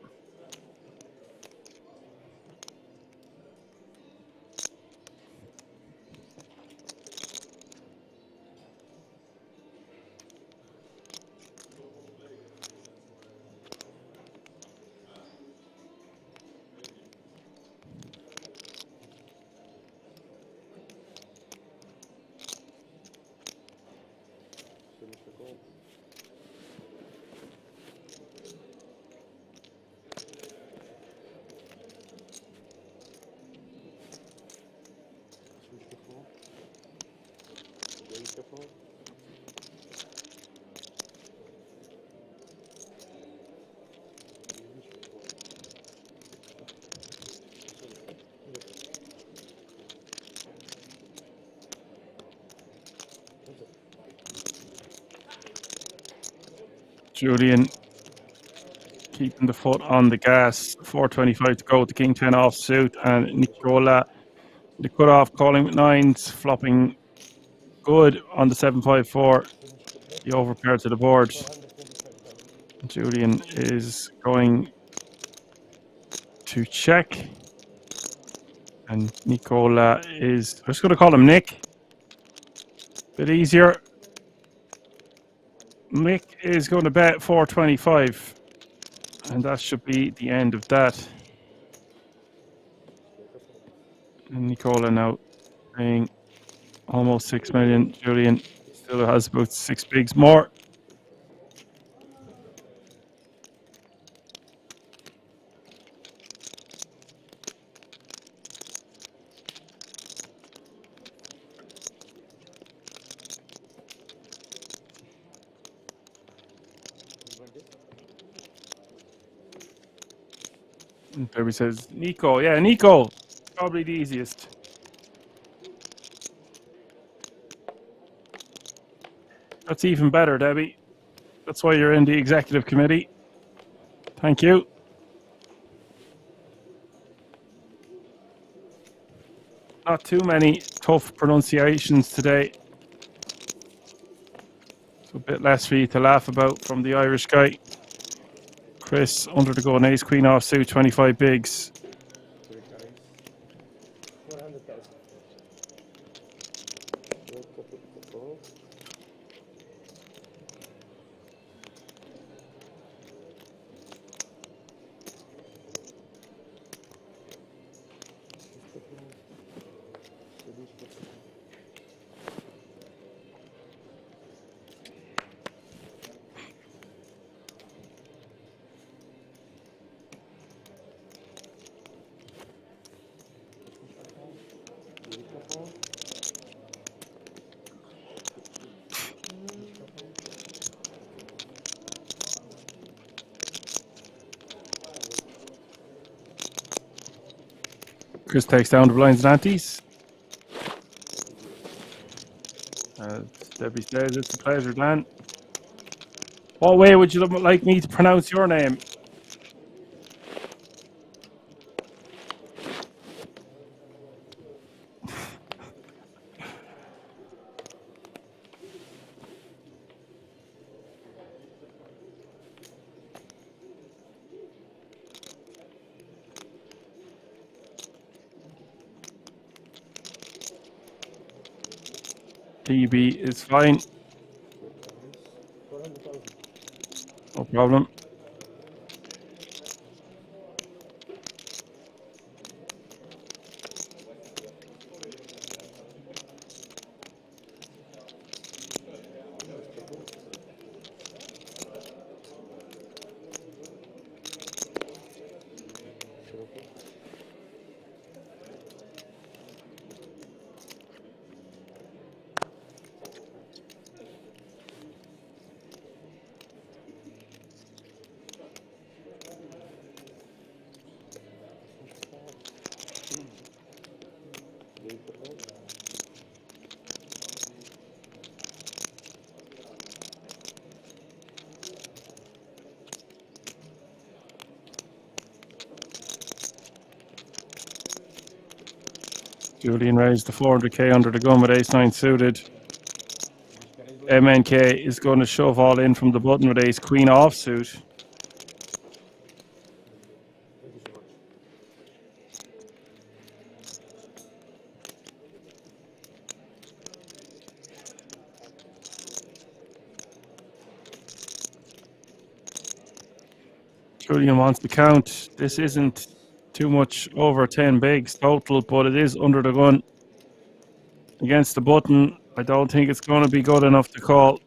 Julian keeping the foot on the gas. 4:25 to go with the king 10 offsuit, and Nicola the cutoff calling with 9s, flopping good on the 7-5-4. The overpair to the board. Julian is going to check, and Nicola is, I'm just going to call him Nick. Bit easier. Nick is going to bet 425, and that should be the end of that. And Nicola now paying almost 6 million. Julian still has about 6 bigs more. And Debbie says, Nico. Yeah, Nico. Probably the easiest. That's even better, Debbie. That's why you're in the executive committee. Thank you. Not too many tough pronunciations today. So a bit less for you to laugh about from the Irish guy. Chris under the gun, ace queen offsuit, 25 bigs. Sturges takes down the blinds and antes. Debbie says it's a pleasure, Dan. What way would you like me to pronounce your name? DB is fine. No problem. Julian raised the 400k under the gun with ace-9 suited. MNK is going to shove all in from the button with ace-queen offsuit. Julian wants to count. This isn't too much over 10 bigs total, but it is under the gun. Against the button, I don't think it's going to be good enough to call.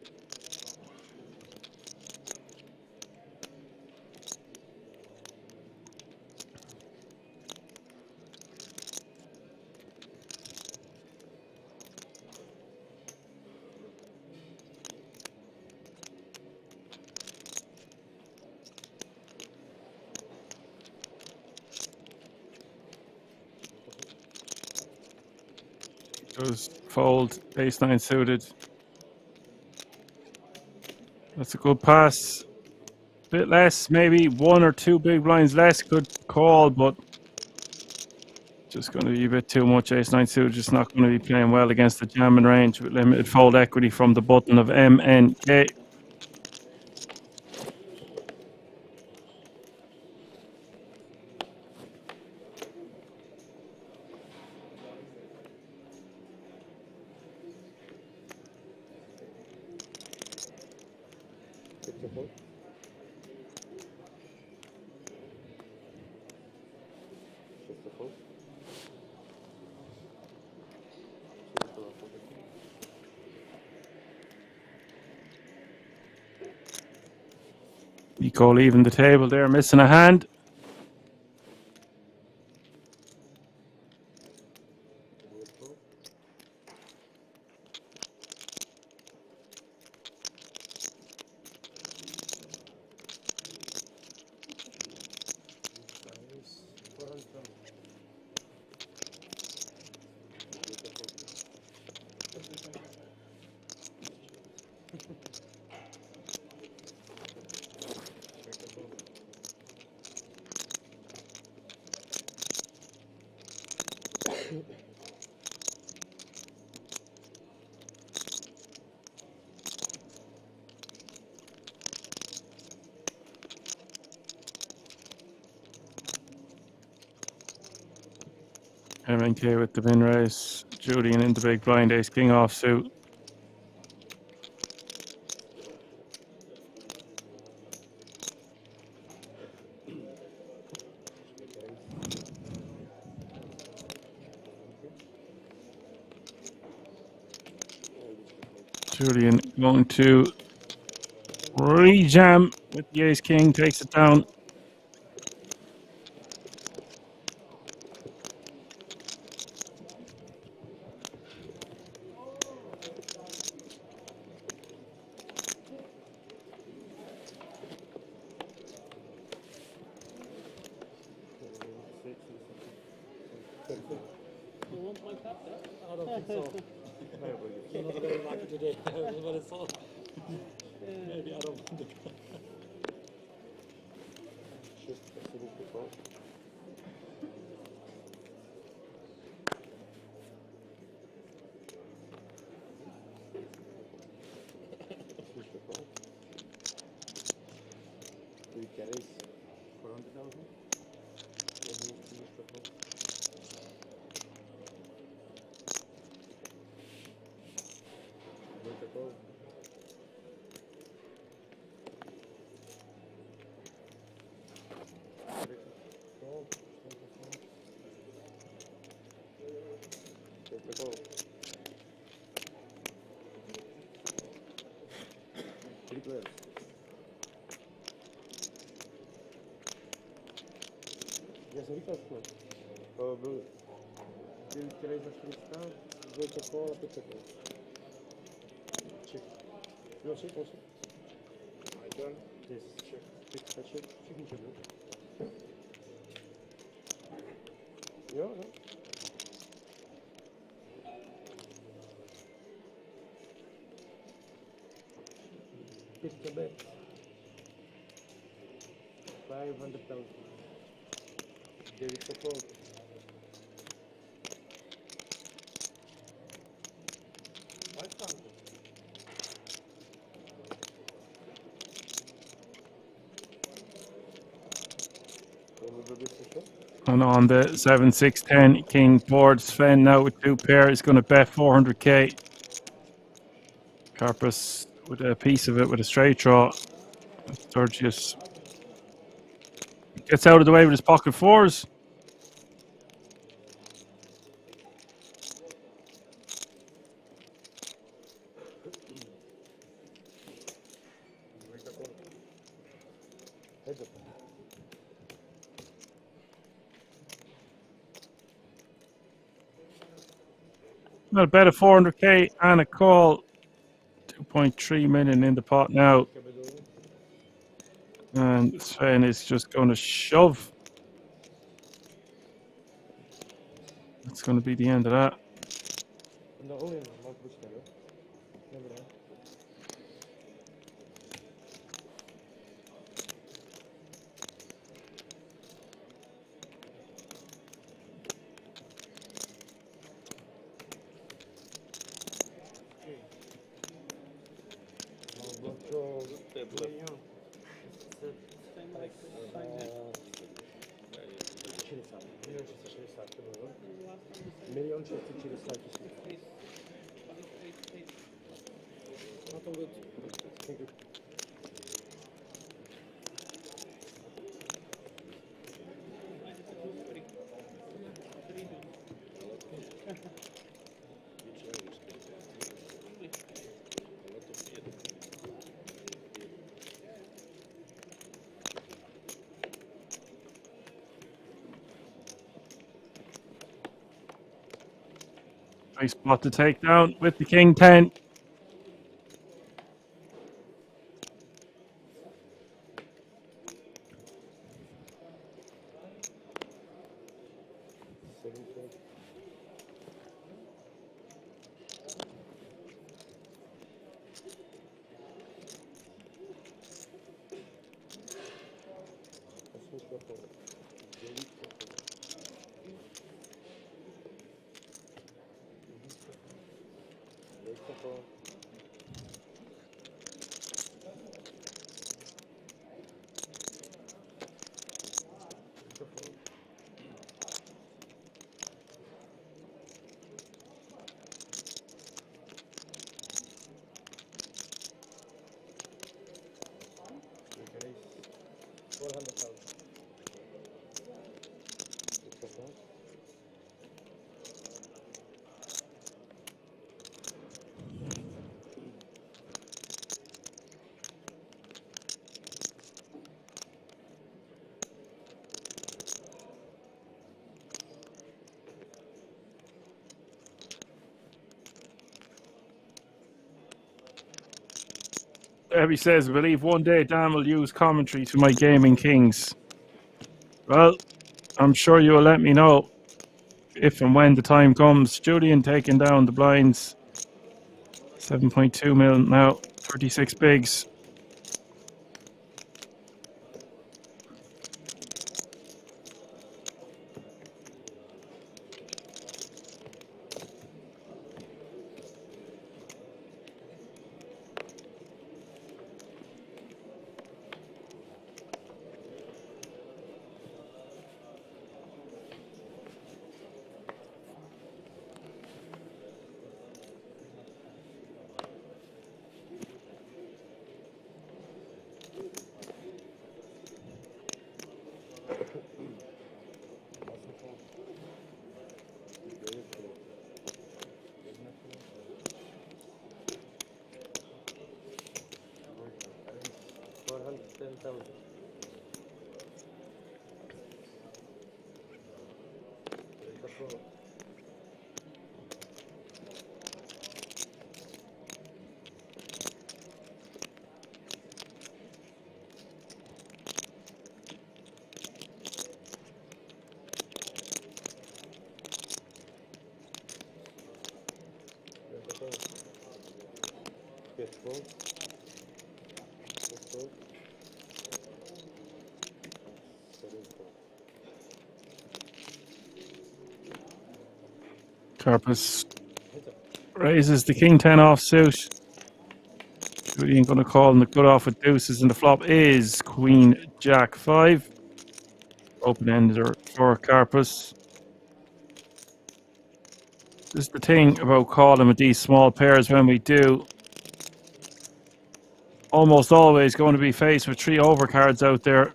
Goes fold, ace-9 suited. That's a good pass. Bit less, maybe 1 or 2 big blinds less could call, but just going to be a bit too much. Ace-9 suited just not going to be playing well against the jamming range with limited fold equity from the button of MNK. Nico leaving the table there, missing a hand. MNK with the min raise. Julian in the big blind, ace king offsuit. Julian going to re-jam with the ace king, takes it down. don't think so. You're not very lucky today. But it's all. Maybe I don't want to go. Shift, absolutely call. Switch the call. 3 carries. 400,000. Finish the call. Break the call. Take the call. 3 players. Я за Рика открою. Probably. 9 керей за 400, 2 такого, 5 такого. Чек. No, check also. My turn. Yes, check. Check, check. Check ничего. Yeah. 50 bet. 500,000. David support. And on the 7, 6, 10 king board, Sven now with 2 pair is going to bet 400k. Carpus with a piece of it with a straight draw. Sturges gets out of the way with his pocket 4s. Well, bet a 400k and a call. 2.3 million in the pot now. And Sven is just going to shove. That's going to be the end of that. Milion 600 tysięcy. No to good. Thank you. Nice spot to take down with the king 10. He says, I believe one day Dan will use commentary to my gaming kings. Well, I'm sure you will let me know if and when the time comes. Julian taking down the blinds. 7.2 mil now, 36 bigs. Carpus raises the king 10 offsuit. Julian going to call, and the cutoff with deuces, and the flop is queen jack 5. Open ender for Carpus. This is the thing about calling with these small pairs when we do. Almost always going to be faced with 3 overcards out there.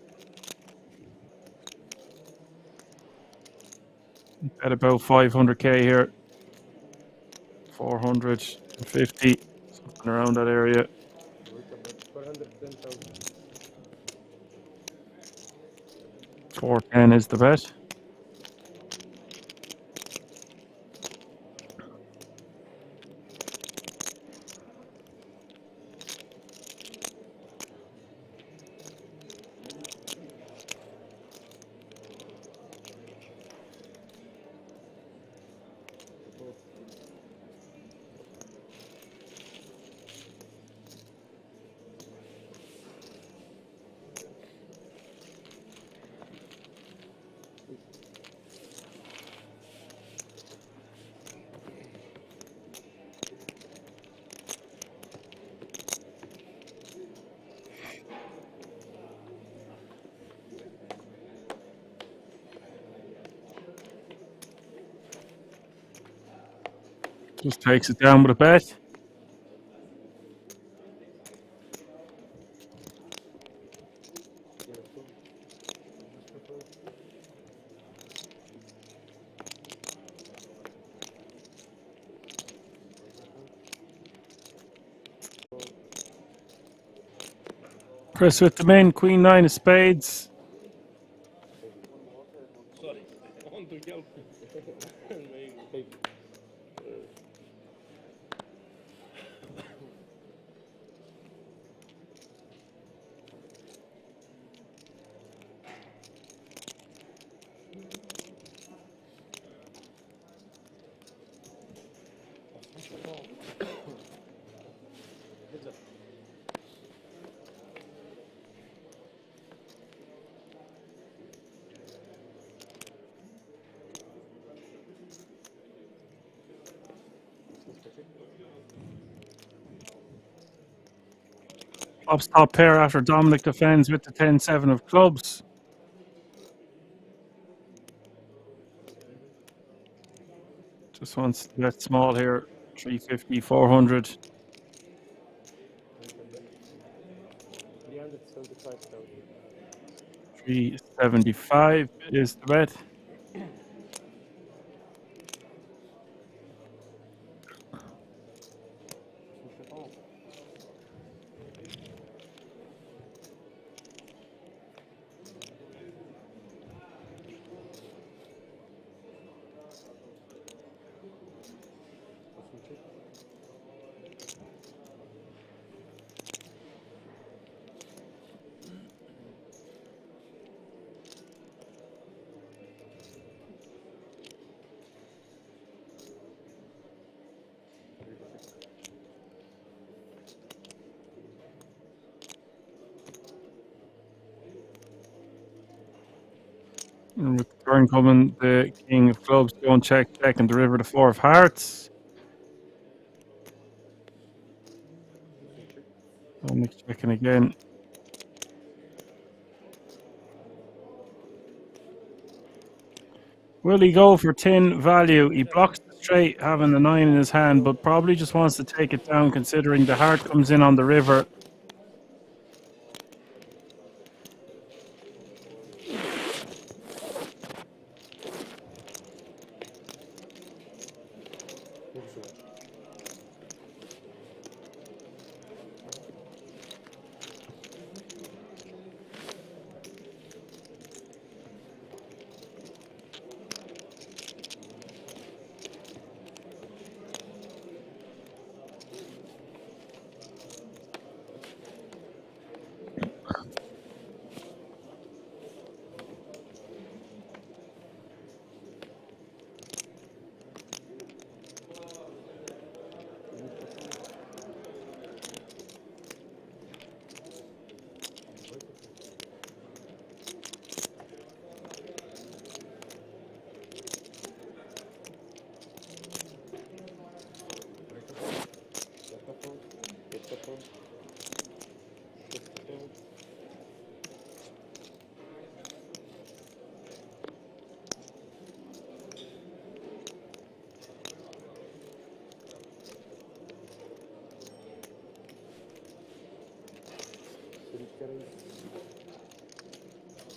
At about 500k here. 450, something around that area. 410 is the bet. Just takes it down with a bet. Chris with the min, queen 9 of spades. Sorry, I want to help. Maybe. Flops top pair after Dominic defends with the 10-7 of clubs. Just wants to bet small here. 350, 400. 375 is the bet. And with the turn coming, the king of clubs going check, check, and the river, the four of hearts. Dominic checking again. Will he go for 10 value? He blocks the straight, having the 9 in his hand, but probably just wants to take it down, considering the heart comes in on the river.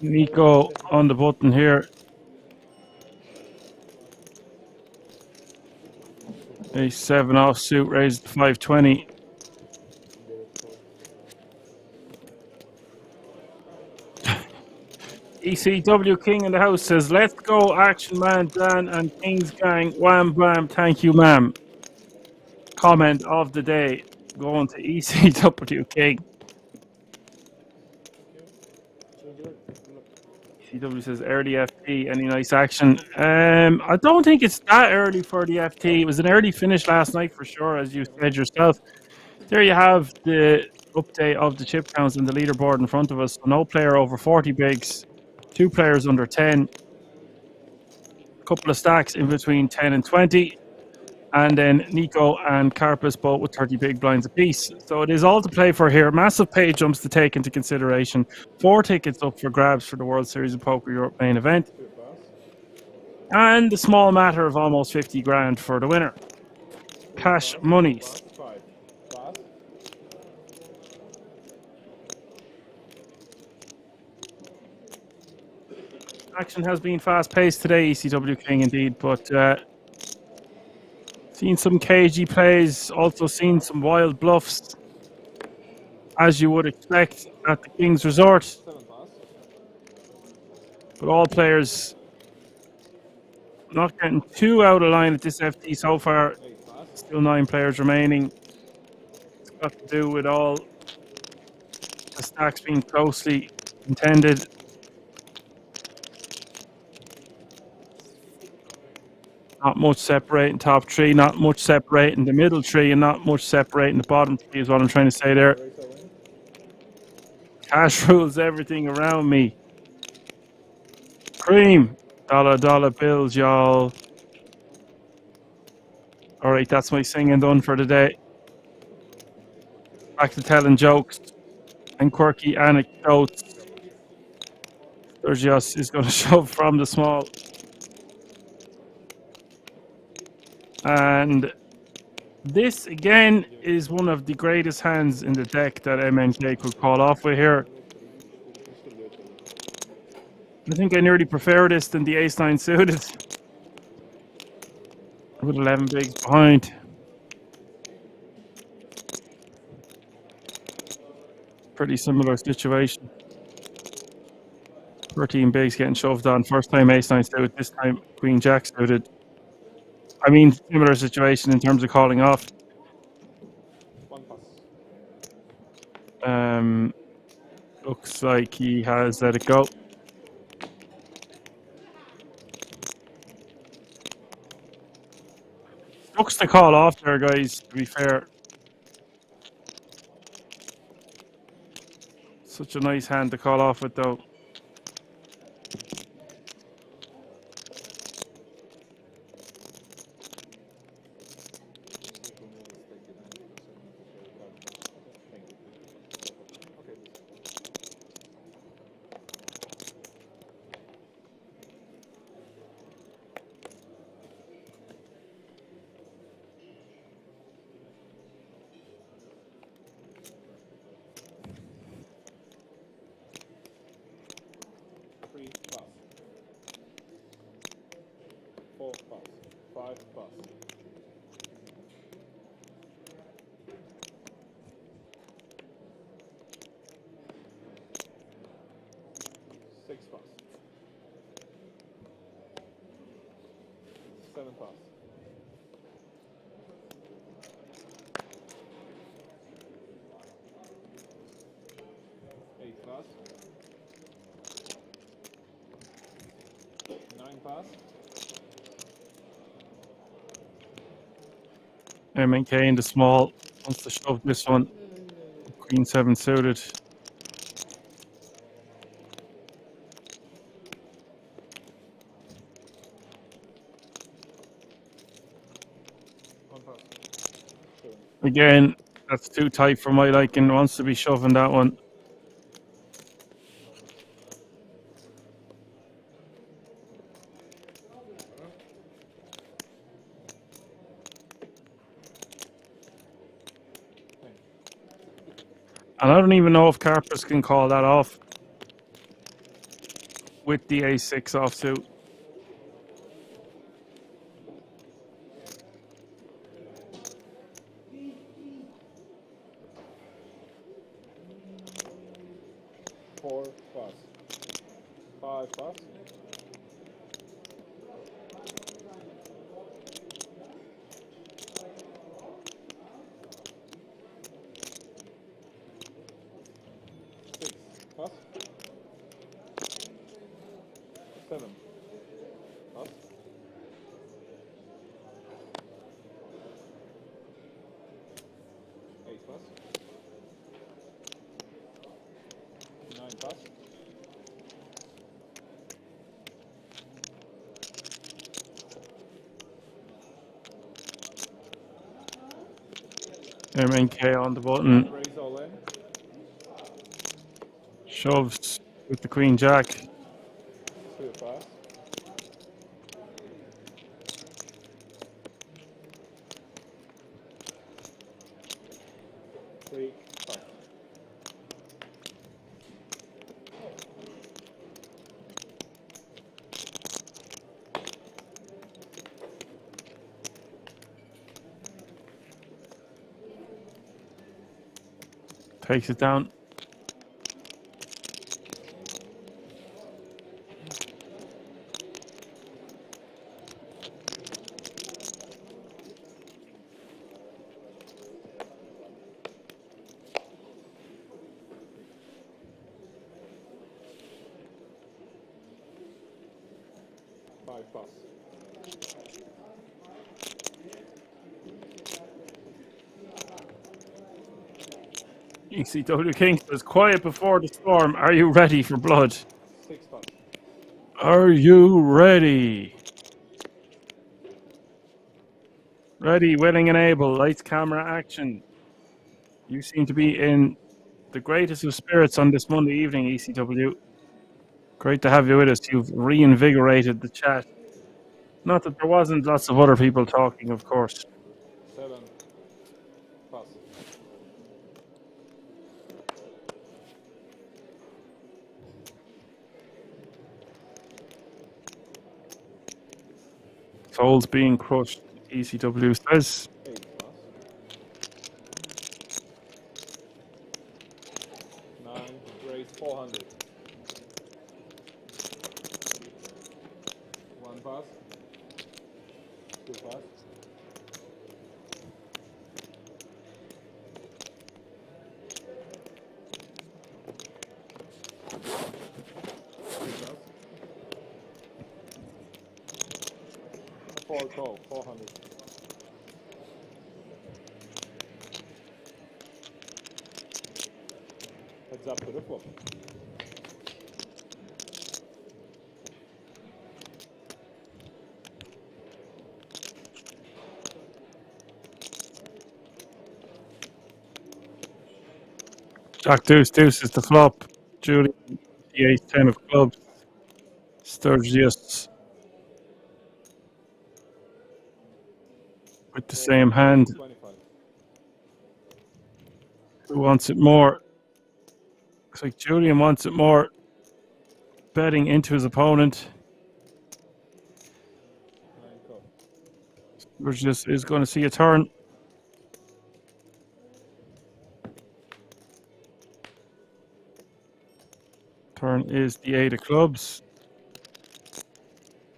Nico on the button here. Ace 7 offsuit, raised to 520. ECW King in the house says, let's go, Action Man Dan and King's Gang. Wham bam, thank you, ma'am. Comment of the day going to ECW King. ECW says, early FT, any nice action? I don't think it's that early for the FT. It was an early finish last night for sure, as you said yourself. There you have the update of the chip counts and the leaderboard in front of us. So no player over 40 bigs, 2 players under 10, a couple of stacks in between 10 and 20, and then Nico and Carpus both with 30 big blinds apiece. So it is all to play for here. Massive pay jumps to take into consideration. 4 tickets up for grabs for the World Series of Poker Europe main event. And the small matter of almost 50 grand for the winner. Cash monies. Action has been fast-paced today, ECW King indeed, but seen some cagey plays, also seen some wild bluffs, as you would expect at the King's Resort. But all players not getting too out of line at this FT so far. Still 9 players remaining. It's got to do with all the stacks being closely contended. Not much separating top 3, not much separating the middle 3, and not much separating the bottom 3 is what I'm trying to say there. Cash rules everything around me. Cream. Dollar bills, y'all. Alright, that's my singing done for the day. Back to telling jokes and quirky anecdotes. Sturges is going to shove from the small. And this, again, is one of the greatest hands in the deck that MNK could call off with here. I think I nearly prefer this than the ace-9 suited. With 11 bigs behind. Pretty similar situation. 13 bigs getting shoved on. First time ace-9 suited, this time queen-jack suited. I mean, similar situation in terms of calling off. Looks like he has let it go. Looks to call off there, guys, to be fair. Such a nice hand to call off with, though. 4 pass. 5 pass. 6 pass. 7 pass. 8 pass. 9 pass. MNK in the small wants to shove this one. Queen 7 suited. Again, that's too tight for my liking. Wants to be shoving that one. And I don't even know if Carpers can call that off with the A6 offsuit. Four pass. 5 pass. 6 pass. 7 pass. 8 pass. 9 pass. 10 MNK on the button. Raise all in. Shoves with the Queen Jack. 2 pass. 3 pass. Takes it down. Pass. ECW King says, quiet before the storm. Are you ready for blood? 6 pass. Are you ready? Ready, willing, and able. Lights, camera, action. You seem to be in the greatest of spirits on this Monday evening, ECW. Great to have you with us. You've reinvigorated the chat. Not that there wasn't lots of other people talking, of course. 7 pass. Souls being crushed, ECW says. 8 pass. 9 raise 400. 1 pass. 2 pass. 4 call, 400. Heads up to the flop. Jack Deuce, Deuce is the flop. Julie, the ace 10 of clubs. Sturges with the same hand. 25. Who wants it more? Looks like Julian wants it more. Betting into his opponent. 9 Sturges is going to see a turn. Turn is the 8 of clubs.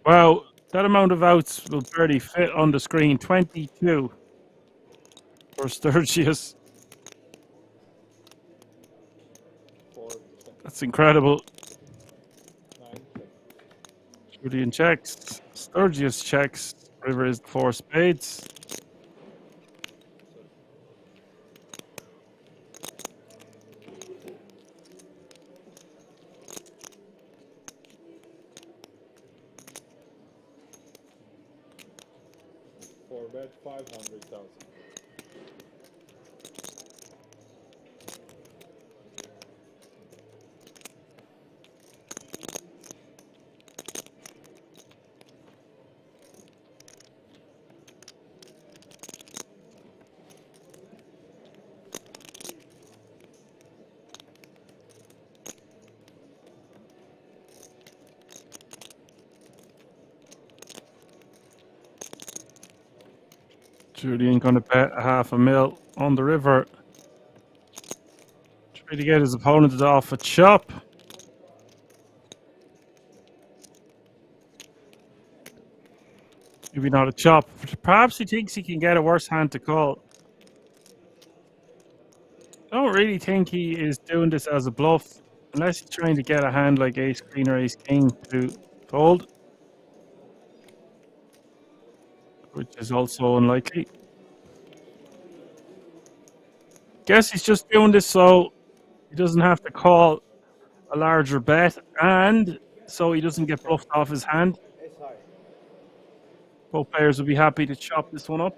Wow, that amount of outs will barely fit on the screen. 22 for Sturges. That's incredible. Julian checks. Sturges checks. River is the 4 spades. For bet 500,000. Julian going to bet a $500,000 on the river. Try to get his opponent off a chop. Maybe not a chop. Perhaps he thinks he can get a worse hand to call. I don't really think he is doing this as a bluff, unless he's trying to get a hand like ace queen or ace king to fold, which is also unlikely. Guess he's just doing this so he doesn't have to call a larger bet, and so he doesn't get bluffed off his hand. Both players will be happy to chop this one up.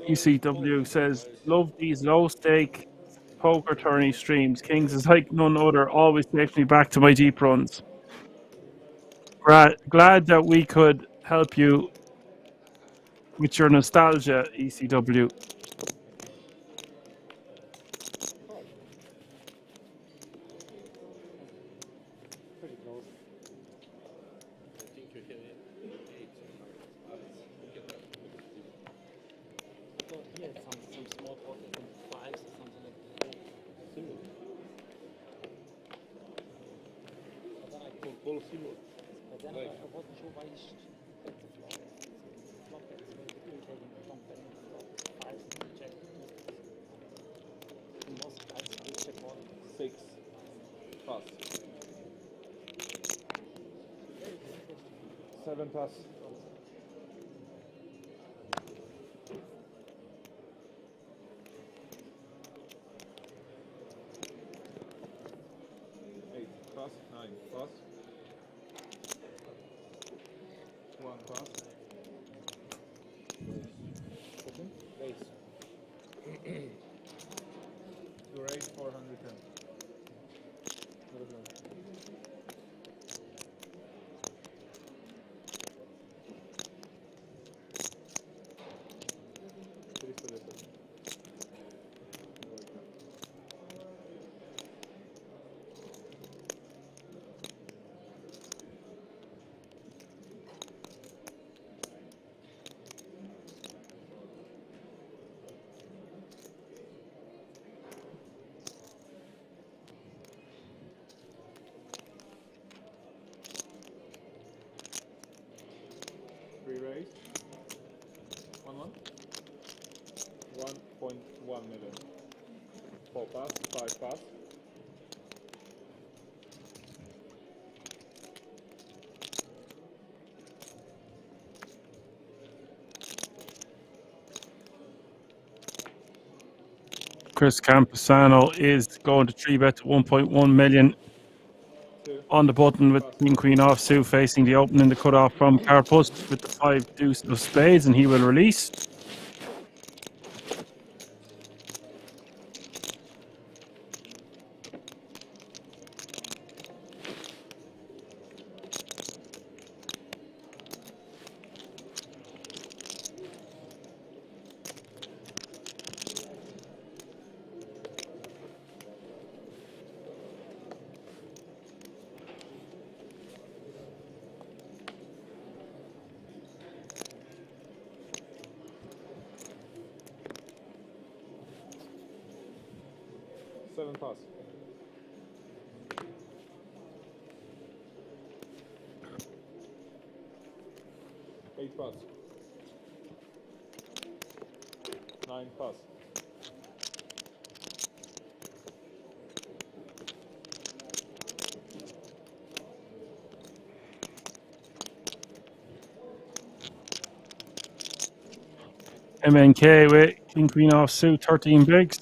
ECW says, love these low stake poker tourney streams. Kings is like none other, always takes me back to my deep runs. Glad that we could help you with your nostalgia, ECW. Pass. 8 pass, 9 pass. 1 pass. Open. Raise. You raise 410. Raise 1 1.1 million. 4 pass, 5 pass. Chris Camposano is going to 3-bet to 1.1 million on the button with King Queen offsuit facing the open in the cutoff from Carpus with the 5 deuce of spades, and he will release. 7 pass. 8 pass. 9 pass. MNK with King Queen offsuit, 13 bigs.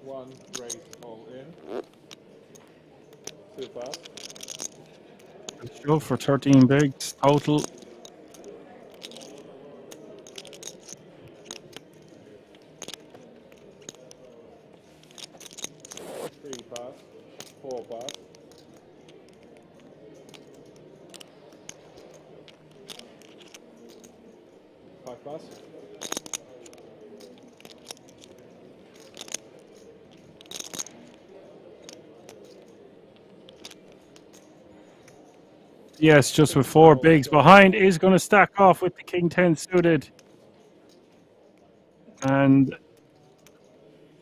1 raise all in. 2 pass. Shove for 13 bigs total. 3 pass. 4 pass. 5 pass. Yes, just with 4 bigs behind, is going to stack off with the King 10 suited. And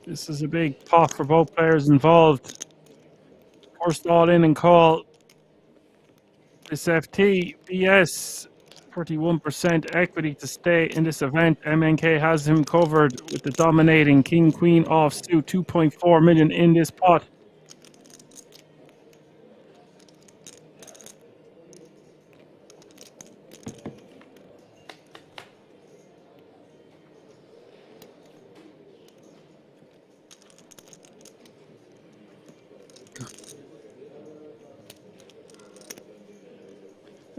this is a big pot for both players involved. First all in and call. This FT, BS, 31% equity to stay in this event. MNK has him covered with the dominating King Queen offsuit, 2.4 million in this pot.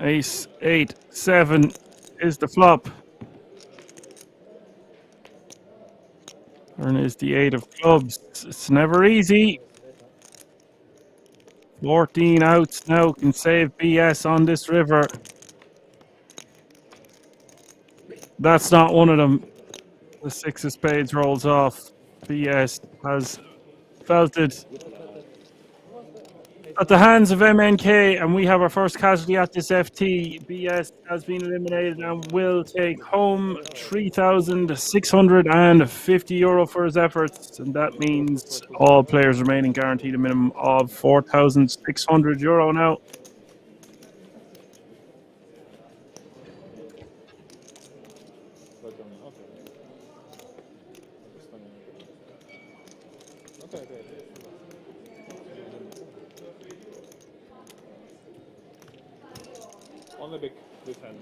Ace, 8, 7 is the flop. Turn is the 8 of clubs. It's never easy. 14 outs now can save BS on this river. That's not one of them. The 6 of spades rolls off. BS has felt it at the hands of MNK, and we have our first casualty at this FT. BS has been eliminated and will take home €3,650 for his efforts, and that means all players remaining guaranteed a minimum of €4,600 now. On the big hand.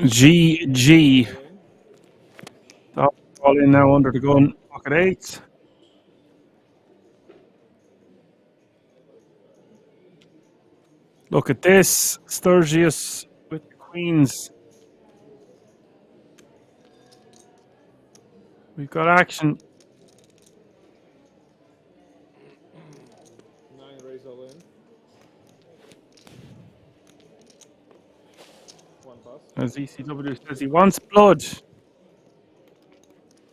GG. All in now under the gun. Pocket 8. Look at this. Sturges with the queens. We've got action. 9 raise all in. 1 pass. As ECW says, he wants blood.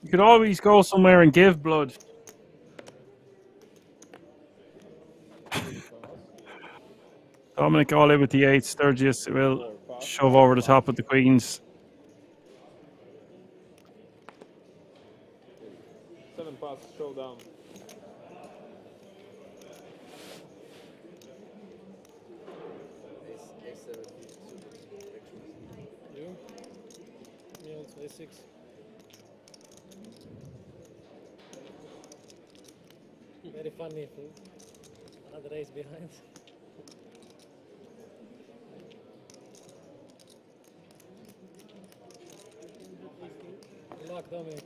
You could always go somewhere and give blood. Dominic all in with the 8. Sturges will shove over the top of the queens. 7 pass, showdown. Yeah, it's A6. Very funny. Another race behind. Good luck, Dominic.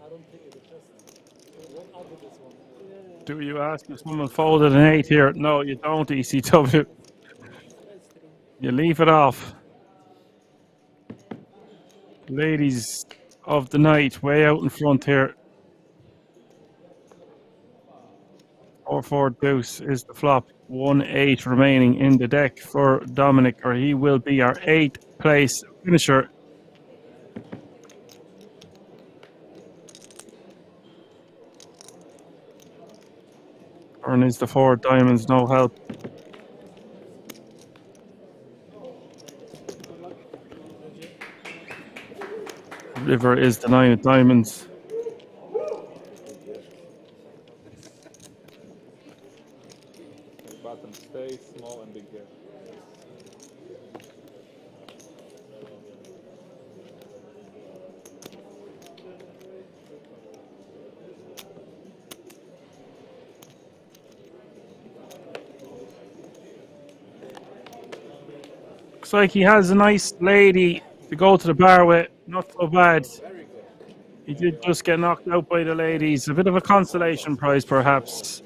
I don't think it just won't out with this one. Do you ask if someone folded an 8 here? No, you don't, ECW. You leave it off. Ladies of the night, way out in front here. 4-4 deuce is the flop. 1-8 remaining in the deck for Dominic, or he will be our 8th place finisher Turn is the 4 diamonds, no help. River is the 9 of diamonds. Button stay small and big here. Looks like he has a nice lady to go to the bar with. Not so bad. He did just get knocked out by the ladies. A bit of a consolation prize, perhaps.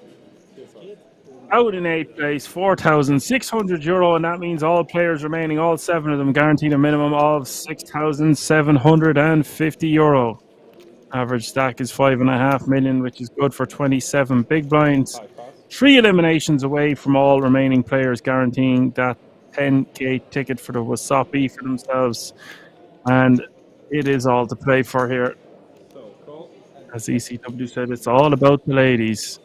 Out in 8th place, €4,600, and that means all players remaining, all 7 of them, guaranteed a minimum of €6,750. Average stack is 5.5 million, which is good for 27 big blinds. 3 eliminations away from all remaining players, guaranteeing that 10k ticket for the WSOP for themselves. And it is all to play for here. As ECW said, it's all about the ladies.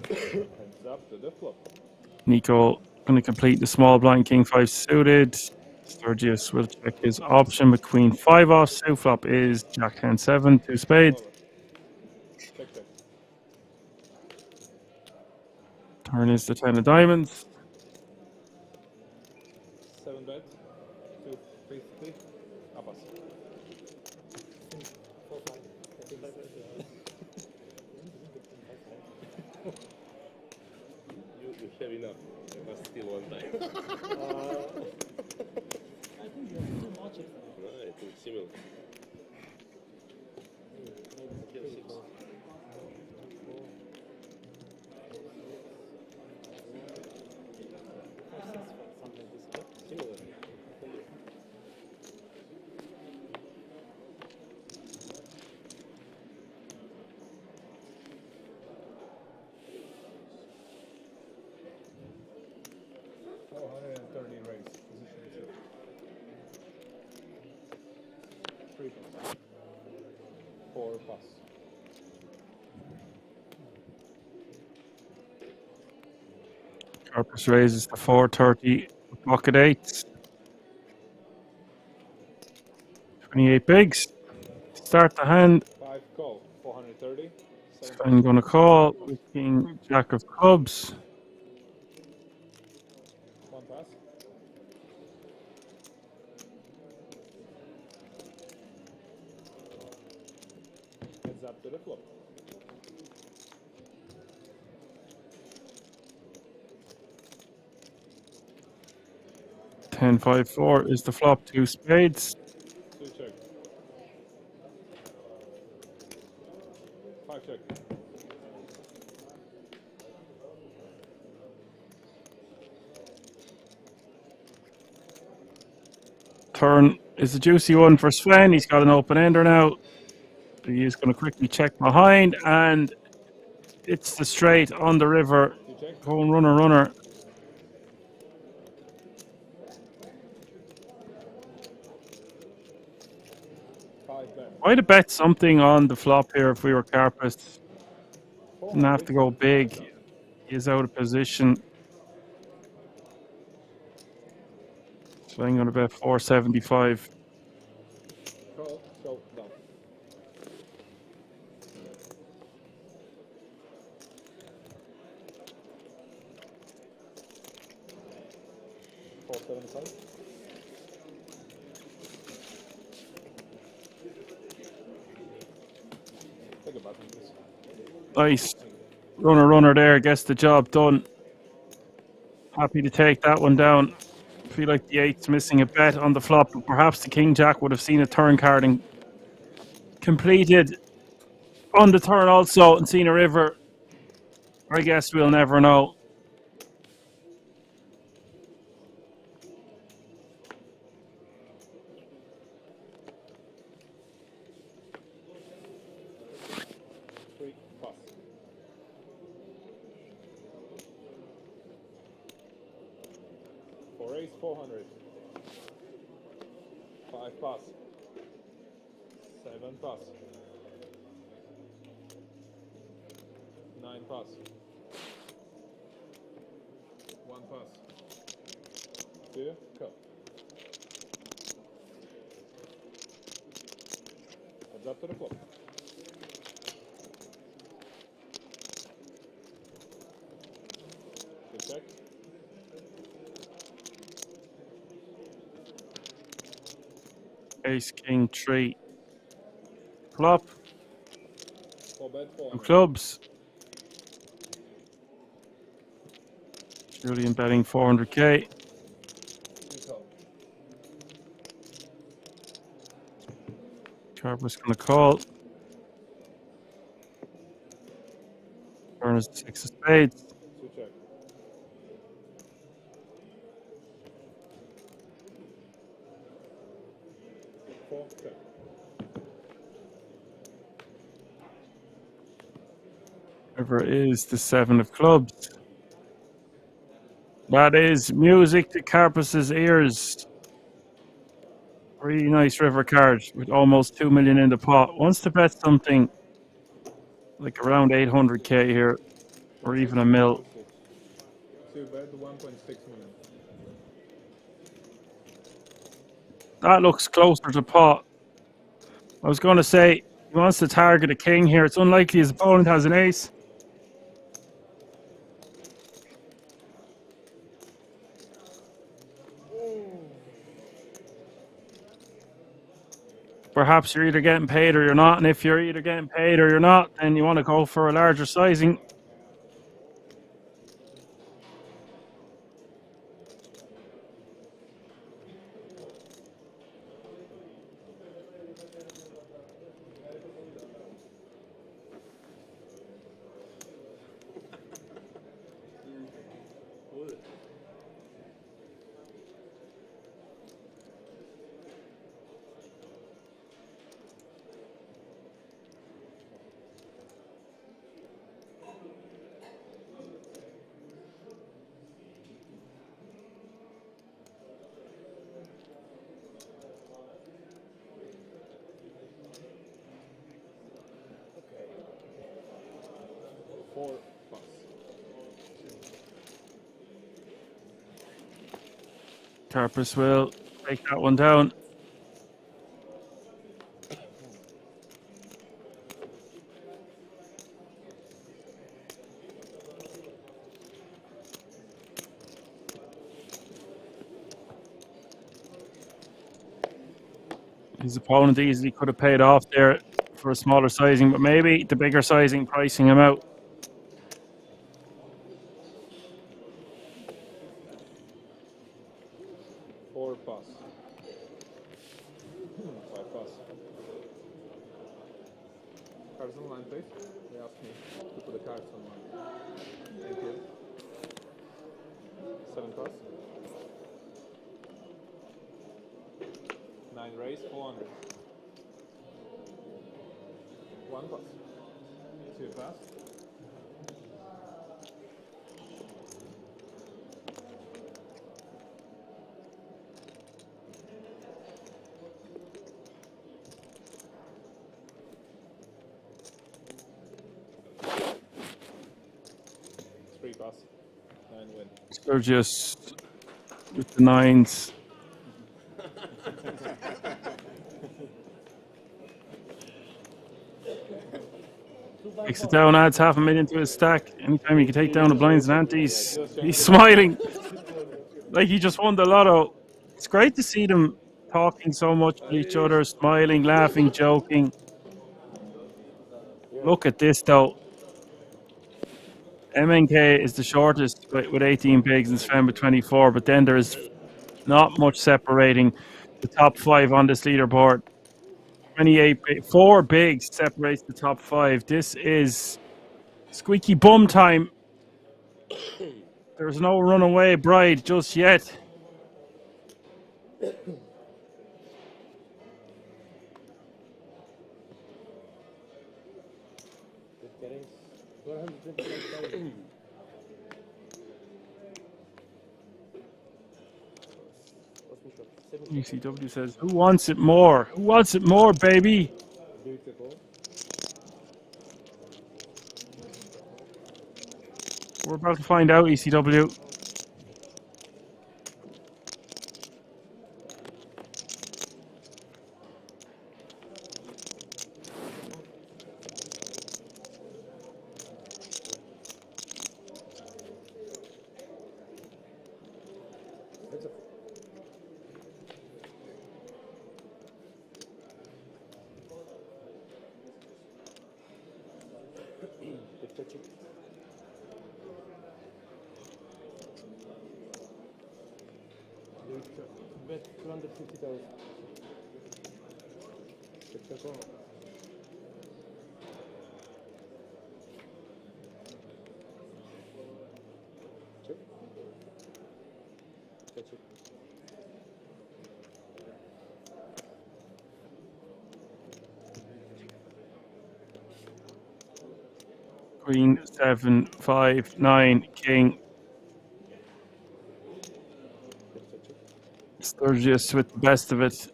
Heads up to the flop. Nico going to complete the small blind king 5 suited. Sturges will check his option with queen 5 off. Suit flop is jack 10-7, 2 spades. Check. Turn is the 10 of diamonds. 7 bet. 250. Pass. You have enough. You must steal one time. I think you have too much. Right, it's similar. Corpus raises to 430, pocket 8. 28 bigs. Start the hand. 5 call. 430. I'm going to call with king jack of clubs. 1 pass. Heads up to the flop. Ten, 5, 4 is the flop. 2 spades. 2 check. 5 check. Turn is a juicy one for Sven. He's got an open ender now. He is going to quickly check behind, and it's the straight on the river. Go and runner. I'd have bet something on the flop here if we were Carpus. Didn't have to go big. He is out of position. So I'm going to bet 475. Call. Go down. Take a button, please. Nice. Runner there. Gets the job done. Happy to take that one down. Feel like the 8's missing a bet on the flop, but perhaps the king jack would have seen a turn carding completed on the turn also and seen a river. I guess we'll never know. For raise 400. 5 pass. 7. 7 pass. 9 pass. 1 pass. 2 cup. Heads up to the flop. Good check. Ace, king, 3. Flop. 4 bet, 4. Two clubs. Julian betting 400k. Carver's going to call. Turn is 6 of spades. 2 check. Four check. River is the 7 of clubs. That is music to Carpus's ears. Really nice river card with almost 2 million in the pot. Wants to bet something like around 800k here, or even a mil. 2 bet, 1.6 million. That looks closer to pot. I was going to say he wants to target a king here. It's unlikely his opponent has an ace. Perhaps you're either getting paid or you're not, and if you're either getting paid or you're not, then you want to go for a larger sizing. Carpus will take that one down. His opponent easily could have paid off there for a smaller sizing, but maybe the bigger sizing pricing him out. Cards online, please. They asked me to put the cards online. Thank you. 7 pass. 9 raise, 400. 1 pass. 2 pass. Pass. 9 win. Sturges with the 9s. Takes it down, adds $500,000 to his stack. Anytime he can take down the blinds and antes, he's smiling like he just won the lotto. It's great to see them talking so much with each other, smiling, laughing, joking. Look at this though. MNK is the shortest with 18 bigs and Sven with 24, but then there's not much separating the top 5 on this leaderboard. 4 bigs separates the top 5. This is squeaky bum time. There's no runaway bride just yet. ECW says, who wants it more? Who wants it more, baby? We're about to find out, ECW. Bet 250,000. Spectacular. Check. Check. Queen, 7, 5, 9, king. Sturges with the best of it.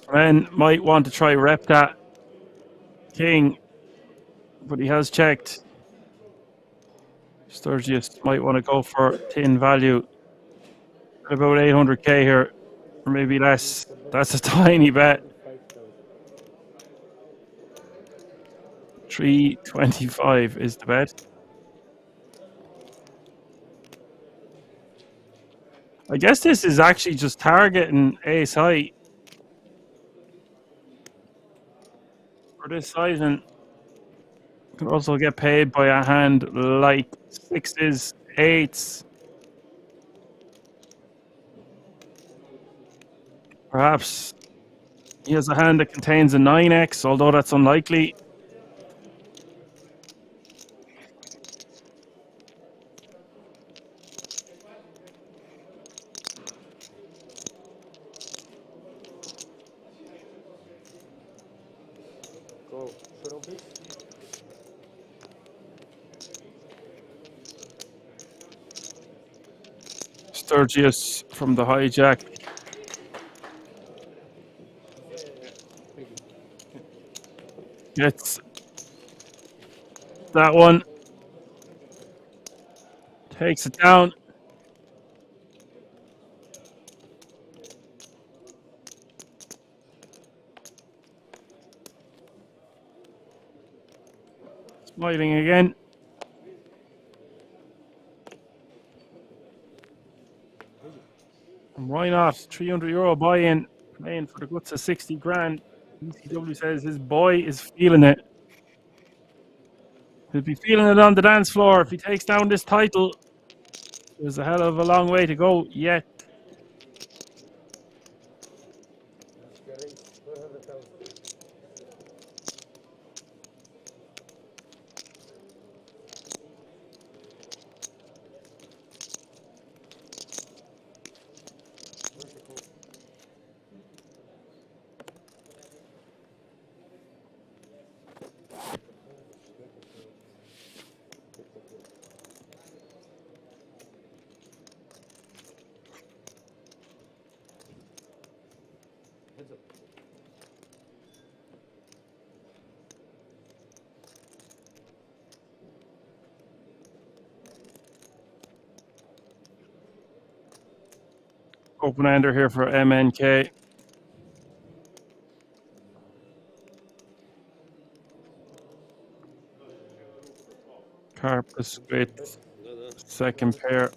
Sven might want to try rep that king, but he has checked. Sturges might want to go for tin value at about 800k here, or maybe less. That's a tiny bet. 325 is the bet. I guess this is actually just targeting ace high for this sizing. Could also get paid by a hand like sixes, eights. Perhaps he has a hand that contains a 9x, although that's unlikely. Go. Show bit. Sturges from the hijack. Gets that one. Takes it down. Smiling again. And why not? €300 buy-in, playing for the guts of 60 grand. ECW says his boy is feeling it. He'll be feeling it on the dance floor if he takes down this title. There's a hell of a long way to go yet. Open-ender here for MNK. Carpus with second pair.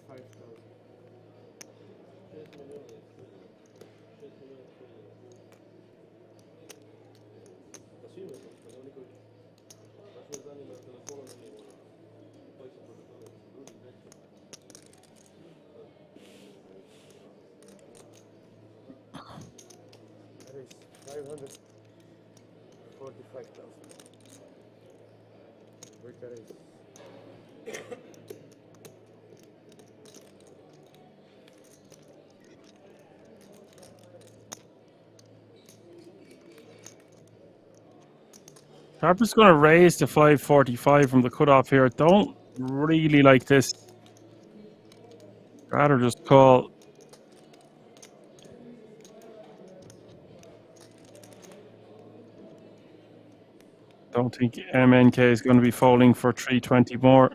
That is 545,000. Wicker is. Carpus going to raise to 545 from the cutoff here. Don't really like this. Rather just call. Don't think MNK is going to be folding for 320 more.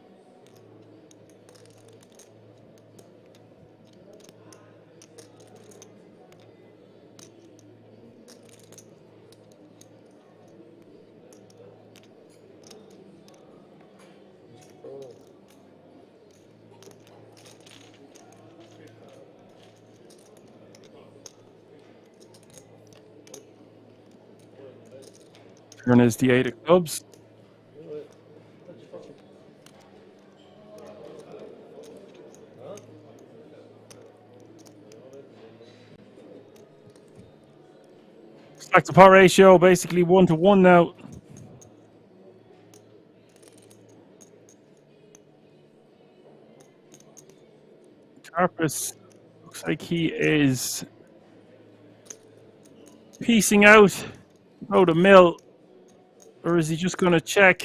Turn is the 8 of clubs. Stack to pot ratio basically 1-to-1 now. Carpus looks like he is piecing out, go to mill, or is he just going to check?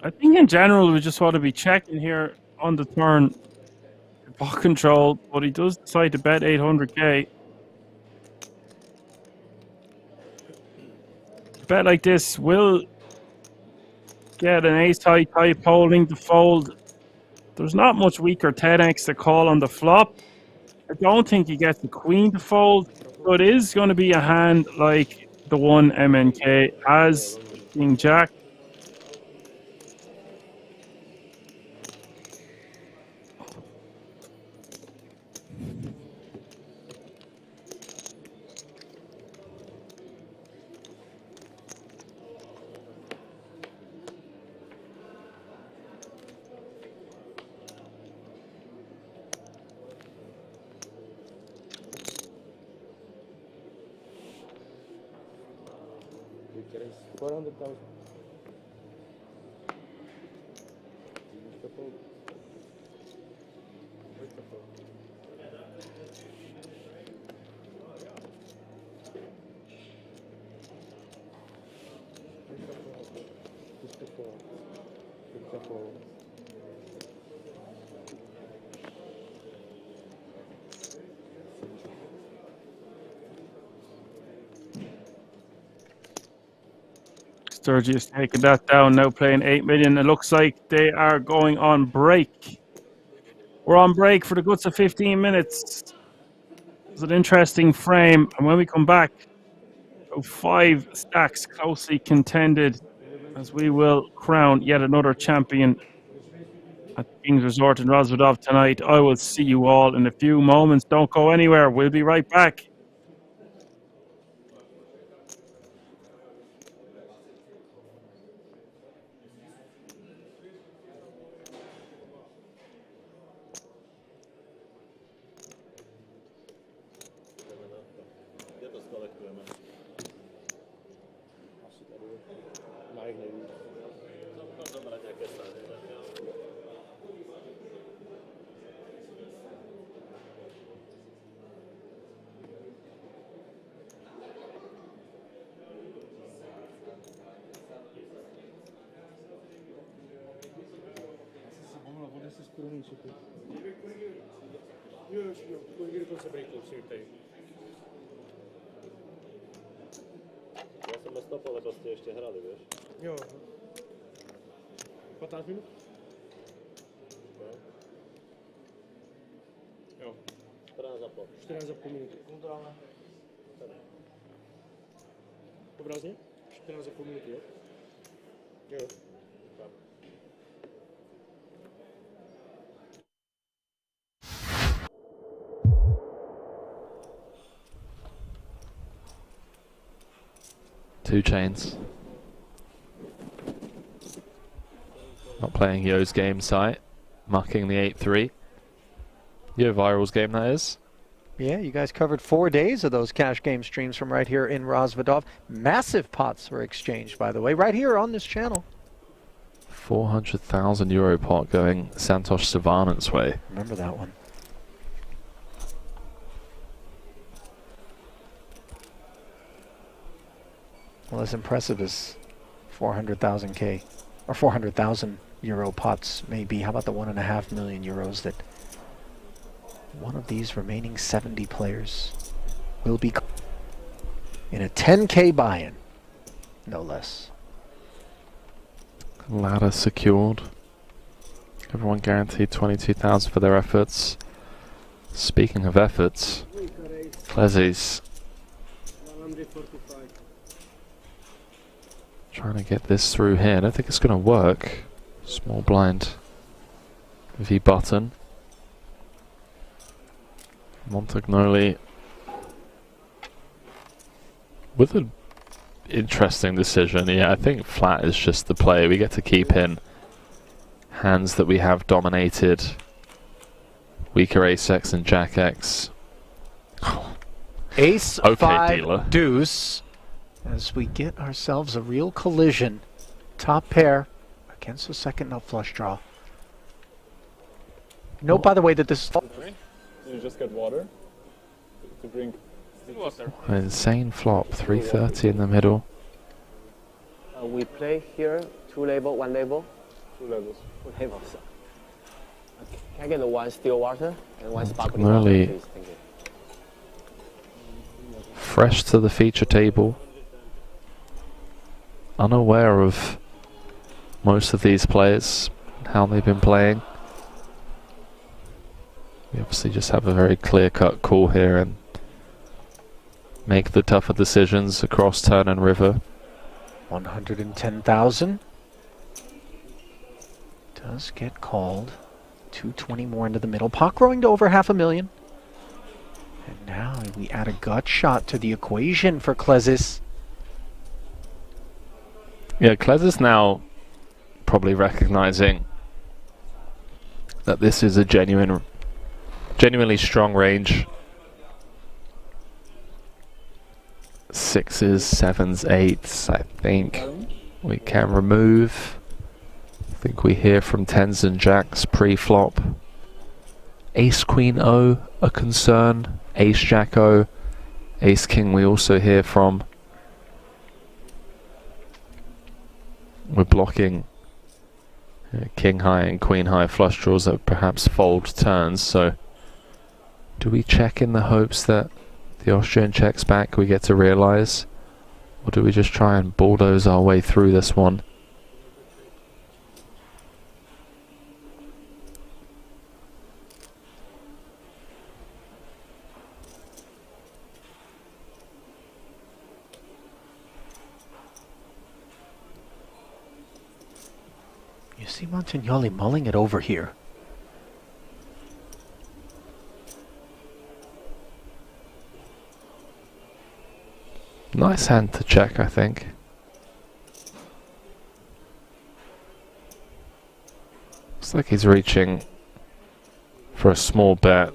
I think in general we just want to be checking here on the turn. Pot control, but he does decide to bet 800k. A bet like this will get an ace high type holding to fold. There's not much weaker 10x to call on the flop. I don't think he gets the queen to fold, but it is going to be a hand like the one MNK as King Jack. Which is 400,000. Sturges taking that down, now playing 8 million. It looks like they are going on break. We're on break for the guts of 15 minutes. It's an interesting frame, and when we come back, 5 stacks closely contended as we will crown yet another champion at King's Resort in Rozvadov tonight. I will see you all in a few moments. Don't go anywhere. We'll be right back. Ja som stopol, lebo ste ešte hrali, vieš? Jo. 15 minút? Jo. 14,5 minúty. Obrazne? 14,5 minúty, jo? Jo. Two chains. Not playing Yo's game site. Mucking the 8-3. Yo Viral's game, that is. Yeah, you guys covered 4 days of those cash game streams from right here in Rozvadov. Massive pots were exchanged, by the way, right here on this channel. 400,000 euro pot going Santosh Savanant's way. Remember that one. Well, as impressive as 400,000 or 400,000 euro pots may be, how about the 1.5 million euros that One of these remaining 70 players will be in a 10K buy-in, no less. Ladder secured. Everyone guaranteed 22,000 for their efforts. Speaking of efforts, Klezzy's trying to get this through here. I don't think it's going to work. Small blind V button. Montagnoli with an interesting decision. Yeah, I think flat is just the play. We get to keep in hands that we have dominated. Weaker ace X and Jack X. Ace Okay, 5 dealer. deuce as we get ourselves a real collision. Top pair against the second nut flush draw. Note, by the way, that this... You just get water to drink. An insane flop. 330 in the middle. We play here 2 label, 1 label. 2 levels. 2 labels. Okay. Can I get the 1 still water and 1 sparkling Early. water, please? Thank you. Fresh to the feature table. Unaware of most of these players, how they've been playing. We obviously just have a very clear-cut call here and make the tougher decisions across turn and river. 110,000 does get called. 220 more into the middle. Pot growing to over 500,000. And now we add a gut shot to the equation for Klezis. Yeah, Klez is now probably recognizing that this is a genuinely strong range. 6s, 7s, 8s, I think we can remove. I think we hear from 10s and jacks pre-flop. Ace Queen O, a concern. Ace Jack O. Ace King we also hear from. We're blocking King High and Queen High flush draws that perhaps fold turns, so do we check in the hopes that the Austrian checks back, we get to realize, or do we just try and bulldoze our way through this one? You see Montagnoli mulling it over here. Nice hand to check, I think. Looks like he's reaching for a small bet.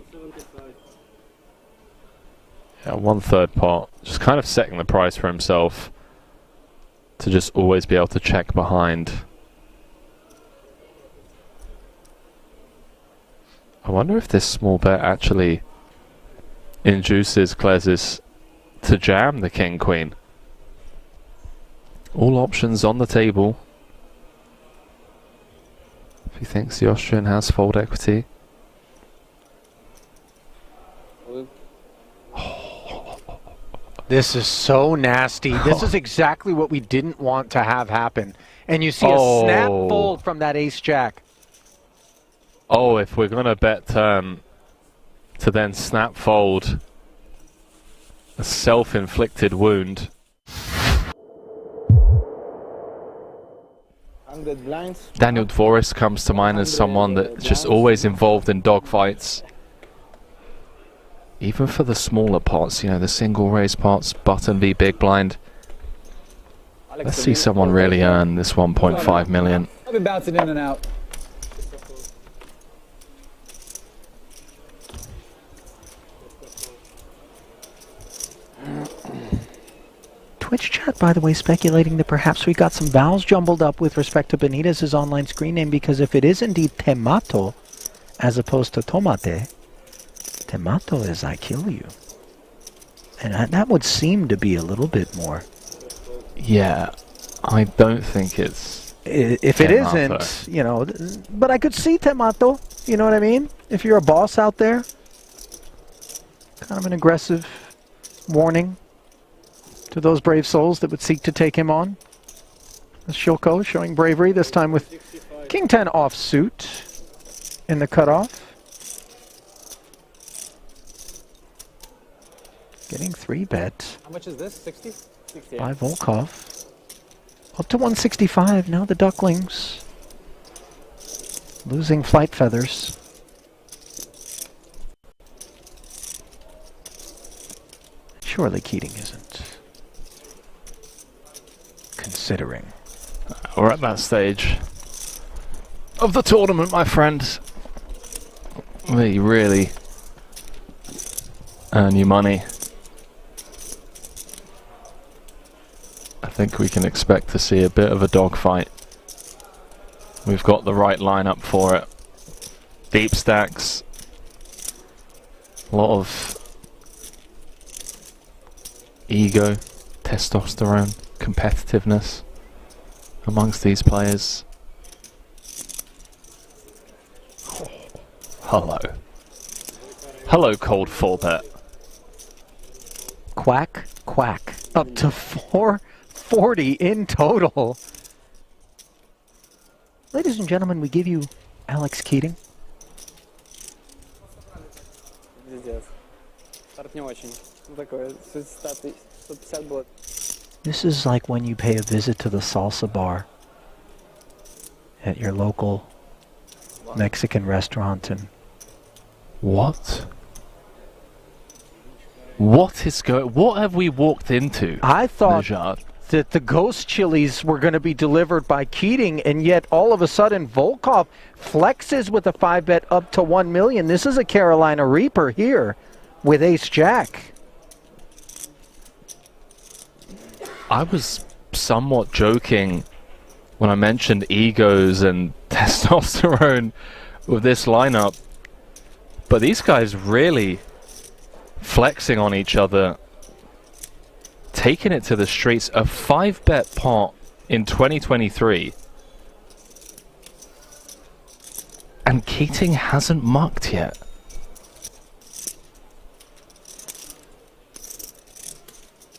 Yeah, 1/3 pot. Just kind of setting the price for himself to just always be able to check behind. I wonder if this small bet actually induces Klezis to jam the King Queen. All options on the table. If he thinks the Austrian has fold equity. This is so nasty. This is exactly what we didn't want to have happen. And you see a snap fold from that ace jack. Oh, if we're going to bet turn to then snap fold a self-inflicted wound. Daniel Dvoris comes to mind as someone that's just always involved in dogfights. Even for the smaller pots, you know, the single raise pots, button v big blind. Let's see someone really earn this 1.5 million. I've been bouncing in and out. Twitch chat, by the way, speculating that perhaps we got some vowels jumbled up with respect to Benitez's online screen name, because if it is indeed Temato, as opposed to Tomate, Temato is I kill you. And that would seem to be a little bit more. Yeah, I don't think it's... If it isn't, you know, but I could see Temato, you know what I mean? If you're a boss out there, Kind of an aggressive warning to those brave souls that would seek to take him on. Shilko showing bravery, this time with King 10 offsuit in the cutoff. Getting 3-bet. How much is this? 60? 60. By Volkov. Up to 165. Now the Ducklings losing flight feathers. Surely Keating isn't considering. We're at that stage of the tournament, my friend, where you really earn your money. I think we can expect to see a bit of a dogfight. We've got the right lineup for it. Deep stacks. A lot of ego, testosterone, competitiveness amongst these players. Oh, hello. Hello, cold 4-bet. Quack, quack. Up to 440 in total. Ladies and gentlemen, we give you Alex Keating. This is like when you pay a visit to the salsa bar at your local Mexican restaurant and... What? What is going... What have we walked into? I thought Najad? that the ghost chilies were going to be delivered by Keating, and yet all of a sudden Volkov flexes with a 5-bet up to 1 million. This is a Carolina Reaper here with Ace-Jack. I was somewhat joking when I mentioned egos and testosterone with this lineup, but these guys really flexing on each other, taking it to the streets. A 5-bet pot in 2023, and Keating hasn't mucked yet.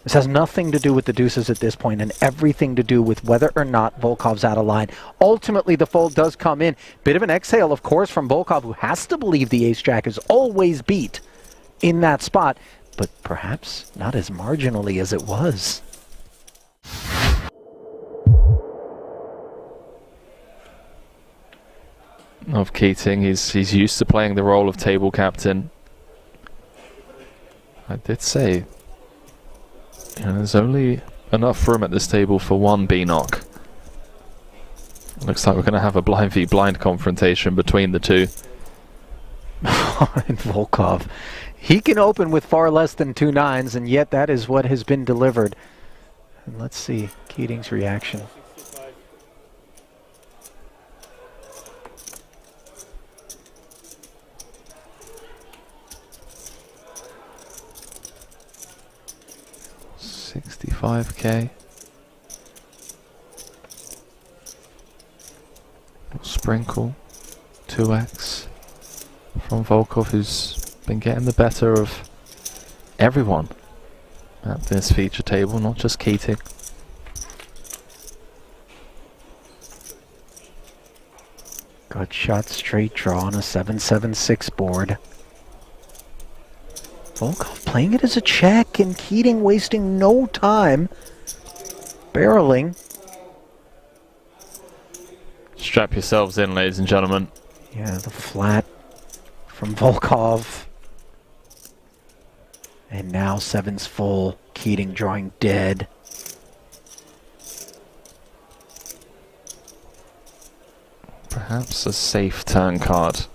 This has nothing to do with the deuces at this point and everything to do with whether or not Volkov's out of line. Ultimately, the fold does come in. Bit of an exhale, of course, from Volkov, who has to believe the ace-jack is always beat in that spot, but perhaps not as marginally as it was. Of Keating, he's used to playing the role of table captain. I did say, you know, there's only enough room at this table for one B-knock. Looks like we're going to have a blind v blind confrontation between the two. And Volkov, he can open with far less than 2 9s, and yet that is what has been delivered. And let's see Keating's reaction. $65K. Sprinkle 2x from Volkov, who's been getting the better of everyone at this feature table, not just Keating. Gut shot straight draw on a 7-7-6 board. Volkov playing it as a check, and Keating wasting no time barreling. Strap yourselves in, ladies and gentlemen. Yeah, the flat from Volkov. And now 7's full. Keating drawing dead. Perhaps a safe turn card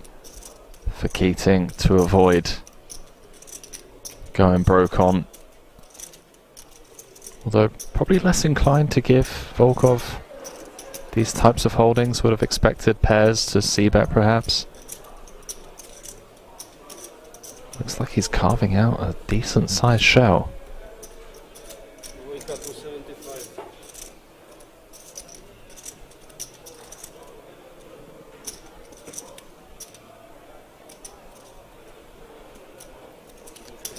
for Keating to avoid going broke on. Although probably less inclined to give Volkov these types of holdings. Would have expected pairs to c-bet perhaps. Looks like he's carving out a decent sized shell.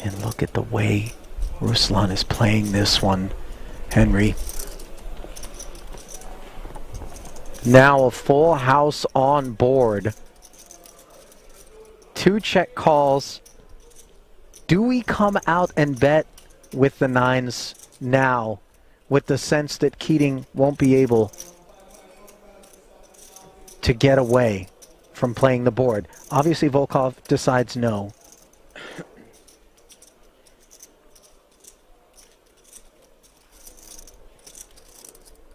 And look at the way Ruslan is playing this one, Henry. Now a full house on board. 2 check calls. Do we come out and bet with the 9s now, with the sense that Keating won't be able to get away from playing the board? Obviously, Volkov decides no.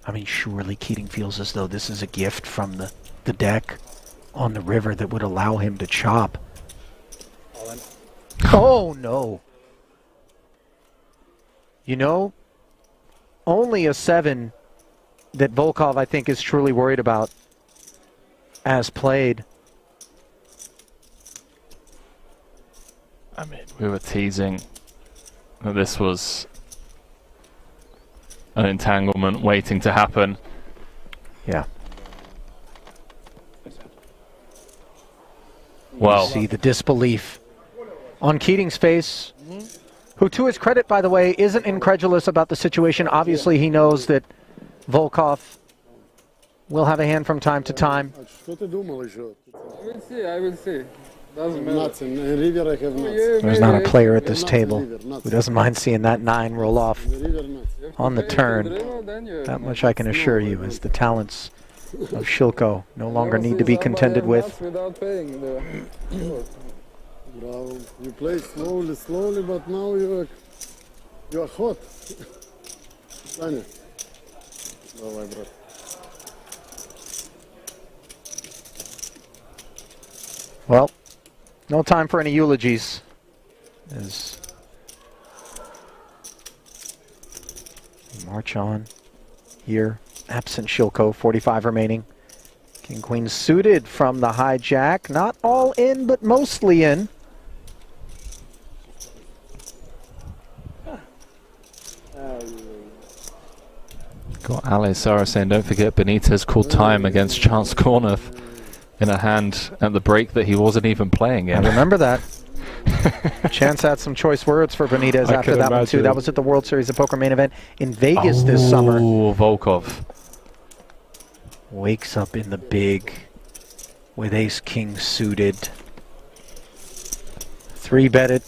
I mean, surely Keating feels as though this is a gift from the deck on the river that would allow him to chop. Oh, no. You know, only a 7 that Volkov, I think, is truly worried about as played. I mean, we were teasing that this was an entanglement waiting to happen. Yeah. Well, you see the disbelief on Keating's face, who, to his credit, by the way, isn't incredulous about the situation. Obviously, he knows that Volkov will have a hand from time to time. I will see. Doesn't matter. There's not a player at this table who doesn't mind seeing that 9 roll off on the turn. That much I can assure you, as the talents of Shilko no longer need to be contended with. Without paying Bravo. You play slowly, but now you're hot. Таня. Давай, брат. Well, no time for any eulogies. As we march on here, absent Shilko, 45 remaining. King Queen suited from the hijack, not all in, but mostly in. got Ali Sarah saying, don't forget Benitez called time against Charles Cornuth in a hand at the break that he wasn't even playing in. I remember that. Chance had some choice words for Benitez after that one too. That was at the World Series of Poker main event in Vegas this summer. Oh, Volkov. Wakes up in the big with ace-king suited. 3-betted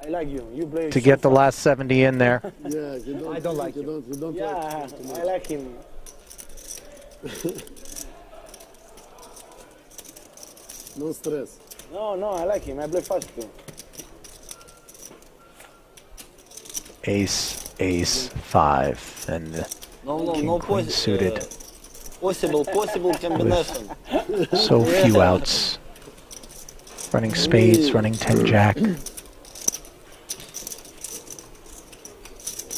I like you. You play to get the last 70 in there. Yeah, I don't like him. You don't Yeah, like I like him. No stress. No, I like him. I play fast too. Ace, ace, 5, and king, queen suited. Possible combination. So few outs. Running spades, running 10-jack.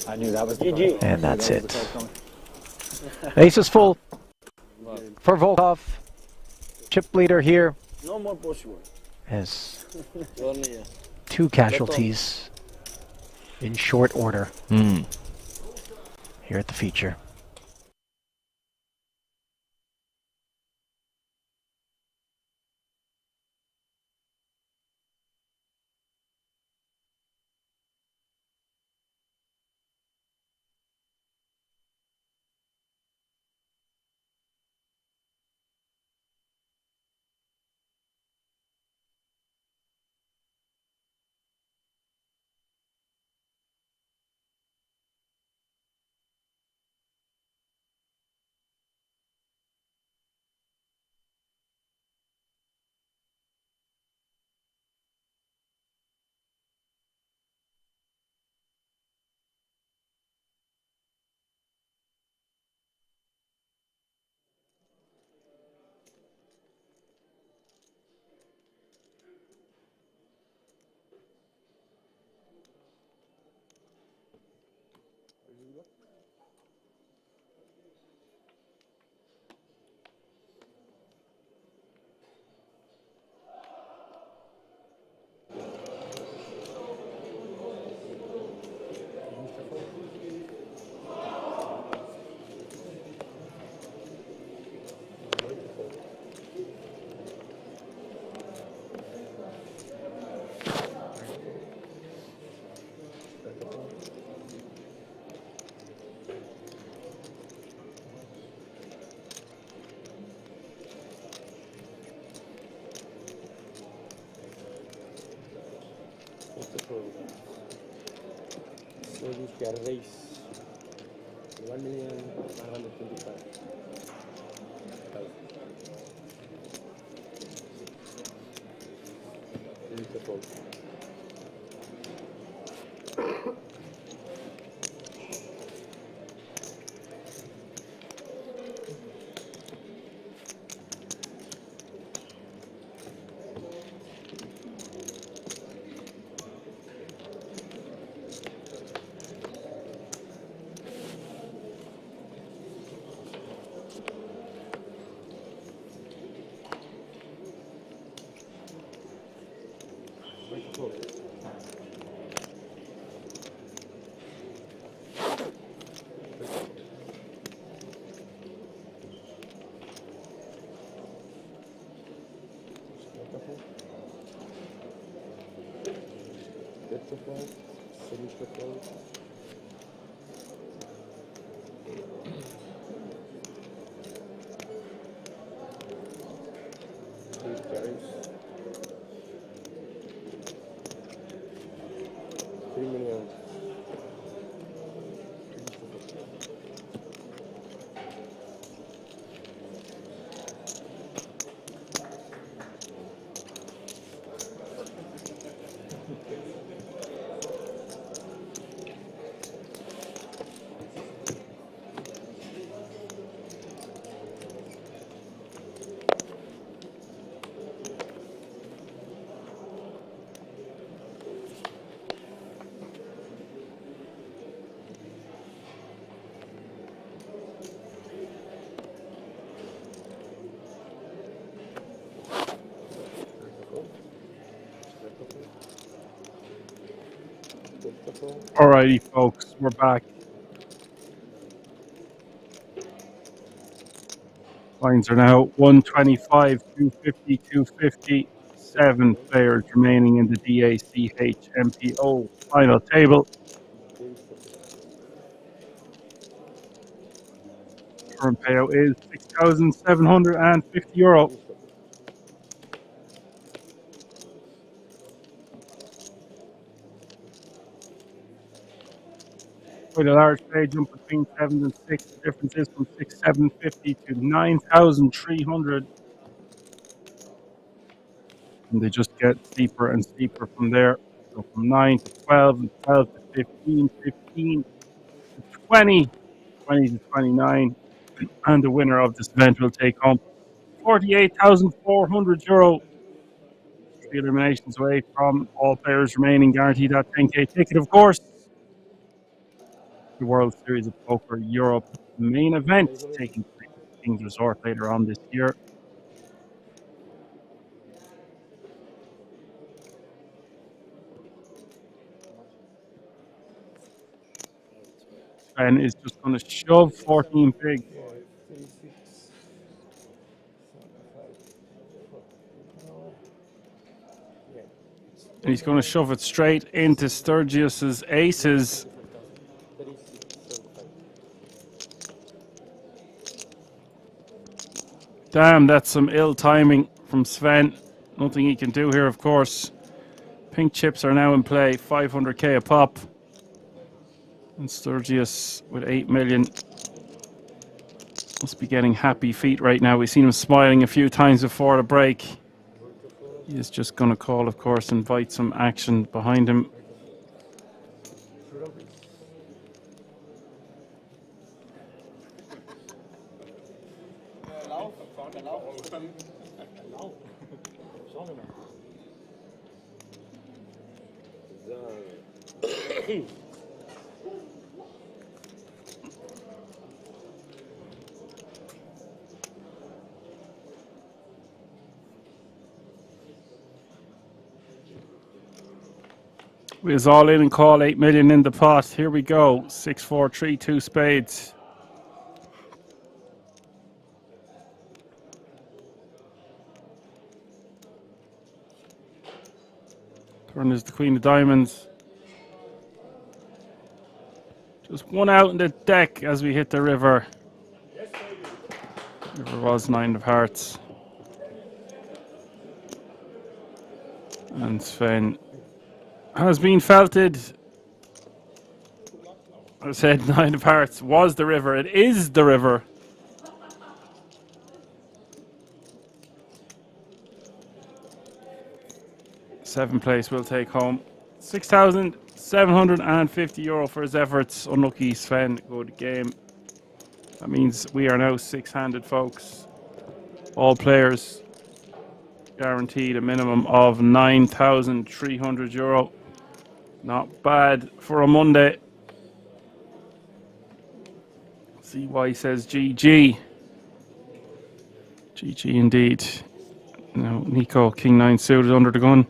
I knew that was the GG. And that's it. Ace is full for Volkov. Chip leader here. No more possible. Has 2 casualties in short order here at the feature. So this can raise 1,925,000. Beautiful. Beautiful. Semi-shuffle. Eight carries. 3 million. Alrighty, folks, we're back. Lines are now 125, 250, 250. 7 players remaining in the D.A.CH MPO final table. Current payout is €6,750. Quite a large pay jump between 7 and 6. The difference is from 6,750 to 9,300. And they just get steeper and steeper from there. So from 9 to 12, and 12 to 15, 15 to 20, 20 to 29. And the winner of this event will take home €48,400. The eliminations away from all players remaining, guaranteed that 10K ticket, of course. The World Series of Poker Europe main event taking place at King's Resort later on this year. Sven is just going to shove 14 big. And he's going to shove it straight into Sturges' aces. Damn, that's some ill timing from Sven. Nothing he can do here, of course. Pink chips are now in play, 500k a pop. And Sturges with 8 million. Must be getting happy feet right now. We've seen him smiling a few times before the break. He is just going to call, of course, invite some action behind him. Is all in and call 8 million in the pot. Here we go. 6, 4, 3, 2 spades. Turn is the Queen of Diamonds. Just one out in the deck as we hit the river. River was 9 of hearts. And Sven has been felted. I said 9 of hearts was the river. It is the river. Seventh place will take home €6,750 for his efforts. Unlucky Sven, good game. That means we are now 6-handed, folks. All players guaranteed a minimum of €9,300. Not bad for a Monday. CY says GG. GG indeed. Now Nico, King 9 suited under the gun.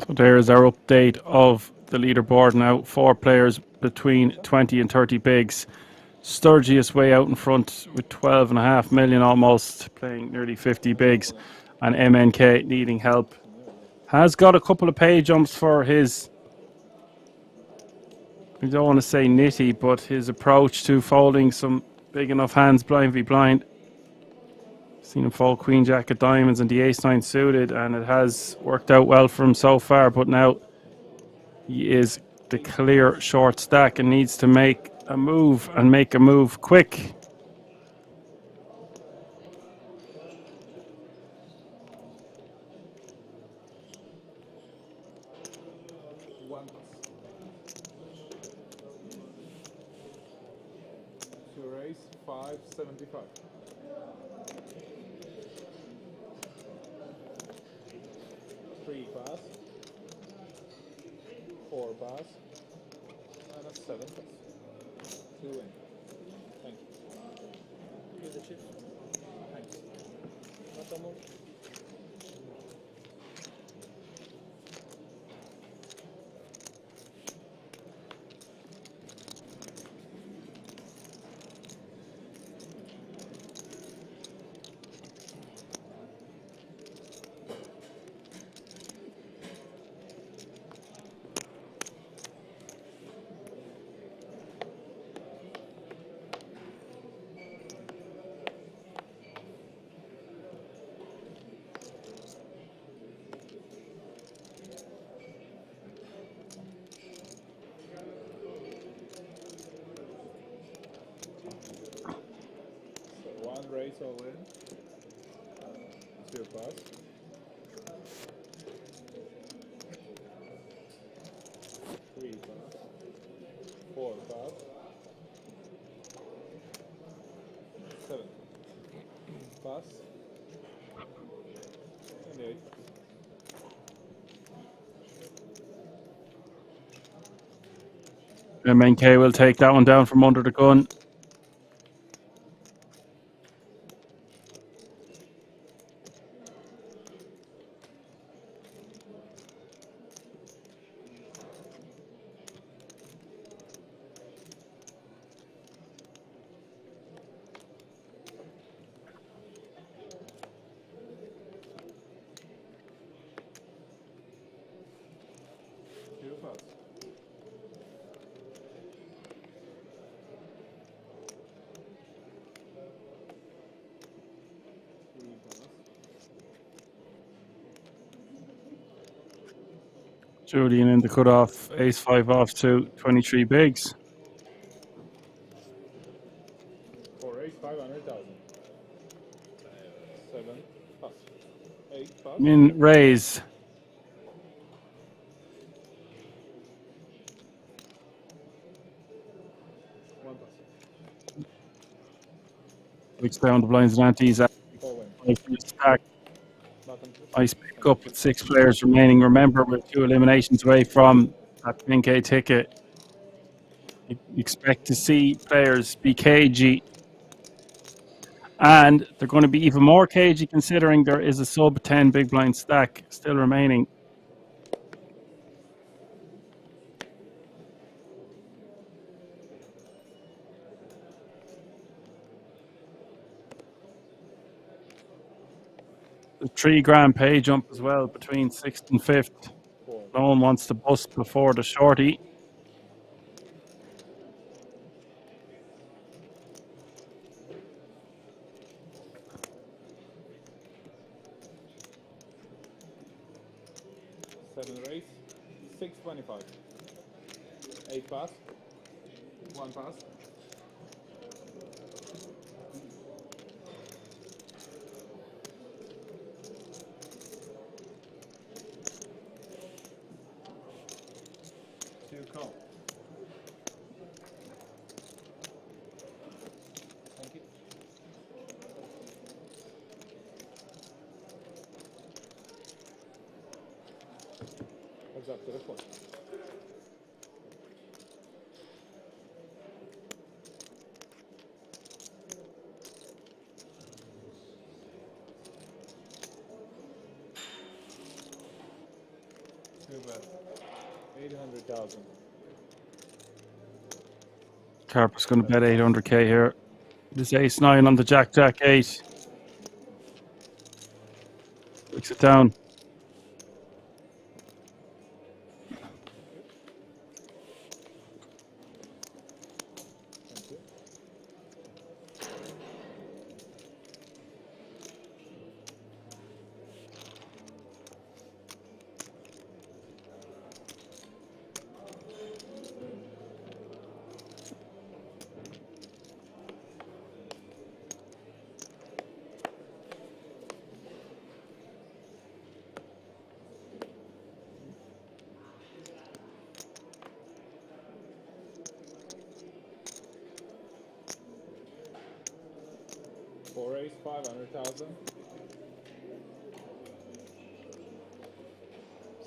So there's our update of the leaderboard now. 4 players between 20 and 30 bigs. Sturges way out in front with 12.5 million almost, playing nearly 50 bigs. And MNK needing help. Has got a couple of pay jumps for his, I don't want to say nitty, but his approach to folding some big enough hands blind v blind. Seen him fold Queen Jack of diamonds and the Ace 9 suited, and it has worked out well for him so far, but now he is the clear short stack and needs to make a move, and make a move quick. To raise 575. 3 pass, 4 pass, and a 7 pass. 2 in. Thank you. Here's the chips. Thanks. Not so much. Raise all in. 2 pass. 3 pass. 4 pass. 7 pass. And 8 pass. MNK will take that one down from under the gun. Julian in the cutoff, ace 5 off to 23 bigs. For raise 500,000. 7 pass. 8 pass. Min raise. Felix down the blinds and antes. Stack. Nice pick up with 6 players remaining. Remember, we're 2 eliminations away from that 10k ticket. You expect to see players be cagey. And they're going to be even more cagey considering there is a sub 10 big blind stack still remaining. The 3 grand pay jump as well between 6th and 5th. No one wants to bust before the shorty. Raise, 625. 8 pass, 1 pass. Two call. Thank you. Heads up to the flop. Too bad. 800,000. Carper's going to bet 800k here. This ace-9 on the jack-8. Takes it down. Four ace, 500,000.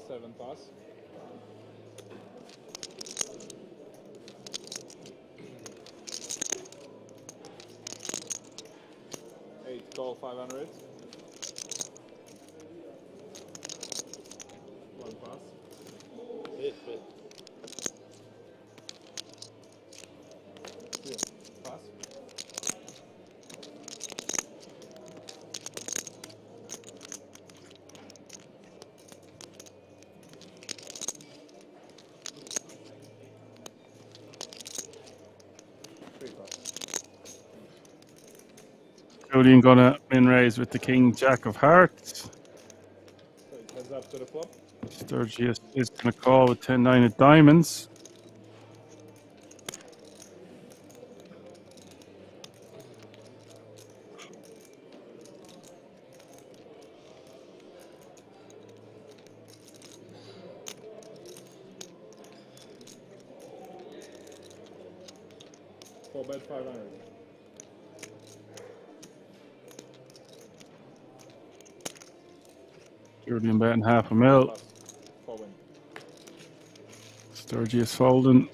7 pass. 8 call, 500. 1 pass. Bit. 2 pass. Julian gonna min raise with the king jack of hearts. So it heads up to the flop. Sturges is gonna call with 10-9 of diamonds. Four bet 500. Julian betting half a mil. Plus, 4 win. Sturges folding.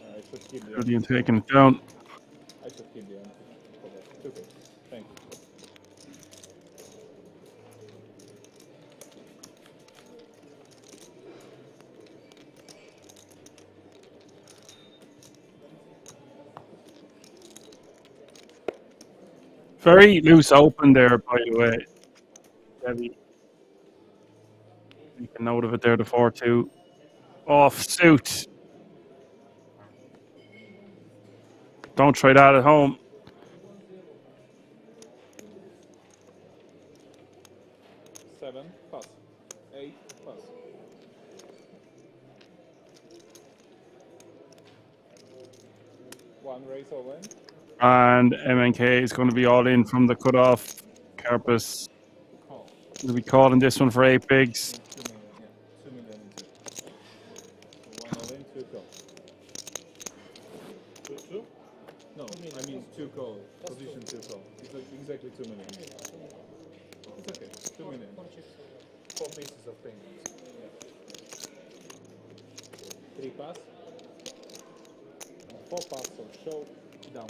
I should keep the Julian taking it down. I should keep the answer. Okay, thank you. Very loose open there, by the way. Debbie. Make a note of it there, the 4-2. Off suit. Don't try that at home. Seven plus. 8 plus. One raise or win. And MNK is going to be all in from the cutoff. Carpus will be calling this one for 8 bigs. 2 million into. One all in, 2 call. 2? No, I mean 2 call. 4 pieces of penguins. 3 pass. 4 pass, so show, down.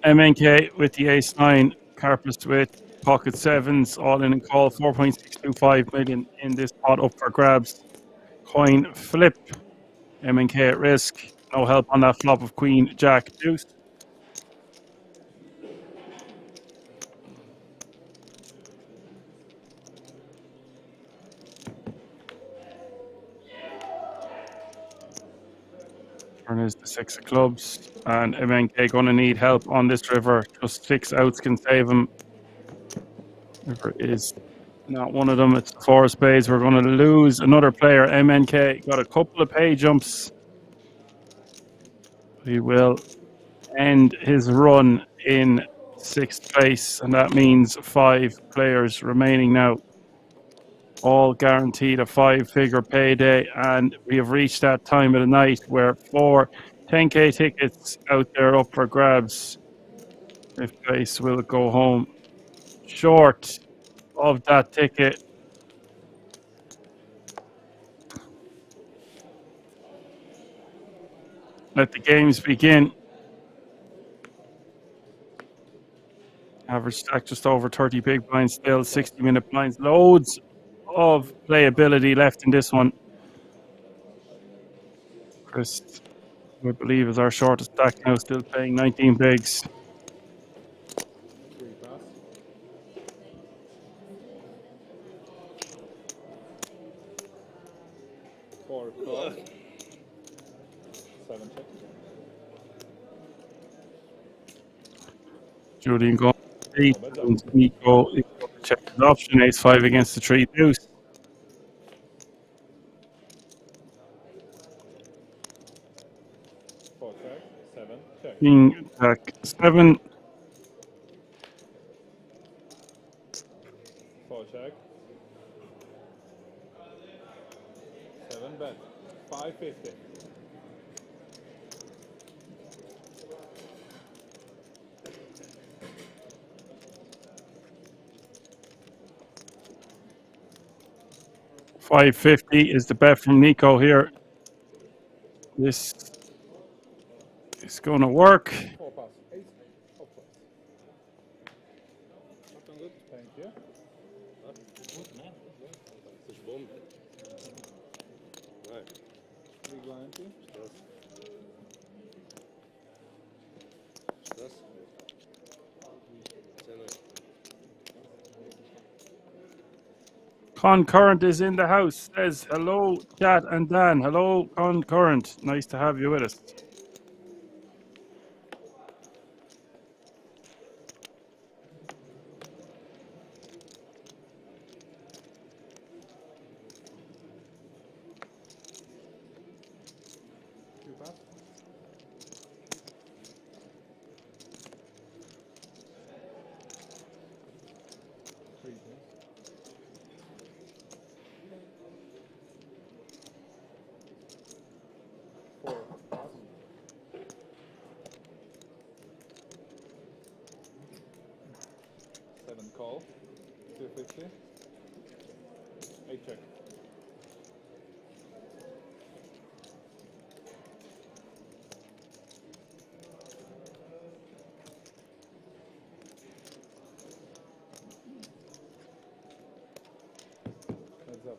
MNK with the ace-9, Carpus with pocket 7s, all in and call, 4.625 million in this pot up for grabs. Coin flip, MNK at risk, no help on that flop of Queen, Jack, Deuce. Turn is the 6 of clubs, and MNK going to need help on this river. Just 6 outs can save him. River is not one of them. It's 4 of spades. We're going to lose another player. MNK got a couple of pay jumps. He will end his run in 6th place, and that means 5 players remaining now. All guaranteed a 5-figure payday, and we have reached that time of the night where 4 10k tickets out there up for grabs. 5th place will go home short of that ticket. Let the games begin. Average stack just over 30 big blinds still, 60-minute blinds. Loads of playability left in this one. Chris, I believe, is our shortest stack now, still playing 19 bigs. 3 pass. 4 call. 7 check. Julian going to Nico. Check his option, ace-5 against the 3 deuce. 4 check. 7 check. King, Jack, 7. 4 check. 7 bet. 550. $550 is the bet from Nico here. This is going to work. 4 pass. 8 of course. Good. Thank you. Geschwommen. Nein. 3 guarantee. Das? Concurrent is in the house. Says hello, Chat and Dan. Hello, Concurrent. Nice to have you with us. Call. 250. 8 check. Heads up.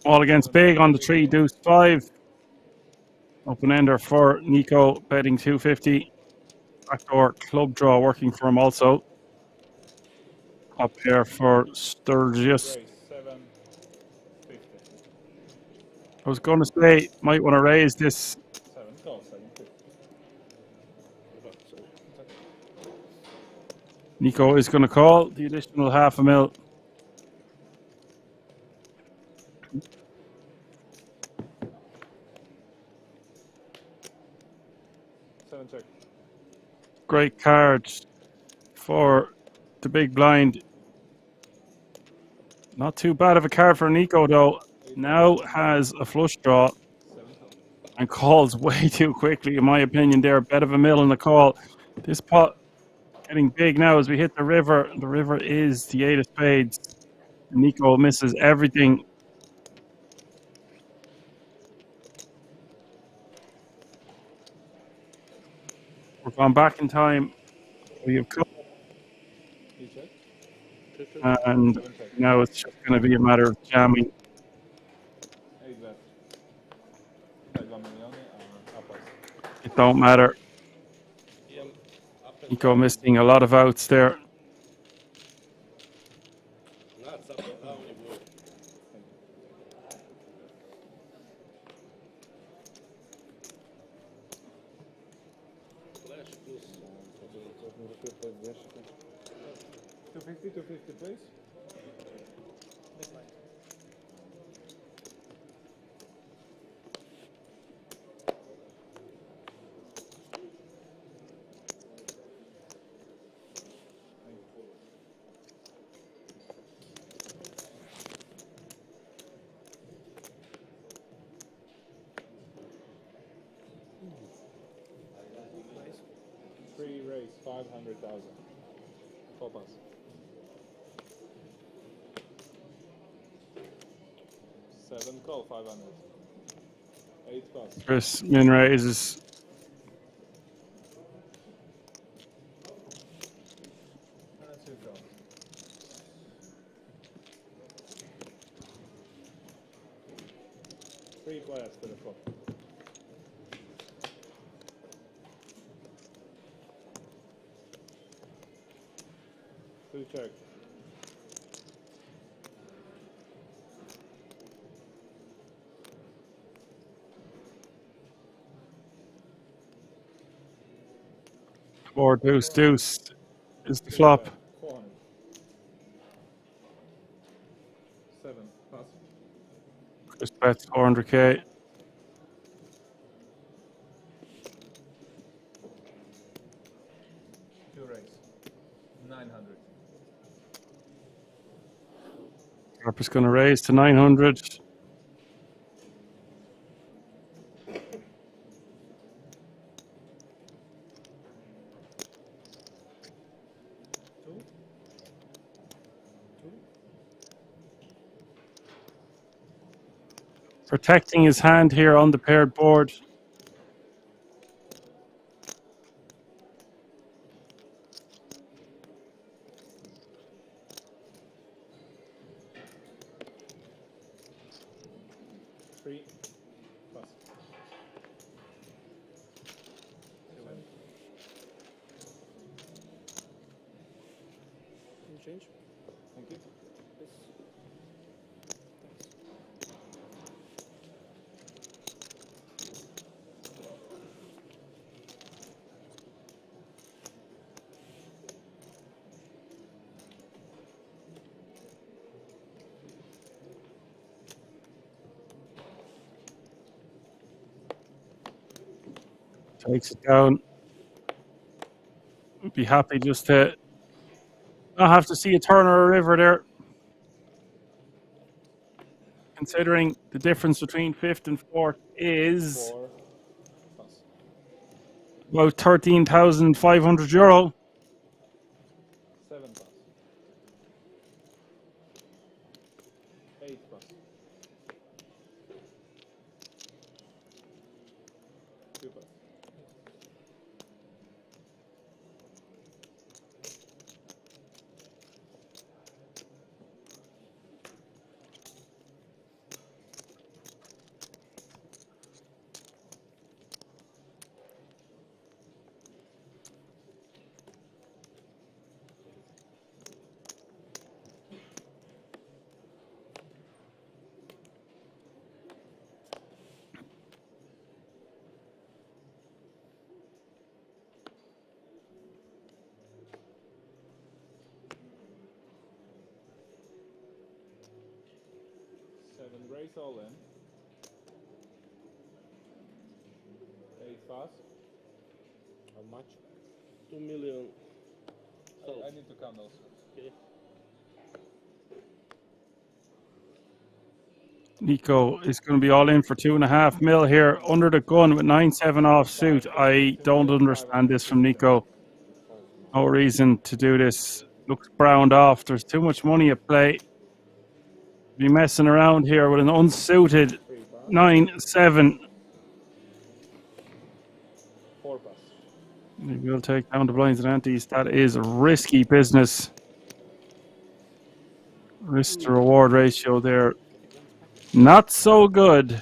All against big on the 3 deuce 5. Open ender for Nico, betting 250. Backdoor club draw working for him also. Up here for Sturges. 750. I was going to say, might want to raise this. 7 call. 750. Nico is going to call the additional $500,000. 7 check. Great card for the big blind. Not too bad of a card for Nico though. Now has a flush draw and calls way too quickly, in my opinion. There, a bet of a mill in the call. This pot getting big now as we hit the river. The river is the 8 of spades. Nico misses everything. We're gone back in time. We have cut, and now it's just going to be a matter of jamming. 8 left. Daj 2 miliony, a pas. It don't matter. Nico missing a lot of outs there. Flash plus. 250, 250, please. Free raise 500,000. 4 pass. 7 call 500. 8 pass. Chris min raises. And 2 call. Three players to the flop. Two check. Four deuce deuce is the flop. 400. 7 pass. Chris bets 400k. 2 raise. 900. Harper's going to raise to 900. Protecting his hand here on the paired board. Three pass. 7. Can you change? Thank you. Takes it down. Would be happy just to not have to see a turn or a river there. Considering the difference between 5th and 4th is 4 pass. about €13,500. 7 pass. 8 pass. 2 pass. Raise all in. 8 pass. How much? 2 million. So, I need to count also. okay. Nico is going to be all in for 2.5 mil here under the gun with 9-7 off suit. I don't understand this from Nico. No reason to do this. Looks browned off. There's too much money at play. Be messing around here with an unsuited 9-7. 4 pass. He will take down the blinds and antes. That is risky business. Risk to reward ratio there. Not so good. Yeah.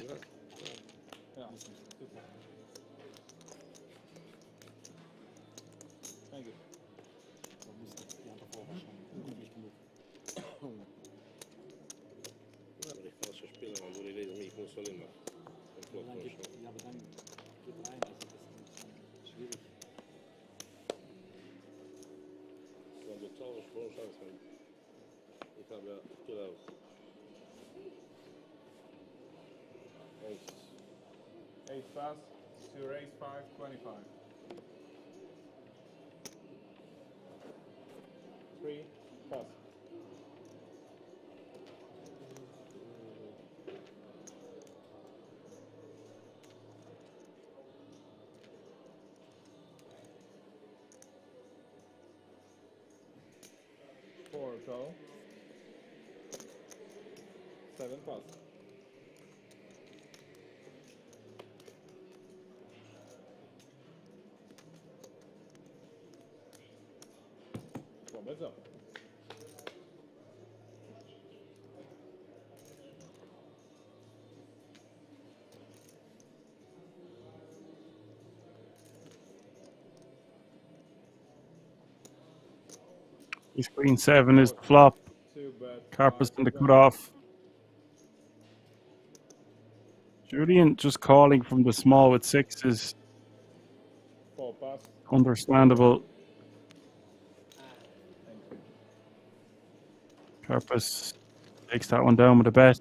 Thank you. Die falsche Spieler, dan doe je deze niet. Ik moest alleen maar. Ja, aber dann geht rein, also das ist dann schwierig. Dan betaal je gewoon chance. Ik heb ja 2000. 8 pass, 2 raise 5, 25. 3 pass. Four go. 7 pass. Heads up. His queen 7 is the flop. Carpus in the cutoff. Julian just calling from the small with 6 is understandable. Carpus takes that one down with a bet.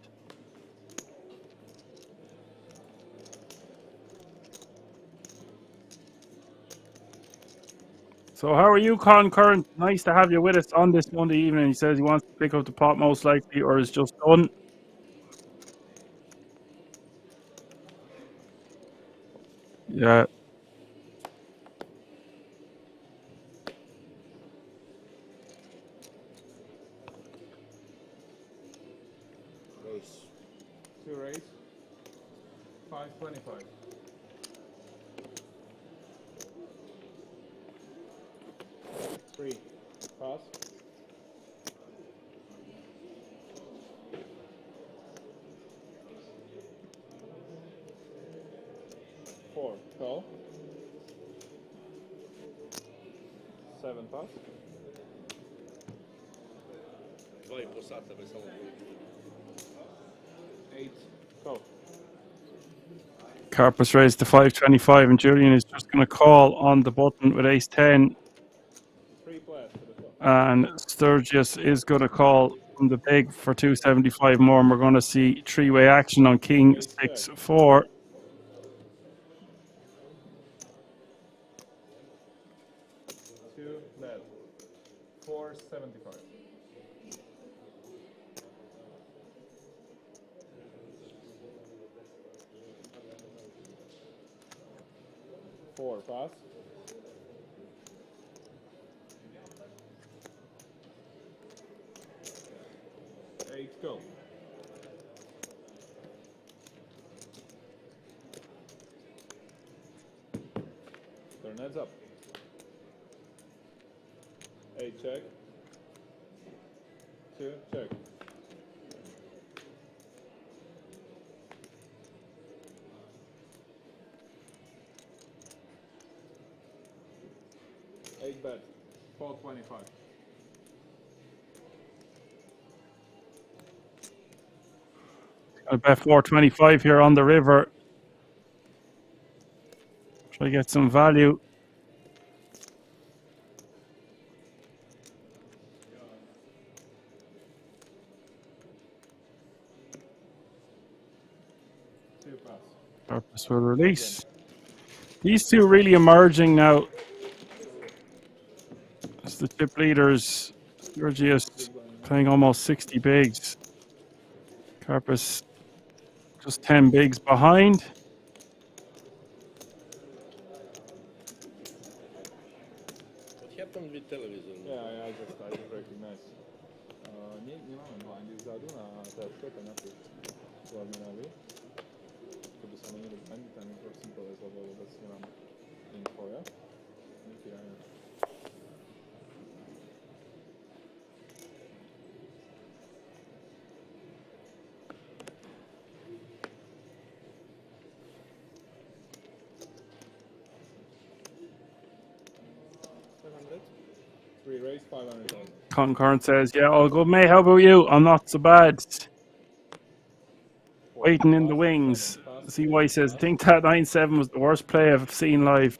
So how are you, Concurrent? Nice to have you with us on this Monday evening. He says he wants to pick up the pot most likely, or is just done. Yeah. Raise. 2 raise. 525. Three pass. 4 call. 7 pass. 2,5 hebben we 8 call. Carpus raised to 525, and Julian is just going to call on the button with ace 10. And Sturges is going to call from the big for 275 more, and we're going to see three-way action on king 6-4. Two bet. 475. Four pass. 8 go. Turn heads up. 8 check. 2 check. Eight bet. 425. I bet 425 here on the river. Try to get some value. Carpus will release. These two really emerging now. As the chip leaders, Sturges playing almost 60 bigs. Carpus just 10 bigs behind. What happened with television? Yeah, I just recognize. Nie mamy blindy vzadu na TFK, to napríklad Vladimirovi. Keby sa menili blindy, tam mi prosím povedz, lebo vôbec nemám info, ja? Nikdy ja neviem. Raise 500. Concord says, yeah, all good, mate. How about you? I'm not so bad. Waiting in the wings. CY says, I think that 9-7 was the worst play I've seen live.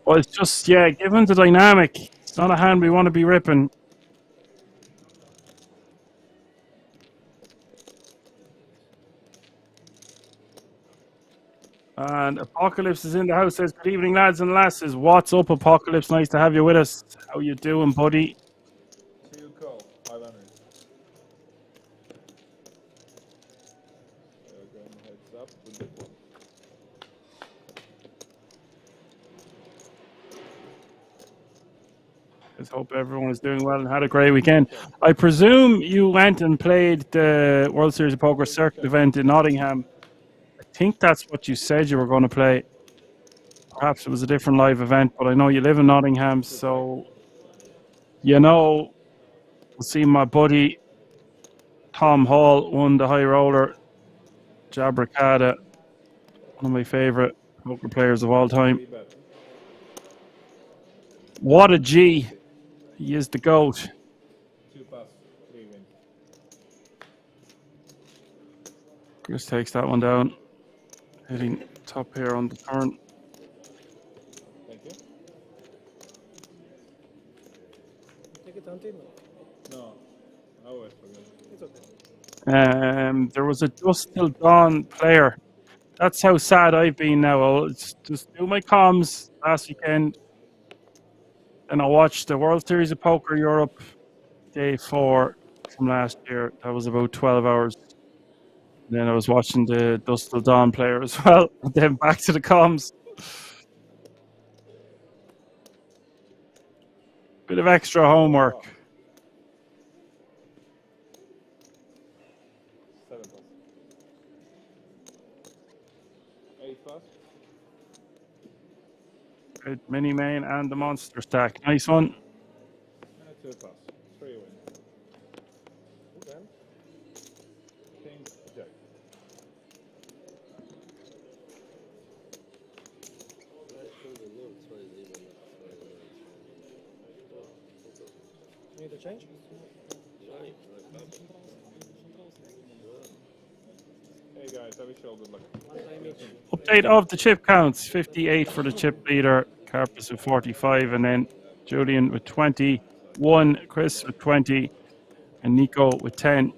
Well, it's just, yeah, given the dynamic, it's not a hand we want to be ripping. And Apocalypse is in the house, says, good evening, lads and lasses. What's up, Apocalypse? Nice to have you with us. How you doing, buddy? See you, call 500. Heads up with the one. Just hope everyone is doing well and had a great weekend. I presume you went and played the World Series of Poker Circuit event in Nottingham. I think that's what you said you were going to play. Perhaps it was a different live event, but I know you live in Nottingham, so you know, I'll see my buddy Tom Hall won the high roller. Jabracada, one of my favourite poker players of all time. What a G. He is the GOAT. 2 pass, 3 win. Chris takes that one down. Hitting top here on the turn. Thank you. Take it, Auntie? No, I always forget. It's okay. There was a Dusk Till Dawn player. That's how sad I've been now. I'll just do my comms last weekend. And I watched the World Series of Poker Europe day 4 from last year. That was about 12 hours. And then I was watching the Dusk Till Dawn player as well. And then back to the comms. Bit of extra homework. 7 plus. 8 plus. Good mini main and the monster stack. Nice one. 2 plus. 3 win. Okay. King, Jack. Need a change? Hey guys, I wish you all good luck. Update of the chip counts. 58 for the chip leader. Carpus with 45. And then Julian with 21. Chris with 20. And Nico with 10.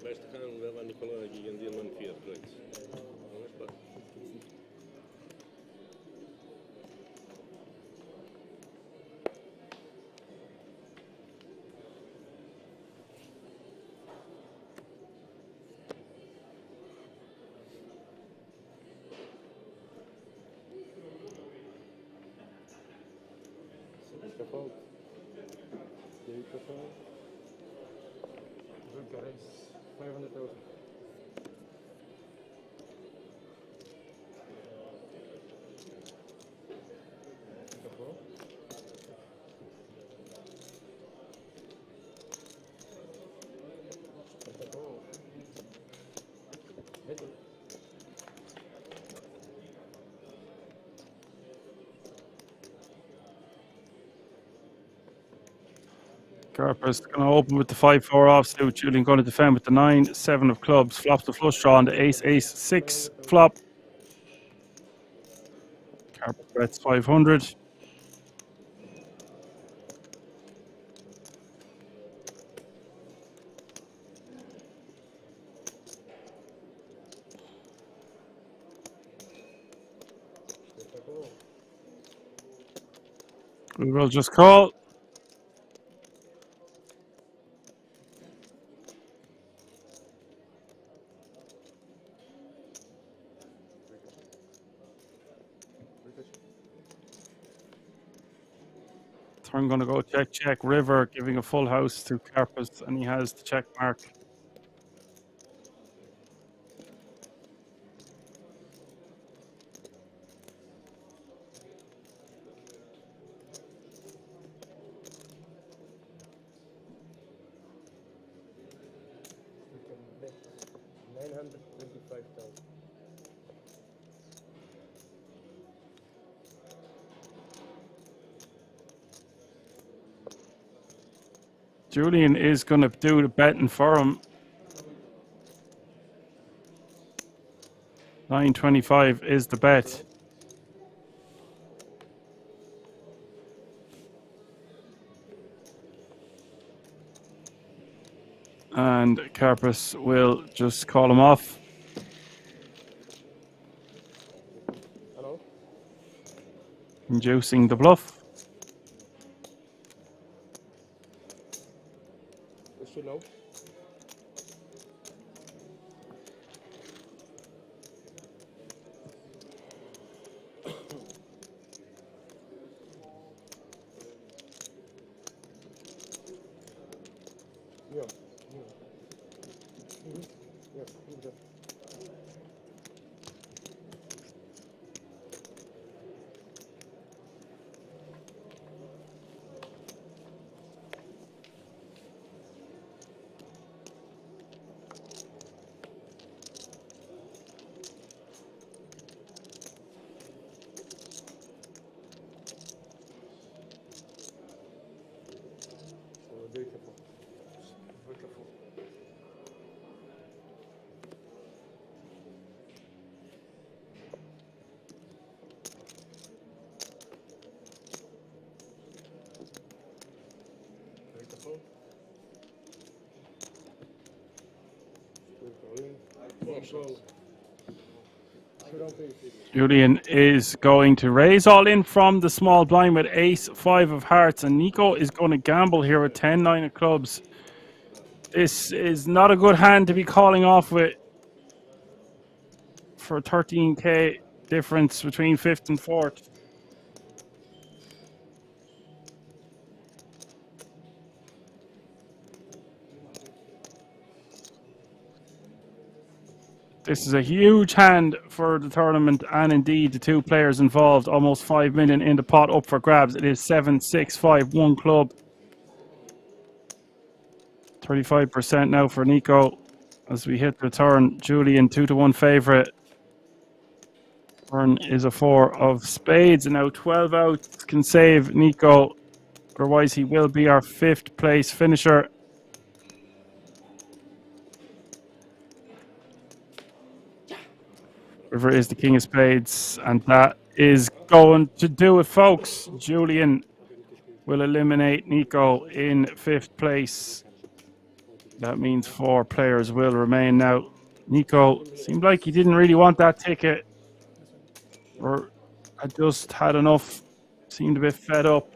Good guys. 500,000. Carpus going to open with the 5-4 offsuit. Julian going to defend with the 9-7 of clubs. Flops the flush draw on the ace-6 flop. Carpus bets 500. We will just call. I'm going to go check, check, river, giving a full house to Carpus, and he has the check mark. We can bet 925,000. Julian is going to do the betting for him. 925 is the bet. And Carpus will just call him off. Hello? Inducing the bluff. Is she low? Yeah. Yeah, good. Beautiful. Beautiful. Beautiful. Beautiful. Julian is going to raise all in from the small blind with ace 5 of hearts, and Nico is going to gamble here with 10-9 of clubs. This is not a good hand to be calling off with for 13k difference between 5th and 4th. This is a huge hand for the tournament, and indeed the two players involved. Almost 5 million in the pot up for grabs. It is 7, 6, 5, 1 club. 35% now for Nico as we hit the turn. Julian 2-1 favorite. Turn is a 4 of spades, and now 12 outs can save Nico. Otherwise, he will be our 5th place finisher. River is the king of spades, and that is going to do it, folks. Julian will eliminate Nico in 5th place. That means 4 players will remain now. Nico seemed like he didn't really want that ticket, or I just had enough. Seemed a bit fed up.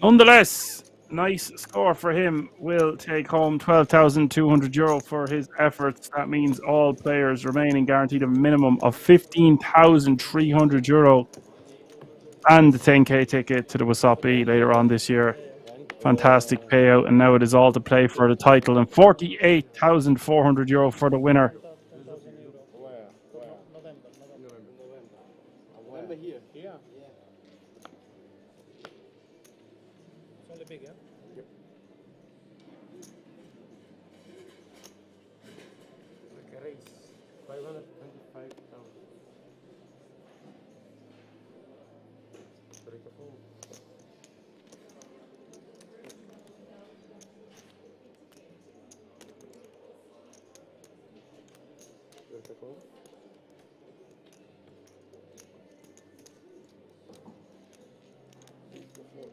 Nonetheless, nice score for him. Will take home €12,200 for his efforts. That means all players remaining guaranteed a minimum of €15,300 and the 10k ticket to the WSOP later on this year. Fantastic payout, and now it is all to play for the title, and €48,400 for the winner. November here. Yeah. It's only big, yeah? Yep. Like a race. 525,000. Beautiful. Beautiful.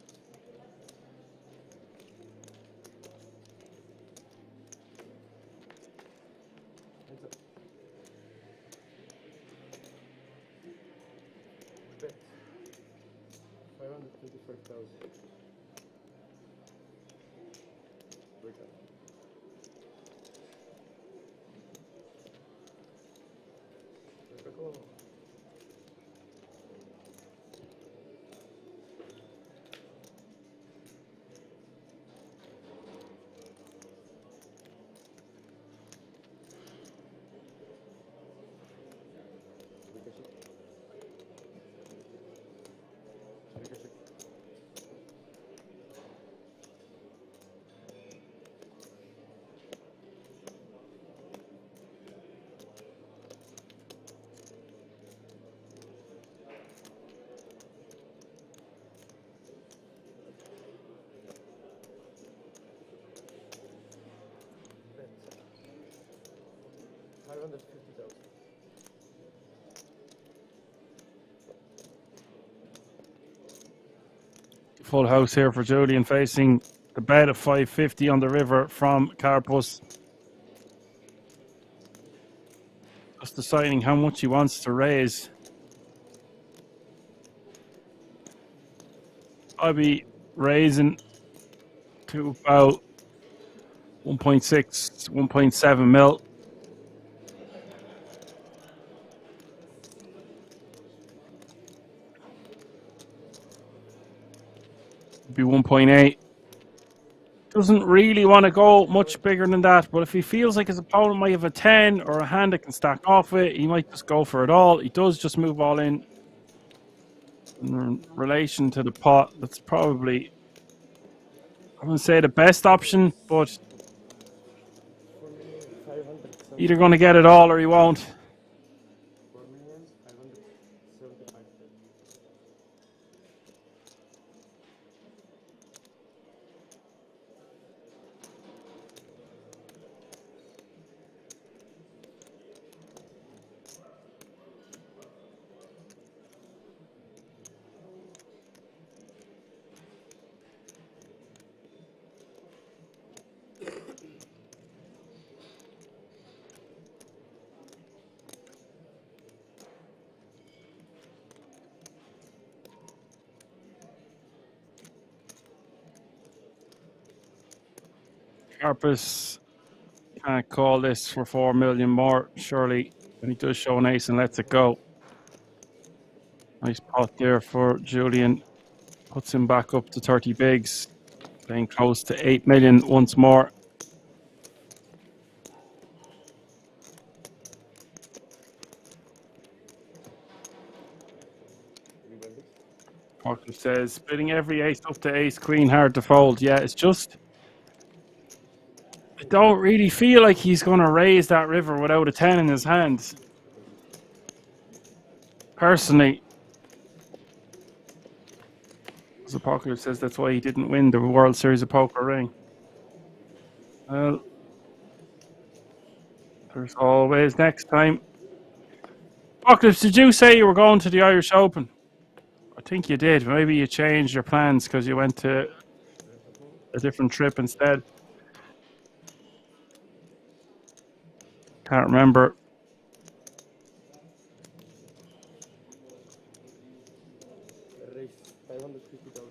Bet 525,000. Break up. Beautiful. 550,000. Full house here for Julian, facing the bet of 550 on the river from Carpus. Just deciding how much he wants to raise. I'll be raising to about 1.6, 1.7 mil. Be 1.8. Doesn't really want to go much bigger than that, but if he feels like his opponent might have a 10 or a hand that can stack off it, he might just go for it all. He does just move all in relation to the pot. That's probably, I wouldn't say the best option, but either going to get it all or he won't. 4,575,000. Carpus can't call this for 4 million more, surely. And he does show an ace and lets it go. Nice pot there for Julian. Puts him back up to 30 bigs. Playing close to 8 million once more. Parker says, splitting every ace up to ace queen, hard to fold. Yeah, it's just, I don't really feel like he's going to raise that river without a 10 in his hand. Personally. The Poker says that's why he didn't win the World Series of Poker ring. Well, there's always next time. Poker, did you say you were going to the Irish Open? I think you did. Maybe you changed your plans because you went to a different trip instead. Can't remember. Raise 550,000.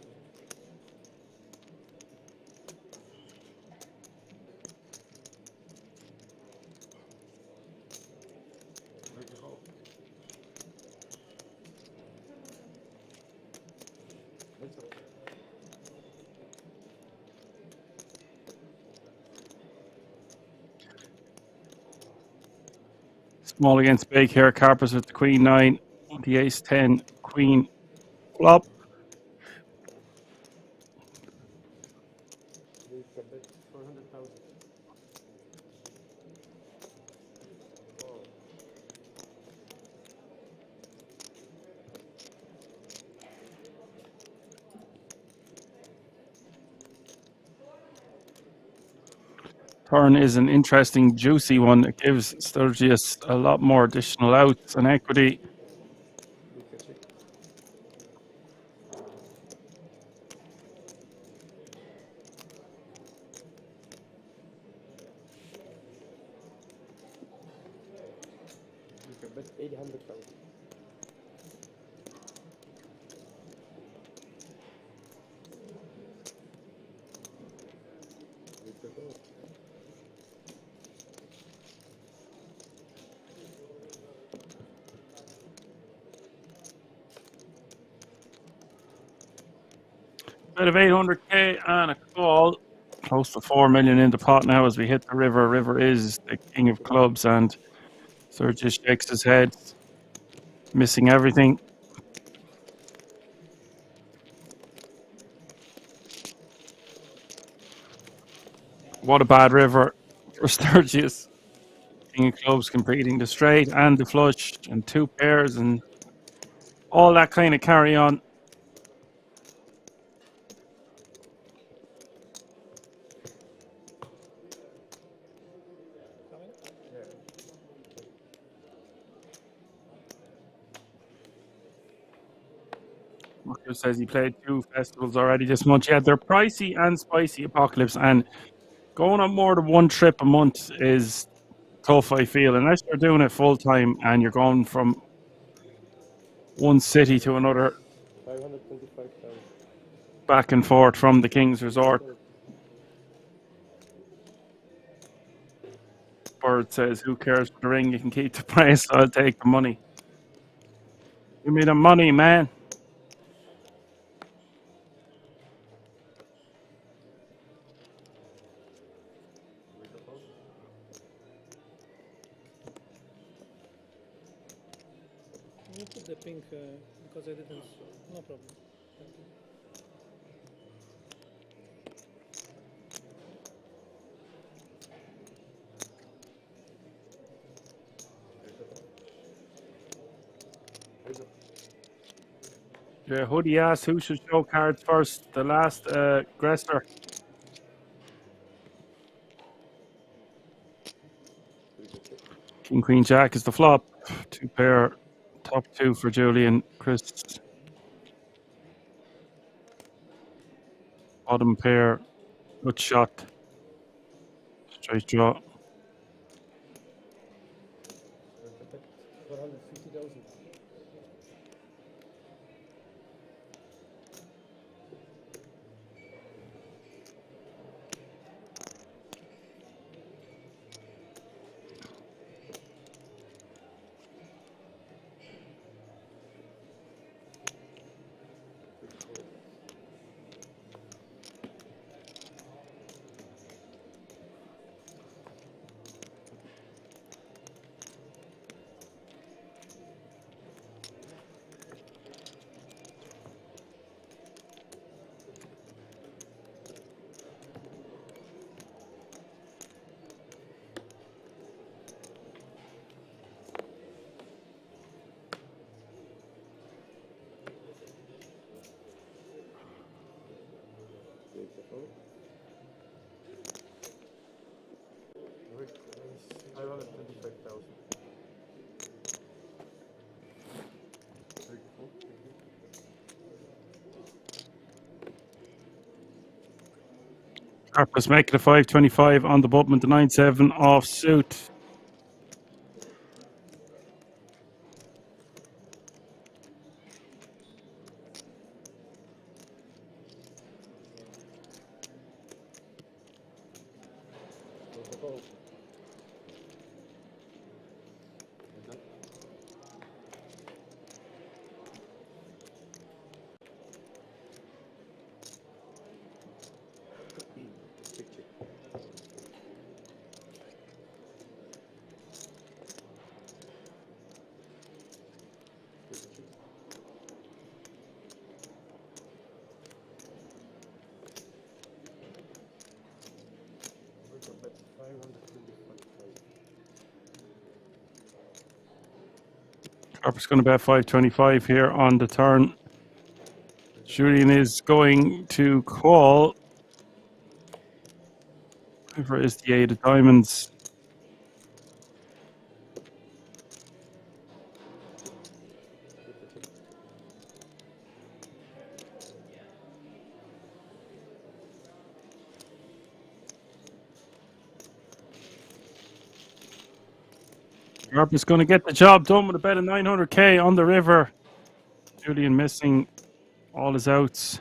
Small against big here. Carpus with the queen 9, the ace 10, queen flop. They can bet 400,000. Oh. Turn is an interesting, juicy one. It gives Sturges a lot more additional outs and equity. You can bet 800,000. Bit of 800k and a call. Close to 4 million in the pot now as we hit the river. River is the king of clubs and Sturges shakes his head. missing everything. What a bad river for Sturges. King of clubs completing the straight and the flush and two pairs and all that kind of carry on. Marco says he played 2 festivals already this month. Yeah, they're pricey and spicy, Apocalypse, and going on more than 1 trip a month is tough, I feel, unless you're doing it full time and you're going from one city to another, 525,000. back and forth from the King's Resort. Bird says, who cares for the ring? You can keep the price. I'll take the money. Give me the money, man. You put the pink because I didn't. No problem. Thank you. Yeah, Hoodie asks who should show cards first. The last aggressor. King, Queen, Jack is the flop. 2 pair, top 2 for Julian. Chris, bottom pair, good shot. Straight draw. 450,000. Harper's making a 525 on the button, the 9-7 off suit. Harper's going to bet 525 here on the turn. Julian is going to call. Whoever is the 8 of diamonds. Harper's going to get the job done with a bet of 900k on the river. Julian missing all his outs.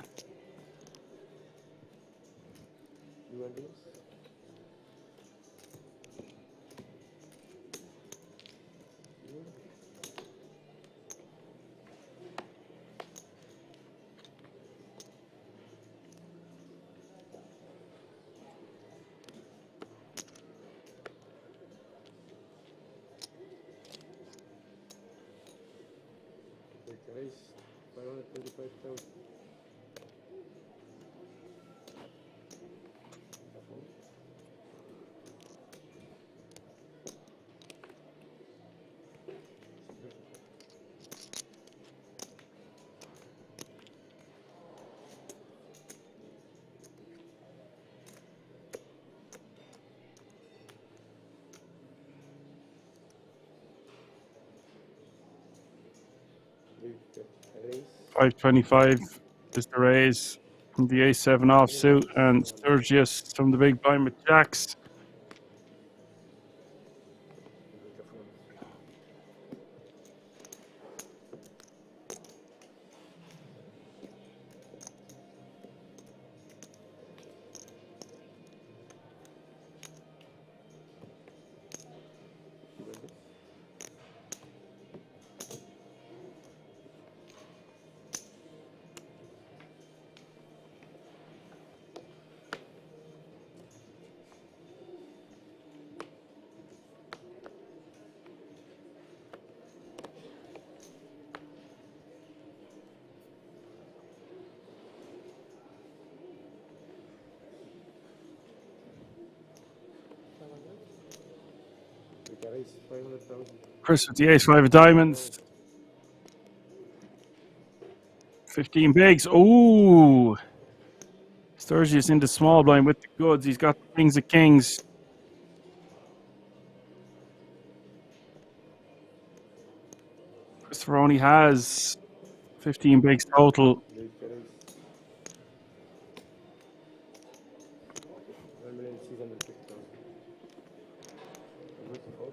raise 525,000. Raise. 525 is the raise from the A7 offsuit, and Sturges from the big blind with jacks. We can raise 500,000. Chris with the ace-5 of diamonds. 15 bigs. Ooh. Sturges into small blind with the goods. He's got the kings of kings. Christopher only has 15 bigs total. We can raise 1,650,000. I'm looking for.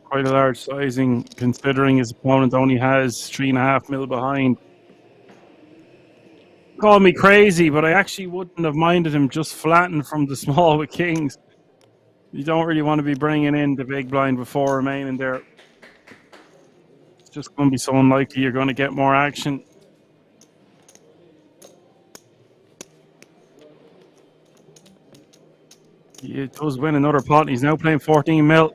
Quite a large sizing, considering his opponent only has 3.5 mil behind. Call me crazy, but I actually wouldn't have minded him just flattened from the small with kings. You don't really want to be bringing in the big blind before remaining there. It's just going to be so unlikely you're going to get more action. He does win another pot, and he's now playing 14 mil.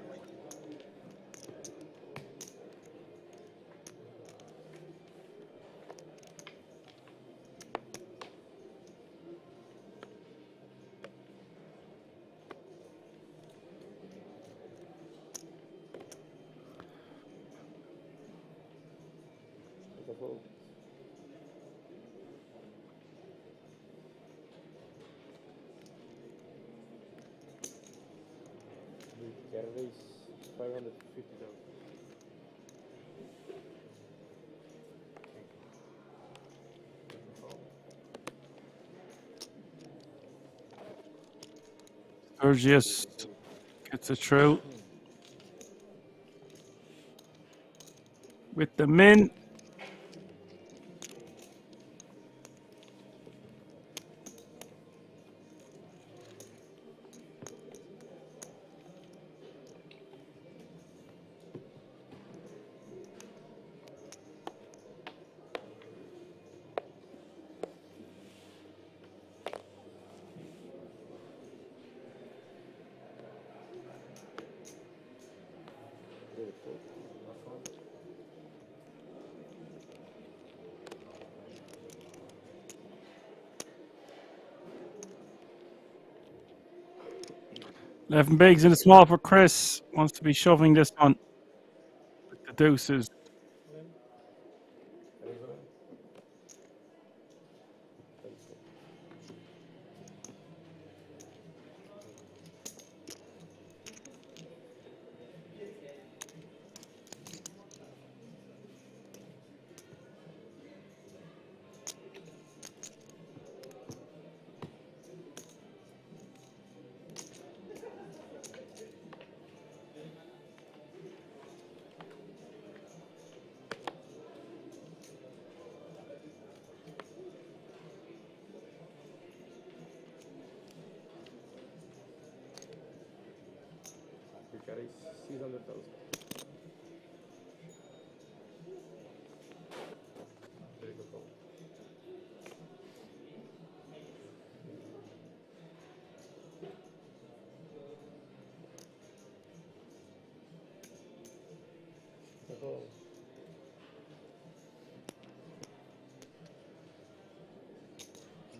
We can raise 550,000. Sturges gets it through with the min. Eleven bigs in the small for Chris. Wants to be shoving this one with the deuces. We can raise 600,000. Very good call.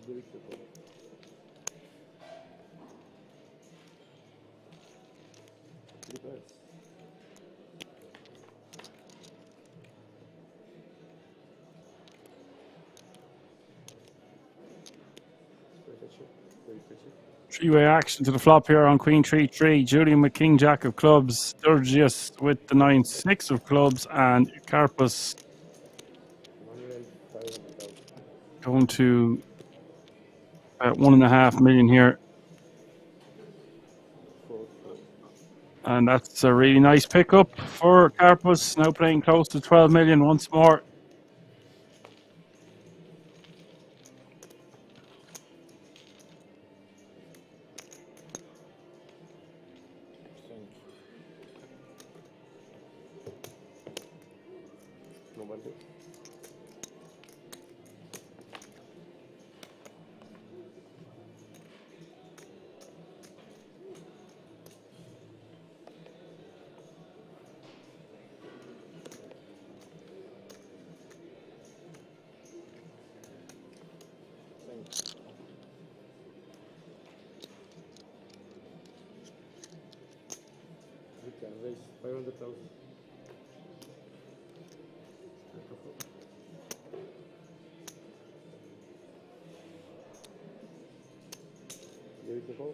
D.A.CH Poker. Three pairs. Very touchy. Very touchy. Three-way action to the flop here on Queen 3-3. Julian with King Jack of clubs. Sturges with the 9-6 of clubs, and Carpus going to about 1.5 million here. And that's a really nice pickup for Carpus, now playing close to 12 million once more. No bundle. We can raise 500,000. D.A.CH Poker.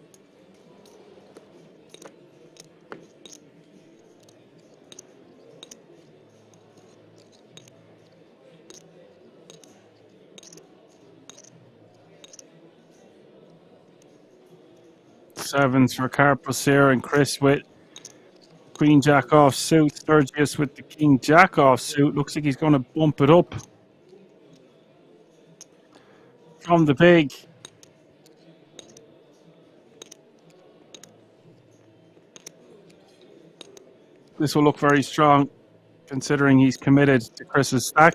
Sevens for Carpus here, and Chris with Queen Jack off suit. Sturges with the King Jack off suit. Looks like he's going to bump it up from the big. This will look very strong, considering he's committed to Chris's stack.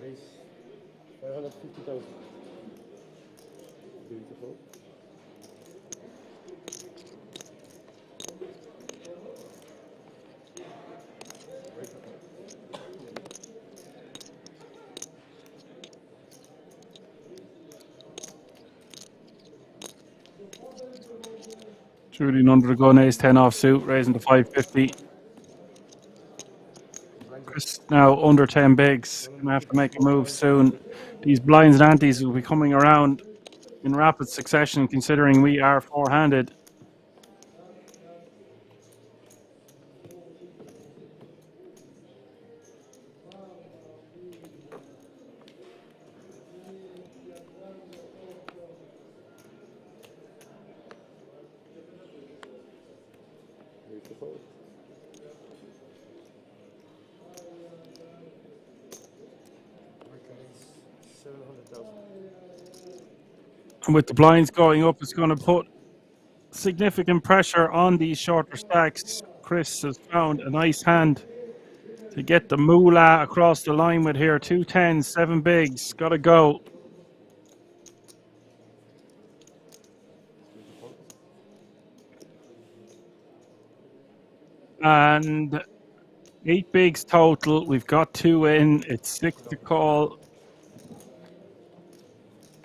Raise 550,000. Beautiful. Julian under the gun, ace 10 off suit, raising to 550. Chris now under 10 bigs. Gonna have to make a move soon. These blinds and antes will be coming around in rapid succession, considering we are four-handed. Beautiful. And with the blinds going up, it's going to put significant pressure on these shorter stacks. Chris has found a nice hand to get the moolah across the line with here. 2 10s, 7 bigs. Got to go. And 8 bigs total. We've got 2 in. It's 6 to call.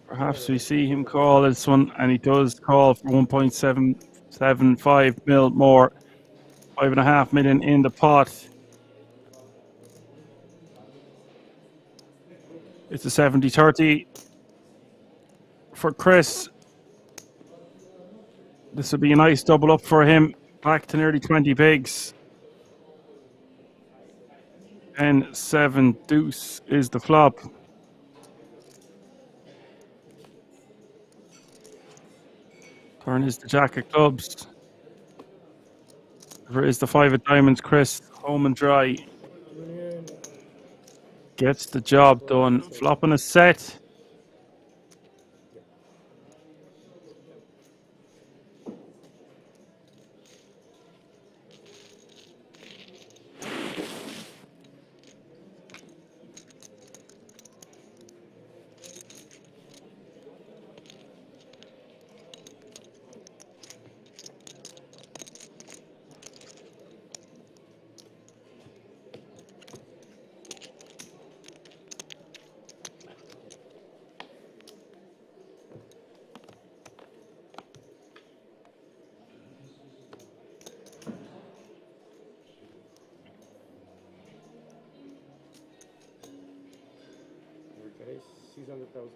Perhaps we see him call this one, and he does call for 1.775 mil more. 5.5 million in the pot. It's a 70-30 for Chris. This would be a nice double up for him. Back to nearly 20 bigs. 10-7 deuce is the flop. Turn is the jack of clubs. River is the 5 of diamonds. Chris, home and dry. Gets the job done. Flopping a set. Okay, 600,000.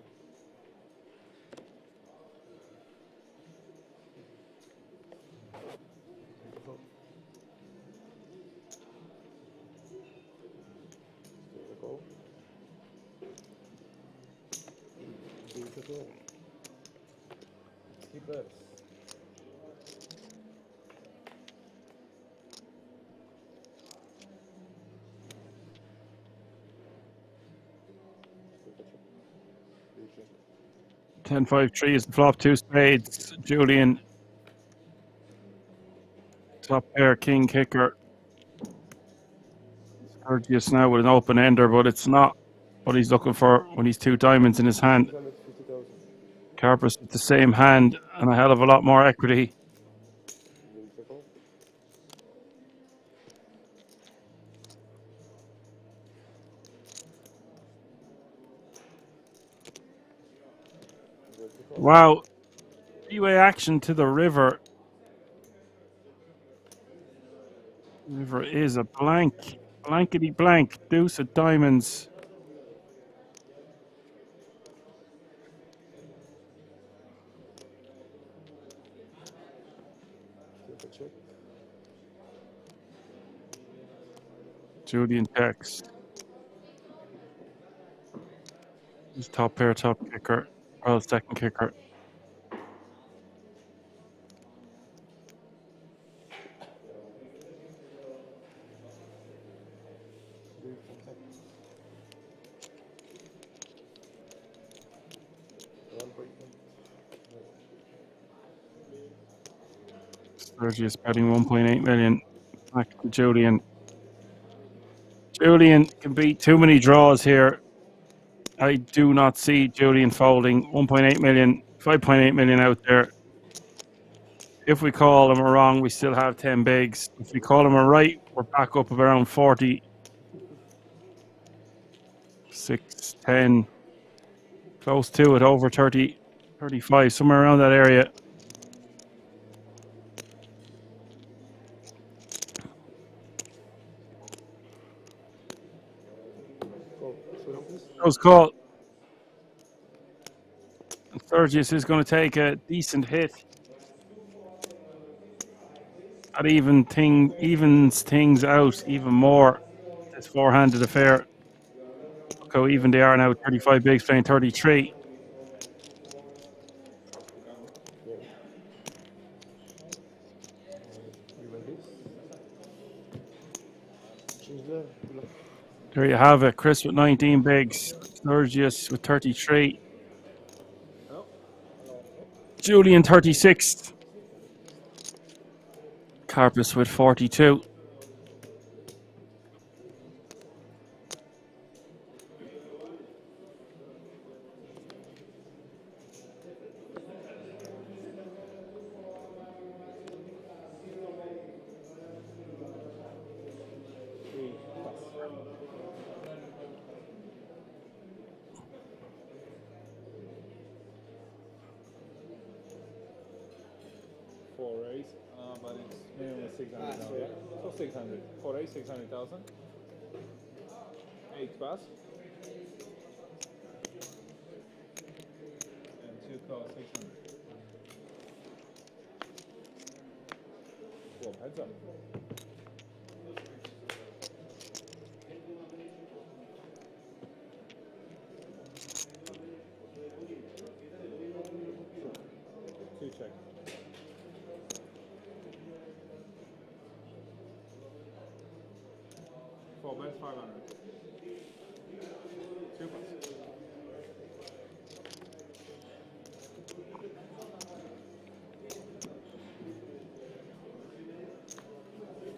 Beautiful. Keepers. Ten five three is the flop. 2 spades. Julian. Top pair, king kicker. Sturges now with an open ender, but it's not what he's looking for when he's 2 diamonds in his hand. 650,000. Carpus with the same hand and a hell of a lot more equity. Beautiful. Wow. 3-way action to the river. River is a blank. Blankety blank. Deuce of diamonds. Julian checks. He's top pair, top kicker. Well, second kicker. Sturges betting 1.8 million. Back to Julian. Julian can beat too many draws here. I do not see Julian folding. 1.8 million, 5.8 million out there. If we call him a wrong, we still have 10 bigs. If we call him a right, we're back up of around 40. 6, 10. Close to it, over 30, 35, somewhere around that area. Close call. Sturges is going to take a decent hit. That evens things out even more. This 4-handed affair. Look how even they are now. 35 bigs playing 33. There you have it. Chris with 19 bigs. Sturges with 33. Julian 36. Carpus with 42. But it's minimum 600,000. So 600. 4 ace, 600,000. 8 pass. And 2 call 600. Well, heads up. 4 bet 500. 2 pass.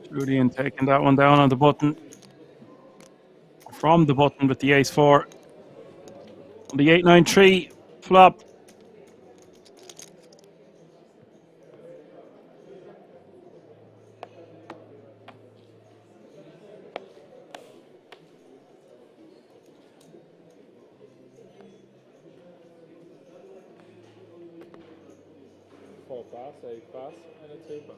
Julian taking that one down on the button. From the button with the ace-4. On the 8-9-3 flop. Pass, 8 pass, and a 2 pass.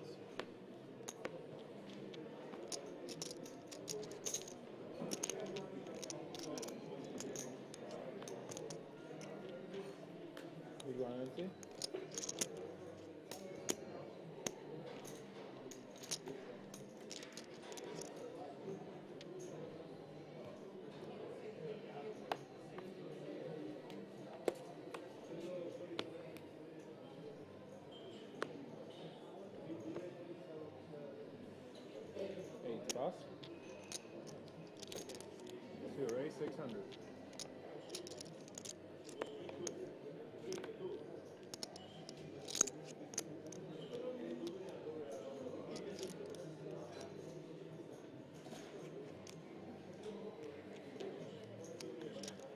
Big one empty. Pass. 2 raise 600.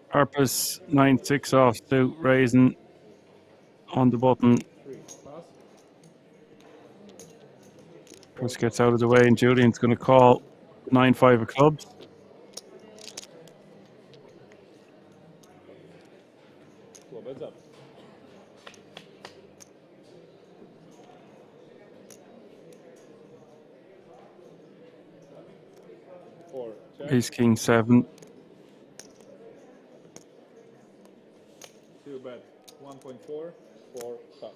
Purpose 9-6 offsuit, raising on the button. 3 pass. Chris gets out of the way, and Julian's going to call 9-5 of clubs. Club heads up. 4 check. Ace King 7. 2 bet 1.4. 4 pass.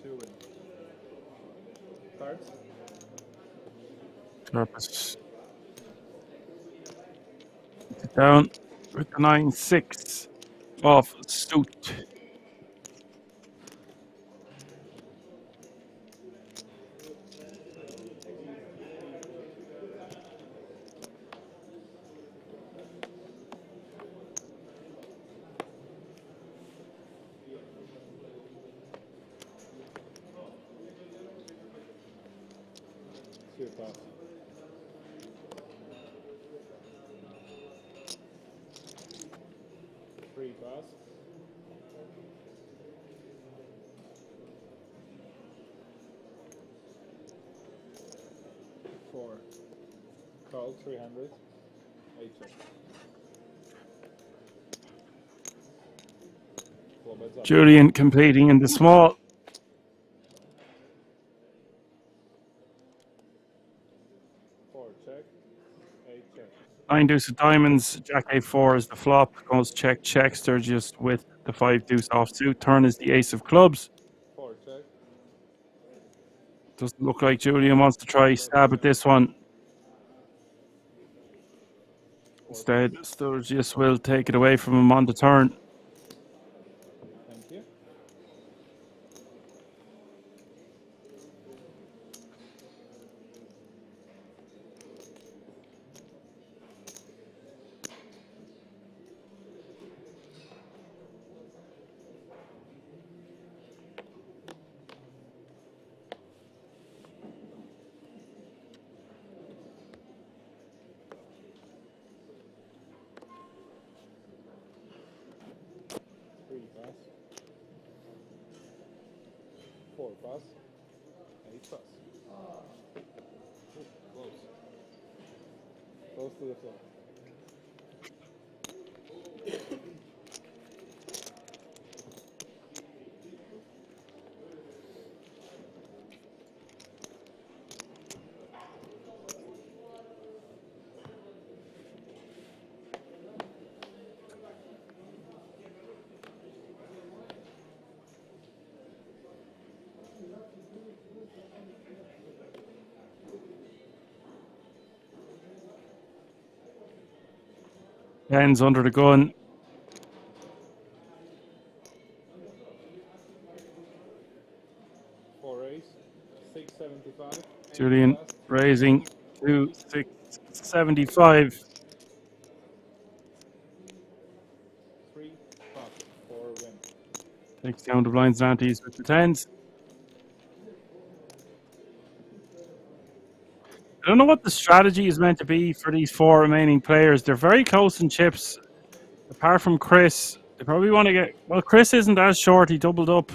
2 win. Cards. Purpose down with the 9-6 off suit. Pass. 3 pass. 4 call 300. 8 check. Club heads up. Julian completing in the small. 4 check. 8 check. 9 deuce of diamonds, Jack A4 is the flop, goes check, check, Sturges with the 5 deuce offsuit, turn is the ace of clubs. 4 check. Doesn't look like Julian wants to try stab at this one. Instead, Sturges will take it away from him on the turn. Thank you. Pass. 4 pass. 8 pass. Ooh, close. Close to the floor. Hands under the gun. Four raise, 675. Julian raising to 675. 3 pass, 4 win. Takes down the blinds and antes with the tens. I don't know what the strategy is meant to be for these four remaining players. They're very close in chips. Apart from Chris, they probably want to get... Well, Chris isn't as short. He doubled up.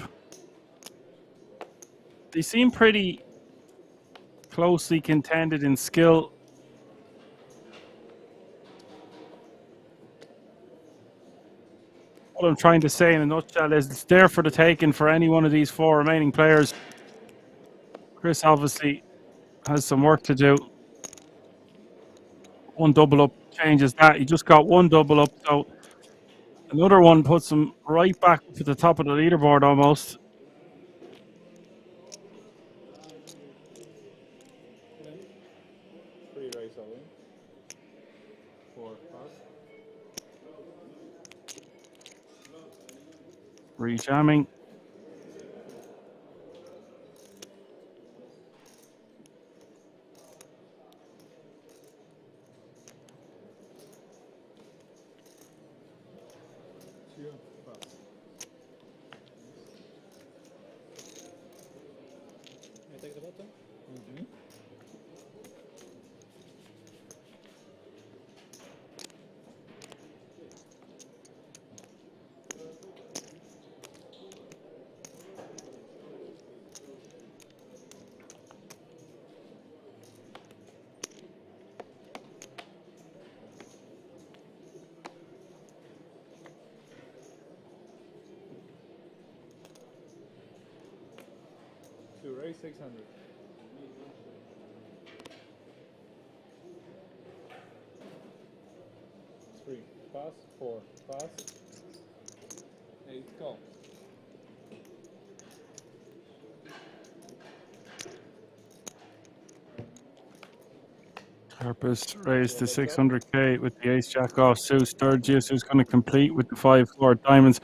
They seem pretty closely contended in skill. What I'm trying to say in a nutshell is it's there for the taking for any one of these four remaining players. Chris obviously has some work to do. One double up changes that. He just got one double up, so another one puts him right back to the top of the leaderboard almost. Three raise all in. 4 pass. Rejamming. I take the bottom? Mm-hmm. Two raise 600. 3 pass, 4 pass, 8 call. Purpose raised to 600k with the ace jack off suit. Sturges, who's going to complete with the 5-4 diamonds.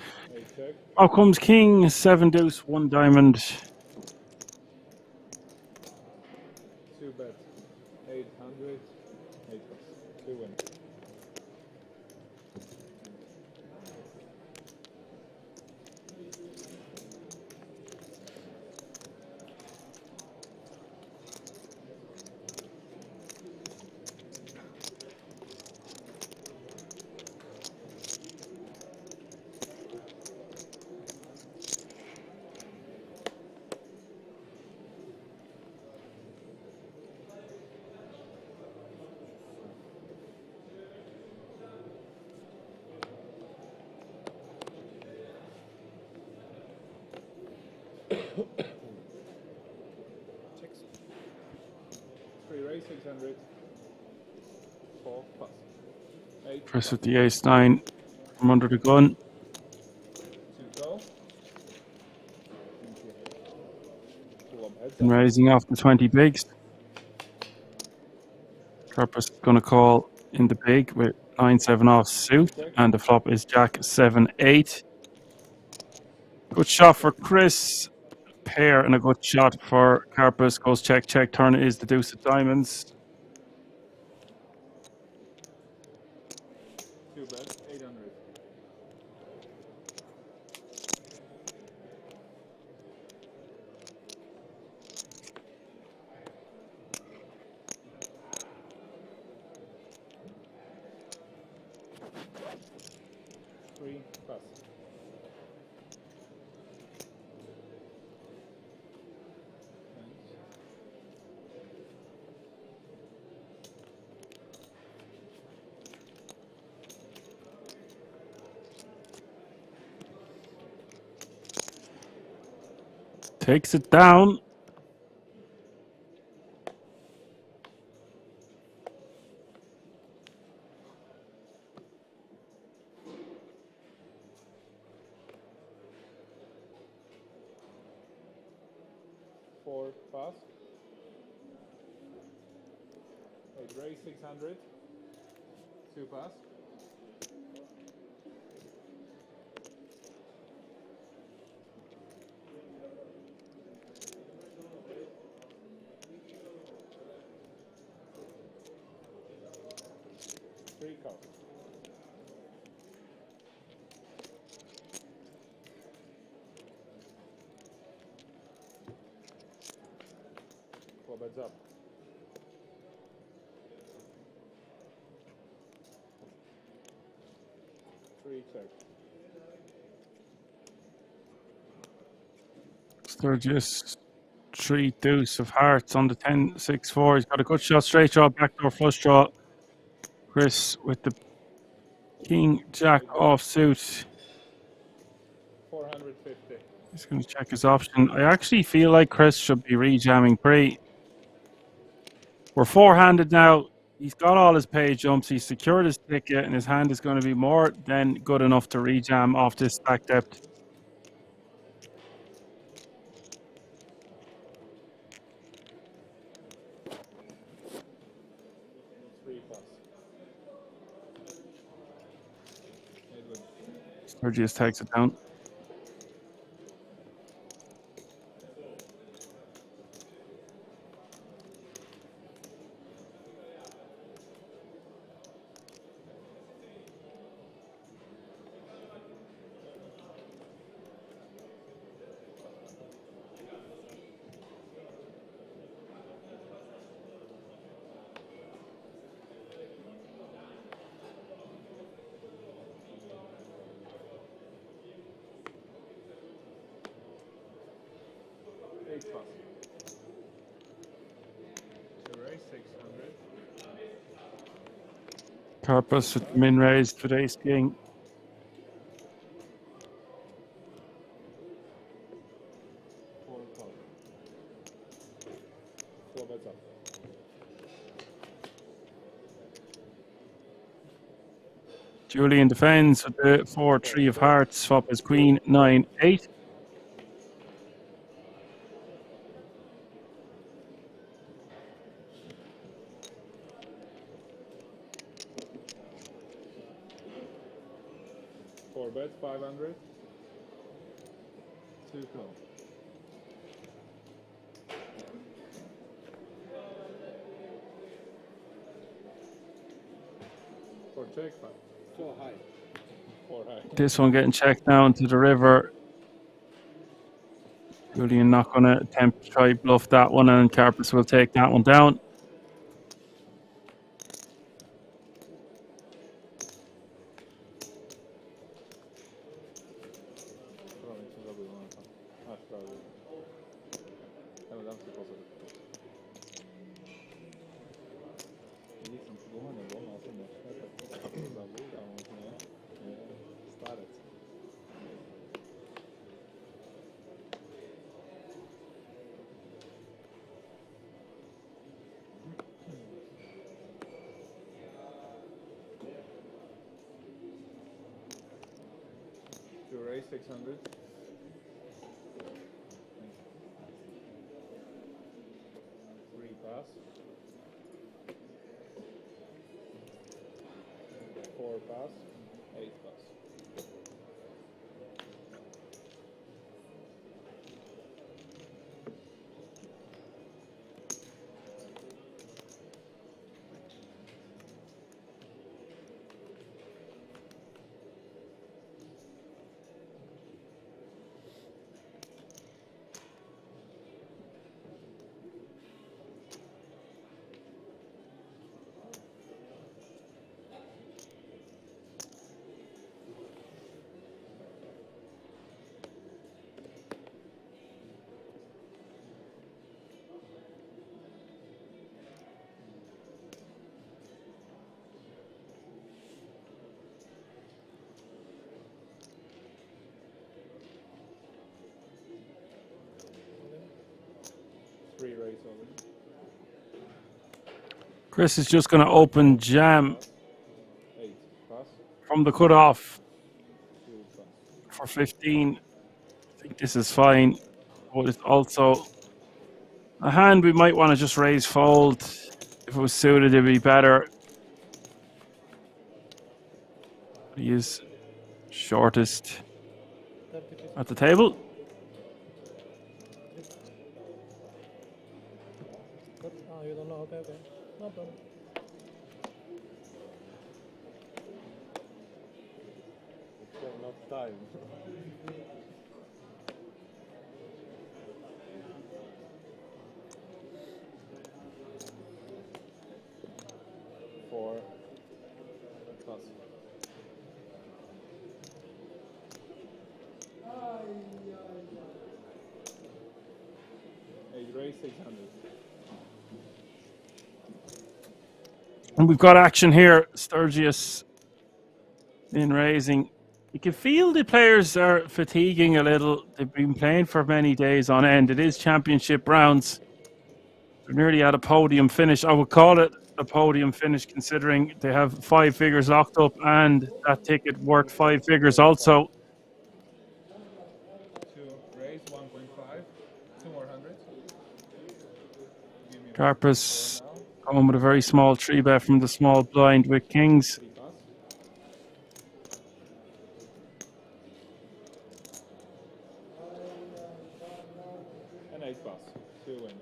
Out comes king, 7 deuce, 1 diamond. 2 bets, 800, 8 pass, 2 win. Checks. 3 raise 600, 4 pass, 8 Chris with the ace 9 from under the gun. 2 call. Pull up heads And up. raising off the 20 bigs. Purpose is going to call in the big with 9-7 off suit. And the flop is jack 7-8. Good shot for Chris. Pair and a good shot for Carpus. Goes check, check. Turn is the deuce of diamonds. 2 bets, 800. Three pass. Takes it down. Four pass. 8 raise 600. 2 pass. 3 calls. Four bets up. Three check. Sturges, 3 deuce of hearts on the 10-6-4. He's got a good shot, straight draw, backdoor flush draw. Chris with the king jack offsuit. 450. He's going to check his option. I actually feel like Chris should be rejamming pre. We're four-handed now. He's got all his pay jumps. He's secured his ticket, and his hand is going to be more than good enough to rejam off this stack depth. Sturges takes it down. Carpus with min raised for ace king. Four bets up. Julian defends with the 4-3 of hearts. Swap his queen 9-8. Four bets, 500. 2 call. Four check, 5. 4 high. 4 high. This one getting checked down to the river. Julian not going to attempt to try bluff that one, and Carpus will take that one down. Raise 600. 3 pass. 4 pass. 8 pass. Chris is just going to open jam from the cutoff for 15. I think this is fine, but it's also a hand we might want to just raise fold. If it was suited, it'd be better. He is shortest at the table. Oh, you don't know? Okay, okay. No problem. So not time. Four. Plus. Raise 600. And we've got action here. Sturges in raising. You can feel the players are fatiguing a little. They've been playing for many days on end. It is championship rounds. They're nearly at a podium finish. I would call it a podium finish considering they have 5 figures locked up and that ticket worth 5 figures also. To raise 1.5, 2 more hundreds. Carpus coming with a very small 3-bet from the small blind with kings. And 8 plus. 2 win.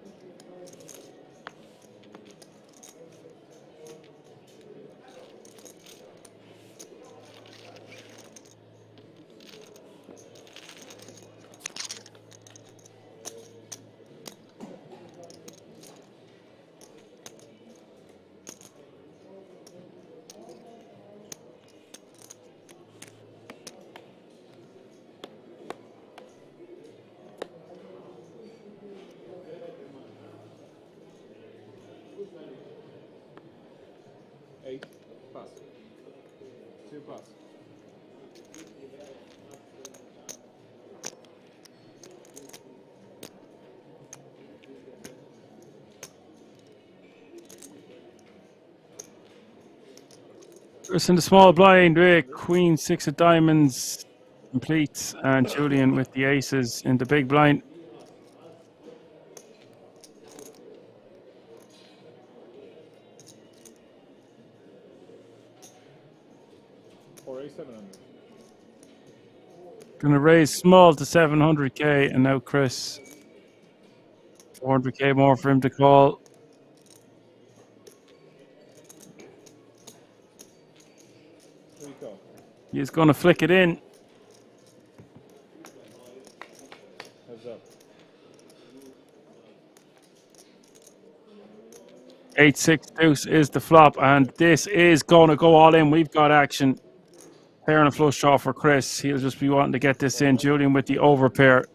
Plus. 2 plus. Chris in the small blind with Queen 6 of diamonds completes and Julian with the aces in the big blind. Going to raise small to 700k, and now Chris 400k more for him to call. He's going to flick it in. Heads up. 8-6 deuce is the flop, and this is going to go all in. We've got action. Pair and a flush draw for Chris. He'll just be wanting to get this in. Julian with the over pair.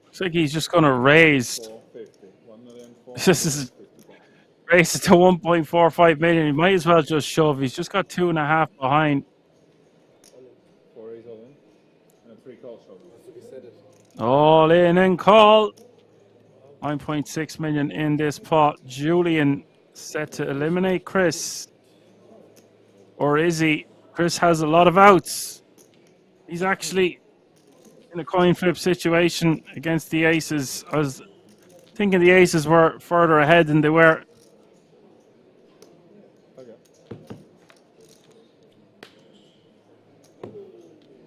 Looks like he's just going to raise. This is raise it to 1.45 million. He might as well just shove. He's just got 2.5 behind. 4 raise all in. And 3 call shove. All in and call. 9.6 million in this pot. Julian set to eliminate Chris. Or is he? Chris has a lot of outs. He's actually in a coin flip situation against the aces. I was thinking the aces were further ahead than they were. Okay.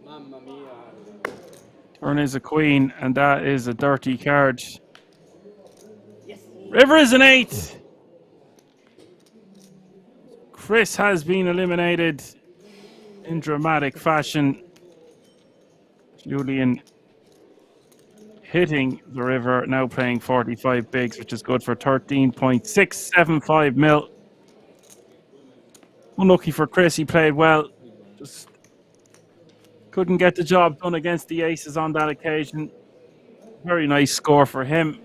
Mamma mia. Turn is a queen, and that is a dirty card. Yes. River is an 8. Chris has been eliminated in dramatic fashion. Julian hitting the river, now playing 45 bigs, which is good for 13.675 mil. Unlucky for Chris, he played well. Just couldn't get the job done against the aces on that occasion. Very nice score for him.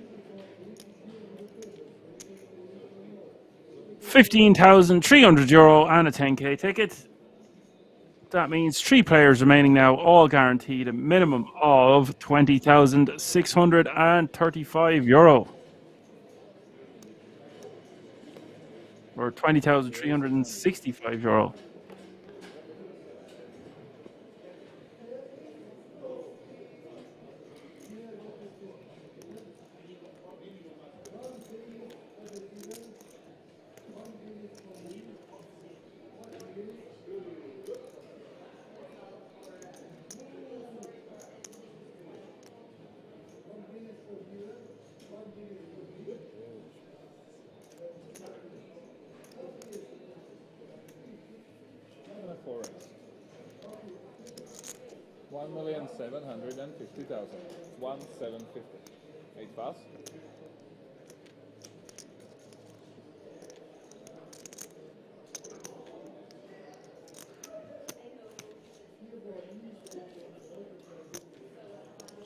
15,300 euro and a 10k ticket. That means 3 players remaining now, all guaranteed a minimum of 20,635 euro. Or 20,365 euro. 1,750,000. 1,750. 8 pass.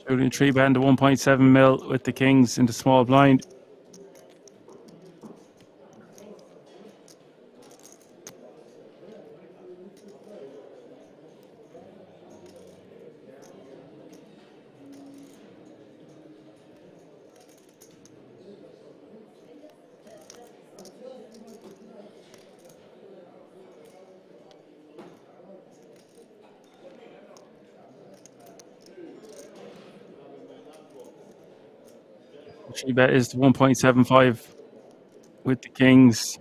Julian three betting to 1.7 mil with the kings into small blind. Three bet is to 1.75 with the kings.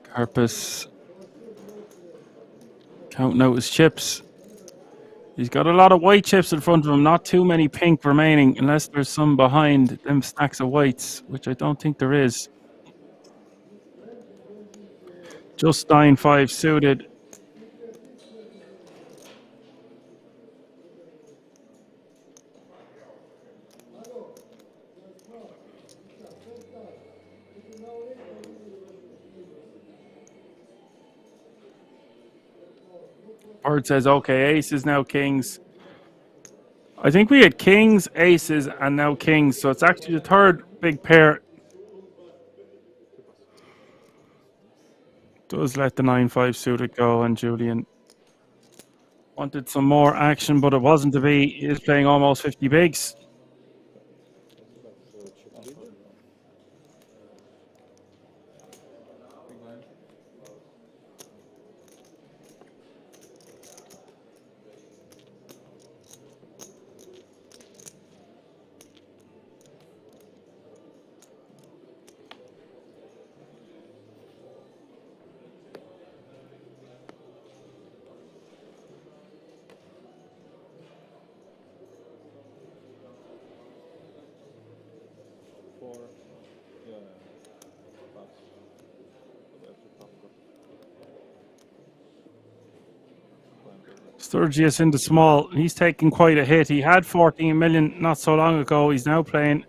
Carpus counting out his chips. He's got a lot of white chips in front of him, not too many pink remaining, unless there's some behind them stacks of whites, which I don't think there is. Just 9-5 suited. Bird says, okay, aces, now kings. I think we had kings, aces, and now kings. So it's actually the third big pair. Does let the 9-5 suited go, and Julian wanted some more action, but it wasn't to be. He is playing almost 50 bigs. Sturges into small. He's taking quite a hit. He had 14 million not so long ago. He's now playing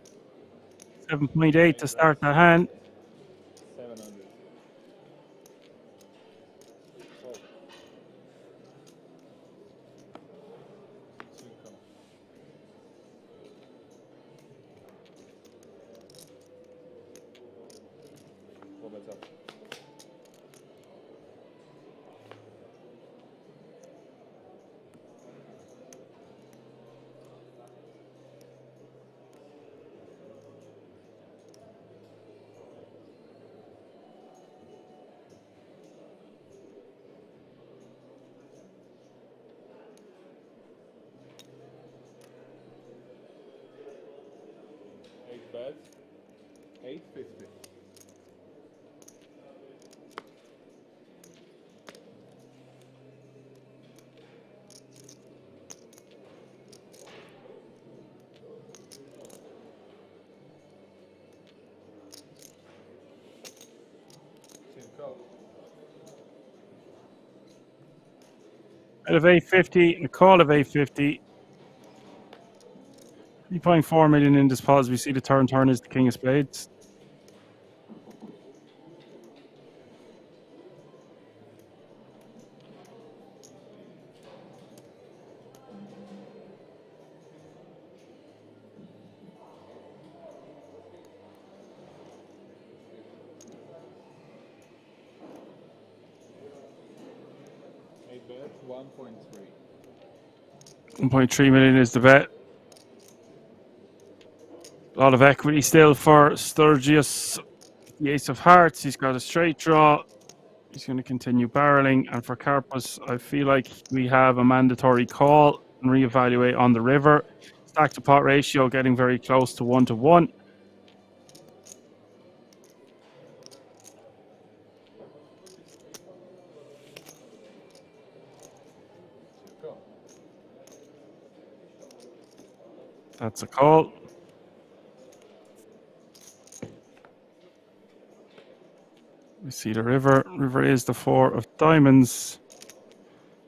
7.8 to start the hand. 700. What bets up? Bet 850. Out of 850 and a call of 850. 3.4 million in this pot as we see the turn is the king of spades. Bet 1.3. 1.3 million is the bet. A lot of equity still for Sturges. The ace of hearts. He's got a straight draw. He's going to continue barreling. And for Carpus, I feel like we have a mandatory call and reevaluate on the river. Stack to pot ratio getting very close to 1-1. That's a call. We see the river. River is the 4 of diamonds.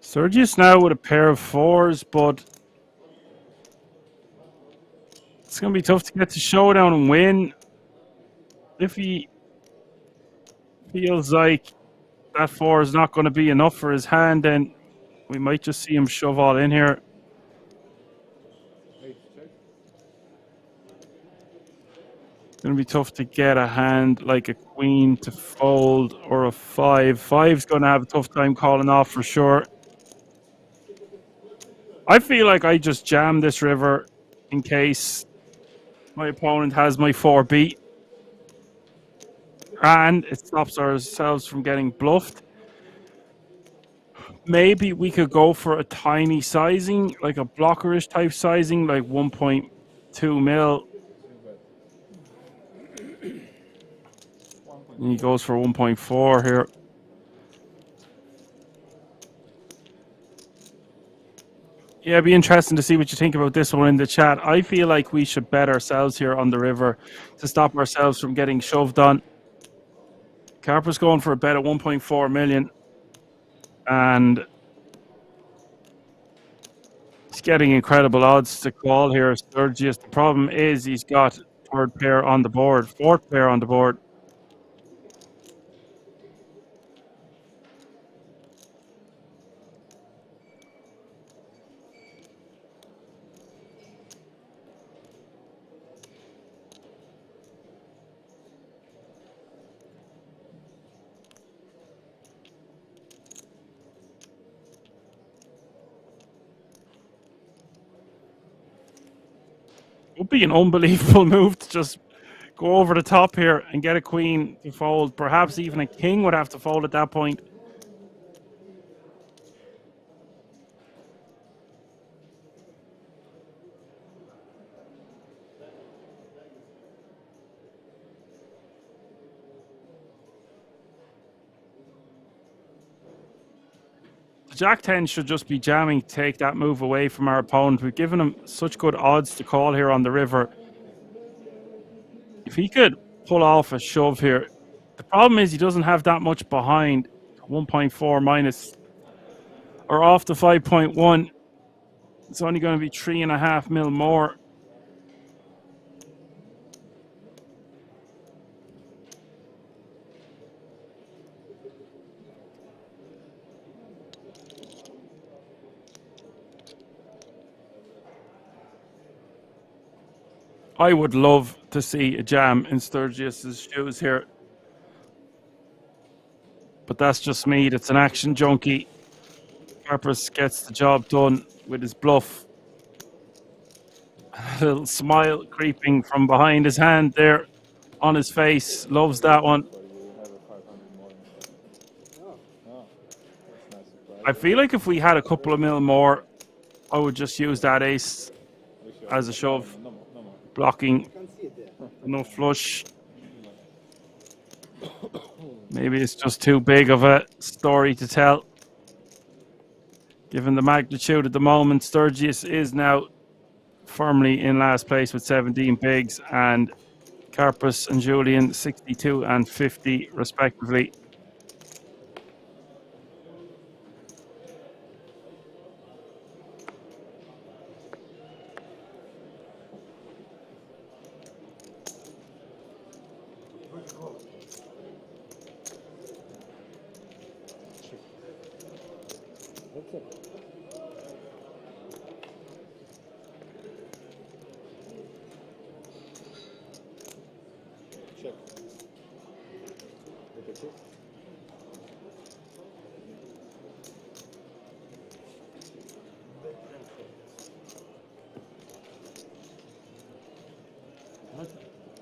Sturges now with a pair of fours, but it's going to be tough to get to showdown and win. If he feels like that four is not going to be enough for his hand, then we might just see him shove all in here. It's going to be tough to get a hand like a queen to fold or a five. Five's going to have a tough time calling off for sure. I feel like I just jam this river in case my opponent has my 4 beat. And it stops ourselves from getting bluffed. Maybe we could go for a tiny sizing, like a blockerish type sizing, like 1.2 mil. And he goes for 1.4 here. Yeah, it'd be interesting to see what you think about this one in the chat. I feel like we should bet ourselves here on the river to stop ourselves from getting shoved on. Carper's going for a bet at 1.4 million. And he's getting incredible odds to call here. Sturges. The problem is he's got third pair on the board, fourth pair on the board. It would be an unbelievable move to just go over the top here and get a queen to fold. Perhaps even a king would have to fold at that point. Jack 10 should just be jamming to take that move away from our opponent. We've given him such good odds to call here on the river. If he could pull off a shove here, the problem is he doesn't have that much behind. 1.4 minus or off the 5.1. It's only going to be 3.5 mil more. I would love to see a jam in Sturges' shoes here. But that's just me. That's an action junkie. Carpus gets the job done with his bluff. A little smile creeping from behind his hand there on his face. Loves that one. I feel like if we had a couple of mil more, I would just use that ace as a shove. Blocking, no flush. Maybe it's just too big of a story to tell. Given the magnitude at the moment, Sturges is now firmly in last place with 17 bigs, and Carpus and Julian 62 and 50 respectively.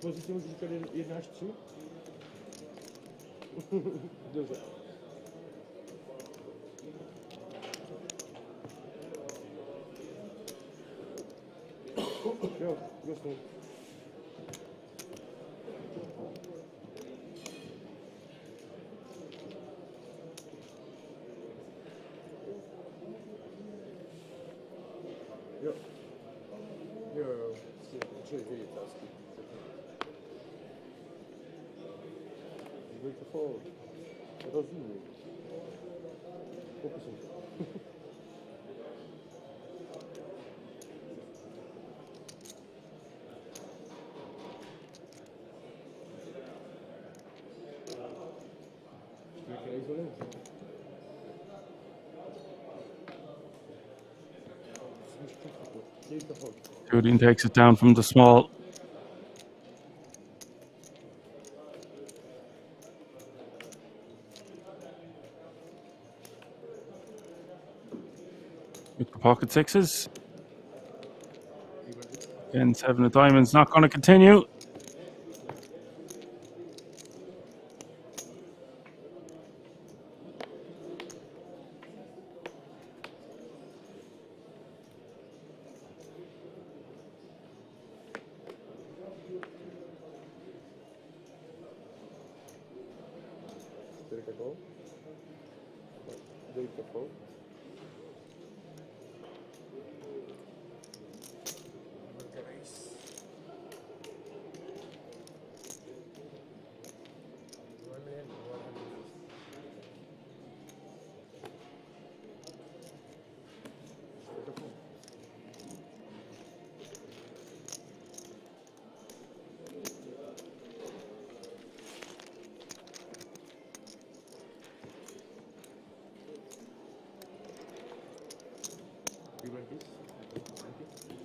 Pozisyonu yukarı yerini açtı. Dobrze. Yok, göster. Yok. Yok, şey değil aslında. Beautiful. It doesn't move. Focus on it. Julian takes it down from the small. With the pocket sixes. Again, 7 of diamonds, not going to continue.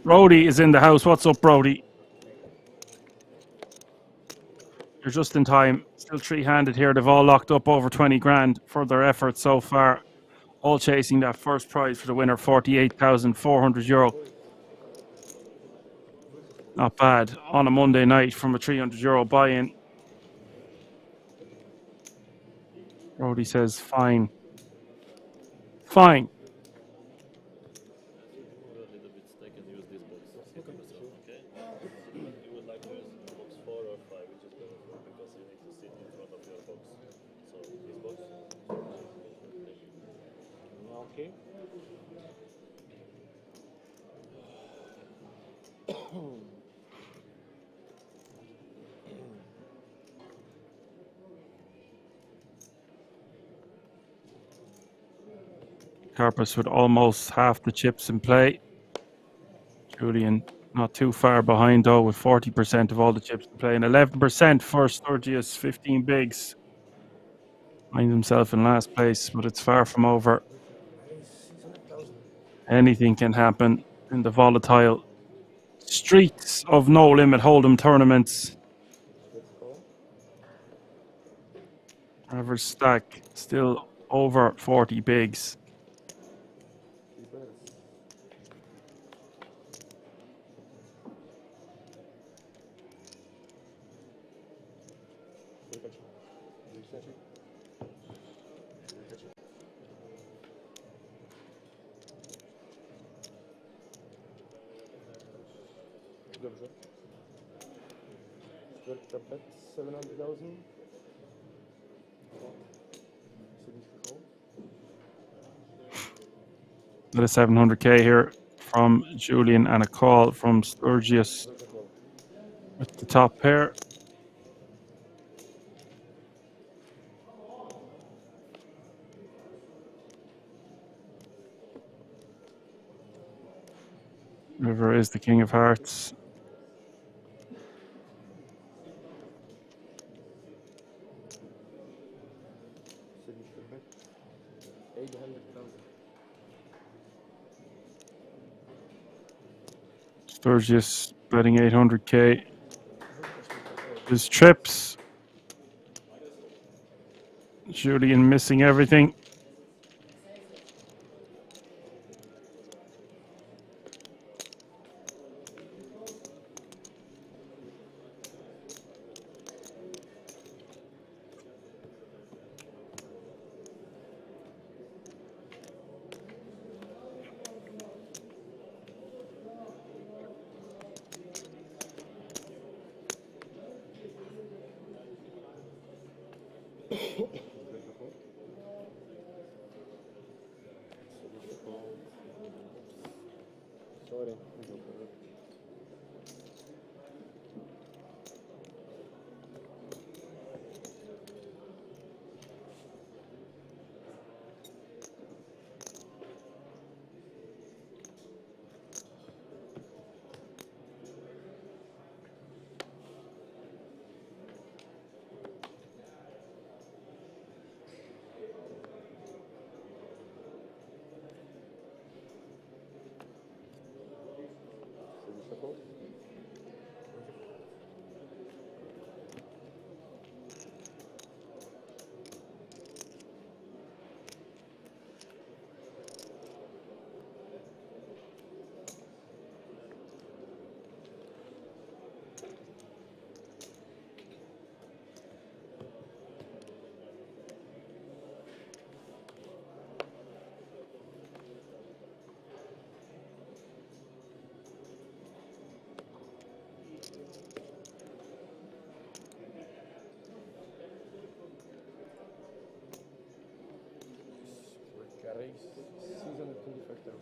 Brody is in the house. What's up, Brody? You're just in time. Still three-handed here. They've all locked up over 20 grand for their efforts so far. All chasing that first prize for the winner, 48,400 euro. Not bad on a Monday night from a 300 euro buy-in. Brody says, fine. Fine. Okay. Carpus with almost half the chips in play. Julian not too far behind though, with 40% of all the chips in play and 11% for Sturges, 15 bigs. Finds himself in last place, but it's far from over. Anything can happen in the volatile streets of no limit hold'em tournaments. Average stack still over 40 bigs. Dobrze. Czwarta bet, 700,000. Got a 700k here from Julian and a call from Sturges with the top pair. River is the king of hearts. Sturges betting 800k. His trips. Julian missing everything. Sorry. raise 625,000.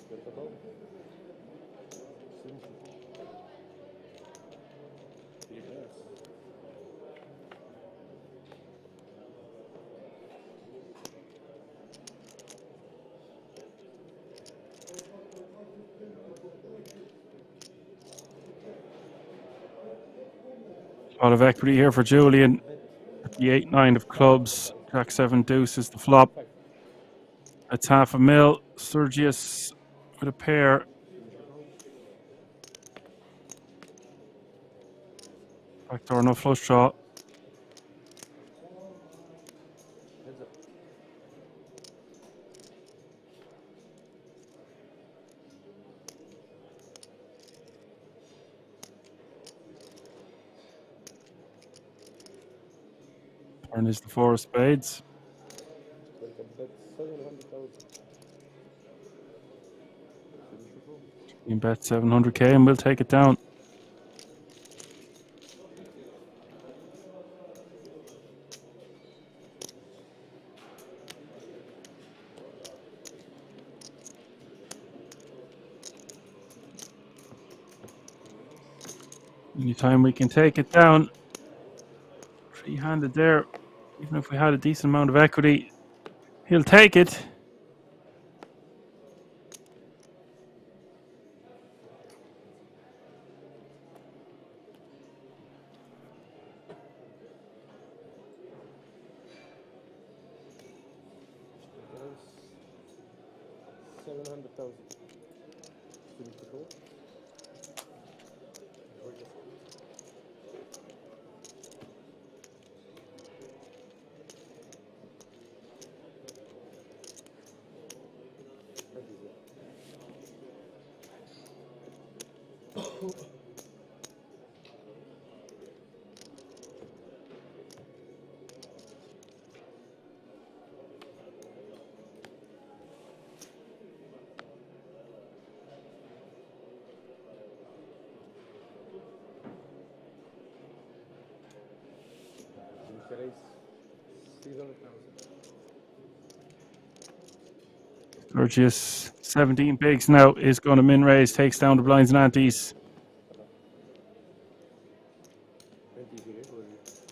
Your total? 70. Yes. A lot of equity here for Julian. The 8-9 of clubs. Jack 7 deuce is the flop. That's half a mil. Sturges with a pair. Backdoor, no flush draw. Heads up. Turn is the 4 of spades. Welcome. Bet 700,000. You can bet 700k and we'll take it down. Anytime we can take it down. Free-handed there. Even if we had a decent amount of equity, he'll take it. Raise 700,000. Finish the call. Raise 600,000. Sturges, 17 bigs now, is going to min raise, takes down the blinds and antes. 20 here, or raise 625,000.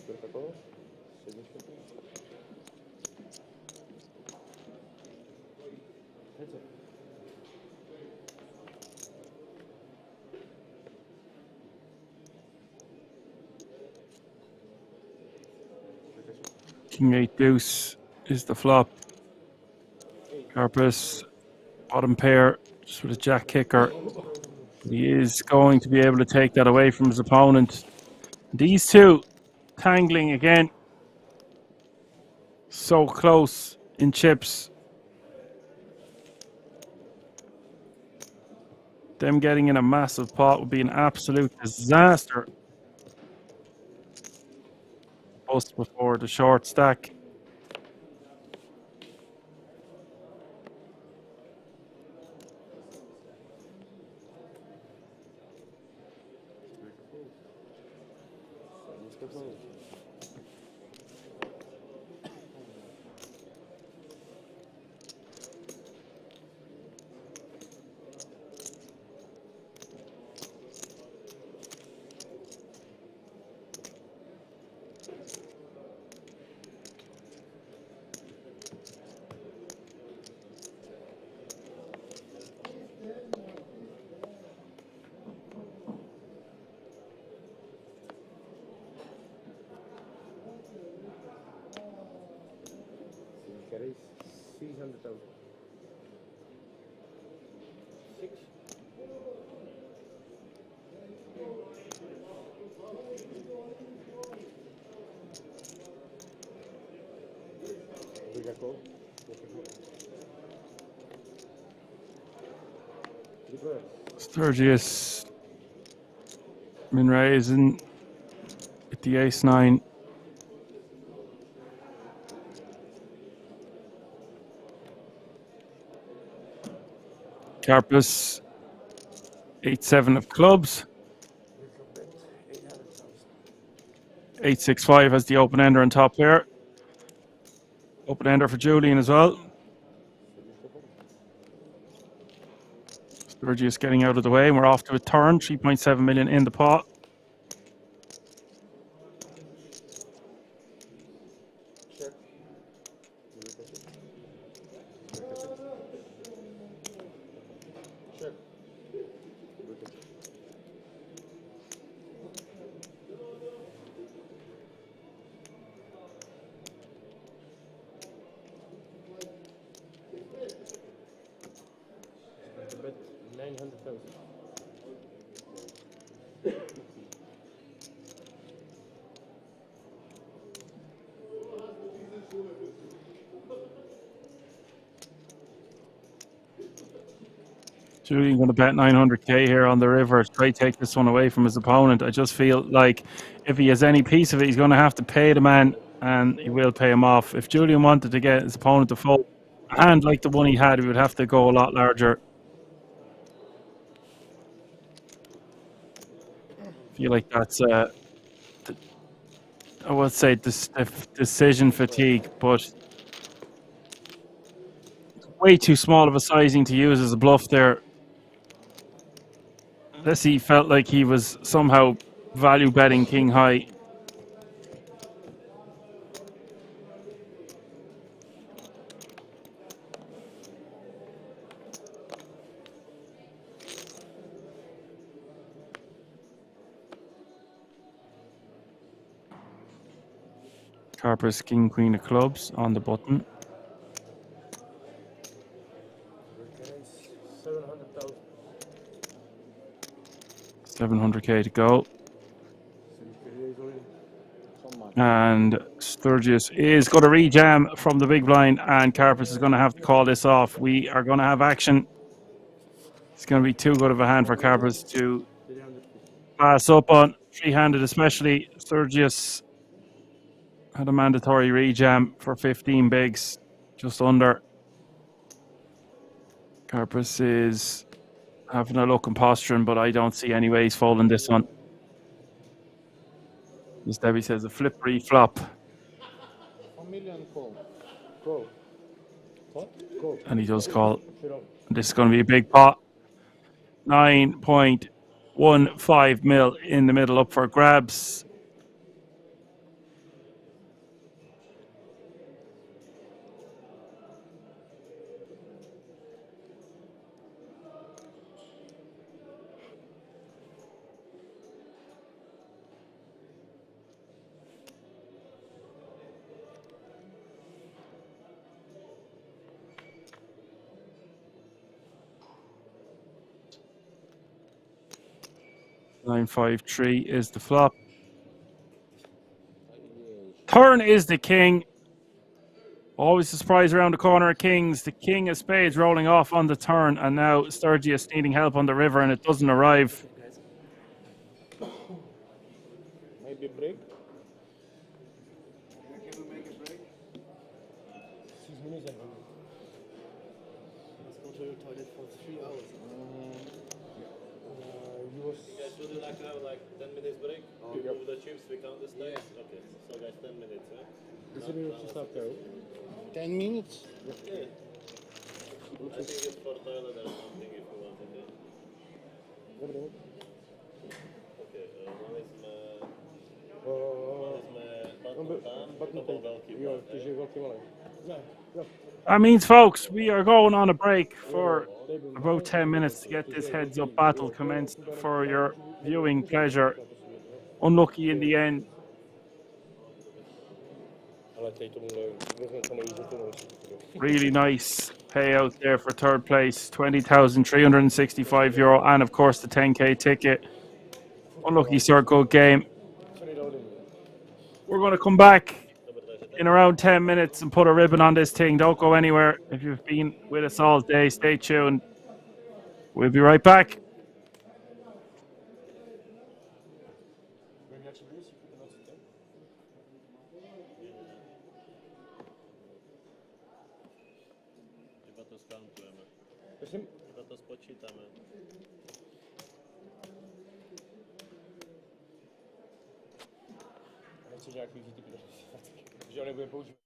Your total? 750. Heads up. King 8 deuce is the flop. Carpus, bottom pair, just with a jack kicker. He is going to be able to take that away from his opponent. These two tangling again. So close in chips. Them getting in a massive pot would be an absolute disaster. Bust before the short stack. Raise 600,000. 6. Sturges min raising at the ace-9. Carpus 8-7 of clubs. 8-6-5 has the open ender on top here. Open ender for Julian as well. Sturges getting out of the way, and we're off to a turn. 3.7 million in the pot. Bet 900,000. Julian going to bet 900k here on the river. Try to take this one away from his opponent. I just feel like if he has any piece of it, he's going to have to pay the man, and he will pay him off. If Julian wanted to get his opponent to fold, and like the one he had, he would have to go a lot larger. I feel like that's I would say decision fatigue, but way too small of a sizing to use as a bluff there. Unless he felt like he was somehow value betting king high. Carpus king queen of clubs on the button. 700,000. 700k to go. And Sturges is going to rejam from the big blind, and Carpus is going to have to call this off. We are going to have action. It's going to be too good of a hand for Carpus to pass up on, three-handed especially. Sturges had a mandatory rejam for 15 bigs, just under. Carpus is having a look and posturing, but I don't see any way he's folding this one. As Debbie says, a flippery flop. 1 million call. Call. Call. And he does call. This is going to be a big pot. 9.15 mil in the middle up for grabs. $9.53 is the flop. Turn is the king. Always a surprise around the corner of kings. The king of spades rolling off on the turn, and now Sturges needing help on the river, and it doesn't arrive. Maybe break. Can we make a break? 6 minutes and let's go to your toilet for 3 hours. You guys would you like to have like 10 minutes break? You move the chips, we count the stacks? Yeah. Okay, so guys 10 minutes, yeah? 10 minutes? Yeah. I think it's for toilet or something if you want, okay? Okay, one is button tam, That means, folks, we are going on a break for about 10 minutes to get this heads-up battle commenced for your viewing pleasure. Unlucky in the end. Really nice payout there for third place. €20,365, and of course the 10k ticket. Unlucky circle game. We're going to come back in around 10 minutes and put a ribbon on this thing. Don't go anywhere. If you've been with us all day, stay tuned. We'll be right back. Iba to skantujeme. Iba to spočítame. Nechceš nějaký vtipy, že ho nebudeme používat.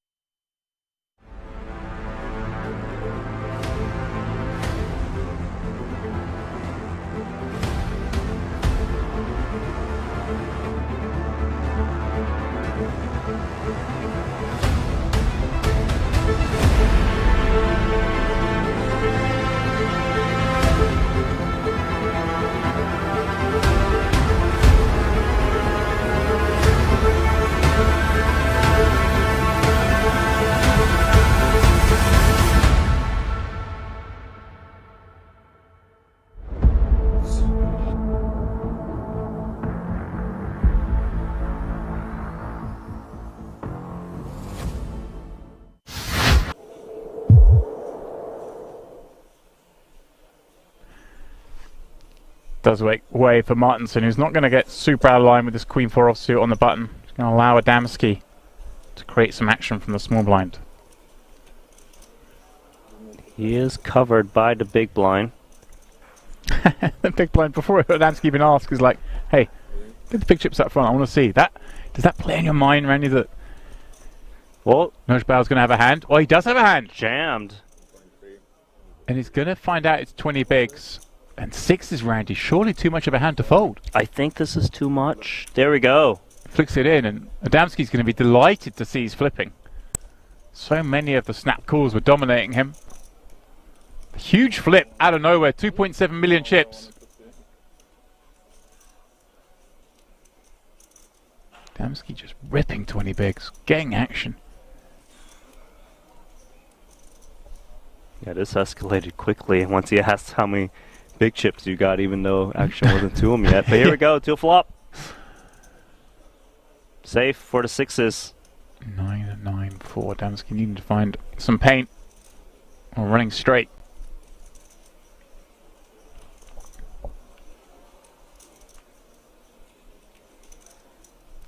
Does make way for Martinson, who's not going to get super out of line with this Queen 4 offsuit on the button. He's going to allow Adamski to create some action from the small blind. He is covered by the big blind. The big blind, before Adamski even asks, is like, hey, get the big chips up front, I want to see. That. Does that play in your mind, Randy, that well, Nojbal's going to have a hand? Oh, he does have a hand! Jammed. And he's going to find out it's 20 bigs. And 6 is Randy. Surely too much of a hand to fold. I think this is too much. There we go. Flicks it in, and Adamski's going to be delighted to see he's flipping. So many of the snap calls were dominating him. A huge flip out of nowhere. 2.7 million chips. Adamski just ripping 20 bigs. Getting action. Yeah, this escalated quickly once he asked how many big chips you got, even though action wasn't to him yet. But here we go, to a flop. Safe for the 6s. 9-9-4. Adamski needing to find some paint. Or running straight.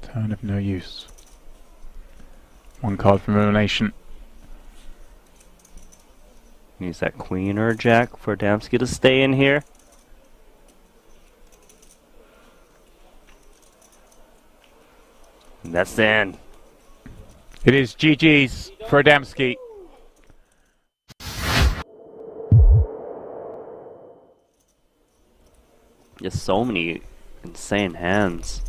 Turn of no use. One card from elimination. Use that queen or jack for Adamski to stay in here. And that's the end. It is GG's for Adamski. Just so many insane hands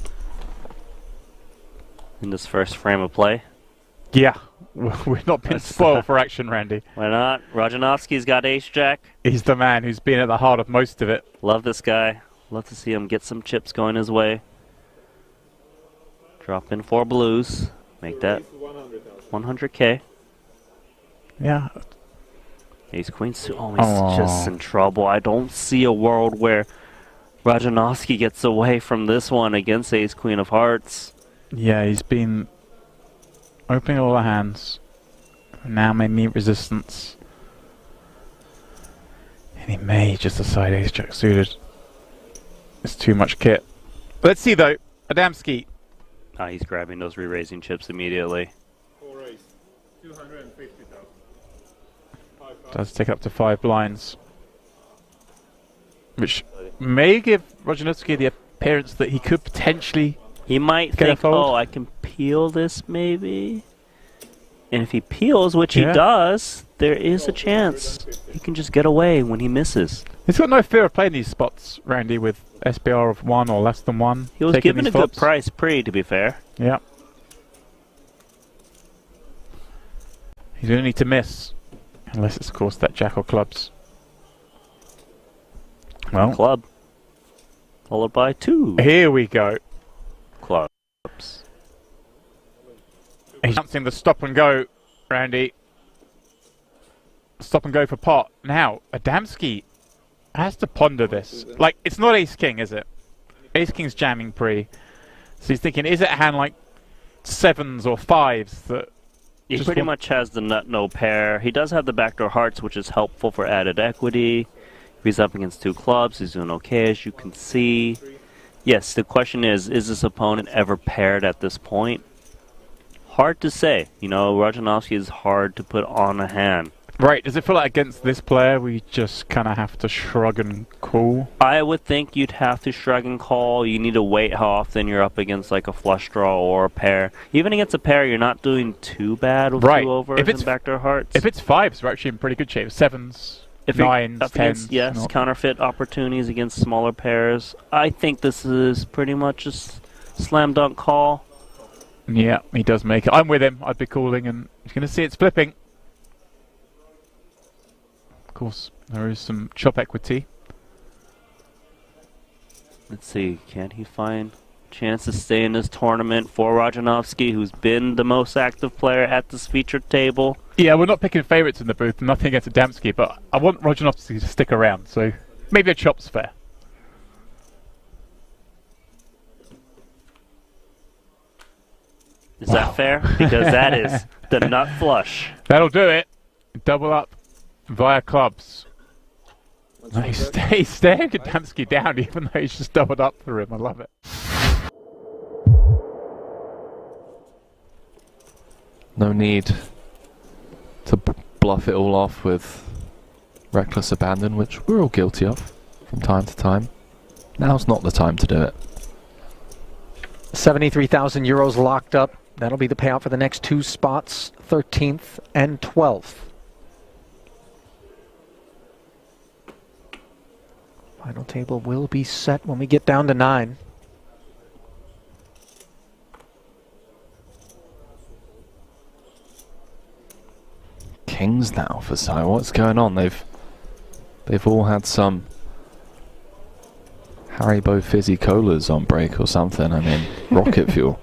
in this first frame of play. Yeah, we've not been spoiled for action, Randy. Why not? Rajanovski's got ace-jack. He's the man who's been at the heart of most of it. Love this guy. Love to see him get some chips going his way. Drop in 4 blues. Make that 100K. Yeah. Ace queen suit. Oh, he's just in trouble. I don't see a world where Rajanovski gets away from this one against ace queen of hearts. Yeah, he's been opening all the hands. Now may meet resistance. And he may just decide ace jack suited. It's too much kit. Let's see though. Adamski. Ah, he's grabbing those re-raising chips immediately. 4 ace. 250,000. Does take up to 5 blinds. Which may give Rajanovski the appearance that he could potentially He might get think, a fold. oh, I can peel this maybe. And if he peels, which he does, there is a chance he can just get away when he misses. He's got no fear of playing these spots, Randy, with SBR of 1 or less than 1. He was given a good price pre, to be fair. Yeah. He's going to need to miss. Unless it's, of course, that jack or clubs. Well. Club. Followed by 2. Here we go. Clubs. He's announcing the stop and go, Randy. Stop and go for pot. Now, Adamski has to ponder this. Like, it's not ace-king, is it? Ace-king's jamming pre. So he's thinking, is it a hand like 7s or 5s that He Just pretty one- much has the nut no pair. He does have the backdoor hearts, which is helpful for added equity. If he's up against 2 clubs, he's doing okay, as you can see. Yes, the question is this opponent ever paired at this point? Hard to say. You know, Rajanovsky is hard to put on a hand. Right, does it feel like against this player we just kind of have to shrug and call? I would think you'd have to shrug and call. You need to wait how often you're up against like a flush draw or a pair. Even against a pair, you're not doing too bad with 2 overs and backdoor hearts. If it's 5s, we're actually in pretty good shape. 7s, If you're 9s, up 10s. against, yes, not. counterfeit opportunities against smaller pairs. I think this is pretty much a slam dunk call. Yeah, he does make it. I'm with him. I'd be calling, and he's going to see it's flipping. Of course, there is some chop equity. Let's see, can he find a chance to stay in this tournament for Rajanovsky, who's been the most active player at this featured table? Yeah, we're not picking favourites in the booth, nothing against Adamski, but I want Rajanovsky to stick around, so maybe a chop's fair. Is that fair? Because that is the nut flush. That'll do it. Double up via clubs. Nice. He's staring Adamski down even though he's just doubled up for him. I love it. No need to bluff it all off with reckless abandon, which we're all guilty of from time to time. Now's not the time to do it. 73,000 euros locked up. That'll be the payout for the next 2 spots, 13th and 12th. Final table will be set when we get down to 9. Kings now for Sai. What's going on? They've all had some Haribo fizzy colas on break or something. I mean, rocket fuel.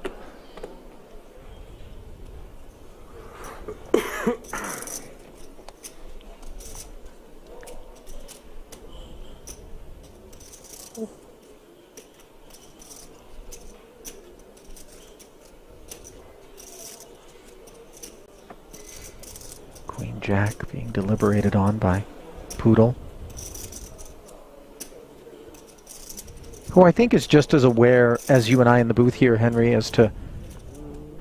Queen Jack being deliberated on by Poodle, who I think is just as aware as you and I in the booth here, Henry, as to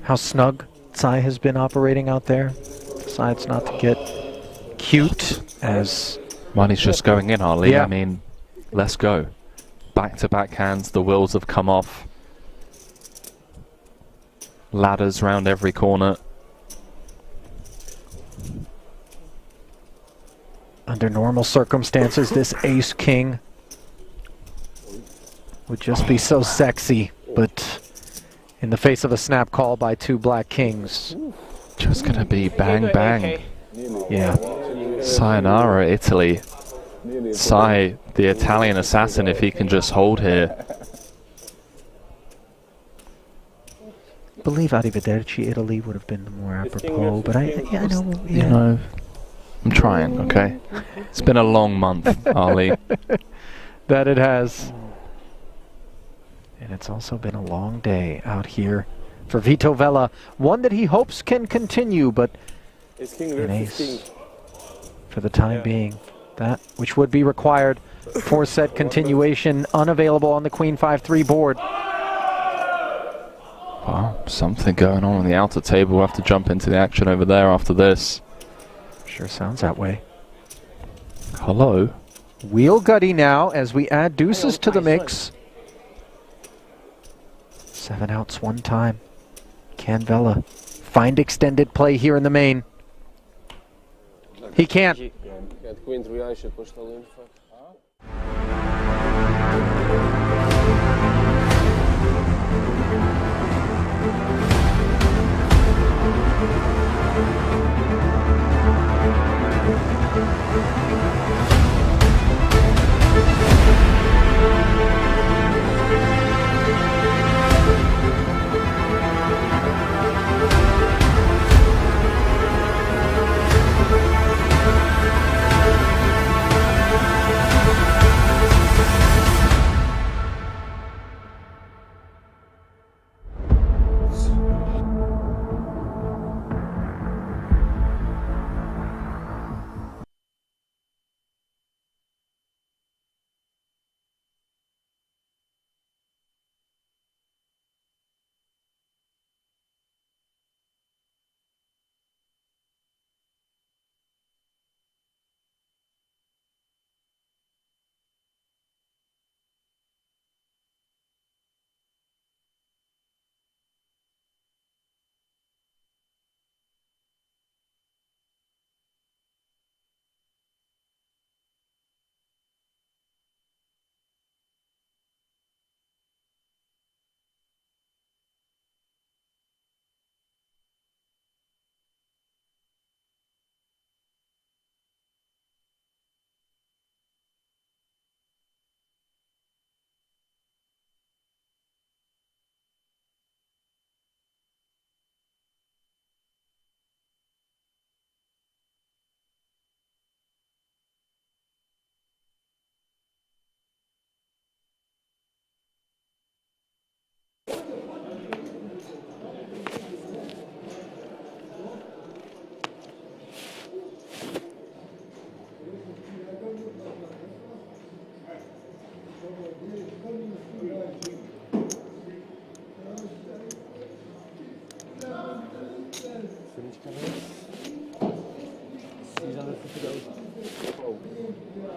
how snug Tsai has been operating out there. Decides not to get cute as... Money's just going in, Ali. Yeah. I mean, let's go. Back-to-back hands, the wheels have come off. Ladders round every corner. Under normal circumstances, this ace-king would just be so sexy, but in the face of a snap call by 2 black kings... Just gonna be bang bang. Yeah. Sayonara, Italy. Sai, the Italian assassin, if he can just hold here. I believe Arrivederci Italy would have been more apropos, but I know... You know, I'm trying, okay? It's been a long month, Ali. That it has. And it's also been a long day out here for Vito Vella. One that he hopes can continue, but an ace for the time being. That which would be required. 4-set continuation unavailable on the Queen 5-3 board. Well, something going on the outer table. We'll have to jump into the action over there after this. Sure sounds that way. Hello. Wheel gutty now as we add deuces to the mix. 7 outs one time. Can Vella find extended play here in the main? He can't. Queen 3 should push the limit. Looking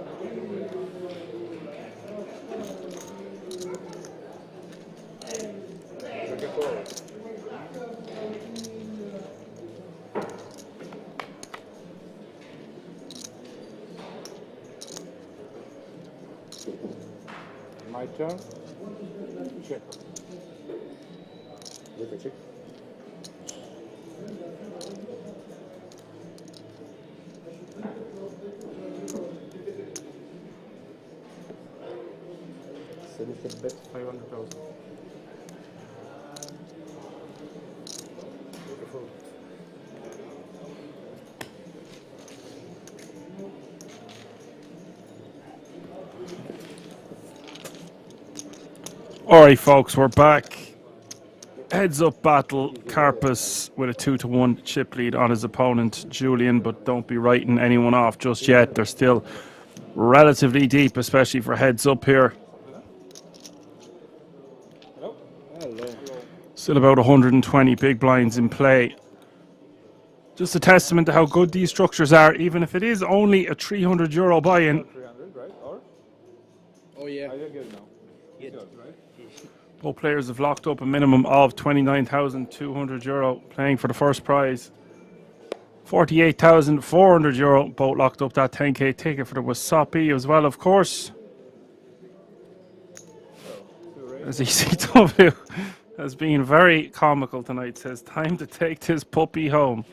forward. My turn. Check. Look at check. Send it to bet 500,000. Alright folks, we're back. Heads up battle, Carpus with a 2-1 chip lead on his opponent, Julian, but don't be writing anyone off just yet. They're still relatively deep, especially for heads up here. Still about 120 big blinds in play. Just a testament to how good these structures are, even if it is only a €300 buy-in. 300, right? Or? Oh yeah. I didn't get it now. It's yours, right? Both players have locked up a minimum of €29,200 playing for the first prize. €48,400 both locked up that 10k ticket for the WSOP as well, of course. As ECW has been very comical tonight, says time to take this puppy home.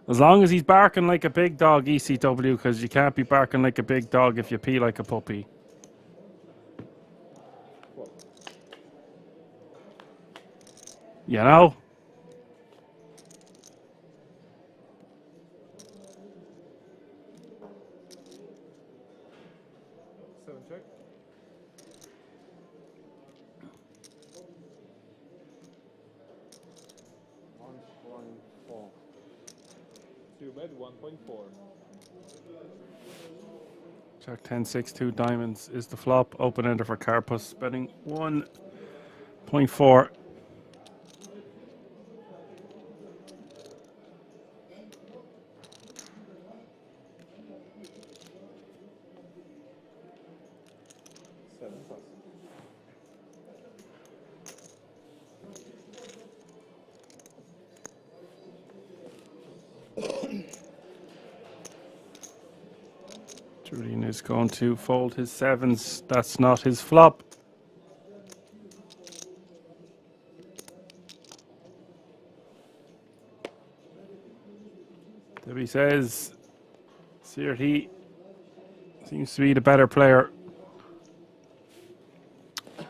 As long as he's barking like a big dog, ECW, because you can't be barking like a big dog if you pee like a puppy. You know? Seven check. So you bet 1.4. Jack 10-6-2 diamonds is the flop. Open ender for Carpus, betting 1.4. Julian is going to fold his sevens. That's not his flop. Debbie says, Sir, he seems to be the better player.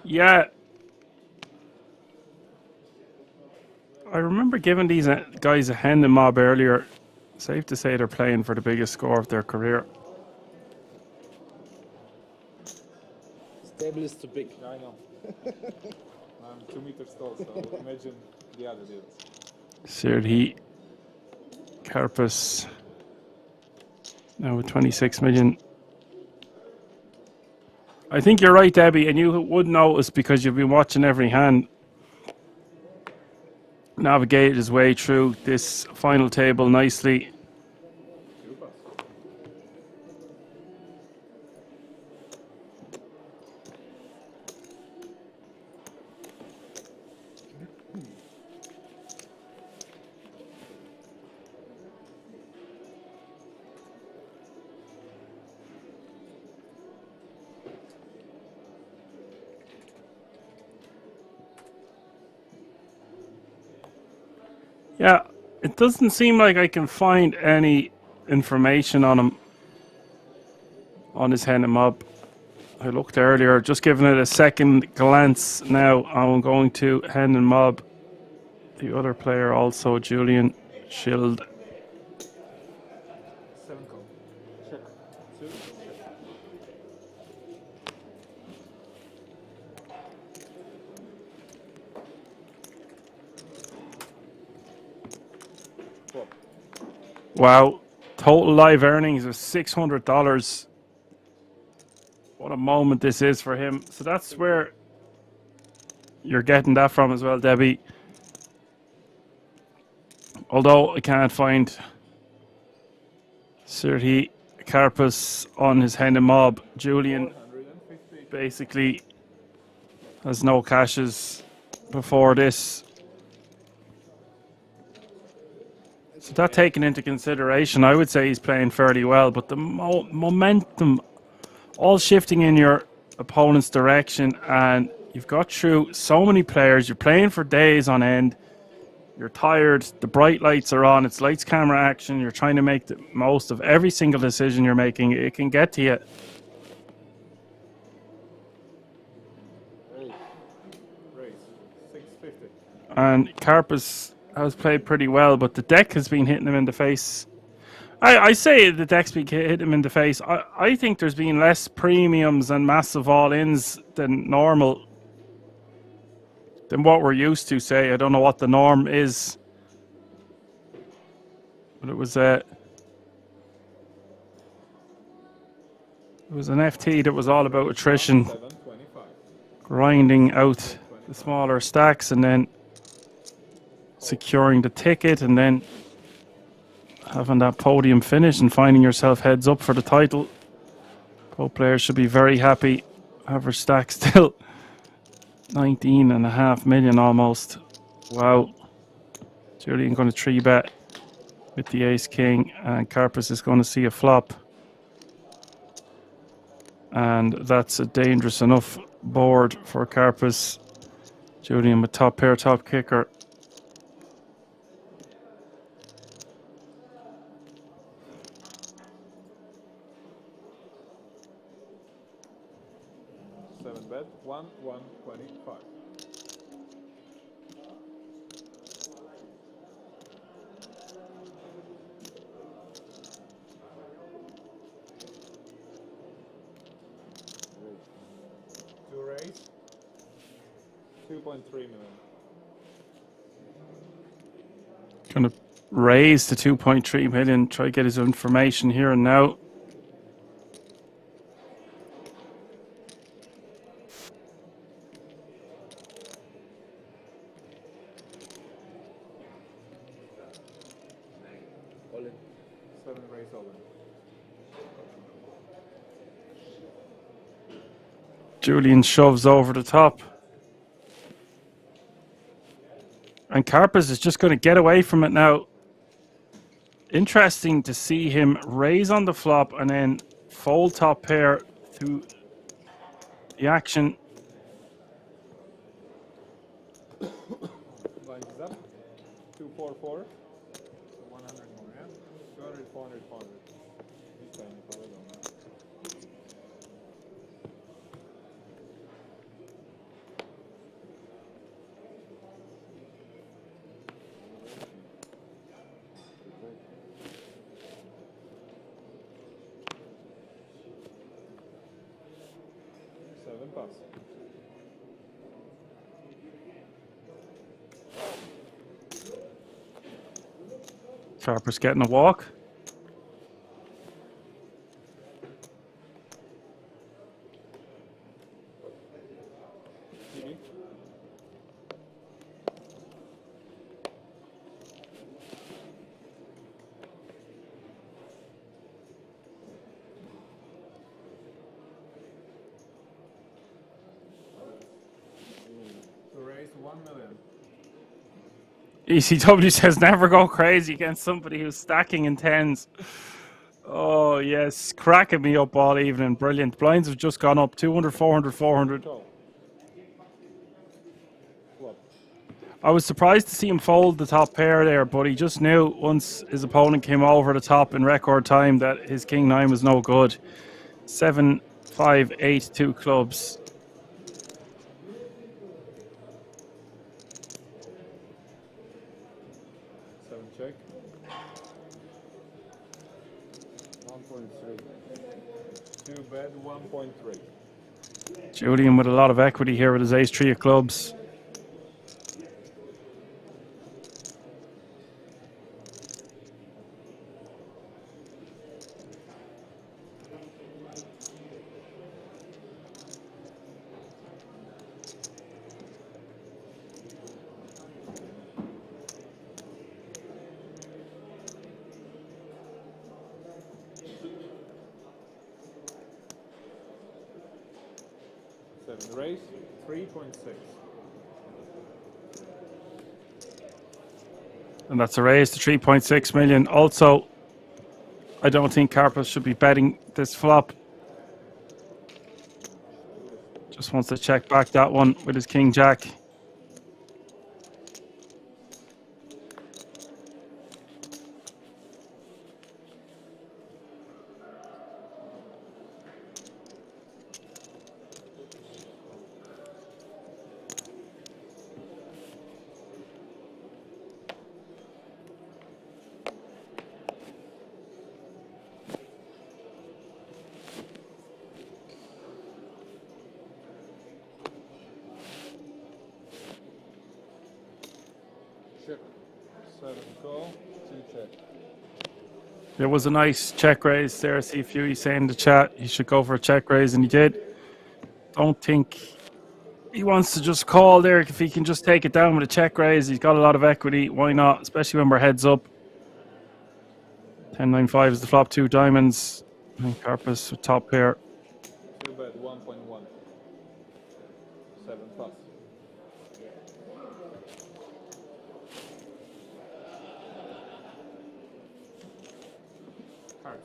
Yeah. I remember giving these guys a hand and mob earlier. Safe to say they're playing for the biggest score of their career. Table is too big. Yeah, I know. I'm 2 meters tall, so imagine the other deals. Sirhi, Carpus, now with 26 million. I think you're right, Debbie, and you would notice because you've been watching every hand. Navigated his way through this final table nicely. Yeah, it doesn't seem like I can find any information on him, on his hand and mob. I looked earlier, just giving it a second glance now. I'm going to hand and mob. The other player also, Julian Schild. 7 call. Check. 2. Wow, total live earnings of $600. What a moment this is for him. So that's where you're getting that from as well, Debbie. Although I can't find Sturges, Karpus on his hand and mob. Julian basically has no cashes before this. So that taken into consideration, I would say he's playing fairly well, but the momentum all shifting in your opponent's direction, and you've got through so many players, you're playing for days on end, you're tired, the bright lights are on, it's lights, camera, action, you're trying to make the most of every single decision you're making. It can get to you. Raise 650. And Karpus has played pretty well, but the deck has been hitting him in the face. I say the deck's been hitting him in the face. I think there's been less premiums and massive all-ins than normal, than what we're used to, say. I don't know what the norm is, but it was an FT that was all about attrition, grinding out the smaller stacks and then securing the ticket and then having that podium finish and finding yourself heads up for the title. Both players should be very happy. Average stack still 19.5 million almost. Wow. Julian going to 3-bet with the ace king, and Karpus is going to see a flop. And that's a dangerous enough board for Karpus. Julian with top pair, top kicker. Bet 125. To raise 2.3 million. Going to raise to 2.3 million. Try to get his information here and now. Julian shoves over the top. And Karpus is just going to get away from it now. Interesting to see him raise on the flop and then fold top pair through the action. Lines is up. 244. 100 more, yeah? 200, 400, 400. He's playing the color on that. Pass. Karpus getting a walk. ECW says never go crazy against somebody who's stacking in tens. Oh, yes. Cracking me up all evening. Brilliant. Blinds have just gone up 200, 400, 400. I was surprised to see him fold the top pair there, but he just knew once his opponent came over the top in record time that his king nine was no good. 7, 5, 8, 2 clubs. Check. 1.3. 2 bet 1.3. Julian with a lot of equity here with his ace 3 of clubs. 7 raise, 3.6. And that's a raise to 3.6 million. Also, I don't think Karpus should be betting this flop. Just wants to check back that one with his king jack. Check. 7 call, 2 check. There was a nice check raise there. I see a few saying in the chat he should go for a check raise, and he did. Don't think he wants to just call there. If he can just take it down with a check raise, he's got a lot of equity. Why not? Especially when we're heads up. 10-9-5 is the flop, 2 diamonds. I think Karpus with top pair. 2 bet 1.1. 7 plus. Heart.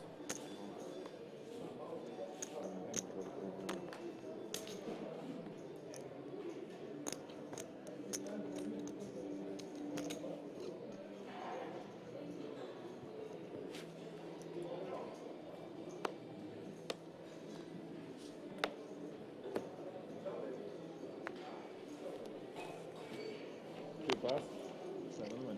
Pass, 7 win.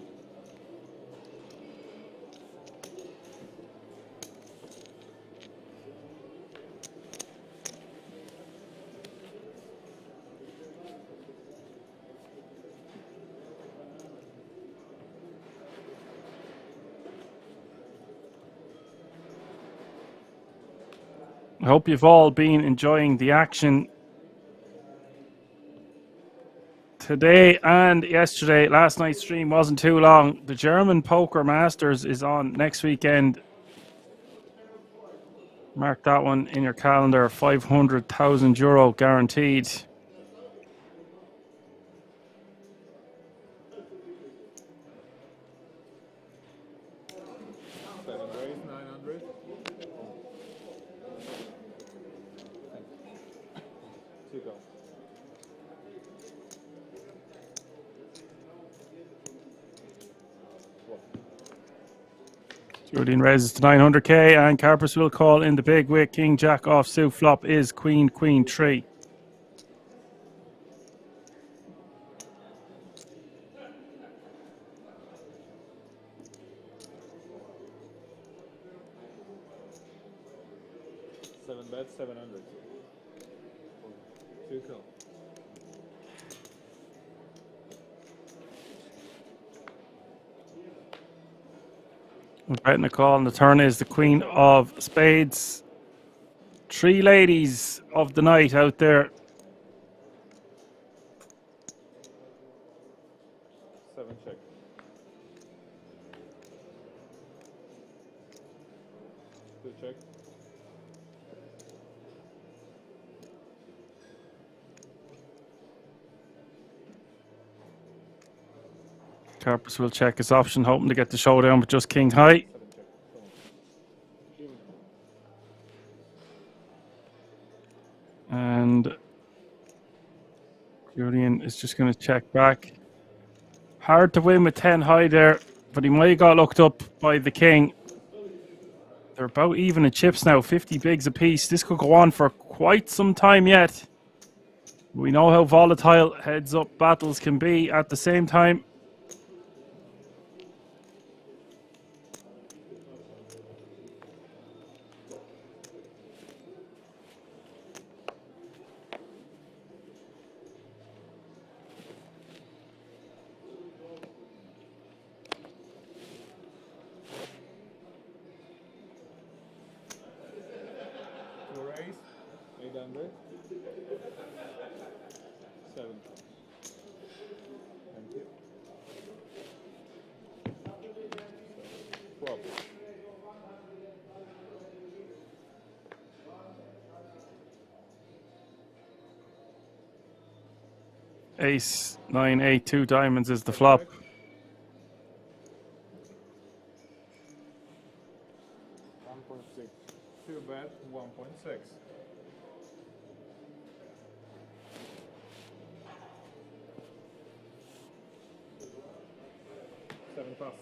I hope you've all been enjoying the action today and yesterday. Last night's stream wasn't too long. The German Poker Masters is on next weekend. Mark that one in your calendar. 500,000 euro guaranteed. Julian raises to 900k, and Karpus will call in the big with king jack off suit. Flop is queen 3. Seven bet 700. 2 call. We're betting a call, and the turn is the queen of spades. 3 ladies of the night out there. 7 check. 2 check. Karpus will check his option, hoping to get the showdown with just king high. And Julian is just going to check back. Hard to win with 10 high there, but he might have got looked up by the king. They're about even in chips now, 50 bigs apiece. This could go on for quite some time yet. We know how volatile heads up battles can be at the same time. Raise 800. 7. Thank you. Flop. Ace, 9, 8, 2 diamonds is the flop. Two bet, 1.6. Seven pass.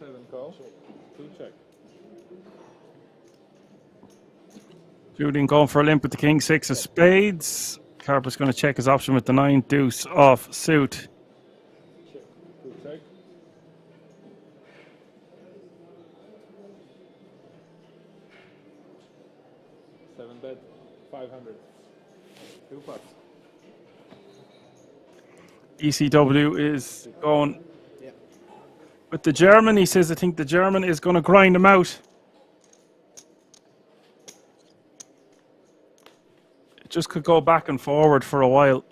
Seven call, two check. Julian going for a limp with the king, 6 of spades. Carpus going to check his option with the 9 deuce off suit. Check, two check. Seven bet, 500. Two pass. ECW is going with the German. He says, I think the German is going to grind him out. It just could go back and forward for a while.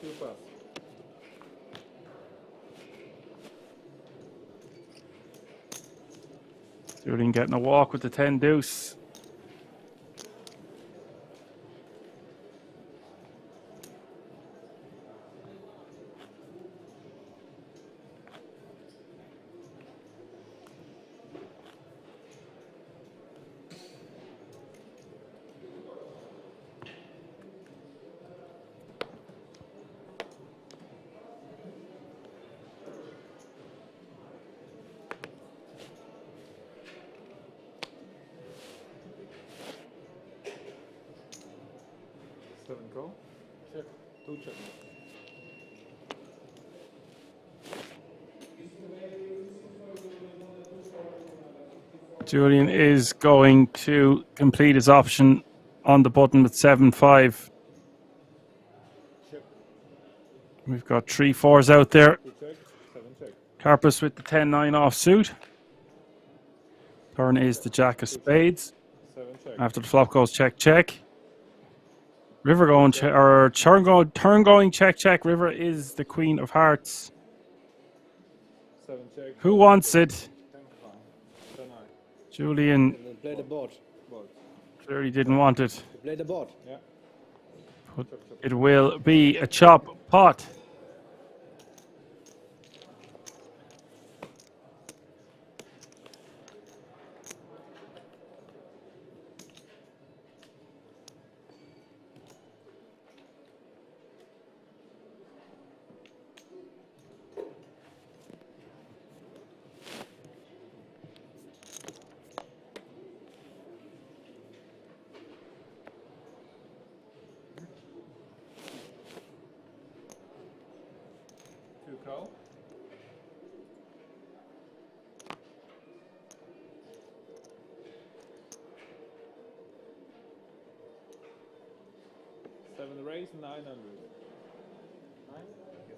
Two pass. Julian getting a walk with the 10 deuce. Seven call. Check, two check. Julian is going to complete his option on the button with 7-5. We've got 3 4s out there. Two check, seven check. Carpus with the 10-9 off suit. Turn is the jack of spades. Seven check. After the flop goes check, check. River going or turn going check, check. River is the queen of hearts. Seven check. Who wants it? 10-9. Julian Play the board. clearly didn't want it. Play the board. Yeah. But it will be a chop pot. Two call. Seven raise, 900. Nine? Yes.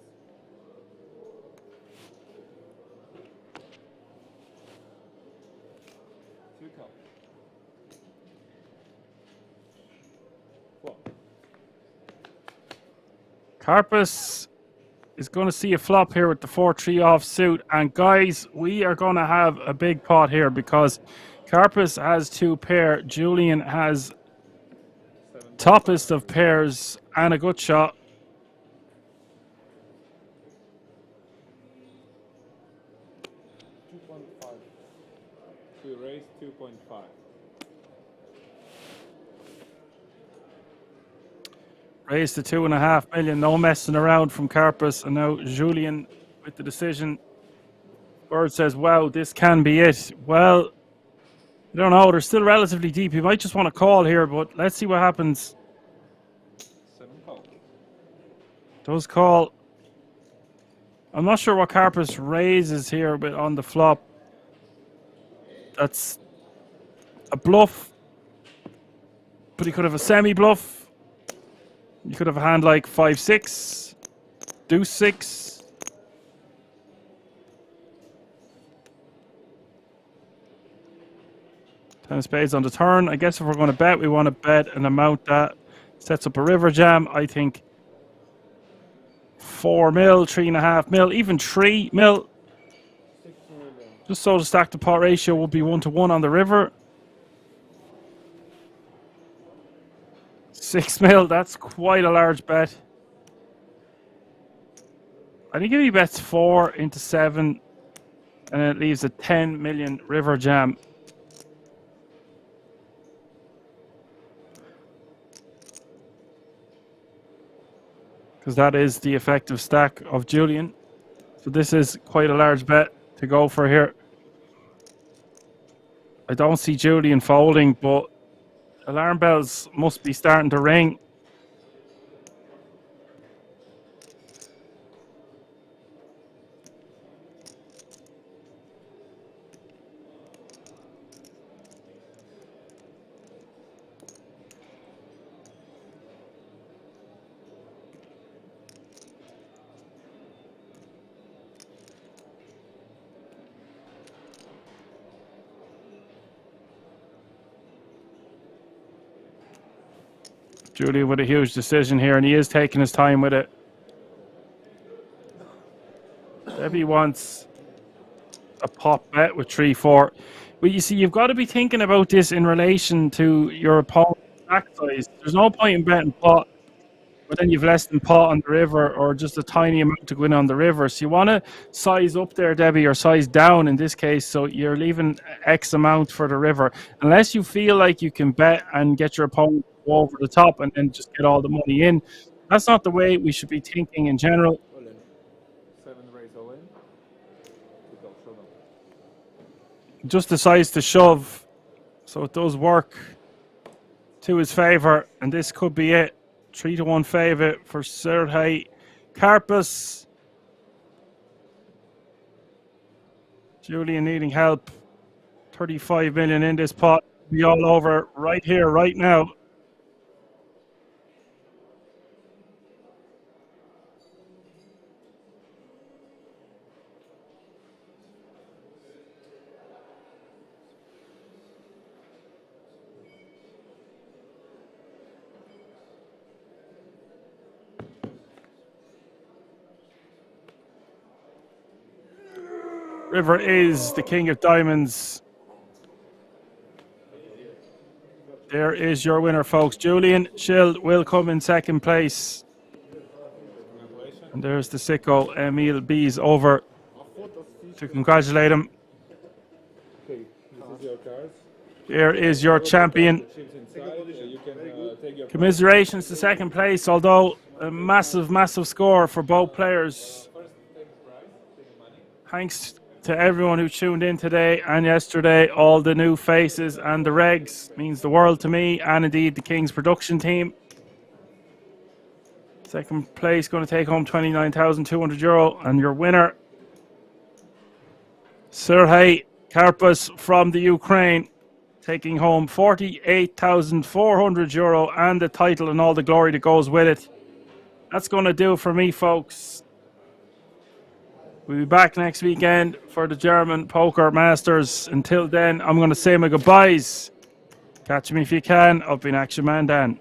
Two call. Flop. Carpus is going to see a flop here with the 4-3 off suit. And guys, we are going to have a big pot here because Carpus has 2 pair. Julian has toppest of pairs and a good shot. Two raise, 2.5. Raised to 2.5 million. No messing around from Carpus. And now Julian with the decision. Bird says, wow, this can be it. Well, I don't know. They're still relatively deep. He might just want to call here, but let's see what happens. 7 call. Does call. I'm not sure what Karpus raises here, but on the flop, that's a bluff. But he could have a semi-bluff. You could have a hand like 5-6, deuce 6. Ten of spades on the turn. I guess if we're going to bet, we want to bet an amount that sets up a river jam. I think 4 mil, 3.5 mil, even 3 mil. Just so the stack to pot ratio would be 1-to-1 on the river. 6 mil, that's quite a large bet. I think if he bets 4 into 7, and it leaves a 10 million river jam. Because that is the effective stack of Julian. So this is quite a large bet to go for here. I don't see Julian folding, but alarm bells must be starting to ring. Julian with a huge decision here, and he is taking his time with it. Debbie wants a pot bet with 3-4. But you see, you've got to be thinking about this in relation to your opponent's stack size. There's no point in betting pot, but then you've less than pot on the river, or just a tiny amount to go in on the river. So you want to size up there, Debbie, or size down in this case, so you're leaving X amount for the river. Unless you feel like you can bet and get your opponent to go over the top and then just get all the money in. That's not the way we should be thinking in general. 7 raise all in. Just decides to shove, so it does work to his favor, and this could be it. 3-to-1 favorite for Sturges. Karpus. Julian needing help. 35 million in this pot. Be all over right here, right now. River is the king of diamonds. There is your winner, folks. Julian Schild will come in second place. And there's the sicko, Emil B's over to congratulate him. Okay, this is your cards. Here is your champion. Commiserations to second place, although a massive, massive score for both players. Thanks to everyone who tuned in today and yesterday. All the new faces and the regs means the world to me, and indeed the King's production team. Second place going to take home €29,200, and your winner, Sturges Karpus from the Ukraine, taking home €48,400 and the title and all the glory that goes with it. That's going to do it for me, folks. We'll be back next weekend for the German Poker Masters. Until then, I'm going to say my goodbyes. Catch me if you can. I've been Action Man Dan.